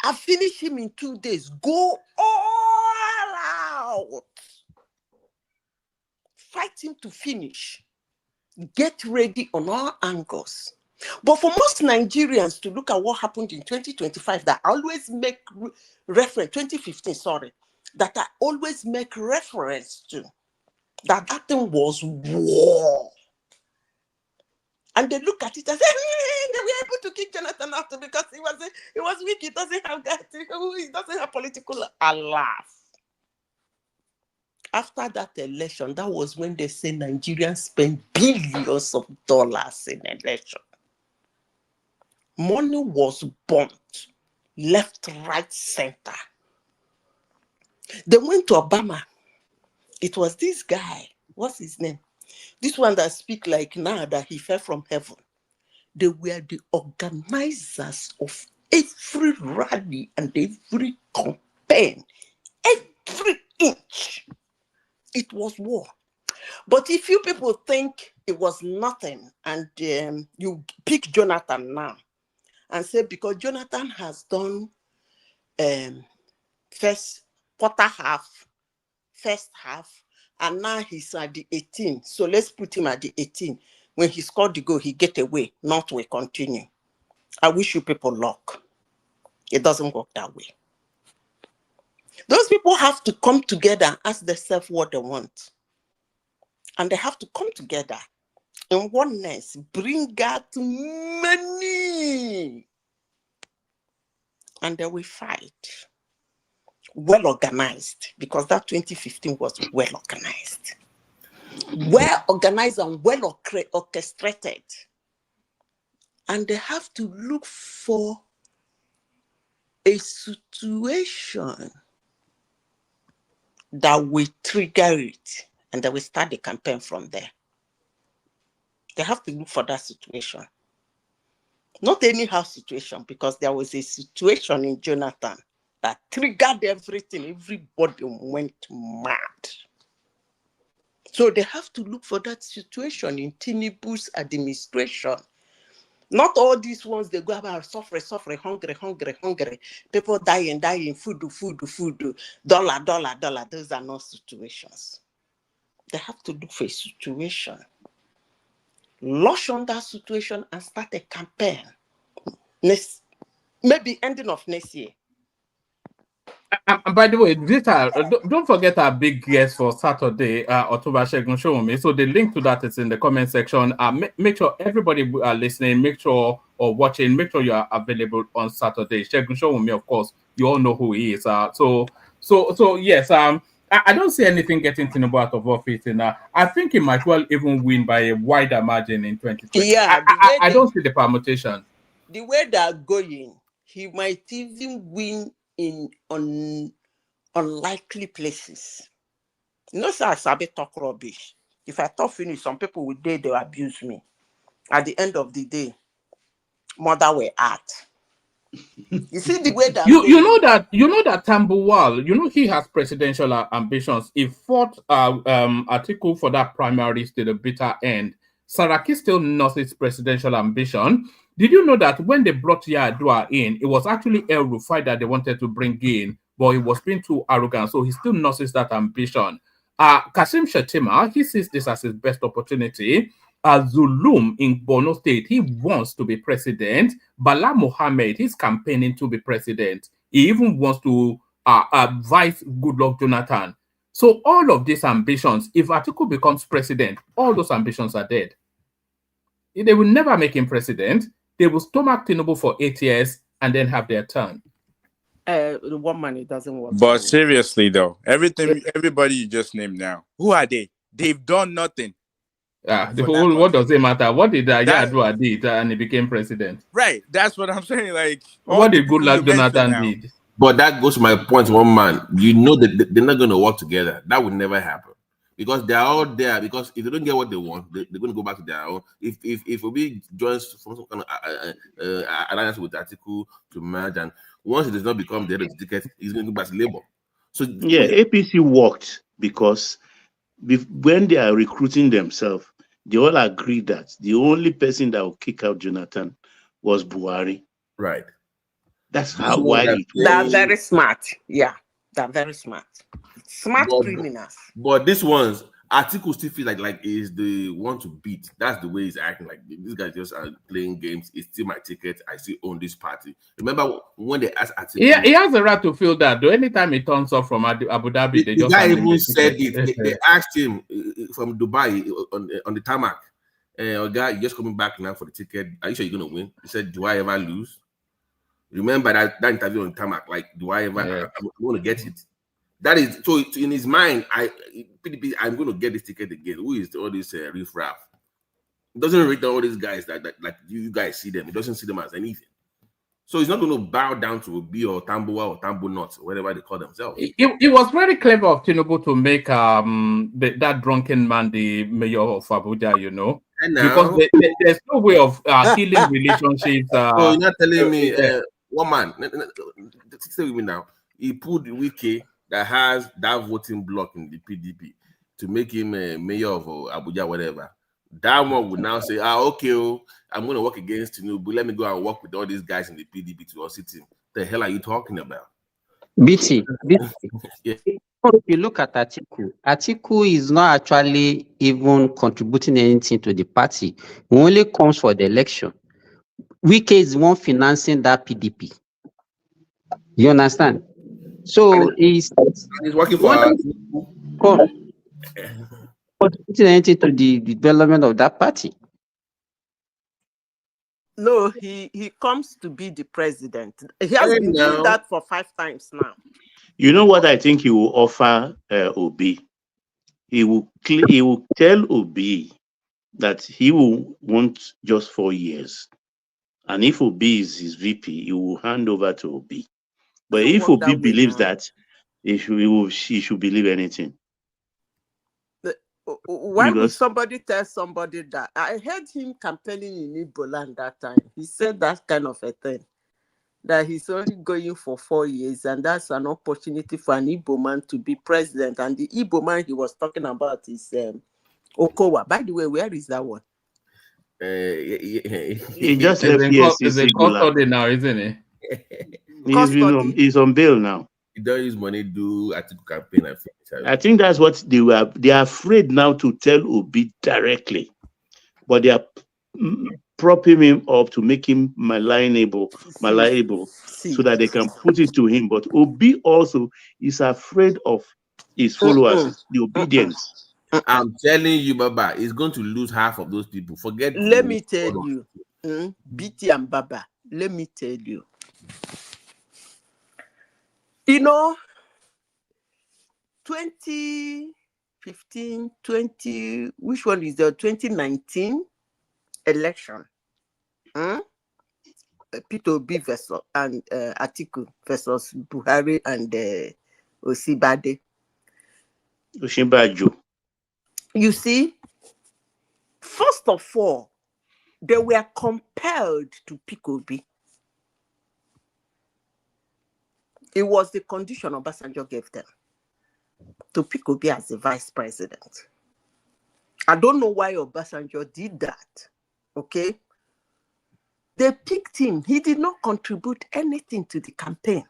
I finish him in 2 days. Go all out. Fight him to finish. Get ready on all angles. But for most Nigerians to look at what happened in 2025, that I always make reference, 2015, sorry, that I always make reference to, that thing was war. And they look at it and say, they were able to kick Jonathan out because he was weak, he doesn't have that, he doesn't have political. I laugh. After that election, that was when they say Nigerians spent billions of dollars in election. Money was burnt, left, right, center. They went to Obama. It was this guy. What's his name? This one that speak like now that he fell from heaven. They were the organizers of every rally and every campaign. Every inch. It was war. But if you people think it was nothing and you pick Jonathan now and say because Jonathan has done first half, and now he's at the 18. So let's put him at the 18. When he scored the goal, he get away. Not will continue. I wish you people luck. It doesn't work that way. Those people have to come together and ask themselves what they want. And they have to come together in oneness, bring out money. And they will fight. Well organized, because that 2015 was well organized. Well organized and well orchestrated. And they have to look for a situation that will trigger it, and they will start the campaign from there. They have to look for that situation. Not anyhow situation, because there was a situation in Jonathan that triggered everything. Everybody went mad. So they have to look for that situation in Tinubu's administration. Not all these ones, they go about suffer, hungry. People dying, food, dollar. Those are not situations. They have to look for a situation. Lush on that situation and start a campaign. Maybe ending of next year. And by the way, don't forget our big guest for Saturday, October Shegun Showme. So the link to that is in the comment section. Make sure everybody listening, make sure or watching, make sure you are available on Saturday. Shegun Showme, of course, you all know who he is. So yes. I don't see anything getting Tinubu out of office, and I think he might well even win by a wider margin in 2020. Yeah, I don't see the permutation. The way they're going, he might even win in unlikely places. You know, so I sabi talk rubbish. If I talk finish, some people will they'll abuse me. At the end of the day, mother will act. You see the way that you know that Tambuwal, he has presidential ambitions. He fought Atiku for that primaries to the bitter end. Saraki still nurses presidential ambition. Did you know that when they brought Yar'Adua in, it was actually El Rufai that they wanted to bring in, but he was being too arrogant, so he still nurses that ambition. Kasim Shettima, he sees this as his best opportunity. Zulum in Borno State, he wants to be president. Bala Mohammed, he's campaigning to be president. He even wants to vice Goodluck Jonathan. So all of these ambitions, if Atiku becomes president, all those ambitions are dead. They will never make him president. They will stomach Tinubu for 8 years and then have their turn. The one man, it doesn't work. But seriously though, everybody you just named now, who are they? They've done nothing. What does it matter? What did Yar'Adua did and he became president? Right, that's what I'm saying. Like, what did Goodluck Jonathan did? But that goes to my point, one man. You know that they're not going to work together. That would never happen. Because they are all there. Because if they don't get what they want, they're going to go back to their own. If Obi joins some kind of alliance with Atiku to merge, and once it does not become the head of the ticket, he's going to go back to Labour. So yeah, APC worked because when they are recruiting themselves, they all agree that the only person that will kick out Jonathan was Buhari. Right. That's why they're very smart. Yeah, they're very smart. Smart criminals. But this one's Atiku still feel like is the one to beat. That's the way he's acting. Like these guys just are playing games. It's still my ticket. I still own this party. Remember when they asked Atiku? Yeah, he has the right to feel that. Though anytime he turns up from Abu Dhabi, the guy even said it. They asked him from Dubai on the tarmac. Guy, just coming back now for the ticket. Are you sure you're gonna win? He said, "Do I ever lose?" Remember that interview on tarmac. Like, do I ever? Yeah. I'm going to get it. That is so in his mind. PDP, I'm going to get this ticket again. Who is all this riffraff? Doesn't rate all these guys that like you guys see them. He doesn't see them as anything. So he's not going to bow down to Obi or Tambuwa or Tambu Nuts, or whatever they call themselves. It was very clever of Tinubu to make that drunken man the mayor of Abuja, you know, because there's no way of healing relationships. So you're not telling me, one man, stay with me now. He put Wike that has that voting block in the PDP to make him mayor of Abuja, whatever. That one would now say, okay, I'm going to work against Tinubu. Let me go and work with all these guys in the PDP to unseat him. The hell are you talking about? BT. Yeah. If you look at Atiku is not actually even contributing anything to the party. He only comes for the election. Wike is one financing that PDP. You understand? So he's working for contributing anything to the development of that party. No, he comes to be the president. He has been doing that for 5 times now. You know what I think he will offer Obi? He will tell Obi that he will want just 4 years. And if Obi is his VP, he will hand over to Obi. But if Obi believes that, he should believe anything. Why would somebody tell somebody that? I heard him campaigning in Igboland that time. He said that kind of a thing, that he's only going for 4 years, and that's an opportunity for an Igbo man to be president. And the Igbo man he was talking about is Okowa. By the way, where is that one? He just left here. He's in custody now, isn't he? He's on bail now. He don't use money do Atiku campaign. I think that's what they are afraid now to tell Obi directly, but they are propping him up to make him malleable, so that they can put it to him. But Obi also is afraid of his followers, the obedience. I'm telling you, Baba, he's going to lose half of those people. Forget. Let me tell you, BT and Baba. Let me tell you. You know, 2015, which one is the 2019 election? Peter Obi versus and Atiku versus Buhari and Osibade. Osinbajo. You see, first of all, they were compelled to pick Obi. It was the condition Obasanjo gave them to pick Obi as the vice president. I don't know why Obasanjo did that. Okay? They picked him. He did not contribute anything to the campaign.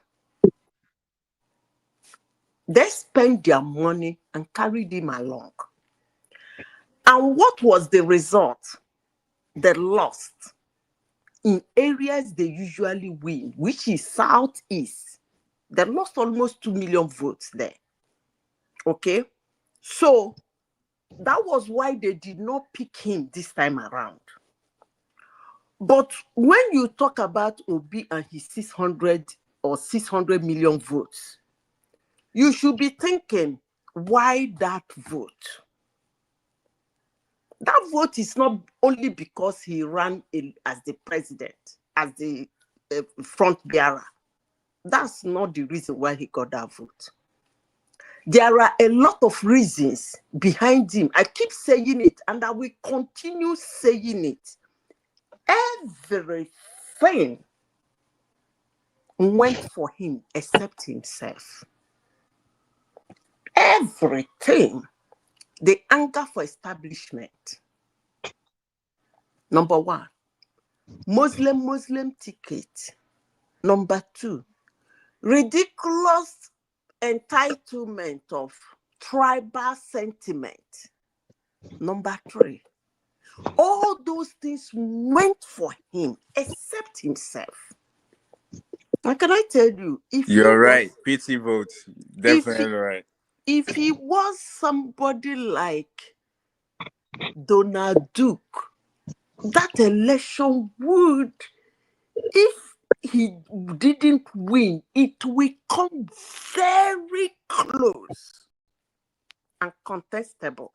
They spent their money and carried him along. And what was the result? They lost in areas they usually win, which is Southeast. They lost almost 2 million votes there. Okay? So that was why they did not pick him this time around. But when you talk about Obi and his 600 or 600 million votes, you should be thinking, why that vote? That vote is not only because he ran as the president, as the front bearer. That's not the reason why he got that vote. There are a lot of reasons behind him. I keep saying it, and I will continue saying it. Everything went for him except himself. Everything. The anger for establishment. Number one, Muslim ticket. Number two, ridiculous entitlement of tribal sentiment. Number three, all those things went for him except himself. And can I tell you, if you're right, pity votes, definitely right. If he was somebody like Donald Duke, that election would, if he didn't win, it will come very close and contestable,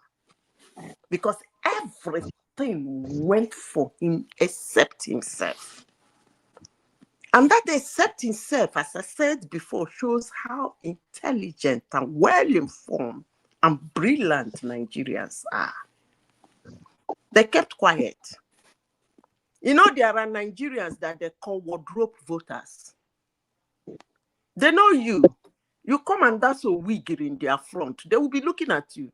because everything went for him except himself. And that except himself, as I said before, shows how intelligent and well-informed and brilliant Nigerians are. They kept quiet. You know, there are Nigerians that they call wardrobe voters. They know you. You come and that's a wig in their front. They will be looking at you.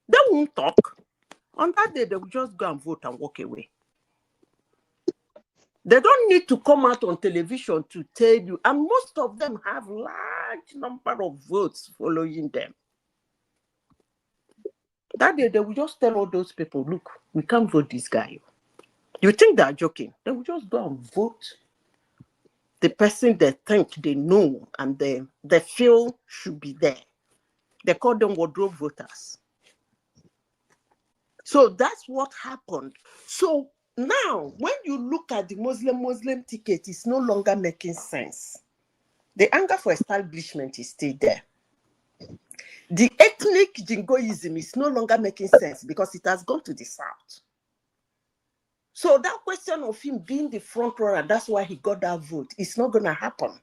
They won't talk. On that day, they will just go and vote and walk away. They don't need to come out on television to tell you. And most of them have large number of votes following them. That day, they will just tell all those people, look, we can't vote this guy. You think they're joking? They will just go and vote the person they think they know and they feel should be there. They call them wardrobe voters. So that's what happened. So now, when you look at the Muslim ticket, it's no longer making sense. The anger for establishment is still there. The ethnic jingoism is no longer making sense because it has gone to the south. So that question of him being the front runner, that's why he got that vote, it's not going to happen.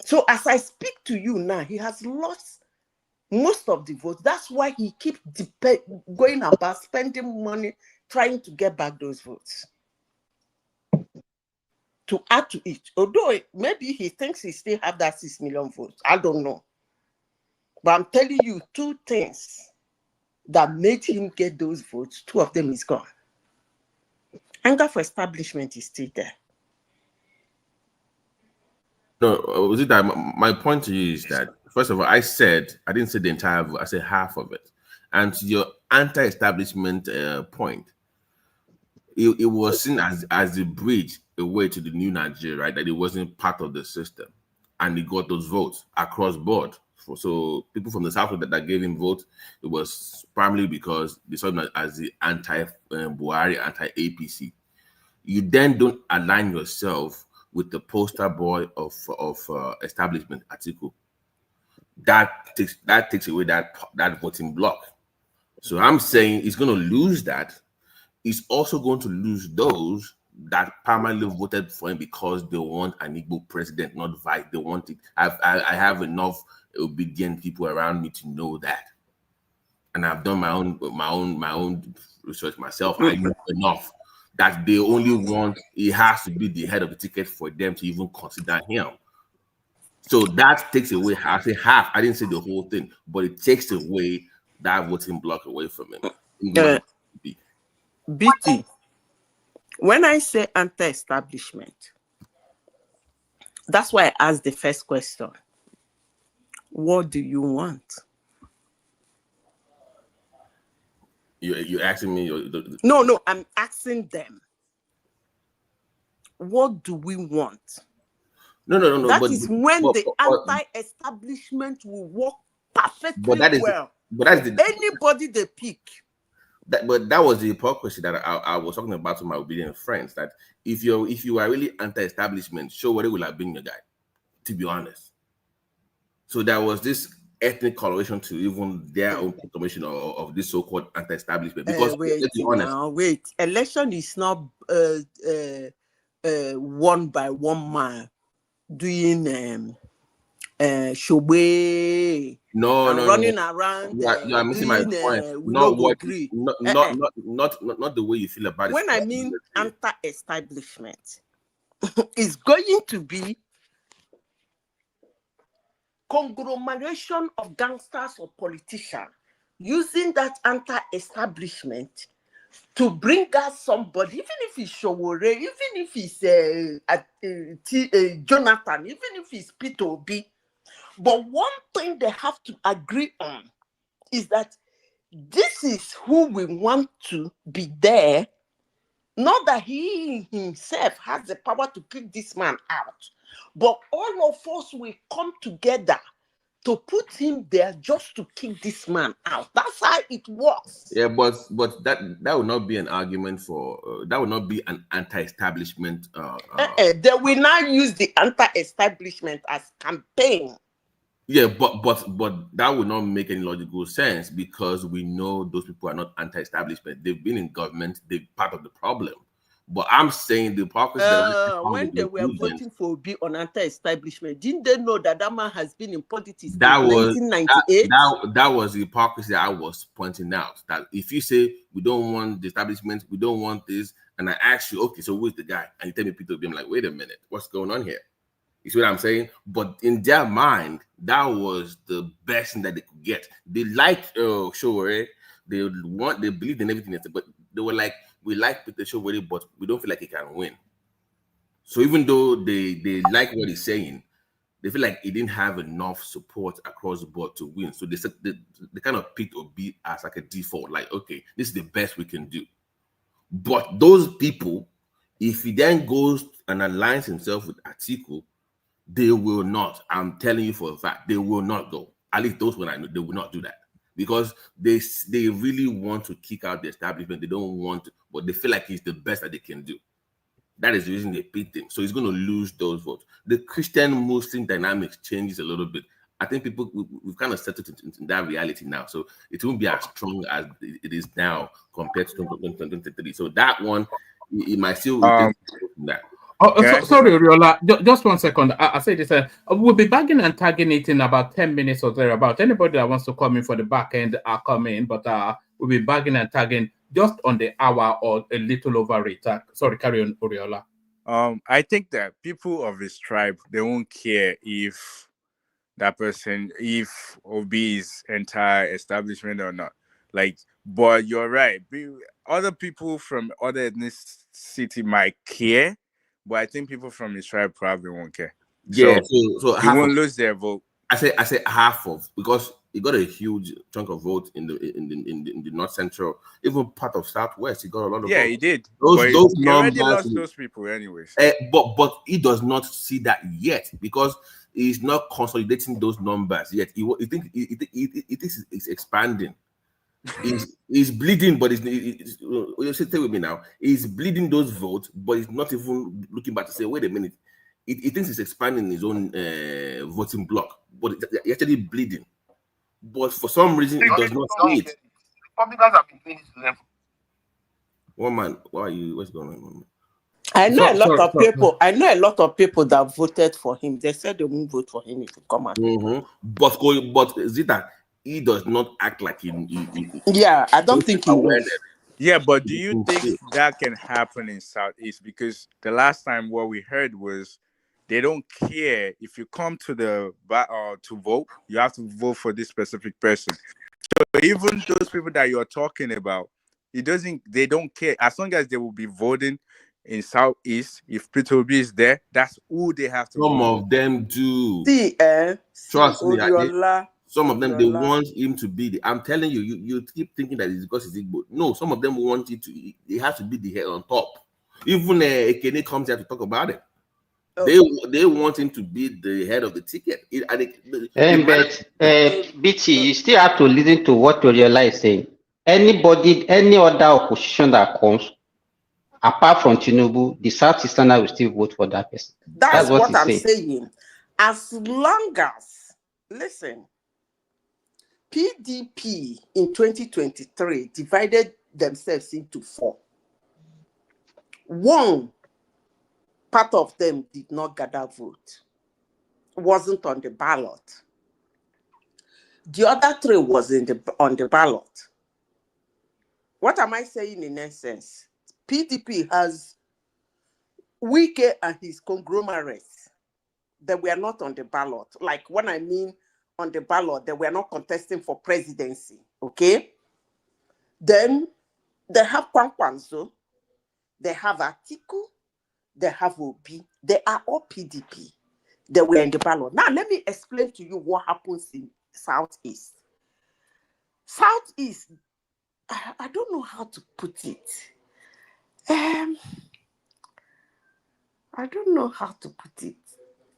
So as I speak to you now, he has lost most of the votes. That's why he keeps going about spending money trying to get back those votes. To add to it, although maybe he thinks he still have that 6 million votes. I don't know. But I'm telling you two things that made him get those votes. Two of them is gone. Anger for establishment is still there. No, was it that my point to you is that, first of all, I didn't say the entire vote, I said half of it. And to your anti-establishment point, it was seen as a bridge away to the new Nigeria, right? That it wasn't part of the system. And he got those votes across board. So people from the South that gave him votes, it was primarily because they saw him as the anti-Buhari, anti-APC. You then don't align yourself with the poster boy of establishment article. That takes away that voting block. So I'm saying he's going to lose that. He's also going to lose those that primarily voted for him because they want an Igbo president, not vice. They want it. I have enough obedient people around me to know that, and I've done my own research myself. I know enough that they only want, it has to be the head of the ticket for them to even consider him. So that takes away, I say half. I didn't say the whole thing, but it takes away that voting block away from him. BT, when I say anti-establishment, that's why I asked the first question. What do you want? You're asking me? No, I'm asking them. What do we want? No. That is when the anti-establishment will work perfectly well. But that's the anybody they pick. But that was the hypocrisy that I was talking about to my obedient friends. That if you are really anti-establishment, show what it will have been your guy. To be honest, so there was this ethnic coloration to even their own proclamation of this so-called anti-establishment. Because let's be honest, election is not won by one man doing showway. Running around. You are missing my point. Not the way you feel about it. When I mean anti-establishment, it's going to be conglomeration of gangsters or politicians using that anti-establishment to bring out somebody, even if it's Showore, even if it's Jonathan, even if it's Peter Obi. But one thing they have to agree on is that this is who we want to be there, not that he himself has the power to kick this man out, but all of us will come together to put him there just to kick this man out. That's how it works. Yeah, but that would not be an argument for that would not be an anti-establishment. They will now use the anti-establishment as campaign. Yeah, but that would not make any logical sense because we know those people are not anti-establishment. They've been in government. They're part of the problem. But I'm saying the hypocrisy when they were voting for Obi on anti-establishment, didn't they know that that man has been in politics since 1998? That was the hypocrisy I was pointing out. That if you say we don't want the establishment, we don't want this, and I ask you, okay, so who's the guy? And you tell me Peter Obi, I'm like, wait a minute, what's going on here? You see what I'm saying? But in their mind, that was the best thing that they could get. They liked Showore. They believed in everything, but they were like, we like Peter Showore, but we don't feel like he can win. So even though they like what he's saying, they feel like he didn't have enough support across the board to win. So they kind of picked Obi as like a default, like, okay, this is the best we can do. But those people, if he then goes and aligns himself with Atiku, they will not. I'm telling you for a fact, they will not go. At least those when I know, they will not do that because they really want to kick out the establishment. They don't want to, but they feel like he's the best that they can do. That is the reason they picked him. So he's going to lose those votes. The Christian-Muslim dynamics changes a little bit. I think we've kind of settled into that reality now. So it won't be as strong as it is now compared to 2023. So that one, it might still that. Sorry, Riola. Just 1 second. I say this. We'll be bagging and tagging it in about 10 minutes or thereabout. Anybody that wants to come in for the back end are coming, but we'll be bagging and tagging just on the hour or a little over it. Sorry, carry on, Riola. I think that people of his tribe, they won't care if that person, if Obi is entire establishment or not. Like, but you're right. Other people from other ethnicity might care. But I think people from his tribe probably won't care. Yeah, so he won't lose their vote. I say half of, because he got a huge chunk of vote in the North Central, even part of Southwest. He got a lot of votes. He did. Those he numbers, already lost those people anyways. But he does not see that yet because he's not consolidating those numbers yet. He thinks it's expanding. He's bleeding, but stay with me now. He's bleeding those votes, but he's not even looking back to say, wait a minute. He thinks he's expanding his own voting block, but he's actually bleeding. But for some reason, he does not see it. Republicans have been doing this level. One man, why are you? What's going on? I know a lot of people. I know a lot of people that voted for him. They said they won't vote for him if he come out. But Zita, he does not act like he yeah, I don't think he will. Yeah, but do you think that can happen in Southeast? Because the last time what we heard was they don't care if you come to the to vote, you have to vote for this specific person. So even those people that you're talking about, they don't care. As long as they will be voting in Southeast, if Peter Obi is there, that's who they have to Some vote. of them do. See, Trust me. Oriola, Some of them, they want him to be the. I'm telling you, you keep thinking that it's because it's Igbo. No, some of them want it to. It has to be the head on top. Even Ekene comes here to talk about it. They want him to be the head of the ticket. BT, you still have to listen to what Oriola is saying. Anybody, any other opposition that comes, apart from Tinubu, the Southeasterner will still vote for that person. That's what what he's I'm saying. saying. As long as, listen, PDP in 2023 divided themselves into 4. One part of them did not gather vote, wasn't on the ballot. The other 3 was on the ballot. What am I saying in essence? PDP has Wike and his conglomerates that were not on the ballot. Like when I mean on the ballot, they were not contesting for presidency, okay? Then they have Kwankwanzo, they have Atiku, they have Obi. They are all PDP. They were in the ballot. Now, let me explain to you what happens in Southeast. Southeast, I don't know how to put it. I don't know how to put it.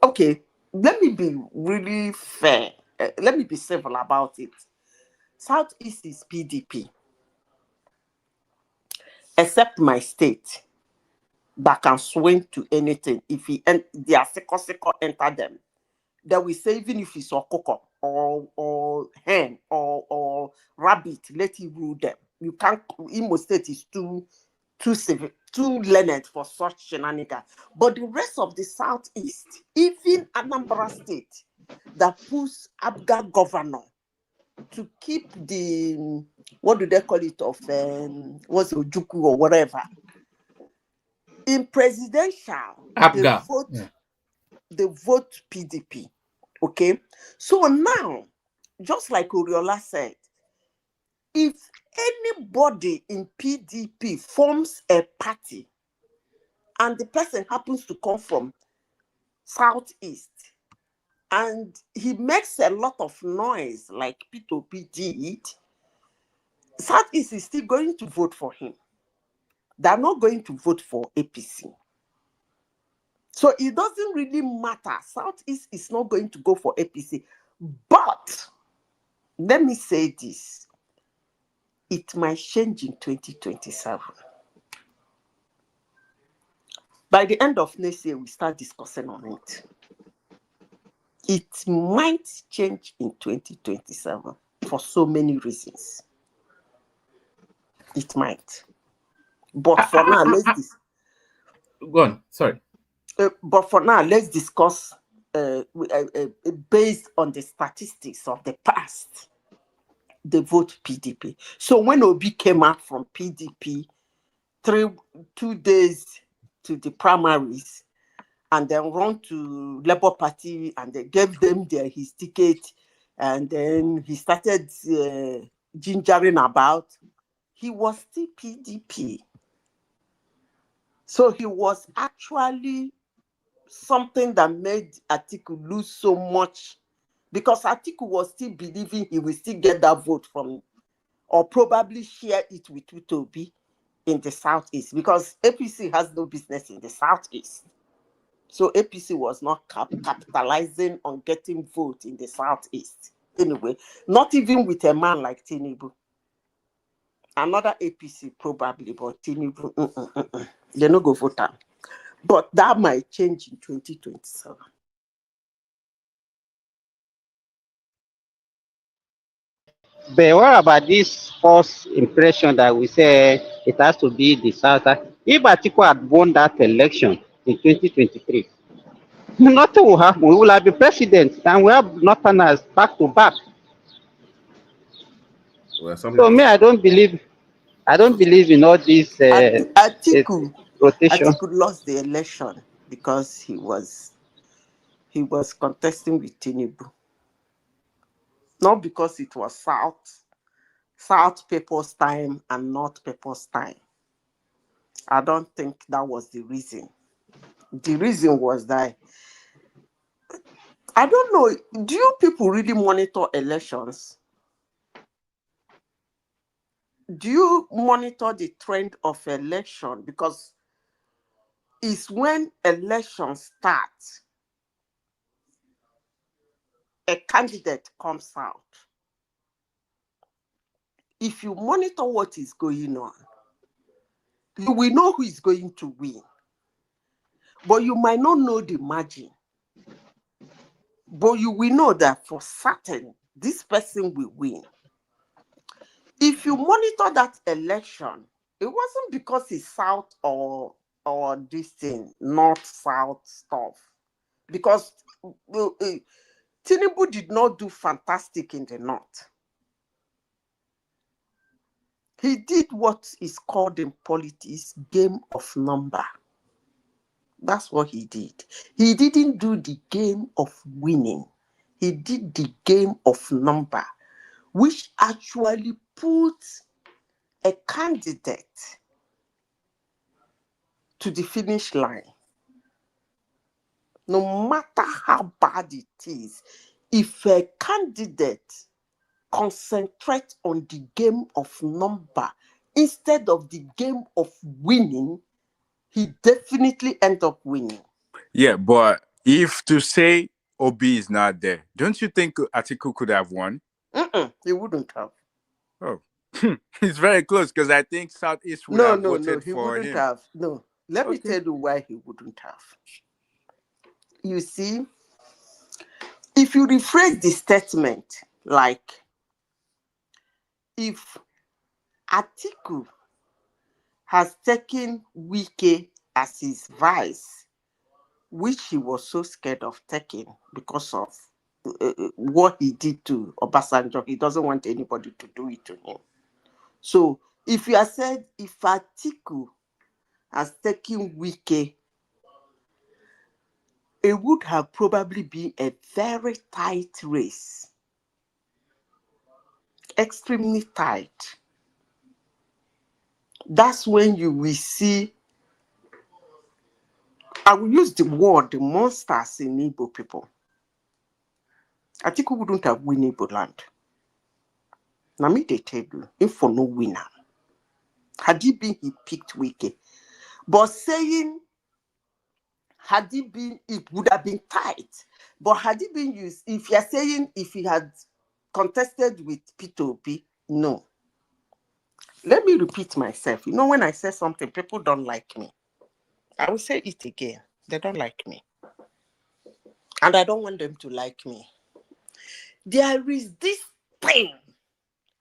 Okay, let me be really fair. Let me be civil about it. Southeast is PDP, except my state that can swing to anything. If their seko enter them, they will say even if it's okoko or hen or rabbit, let it rule them. You can't. Imo State is too learned for such shenanigans. But the rest of the Southeast, even Anambra State, that puts Abga governor to keep the, what do they call it, of what's Ojuku or whatever. In presidential, Abga. they vote PDP. Okay? So now, just like Oriola said, if anybody in PDP forms a party and the person happens to come from Southeast and he makes a lot of noise like P2P did, Southeast is still going to vote for him. They're not going to vote for APC. So it doesn't really matter. Southeast is not going to go for APC. But let me say this. It might change in 2027. By the end of next year, we start discussing on it. It might change in 2027 for so many reasons. It might. But for now, let's go on. Sorry. But for now, let's discuss based on the statistics of the past. They vote PDP. So when Obi came out from PDP, 2 days to the primaries, and then run to Labour Party, and they gave them his ticket, and then he started gingering about. He was still PDP. So he was actually something that made Atiku lose so much, because Atiku was still believing he will still get that vote from, or probably share it with Utobi in the Southeast, because APC has no business in the Southeast. So APC was not capitalizing on getting vote in the Southeast. Anyway, not even with a man like Tinubu. Another APC probably, but Tinubu, they no go vote him. But that might change in 2027. But what about this false impression that we say it has to be the South? If Atiku had won that election in 2023, nothing will happen. We will have been president, and we have Northerners back to back. Well, So me, I don't believe in all this Atiku rotation. Atiku lost the election because he was contesting with Tinubu. Not because it was South. South people's time and North people's time. I don't think that was the reason. The reason was that, I don't know, do you people really monitor elections? Do you monitor the trend of election? Because it's when elections start, a candidate comes out. If you monitor what is going on, you will know who is going to win. But you might not know the margin. But you will know that for certain, this person will win. If you monitor that election, it wasn't because it's South or this thing, North South stuff. Because Tinubu did not do fantastic in the North. He did what is called in politics game of number. That's what he did. He didn't do the game of winning. He did the game of number, which actually puts a candidate to the finish line. No matter how bad it is, if a candidate concentrates on the game of number instead of the game of winning, he definitely ends up winning. Yeah, but if to say Obi is not there, don't you think Atiku could have won? He wouldn't have. Oh, it's very close because I think Southeast would have voted He for wouldn't him. have. No, let me tell you why he wouldn't have. You see, if you rephrase the statement, like, if Atiku has taken Wike as his vice, which he was so scared of taking because of what he did to Obasanjo, he doesn't want anybody to do it to him. So if you have said, if Atiku has taken Wike, it would have probably been a very tight race. Extremely tight. That's when you will see, I will use the word, the monsters in Igbo people. Atiku wouldn't have won Igbo land. Now me they tell you, if for no winner. Had he been, he picked Wike. But saying, had he been, it would have been tight. But had he been used, if you're saying if he had contested with P2P, no. Let me repeat myself. You know, when I say something, people don't like me. I will say it again. They don't like me. And I don't want them to like me. There is this thing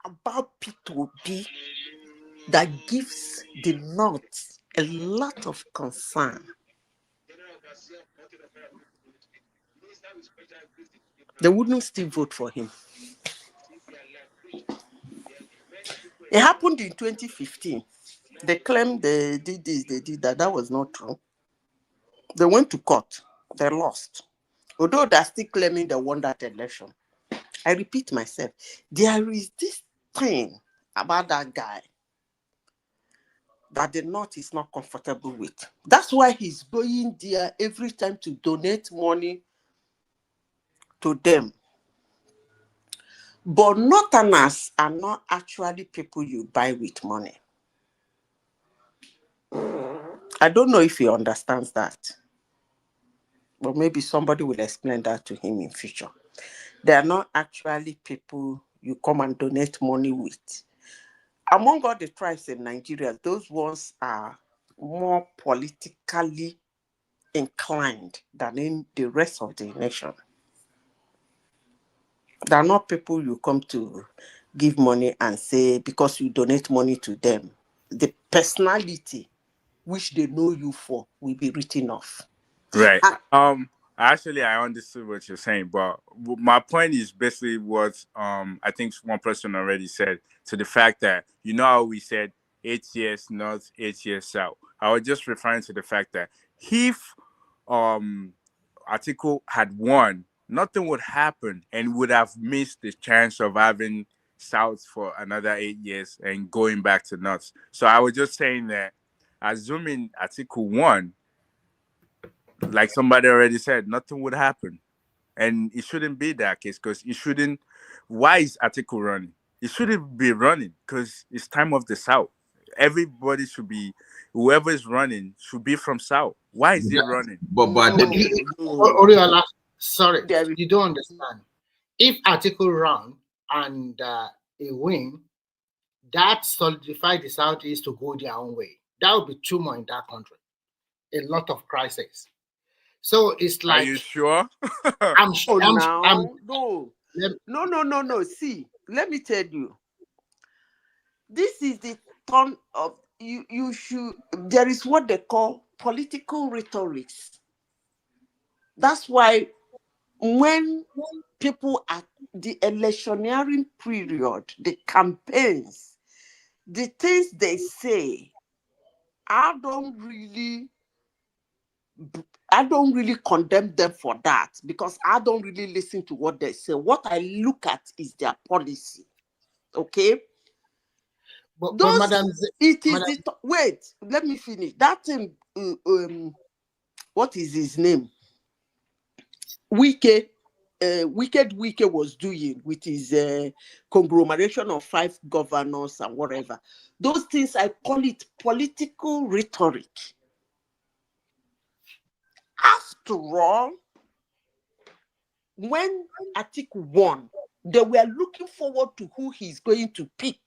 about P2P that gives the North a lot of concern. They wouldn't still vote for him. It happened in 2015. They claimed they did this, they did that. That was not true. They went to court. They lost. Although they're still claiming they won that election. I repeat myself. There is this thing about that guy that the North is not comfortable with. That's why he's going there every time to donate money to them. But Northerners are not actually people you buy with money. I don't know if he understands that. But maybe somebody will explain that to him in future. They are not actually people you come and donate money with. Among all the tribes in Nigeria, those ones are more politically inclined than in the rest of the nation. They are not people you come to give money and say, because you donate money to them, the personality which they know you for will be written off. Right. Actually, I understood what you're saying, but my point is basically what I think one person already said, to the fact that, you know how we said 8 years north, 8 years south. I was just referring to the fact that if Atiku had won, nothing would happen and would have missed the chance of having south for another 8 years and going back to north. So I was just saying that, assuming Article 1, like somebody already said, nothing would happen. And it shouldn't be that case, because it shouldn't. Why is Article running? It shouldn't be running because it's time of the South. Everybody should be, whoever is running should be from South. Why is it running? But Oriola, sorry, you don't understand. If Article run and a win, that solidifies the Southeast to go their own way. That would be too much in that country. A lot of crisis. So it's like. Are you sure? I'm sure. No. See, let me tell you. This is the turn of you should. There is what they call political rhetoric. That's why when people at the electioneering period, the campaigns, the things they say, I don't really condemn them for that, because I don't really listen to what they say. What I look at is their policy. Okay? But wait, let me finish. That thing, what is his name? Wicked was doing with his conglomeration of 5 governors and whatever. Those things, I call it political rhetoric. After all, when Article 1, they were looking forward to who he's going to pick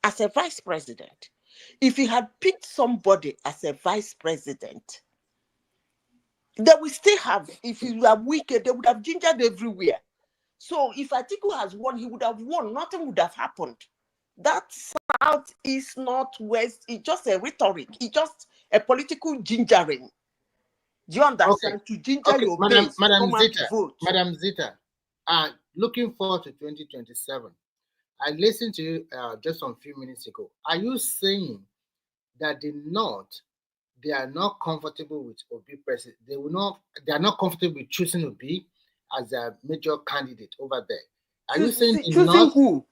as a vice president. If he had picked somebody as a vice president, they will still have, if he were wicked, they would have gingered everywhere. So if Atiku has won, he would have won. Nothing would have happened. That South, East, North, West, it's just a rhetoric. It's just a political gingering. Do you understand? Okay. To ginger your base, Madam Zita, looking forward to 2027. I listened to you just some few minutes ago. Are you saying that the North, they are not comfortable with Obi president? They are not comfortable with choosing Obi as a major candidate over there. Are you saying choosing North, who?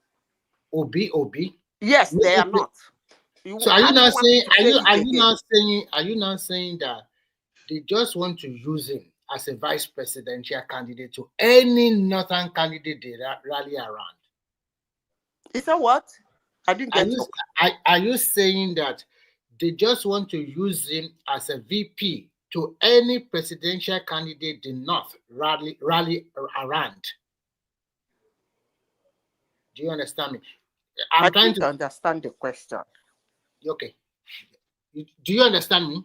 Obi? Yes, they are not. So are you now saying? Are you now saying that they just want to use him as a vice presidential candidate to any northern candidate they rally around? Is that what? I didn't get it. Are you saying that they just want to use him as a VP to any presidential candidate the North rally around? Do you understand me? I'm trying to understand the question. Okay. Do you understand me?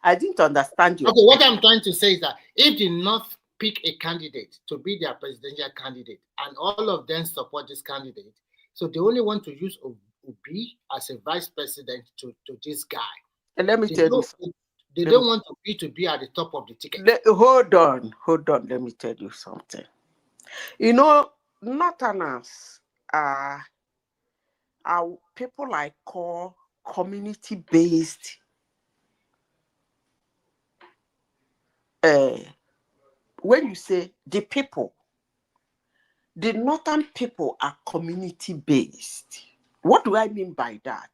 I didn't understand you. Okay, what I'm trying to say is that if the North pick a candidate to be their presidential candidate and all of them support this candidate, so they only want to use Obi as a vice president to this guy. And let me tell you something. They don't want Obi to be at the top of the ticket. Hold on. Let me tell you something. You know, Northerners are people I call community-based when you say the people, the Northern people are community-based. What do I mean by that?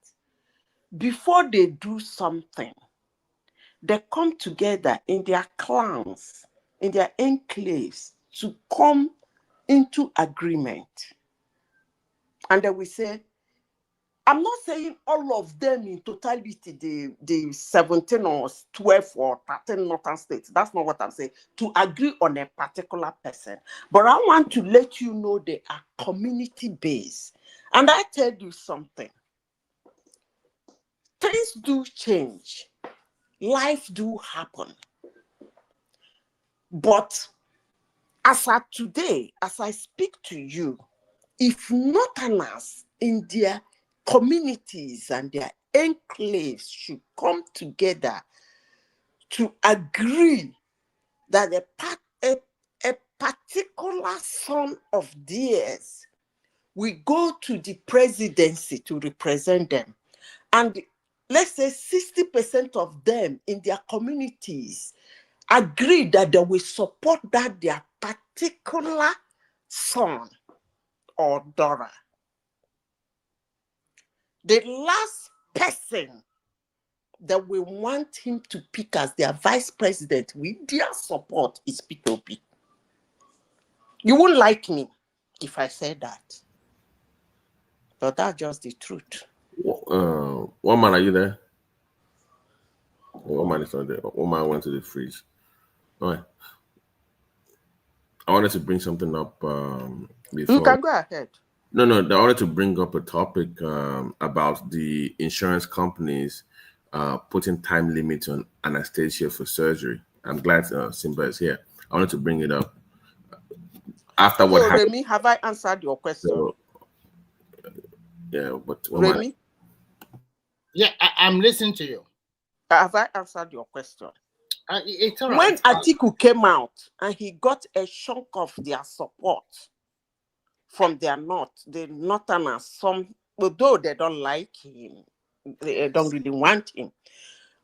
Before they do something, they come together in their clans, in their enclaves to come into agreement. And then we say, I'm not saying all of them in totality, the 17 or 12 or 13 northern states. That's not what I'm saying. To agree on a particular person. But I want to let you know they are community-based. And I tell you something. Things do change. Life do happen. But as of today, as I speak to you, if Northerners in their communities and their enclaves should come together to agree that a particular son of theirs will go to the presidency to represent them. And let's say 60% of them in their communities agree that they will support that their particular son or Dora. The last person that we want him to pick as their vice president with their support is Peter Obi. You won't like me if I say that, but that's just the truth. One man, are you there? One man is not there. One man went to the fridge. All right. I wanted to bring something up before. You can go ahead. No, I wanted to bring up a topic about the insurance companies putting time limits on anesthesia for surgery. I'm glad Simba is here. I wanted to bring it up. After what happened. Remy, have I answered your question? So, yeah, but Remy? Yeah, I'm listening to you. Have I answered your question? It's all When right. Atiku came out and he got a chunk of their support from their north, the northerners, some, although they don't like him, they don't really want him,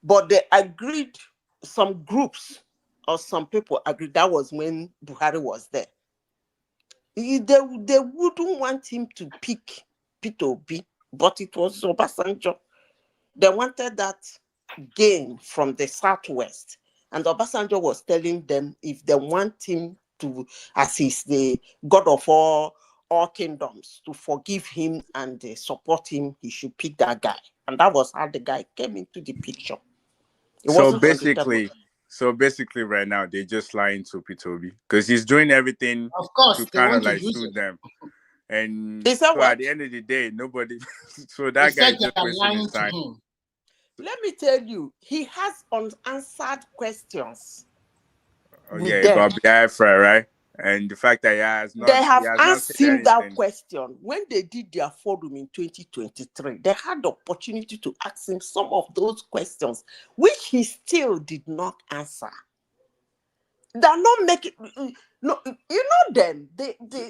but they agreed, some groups or some people agreed, that was when Buhari was there. They wouldn't want him to pick Peter Obi, but it was Obasanjo. They wanted that gain from the southwest. And Obasanjo was telling them if they want him to, as he's the God of all kingdoms, to forgive him and support him, he should pick that guy. And that was how the guy came into the picture. So basically, right now they're just lying to Peter Obi because he's doing everything Of course, to they kind of want to like use suit it. them. And Is that so what? at the end of the day, nobody. So They that guy said is they just are wasting lying his to time. him. Let me tell you, he has unanswered questions. Oh, with yeah, them. about Biafra, right? And the fact that he has They have not asked said him that anything. question. When they did their forum in 2023, they had the opportunity to ask him some of those questions, which he still did not answer. They're not making, no, you know them.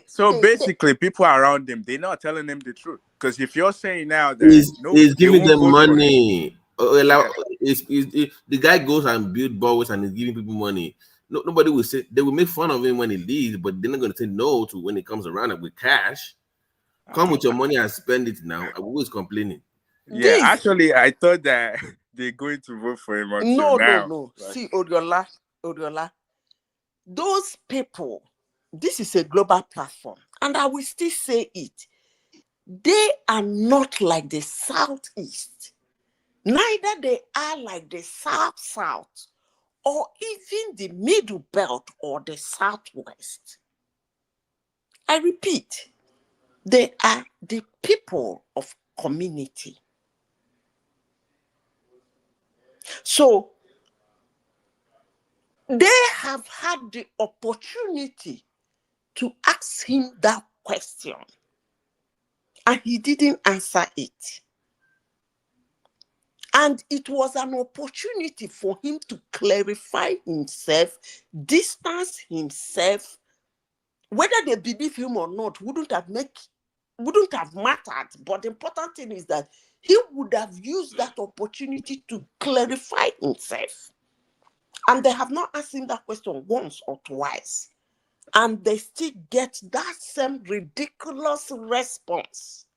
So basically, people around him, they're not telling him the truth. Because if you're saying now that He's they giving won't them vote for him. money. The guy goes and build borrowers and is giving people money. Nobody will say, they will make fun of him when he leaves, but they're not going to say no to when he comes around and with cash. Come with your money and spend it now. I'm always complaining. Yeah, actually, I thought that they're going to vote for him until now. No. Like, See, Odiola, those people, this is a global platform, and I will still say it. They are not like the Southeast. Neither they are like the South, or even the Middle Belt or the Southwest. I repeat, they are the people of community. So they have had the opportunity to ask him that question, and he didn't answer it. And it was an opportunity for him to clarify himself, distance himself. Whether they believe him or not wouldn't have mattered. But the important thing is that he would have used that opportunity to clarify himself. And they have not asked him that question once or twice. And they still get that same ridiculous response.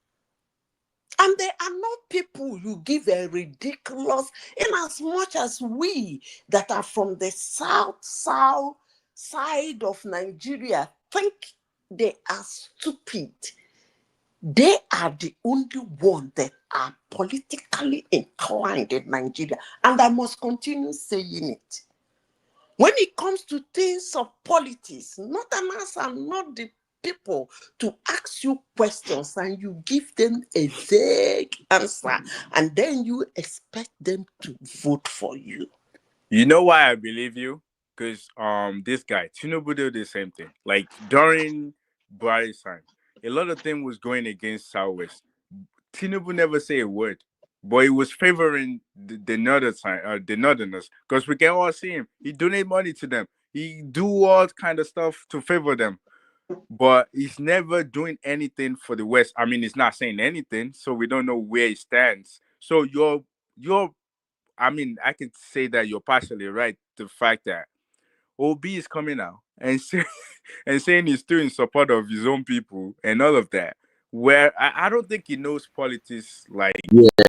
And they are not people you give a ridiculous, in as much as we that are from the south side of Nigeria think they are stupid. They are the only one that are politically inclined in Nigeria. And I must continue saying it. When it comes to things of politics, Northerners are not the people to ask you questions and you give them a vague answer and then you expect them to vote for you. you know why I believe you? Because this guy Tinubu did the same thing. Like during Buhari's time, a lot of things was going against Southwest. Tinubu never say a word, but he was favoring the northern side, the northerners, because we can all see him. He donate money to them. He do all kind of stuff to favor them. But he's never doing anything for the West. I mean, he's not saying anything, so we don't know where he stands. So I mean, I could say that you're partially right. The fact that OB is coming out, and and saying he's still in support of his own people and all of that. Where I don't think he knows politics like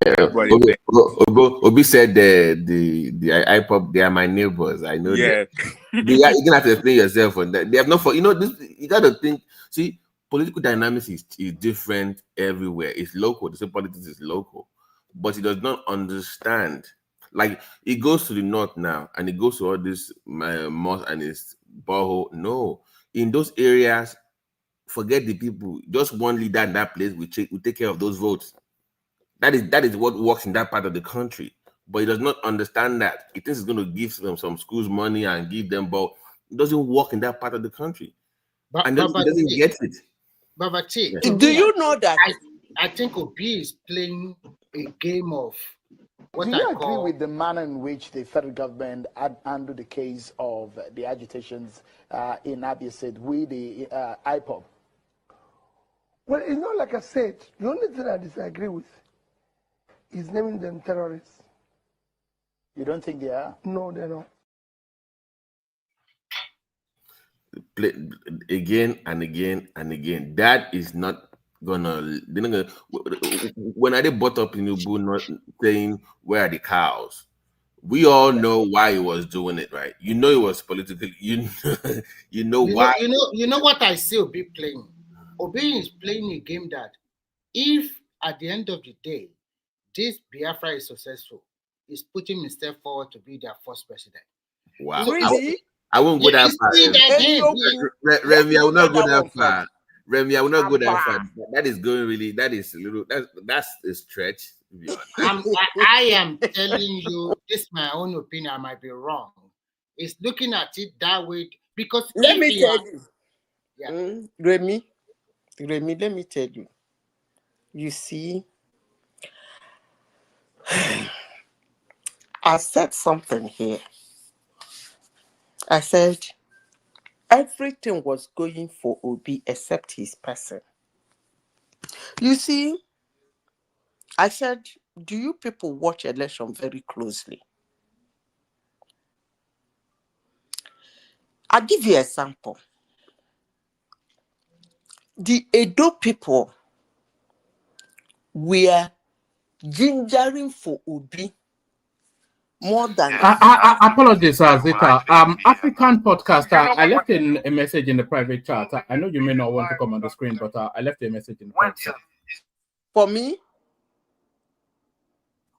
everybody thinks. Obi said the IPOP, they are my neighbors. I know that. You're gonna have to explain yourself on that. They have not for this. You gotta think. See, political dynamics is different everywhere. It's local. The same politics is local, but he does not understand. Like it goes to the north now, and it goes to all this mosque and its borehole. No, in those areas, forget the people. Just one leader in that place will take care of those votes. That is what works in that part of the country. But he does not understand that. He thinks he's going to give them some schools money and give them, but it doesn't work in that part of the country. And then he doesn't get it. Baba T, do you know that? I think Obi is playing a game of what Do I you call. agree with the manner in which the federal government handled the case of the agitations in Abia State with the IPOP? Well, it's not like I said. The only thing I disagree with is naming them terrorists. You don't think they are? No, they're not. Again and again and again. That is not gonna. They're not gonna. When I brought up Tinubu not saying where are the cows, we all know why he was doing it, right? You know it was political. You know why. You know what I see Obi playing. Obi is playing a game that, if at the end of the day, this Biafra is successful, is putting himself forward to be their first president. Wow. So Really? I won't go that far. Remy, I will not go that far. Remy, I will not go that far. That is going really. That is a little. That's a stretch. To be honest. I am telling you, this is my own opinion. I might be wrong. It's looking at it that way because Let me tell you. Yeah. Remy, let me tell you. You see, I said something here. I said everything was going for Obi except his person. You see, I said, do you people watch election very closely? I'll give you an example. The Edo people were gingering for Obi more than. I apologize, Zita. African podcaster. I left a message in the private chat. I know you may not want to come on the screen, but I left a message in the private chat. For me?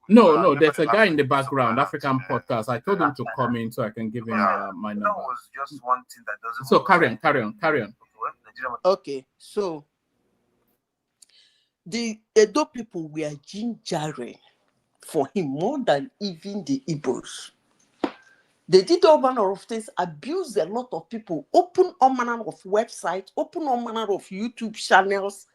No, there's a guy in the background, African podcast. I told him to come in so I can give him my number. Was just one thing that doesn't. So carry on. Okay, so the Edo people were gingering for him more than even the Igbos. They did all manner of things, abused a lot of people, open all manner of websites, open all manner of YouTube channels,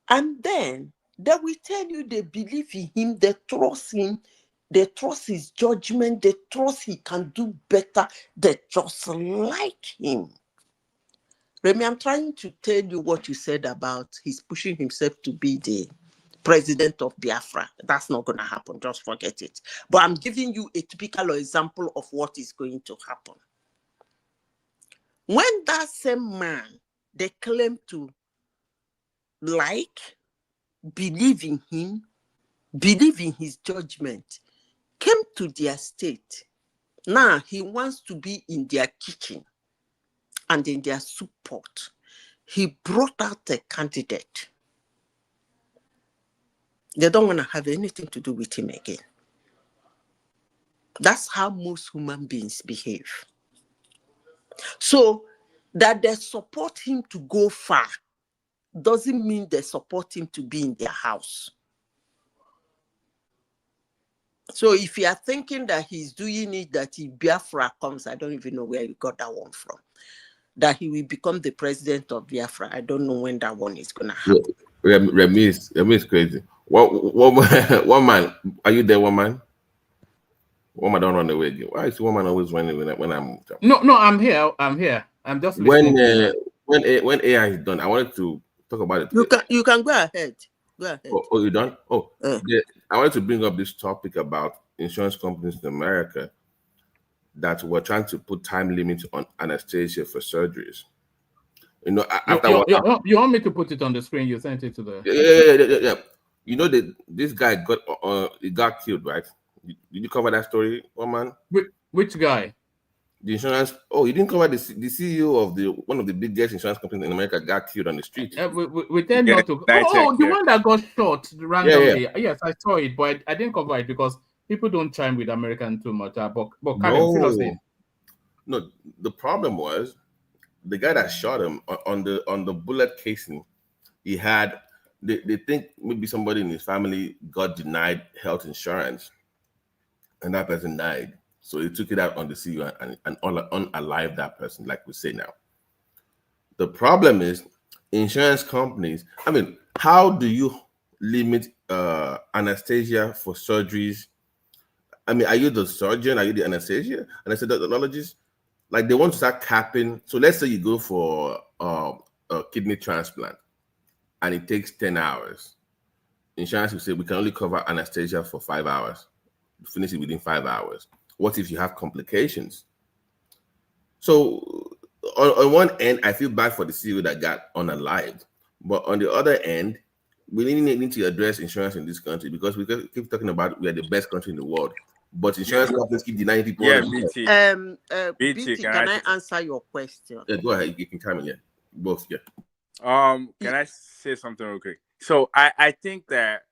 and then they will tell you they believe in him, they trust him, they trust his judgment, they trust he can do better, they just like him. Remy, I'm trying to tell you what you said about he's pushing himself to be the president of Biafra. That's not going to happen. Just forget it. But I'm giving you a typical example of what is going to happen. When that same man, they claim to like, believe in him, believe in his judgment, came to their state. Now he wants to be in their kitchen and in their support. He brought out a candidate. They don't want to have anything to do with him again. That's how most human beings behave. So that they support him to go far doesn't mean they support him to be in their house. So if you are thinking that he's doing it, that if Biafra comes, I don't even know where you got that one from, that he will become the president of Biafra. I don't know when that one is going to happen. Remy is crazy. One man, are you there, one man? One man don't run away again. Why is one man always running when I'm? No, I'm here. I'm just listening. When AI is done, I wanted to talk about it. You can go ahead. Go ahead. Oh, you done? Oh, yeah. I wanted to bring up this topic about insurance companies in America. that were trying to put time limits on anesthesia for surgeries. You know, You, after you, what you, you want me to put it on the screen? You sent it to the. yeah. You know that this guy got killed, right? Did you cover that story, woman? Which guy? The insurance. Oh, you didn't cover the CEO of one of the biggest insurance companies in America got killed on the street. We tend not to. The one that got shot randomly. Yeah. Yes, I saw it, but I didn't cover it because people don't chime with American too much. But Karen, No, the problem was the guy that shot him on the bullet casing. He had. They think maybe somebody in his family got denied health insurance, and that person died. So he took it out on the CEO and unalive that person, like we say now. The problem is insurance companies. I mean, how do you limit anesthesia for surgeries? I mean, are you the surgeon? Are you the anesthesiologist? Like they want to start capping. So let's say you go for a kidney transplant and it takes 10 hours. Insurance will say we can only cover anesthesia for 5 hours. Finish it within 5 hours. What if you have complications? So on one end, I feel bad for the CEO that got unalived. But on the other end, we need to address insurance in this country because we keep talking about we are the best country in the world. But insurance companies keep denying people. Yeah, BT, can I answer your question? Yeah, go ahead. You can come in. Yeah, both. Yeah. Can I say something real quick? So I think that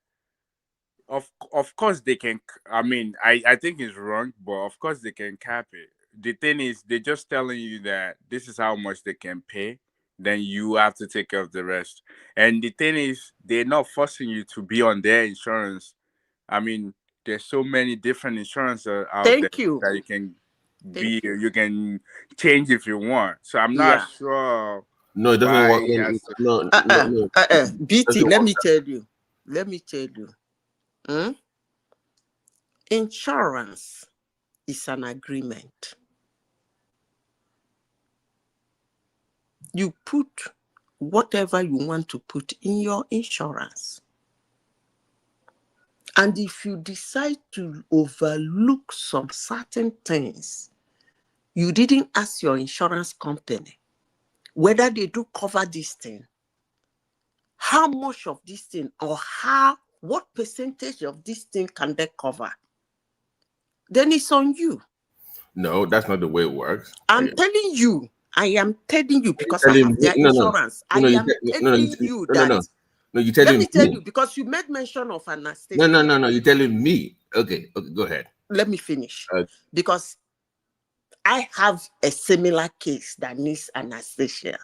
of course they can. I mean, I think it's wrong, but of course they can cap it. The thing is, they're just telling you that this is how much they can pay. Then you have to take care of the rest. And the thing is, they're not forcing you to be on their insurance. I mean, there's so many different insurances out there that you can you can change if you want. So I'm not sure. No, it doesn't work. No. BT, let me tell you. Insurance is an agreement. You put whatever you want to put in your insurance. And if you decide to overlook some certain things, you didn't ask your insurance company whether they do cover this thing, how much of this thing, or what percentage of this thing can they cover, then it's on you. No, that's not the way it works. I am telling you because I have their insurance. No, you telling me tell you, because you made mention of anesthesia. No, you're telling me. Okay, go ahead. Let me finish. Because I have a similar case that needs anesthesia.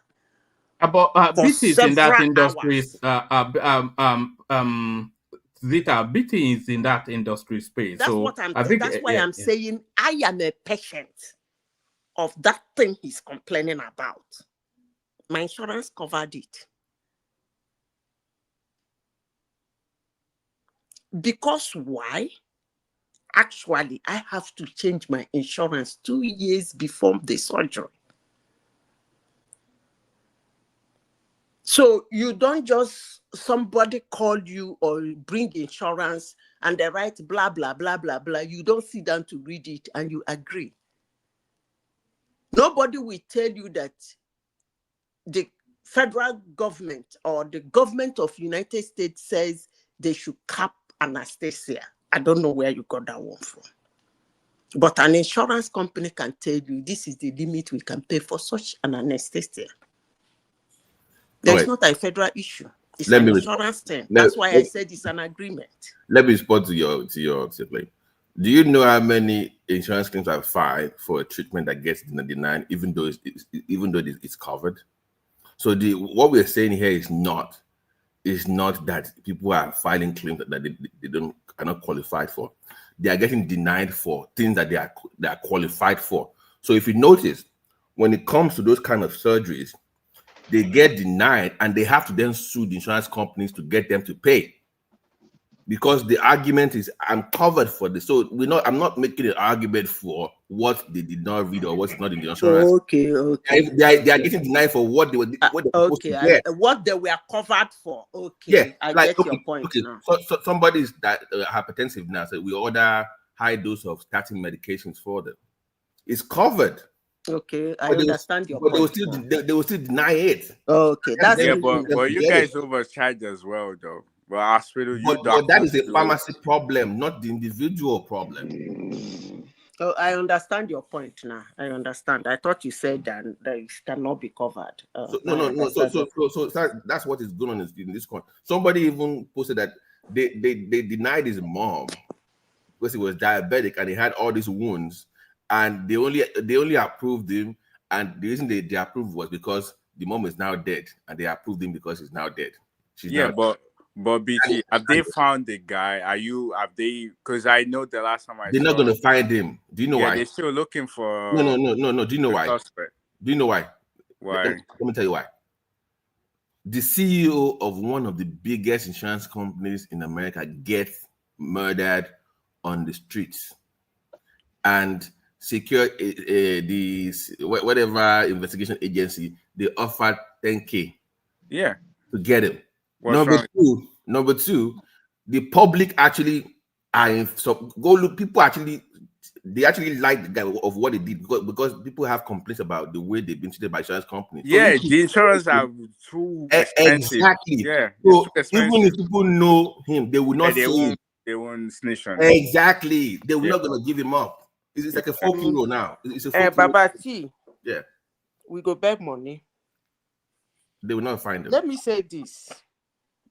About BT is in that industry. Zita, BT is in that industry space. That's what I'm. That's why I'm saying I am a patient of that thing he's complaining about. My insurance covered it. Because why? Actually, I have to change my insurance 2 years before the surgery. So you don't just somebody call you or bring insurance and they write blah, blah, blah, blah, blah. You don't sit down to read it and you agree. Nobody will tell you that the federal government or the government of United States says they should cap anesthesia. I don't know where you got that one from. But an insurance company can tell you this is the limit we can pay for such an anesthesia. There's not a federal issue. It's an insurance thing. That's why I said it's an agreement. Let me respond to your claim. Do you know how many insurance claims are filed for a treatment that gets denied, even though it's covered? So what we're saying here is not that people are filing claims that they are not qualified for. They are getting denied for things that they are qualified for. So if you notice, when it comes to those kind of surgeries, they get denied and they have to then sue the insurance companies to get them to pay. Because the argument is, I'm covered for this. So I'm not making an argument for what they did not read or what's not in the insurance. Okay. They are getting denied for what they were supposed to get. What they were covered for. Okay. Yeah, I get your point now. So somebody's that hypertensive now, so we order high dose of statin medications for them. It's covered. Okay, I But understand your but point. they will still deny it. Okay, that's Yeah, the thing. but you guys overcharge as well, though. But hospital, you But that is doctors a do. pharmacy problem, not the individual problem. Oh, I understand your point now. I understand. I thought you said that it cannot be covered. So, I no. understand your So that's what is going on in this court. Somebody even posted that they denied his mom because he was diabetic and he had all these wounds, and they only approved him. And the reason they approved was because the mom is now dead, and they approved him because he's now dead. She's Yeah, now but BT, have they found the guy? Have they? Because I know the last time I they're saw, not going to find him. Do you know why? they're still looking for. No. Do you know the why? suspect. Do you know why? Why? Let me tell you why. The CEO of one of the biggest insurance companies in America gets murdered on the streets, and secure the whatever investigation agency, they offered 10K Yeah. to get him. What's Number two, the public actually go look. People actually like the guy of what he did because people have complaints about the way they've been treated by insurance companies. Yeah, the insurance are too expensive. Exactly. Yeah, So it's too even expensive. if people know him, they will not say it. They won't snitch on him. Exactly. They were not going to give him up. It's like a folk hero now. It's a folk hero. Baba T. Yeah. We go beg money. They will not find him. Let me say this.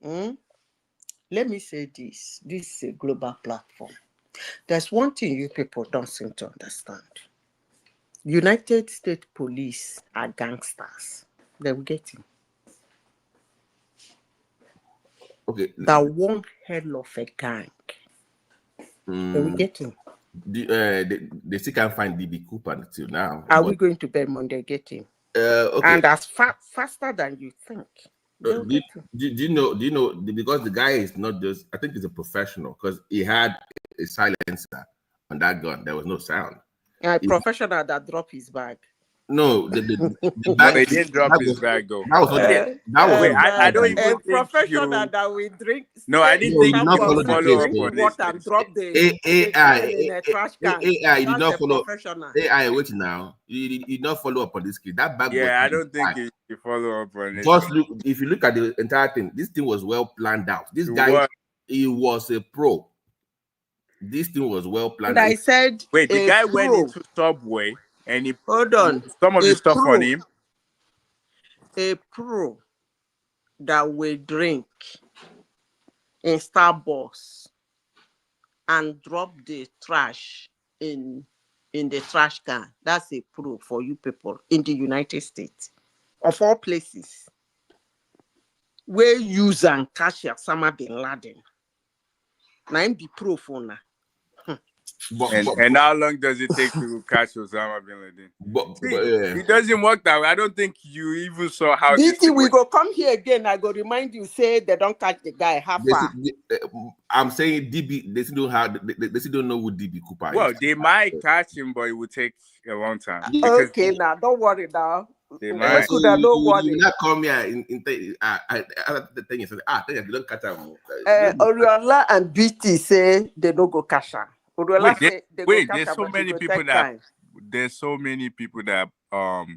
Let me say this. This is a global platform. There's one thing you people don't seem to understand. United States police are gangsters. They will get him. Okay. That one hell of a gang. They will get him. They still can't find DB Cooper until now. Are we going to bed Monday? Get him. Okay. And that's faster than you think. Do you know because the guy is not just, I think he's a professional because he had a silencer on that gun. There was no sound. A professional that dropped his bag. No, the bag. They didn't drop his bag though. That was Wait, I don't even think professional you. that we drink. No, I didn't think you follow the follow case, up on water and drop the in a trash can. AI, you did not follow. Professional. AI, wait now. You did not follow up on this case. That bag. Yeah, I don't think you follow up on it. Just look. If you look at the entire thing, this thing was well planned out. This guy, he was a pro. This thing was well planned. And I said, wait, the guy went into Subway and he hold on. Some of the stuff on him. A pro that will drink in Starbucks and drop the trash in the trash can. That's a pro for you people in the United States. Of all places. Where use and catch Osama bin Laden. Now I'm the pro for now. And how long does it take to catch Osama bin Laden? It doesn't work that way. I don't think you even saw how this thing we go come here again. I go remind you, say they don't catch the guy. How far? I'm saying DB, they still don't have, they still don't know who DB Cooper is. Well, they might catch him, but it would take a long time. Okay, now don't worry now. They might. Don't worry. You not come here the thing is, you don't catch him. Oriola and BT say they don't go catch him. Wait, there's so many people that there's so many people that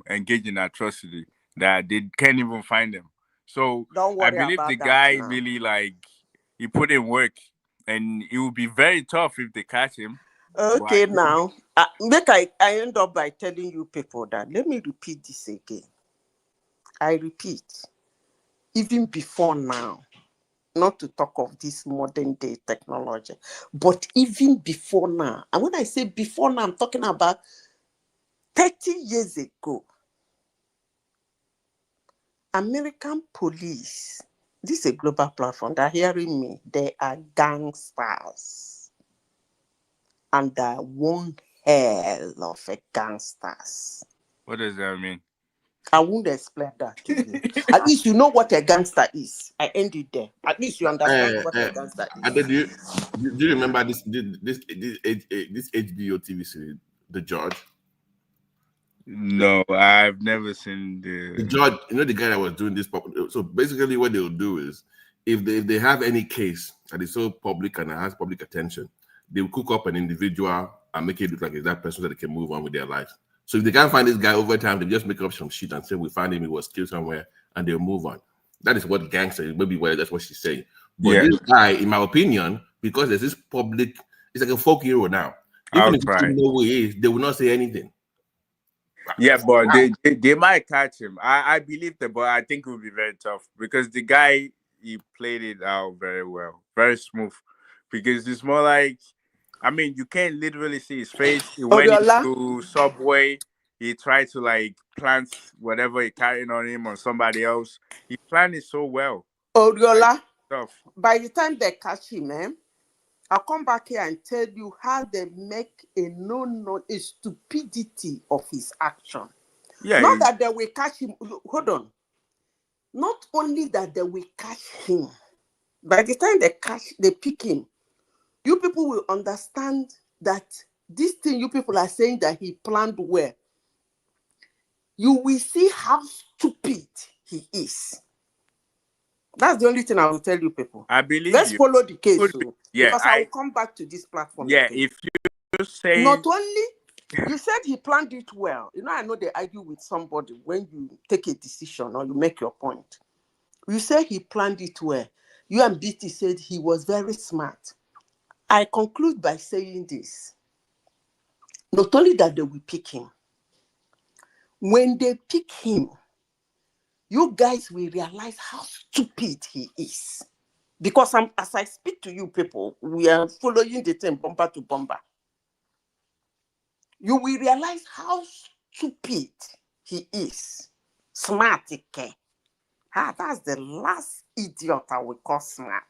engage in atrocity that they can't even find them. So I believe the guy really he put in work, and it will be very tough if they catch him. Okay, now make I end up by telling you people that. Let me repeat this again. I repeat, even before now. Not to talk of this modern day technology, but even before now, and when I say before now, I'm talking about 30 years ago. American police, this is a global platform, they're hearing me, they are gangsters. And they're one hell of a gangsters. What does that mean? I won't explain that to you. At least you know what a gangster is. I ended there. At least you understand what a gangster is. Do you remember this HBO TV series, The Judge? No, I've never seen the Judge. You know the guy that was doing this. So basically, what they'll do is, if they have any case that is so public and has public attention, they will cook up an individual and make it look like it's that person that they can move on with their lives. So if they can't find this guy over time, they just make up some shit and say we found him, he was killed somewhere, and they'll move on. That is what gangster is. Maybe that's what she's saying. But this guy, in my opinion, because there's this public, it's like a folk hero now. Even if you know who he is, they will not say anything. Yeah, but they might catch him. I believe that, but I think it will be very tough because the guy, he played it out very well, very smooth. Because it's more like, I mean, you can't literally see his face. He went into Subway. He tried to like plant whatever he carrying on him on somebody else. He planned it so well. Odiola, Like, by the time they catch him, I'll come back here and tell you how they make a stupidity of his action. Yeah. Not that they will catch him. Hold on. Not only that they will catch him. By the time they pick him, you people will understand that this thing you people are saying that he planned well. You will see how stupid he is. That's the only thing I will tell you people. I believe Let's follow the case. Yeah, because I will come back to this platform. Yeah, again. if you say not only you said he planned it well. You know, I know they argue with somebody when you take a decision or you make your point. You say he planned it well. You and BT said he was very smart. I conclude by saying this. Not only that they will pick him. When they pick him, you guys will realize how stupid he is. Because as I speak to you people, we are following the thing bumper to bumper. You will realize how stupid he is. Smart, okay? That's the last idiot I will call smart.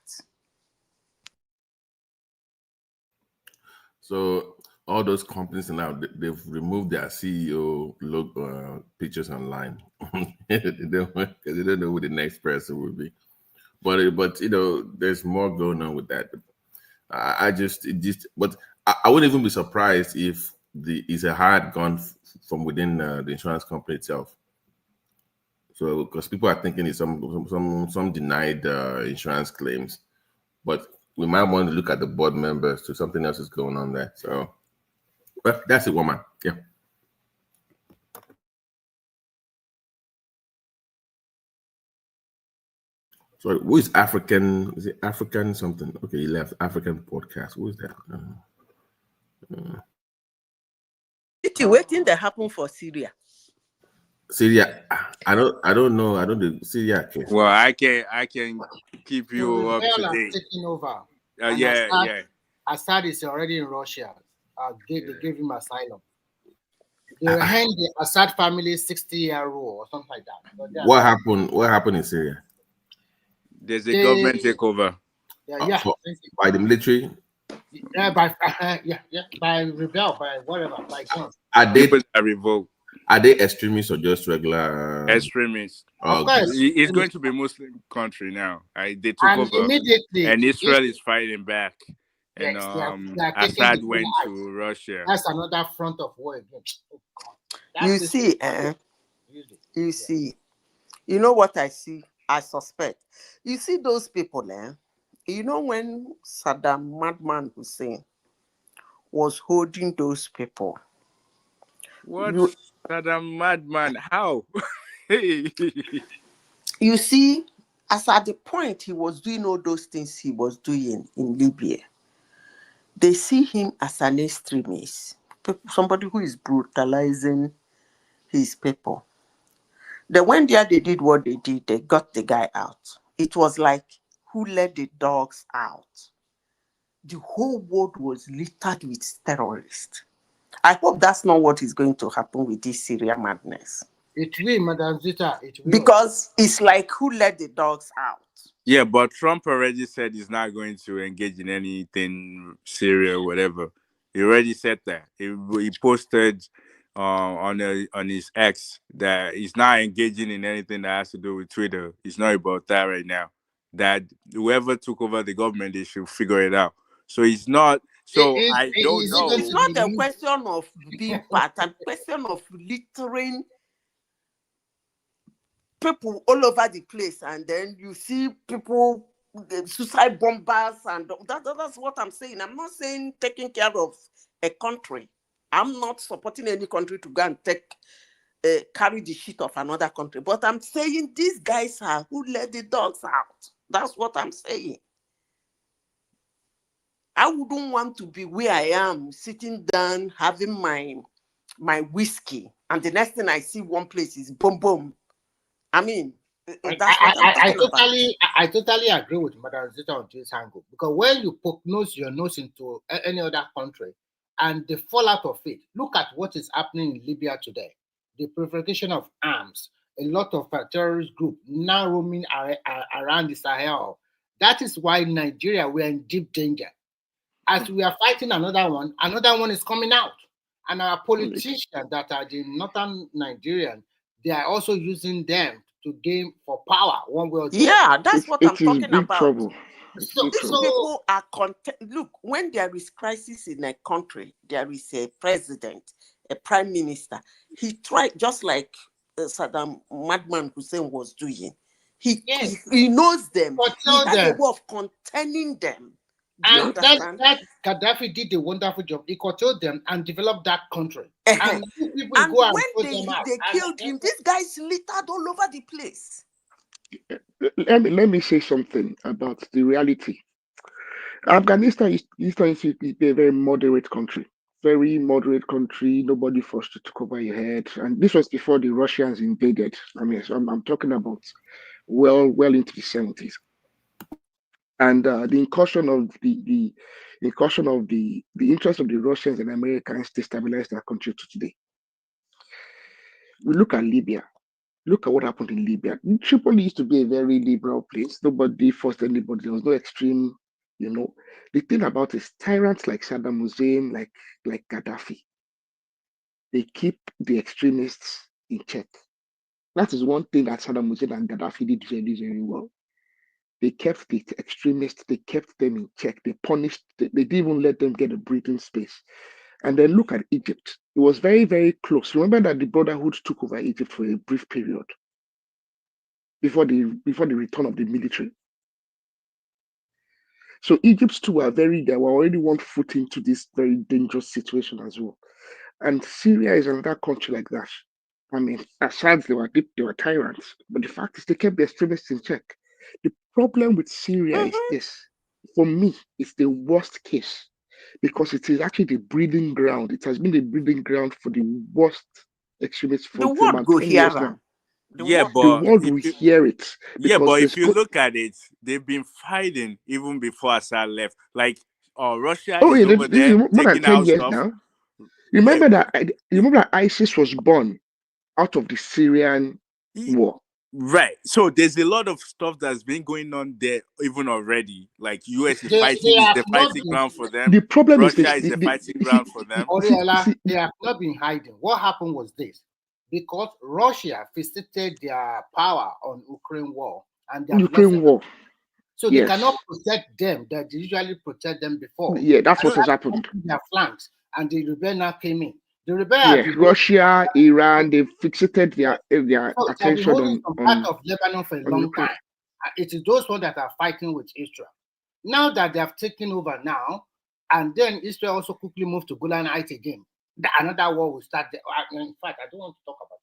So all those companies now, they've removed their CEO logo pictures online. They don't know who the next person will be. But you know, there's more going on with that. But I wouldn't even be surprised if it's a hard gun from within the insurance company itself. So because people are thinking it's some denied insurance claims, but we might want to look at the board members to something else is going on there. So, but that's it, woman. Yeah. So who is African? Is it African something? Okay, he left African podcast. Who is that? It's waiting that happen for Syria. Syria. I don't know. I don't do Syria case. Well, I can keep you up to date. Taking over. Yeah. Assad is already in Russia. They gave him asylum. They will hand the Assad family 60-year rule or something like that. What happened? What happened in Syria? There's a government takeover. By the military. Yeah, by rebel, by whatever, by guns. People that revolt. Are they extremists or just regular extremists? Of course. It's going to be a Muslim country now. They took and over, immediately, and Israel is fighting back. And yes, they are Assad went to Russia. That's another front of war again. You see, you see, you know what I see? I suspect. You see those people, you know when Saddam Madman Hussein was holding those people. What? Saddam Madman? How? You see, as at the point he was doing all those things he was doing in Libya, they see him as an extremist, somebody who is brutalizing his people. They went there, they did what they did, they got the guy out. It was like, who let the dogs out? The whole world was littered with terrorists. I hope that's not what is going to happen with this Syria madness. It will, Madam Zita. It will. Because it's like, who let the dogs out? Yeah, but Trump already said he's not going to engage in anything Syria or whatever. He already said that. He posted on his X that he's not engaging in anything that has to do with Twitter. It's not about that right now. That whoever took over the government, they should figure it out. So it's not. So I don't know. It's not a question of being part, a question of littering people all over the place, and then you see people, suicide bombers, and that's what I'm saying. I'm not saying taking care of a country. I'm not supporting any country to go and carry the shit of another country. But I'm saying these guys are who let the dogs out. That's what I'm saying. I wouldn't want to be where I am, sitting down, having my whiskey, and the next thing I see one place is boom, boom. I mean, that's what I'm talking about. I totally agree with Madam Zita on this angle, because when you poke your nose into any other country and the fallout of it, look at what is happening in Libya today. The proliferation of arms, a lot of terrorist groups now roaming around the Sahel. That is why Nigeria, we are in deep danger. As we are fighting another one is coming out. And our politicians that are the northern Nigerian, they are also using them to gain for power one way or the other. Yeah, that's what I'm talking about. Trouble. So these people are content. Look, when there is crisis in a country, there is a president, a prime minister. He tried, just like Saddam Madman Hussein was doing. He knows them. He has a way of containing them. And that Gaddafi did a wonderful job. He controlled them and developed that country. And people and go when they killed him, these guys littered all over the place. Let me say something about the reality. Afghanistan is a very moderate country. Very moderate country. Nobody forced you to cover your head. And this was before the Russians invaded. I mean, so I'm talking about well into the 70s. And the incursion of the interest of the Russians and Americans destabilized that country to today. We look at Libya. Look at what happened in Libya. Tripoli used to be a very liberal place. Nobody forced anybody. There was no extreme, The thing about is tyrants like Saddam Hussein, like Gaddafi, they keep the extremists in check. That is one thing that Saddam Hussein and Gaddafi did very, very well. They kept the extremists, they kept them in check. They punished, they didn't even let them get a breathing space. And then look at Egypt. It was very, very close. Remember that the Brotherhood took over Egypt for a brief period before the return of the military. So Egypt too they were already one foot into this very dangerous situation as well. And Syria is another country like that. I mean, Assad, they were tyrants, but the fact is they kept the extremists in check. The problem with Syria is this. For me, it's the worst case because it is actually the breeding ground. It has been the breeding ground for the worst extremists for about 10 years now. The world will hear it. Yeah, but if you look at it, they've been fighting even before Assad left. Like, Russia is over there more than taking 10 out years stuff. now. Remember that ISIS was born out of the Syrian war. Right. So there's a lot of stuff that's been going on there even already. Like US is fighting is the fighting ground for them. The problem Russia is the fighting ground for them. Oriola, they have not been hiding. What happened was this. Because Russia visited their power on Ukraine war and they Ukraine war. So they cannot protect them that they usually protect them before. Yeah, that's what has happened. Their flanks and the rebel now came in. The rebel Russia, Iran, they fixated their attention on part of Lebanon for a long time. It is those ones that are fighting with Israel. Now that they have taken over now, and then Israel also quickly moved to Golan Heights again. Another war will start there. In fact, I don't want to talk about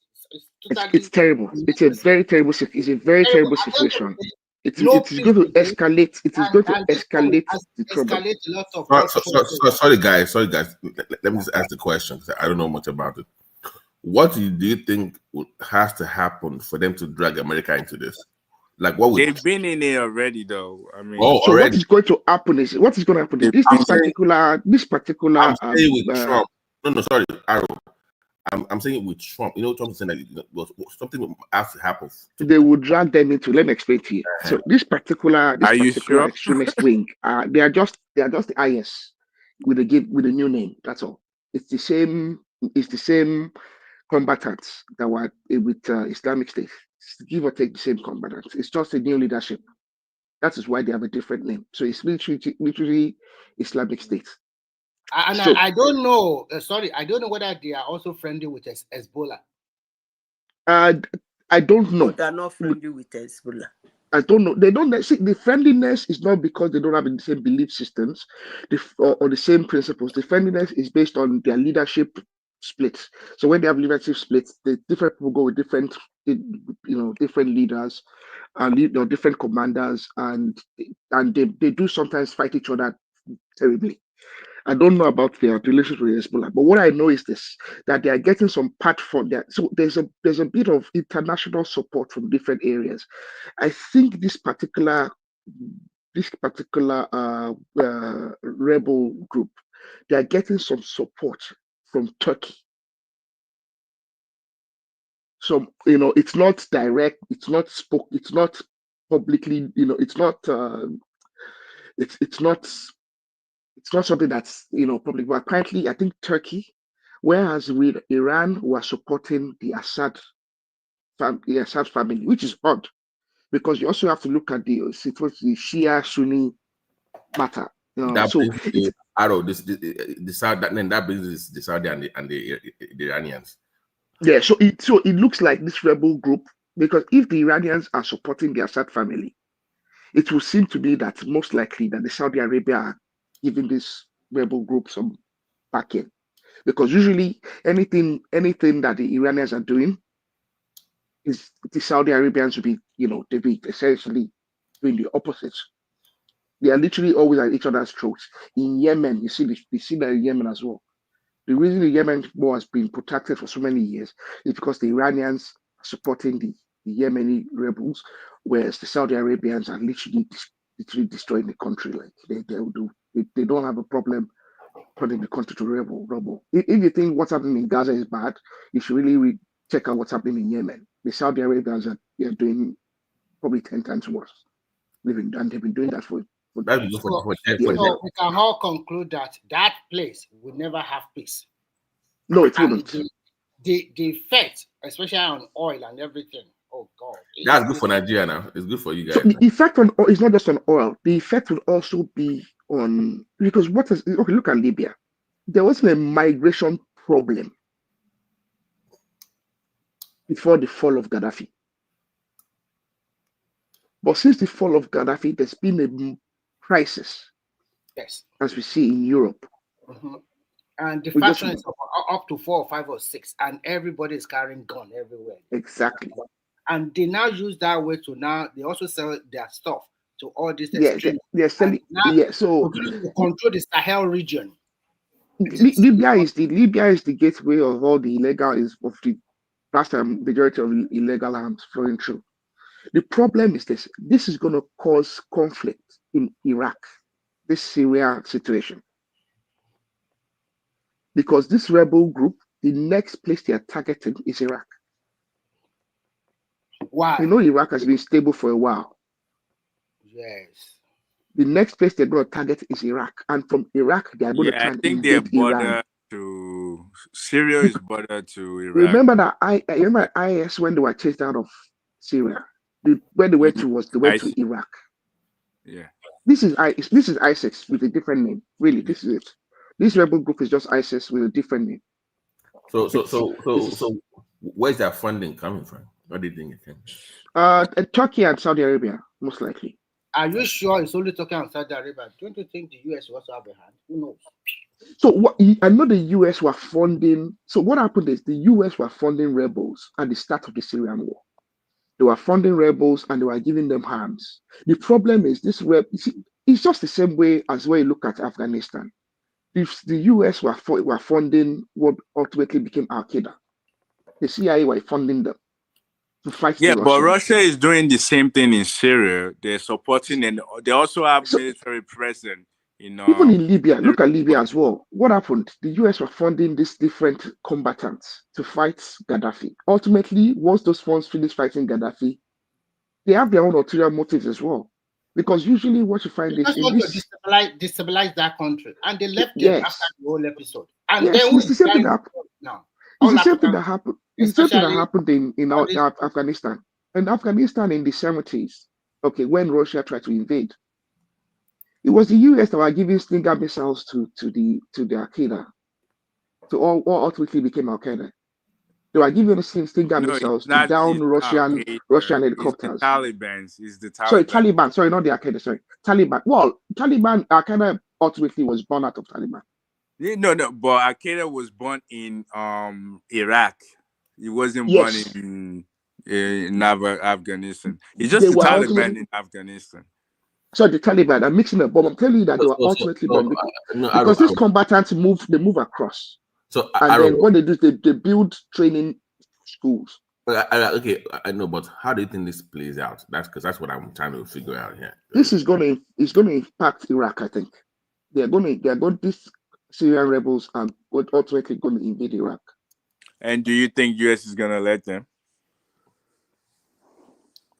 it. It's terrible. It's a very terrible. It's a very terrible situation. It is going to escalate. It is going to escalate the trouble. Sorry, guys. Let me just ask the question because I don't know much about it. What do you think has to happen for them to drag America into this? Like, what would they've been in it already, though. I mean, so what is going to happen is this particular. I'm saying with Trump. No, sorry, Arrow. I'm saying it with Trump. You know, Trump is saying that something has to happen. They will drag them into. Let me explain to you. So this particular extremist wing, they are just the IS with a new name. That's all. It's the same combatants that were with Islamic State. It's give or take the same combatants. It's just a new leadership. That is why they have a different name. So it's literally Islamic State. And I don't know. I don't know whether they are also friendly with Hezbollah. I don't know. No, they're not friendly with Hezbollah. I don't know. They don't see the friendliness is not because they don't have the same belief systems, or the same principles. The friendliness is based on their leadership splits. So when they have leadership splits, the different people go with different leaders and different commanders, and they do sometimes fight each other terribly. I don't know about their relationship with Hezbollah, but what I know is this: that they are getting some part from there. So there's a bit of international support from different areas. I think this particular rebel group, they are getting some support from Turkey. So it's not direct, it's not publicly, it's not something that's public. But apparently, I think Turkey, whereas with Iran, who are supporting the Assad family, which is odd because you also have to look at the Shia Sunni matter. That So brings the arrow. The Saudi, that brings the Saudi and the Iranians. Yeah, so it looks like this rebel group, because if the Iranians are supporting the Assad family, it will seem to be that most likely that the Saudi Arabia are giving this rebel group some backing, because usually anything that the Iranians are doing is the Saudi Arabians will be, they be essentially doing the opposite. They are literally always at each other's throats. In Yemen, you see that in Yemen as well. The reason the Yemen war has been protracted for so many years is because the Iranians are supporting the Yemeni rebels, whereas the Saudi Arabians are literally destroying the country. Like they don't have a problem turning the country to rubble. If you think what's happening in Gaza is bad, you should really check out what's happening in Yemen. The Saudi Arabians are doing probably 10 times worse. And they've been doing that for So we can all conclude that that place will never have peace. No, it wouldn't. The effect, especially on oil and everything. Oh God. That's good for Nigeria now. It's good for you guys. So the effect on oil is not just on oil. The effect will also be on, because look at Libya. There wasn't a migration problem before the fall of Gaddafi. But since the fall of Gaddafi, there's been a crisis. Yes. As we see in Europe. Mm-hmm. And the faction is up to 4 or 5 or 6, and everybody is carrying gun everywhere. Exactly. And they now use that way they also sell their stuff to all these extremists. They're selling. So to control the Sahel region. Libya is the gateway of all the of the vast majority of illegal arms flowing through. The problem is this: this is going to cause conflict in Iraq, this Syria situation, because this rebel group, the next place they are targeting is Iraq. Why? Iraq has been stable for a while. Yes. The next place they're going to target is Iraq, and from Iraq they are going to try and invade Iran. Syria is border to Iraq. Remember that IS, when they were chased out of Syria, where they went to Iraq. Yeah. This is ISIS with a different name. Really, this is it. This rebel group is just ISIS with a different name. So where's that funding coming from? What do you think it is? Turkey and Saudi Arabia, most likely. Are you sure it's only talking about Saudi Arabia? Don't you think the US will also have a hand? Who knows? So I know the US were funding. So what happened is the US were funding rebels at the start of the Syrian war. They were funding rebels and they were giving them arms. The problem is it's just the same way as when you look at Afghanistan. If the US were funding what ultimately became Al Qaeda, the CIA were funding them to fight the Russians. But Russia is doing the same thing in Syria. They're supporting, and they also have military presence. Even in Libya, look at Libya as well. What happened? The US were funding these different combatants to fight Gaddafi. Ultimately, once those funds finish fighting Gaddafi, they have their own ulterior motives as well. Because usually what you find is to destabilize that country, and they left them after the whole episode. And then it's the same thing that happened now. It's the same thing that happened. It's the same thing that happened in Afghanistan. In Afghanistan in the 70s, when Russia tried to invade, it was the US that were giving Stinger missiles to the Al Qaeda, to all ultimately became Al Qaeda. They were giving the Stinger No, missiles it's to not. down It's not Russian Al-Qaeda. It's the helicopters. Taliban. It's the Sorry, Taliban. Taliban. Sorry, not the Al-Qaeda. Sorry, Taliban. Well, Taliban, Al-Qaeda ultimately was born out of Taliban. No, but Al-Qaeda was born in Iraq. He wasn't born Yes, in Afghanistan. It's they just the were Taliban ultimately. in Afghanistan. So the Taliban, I'm mixing up, but I'm telling you that they were ultimately born because these combatants move across, So and then what they do is they build training schools. Okay, I know, but how do you think this plays out? That's what I'm trying to figure out here. This is going to impact Iraq. I think they're going these Syrian rebels are ultimately going to invade Iraq. And do you think US is gonna let them?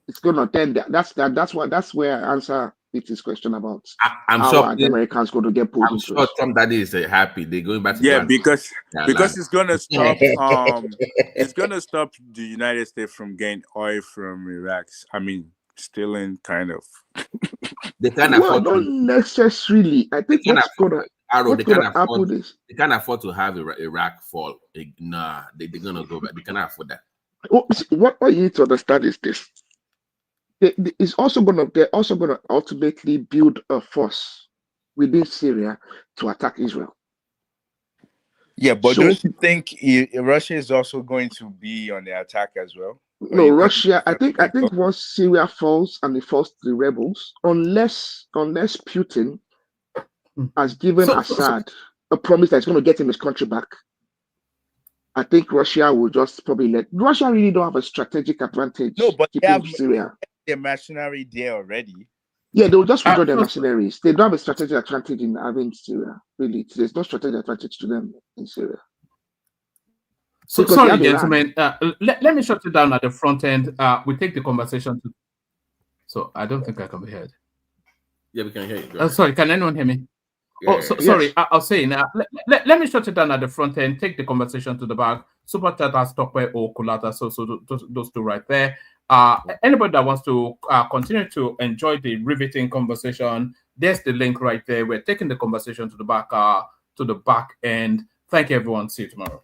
It's going to then that's where I answer this question about I'm how sure are the Americans going to get pulled I'm into sure it. Trump daddy is happy. They're going back to Yeah, go and because land. it's gonna stop the United States from getting oil from Iraq. I mean, stealing kind of. They can't Well, afford not to. necessarily. I think They can't what's afford, they can't gonna afford. happen is They can't afford to have Iraq fall. Nah, they're gonna go back. They cannot afford that. what you need to understand is this. They're also gonna ultimately build a force within Syria to attack Israel. Yeah, but So don't you think Russia is also going to be on the attack as well? Or no, you think Russia. I it's gonna think go? once Syria falls and it falls to the rebels, unless Putin has given So Assad a promise that he's going to get him his country back, I think Russia will just probably let. Russia really don't have a strategic advantage No, but keeping Syria. they have mercenary there already. Yeah, they will just withdraw their mercenaries. They don't have a strategic advantage in having Syria. Really, there's no strategic advantage to them in Syria. So Because they sorry, have Iran. gentlemen. Let me shut it down at the front end. We take the conversation to. So I don't think I can be heard. Yeah, we can hear you. Sorry, can anyone hear me? Yeah, Oh, sorry. I'll say now. Let me shut it down at the front end. Take the conversation to the back. Super chat has Tokwe or Kulata. So those two right there. Anybody that wants to continue to enjoy the riveting conversation, there's the link right there. We're taking the conversation to the back end. Thank you, everyone. See you tomorrow.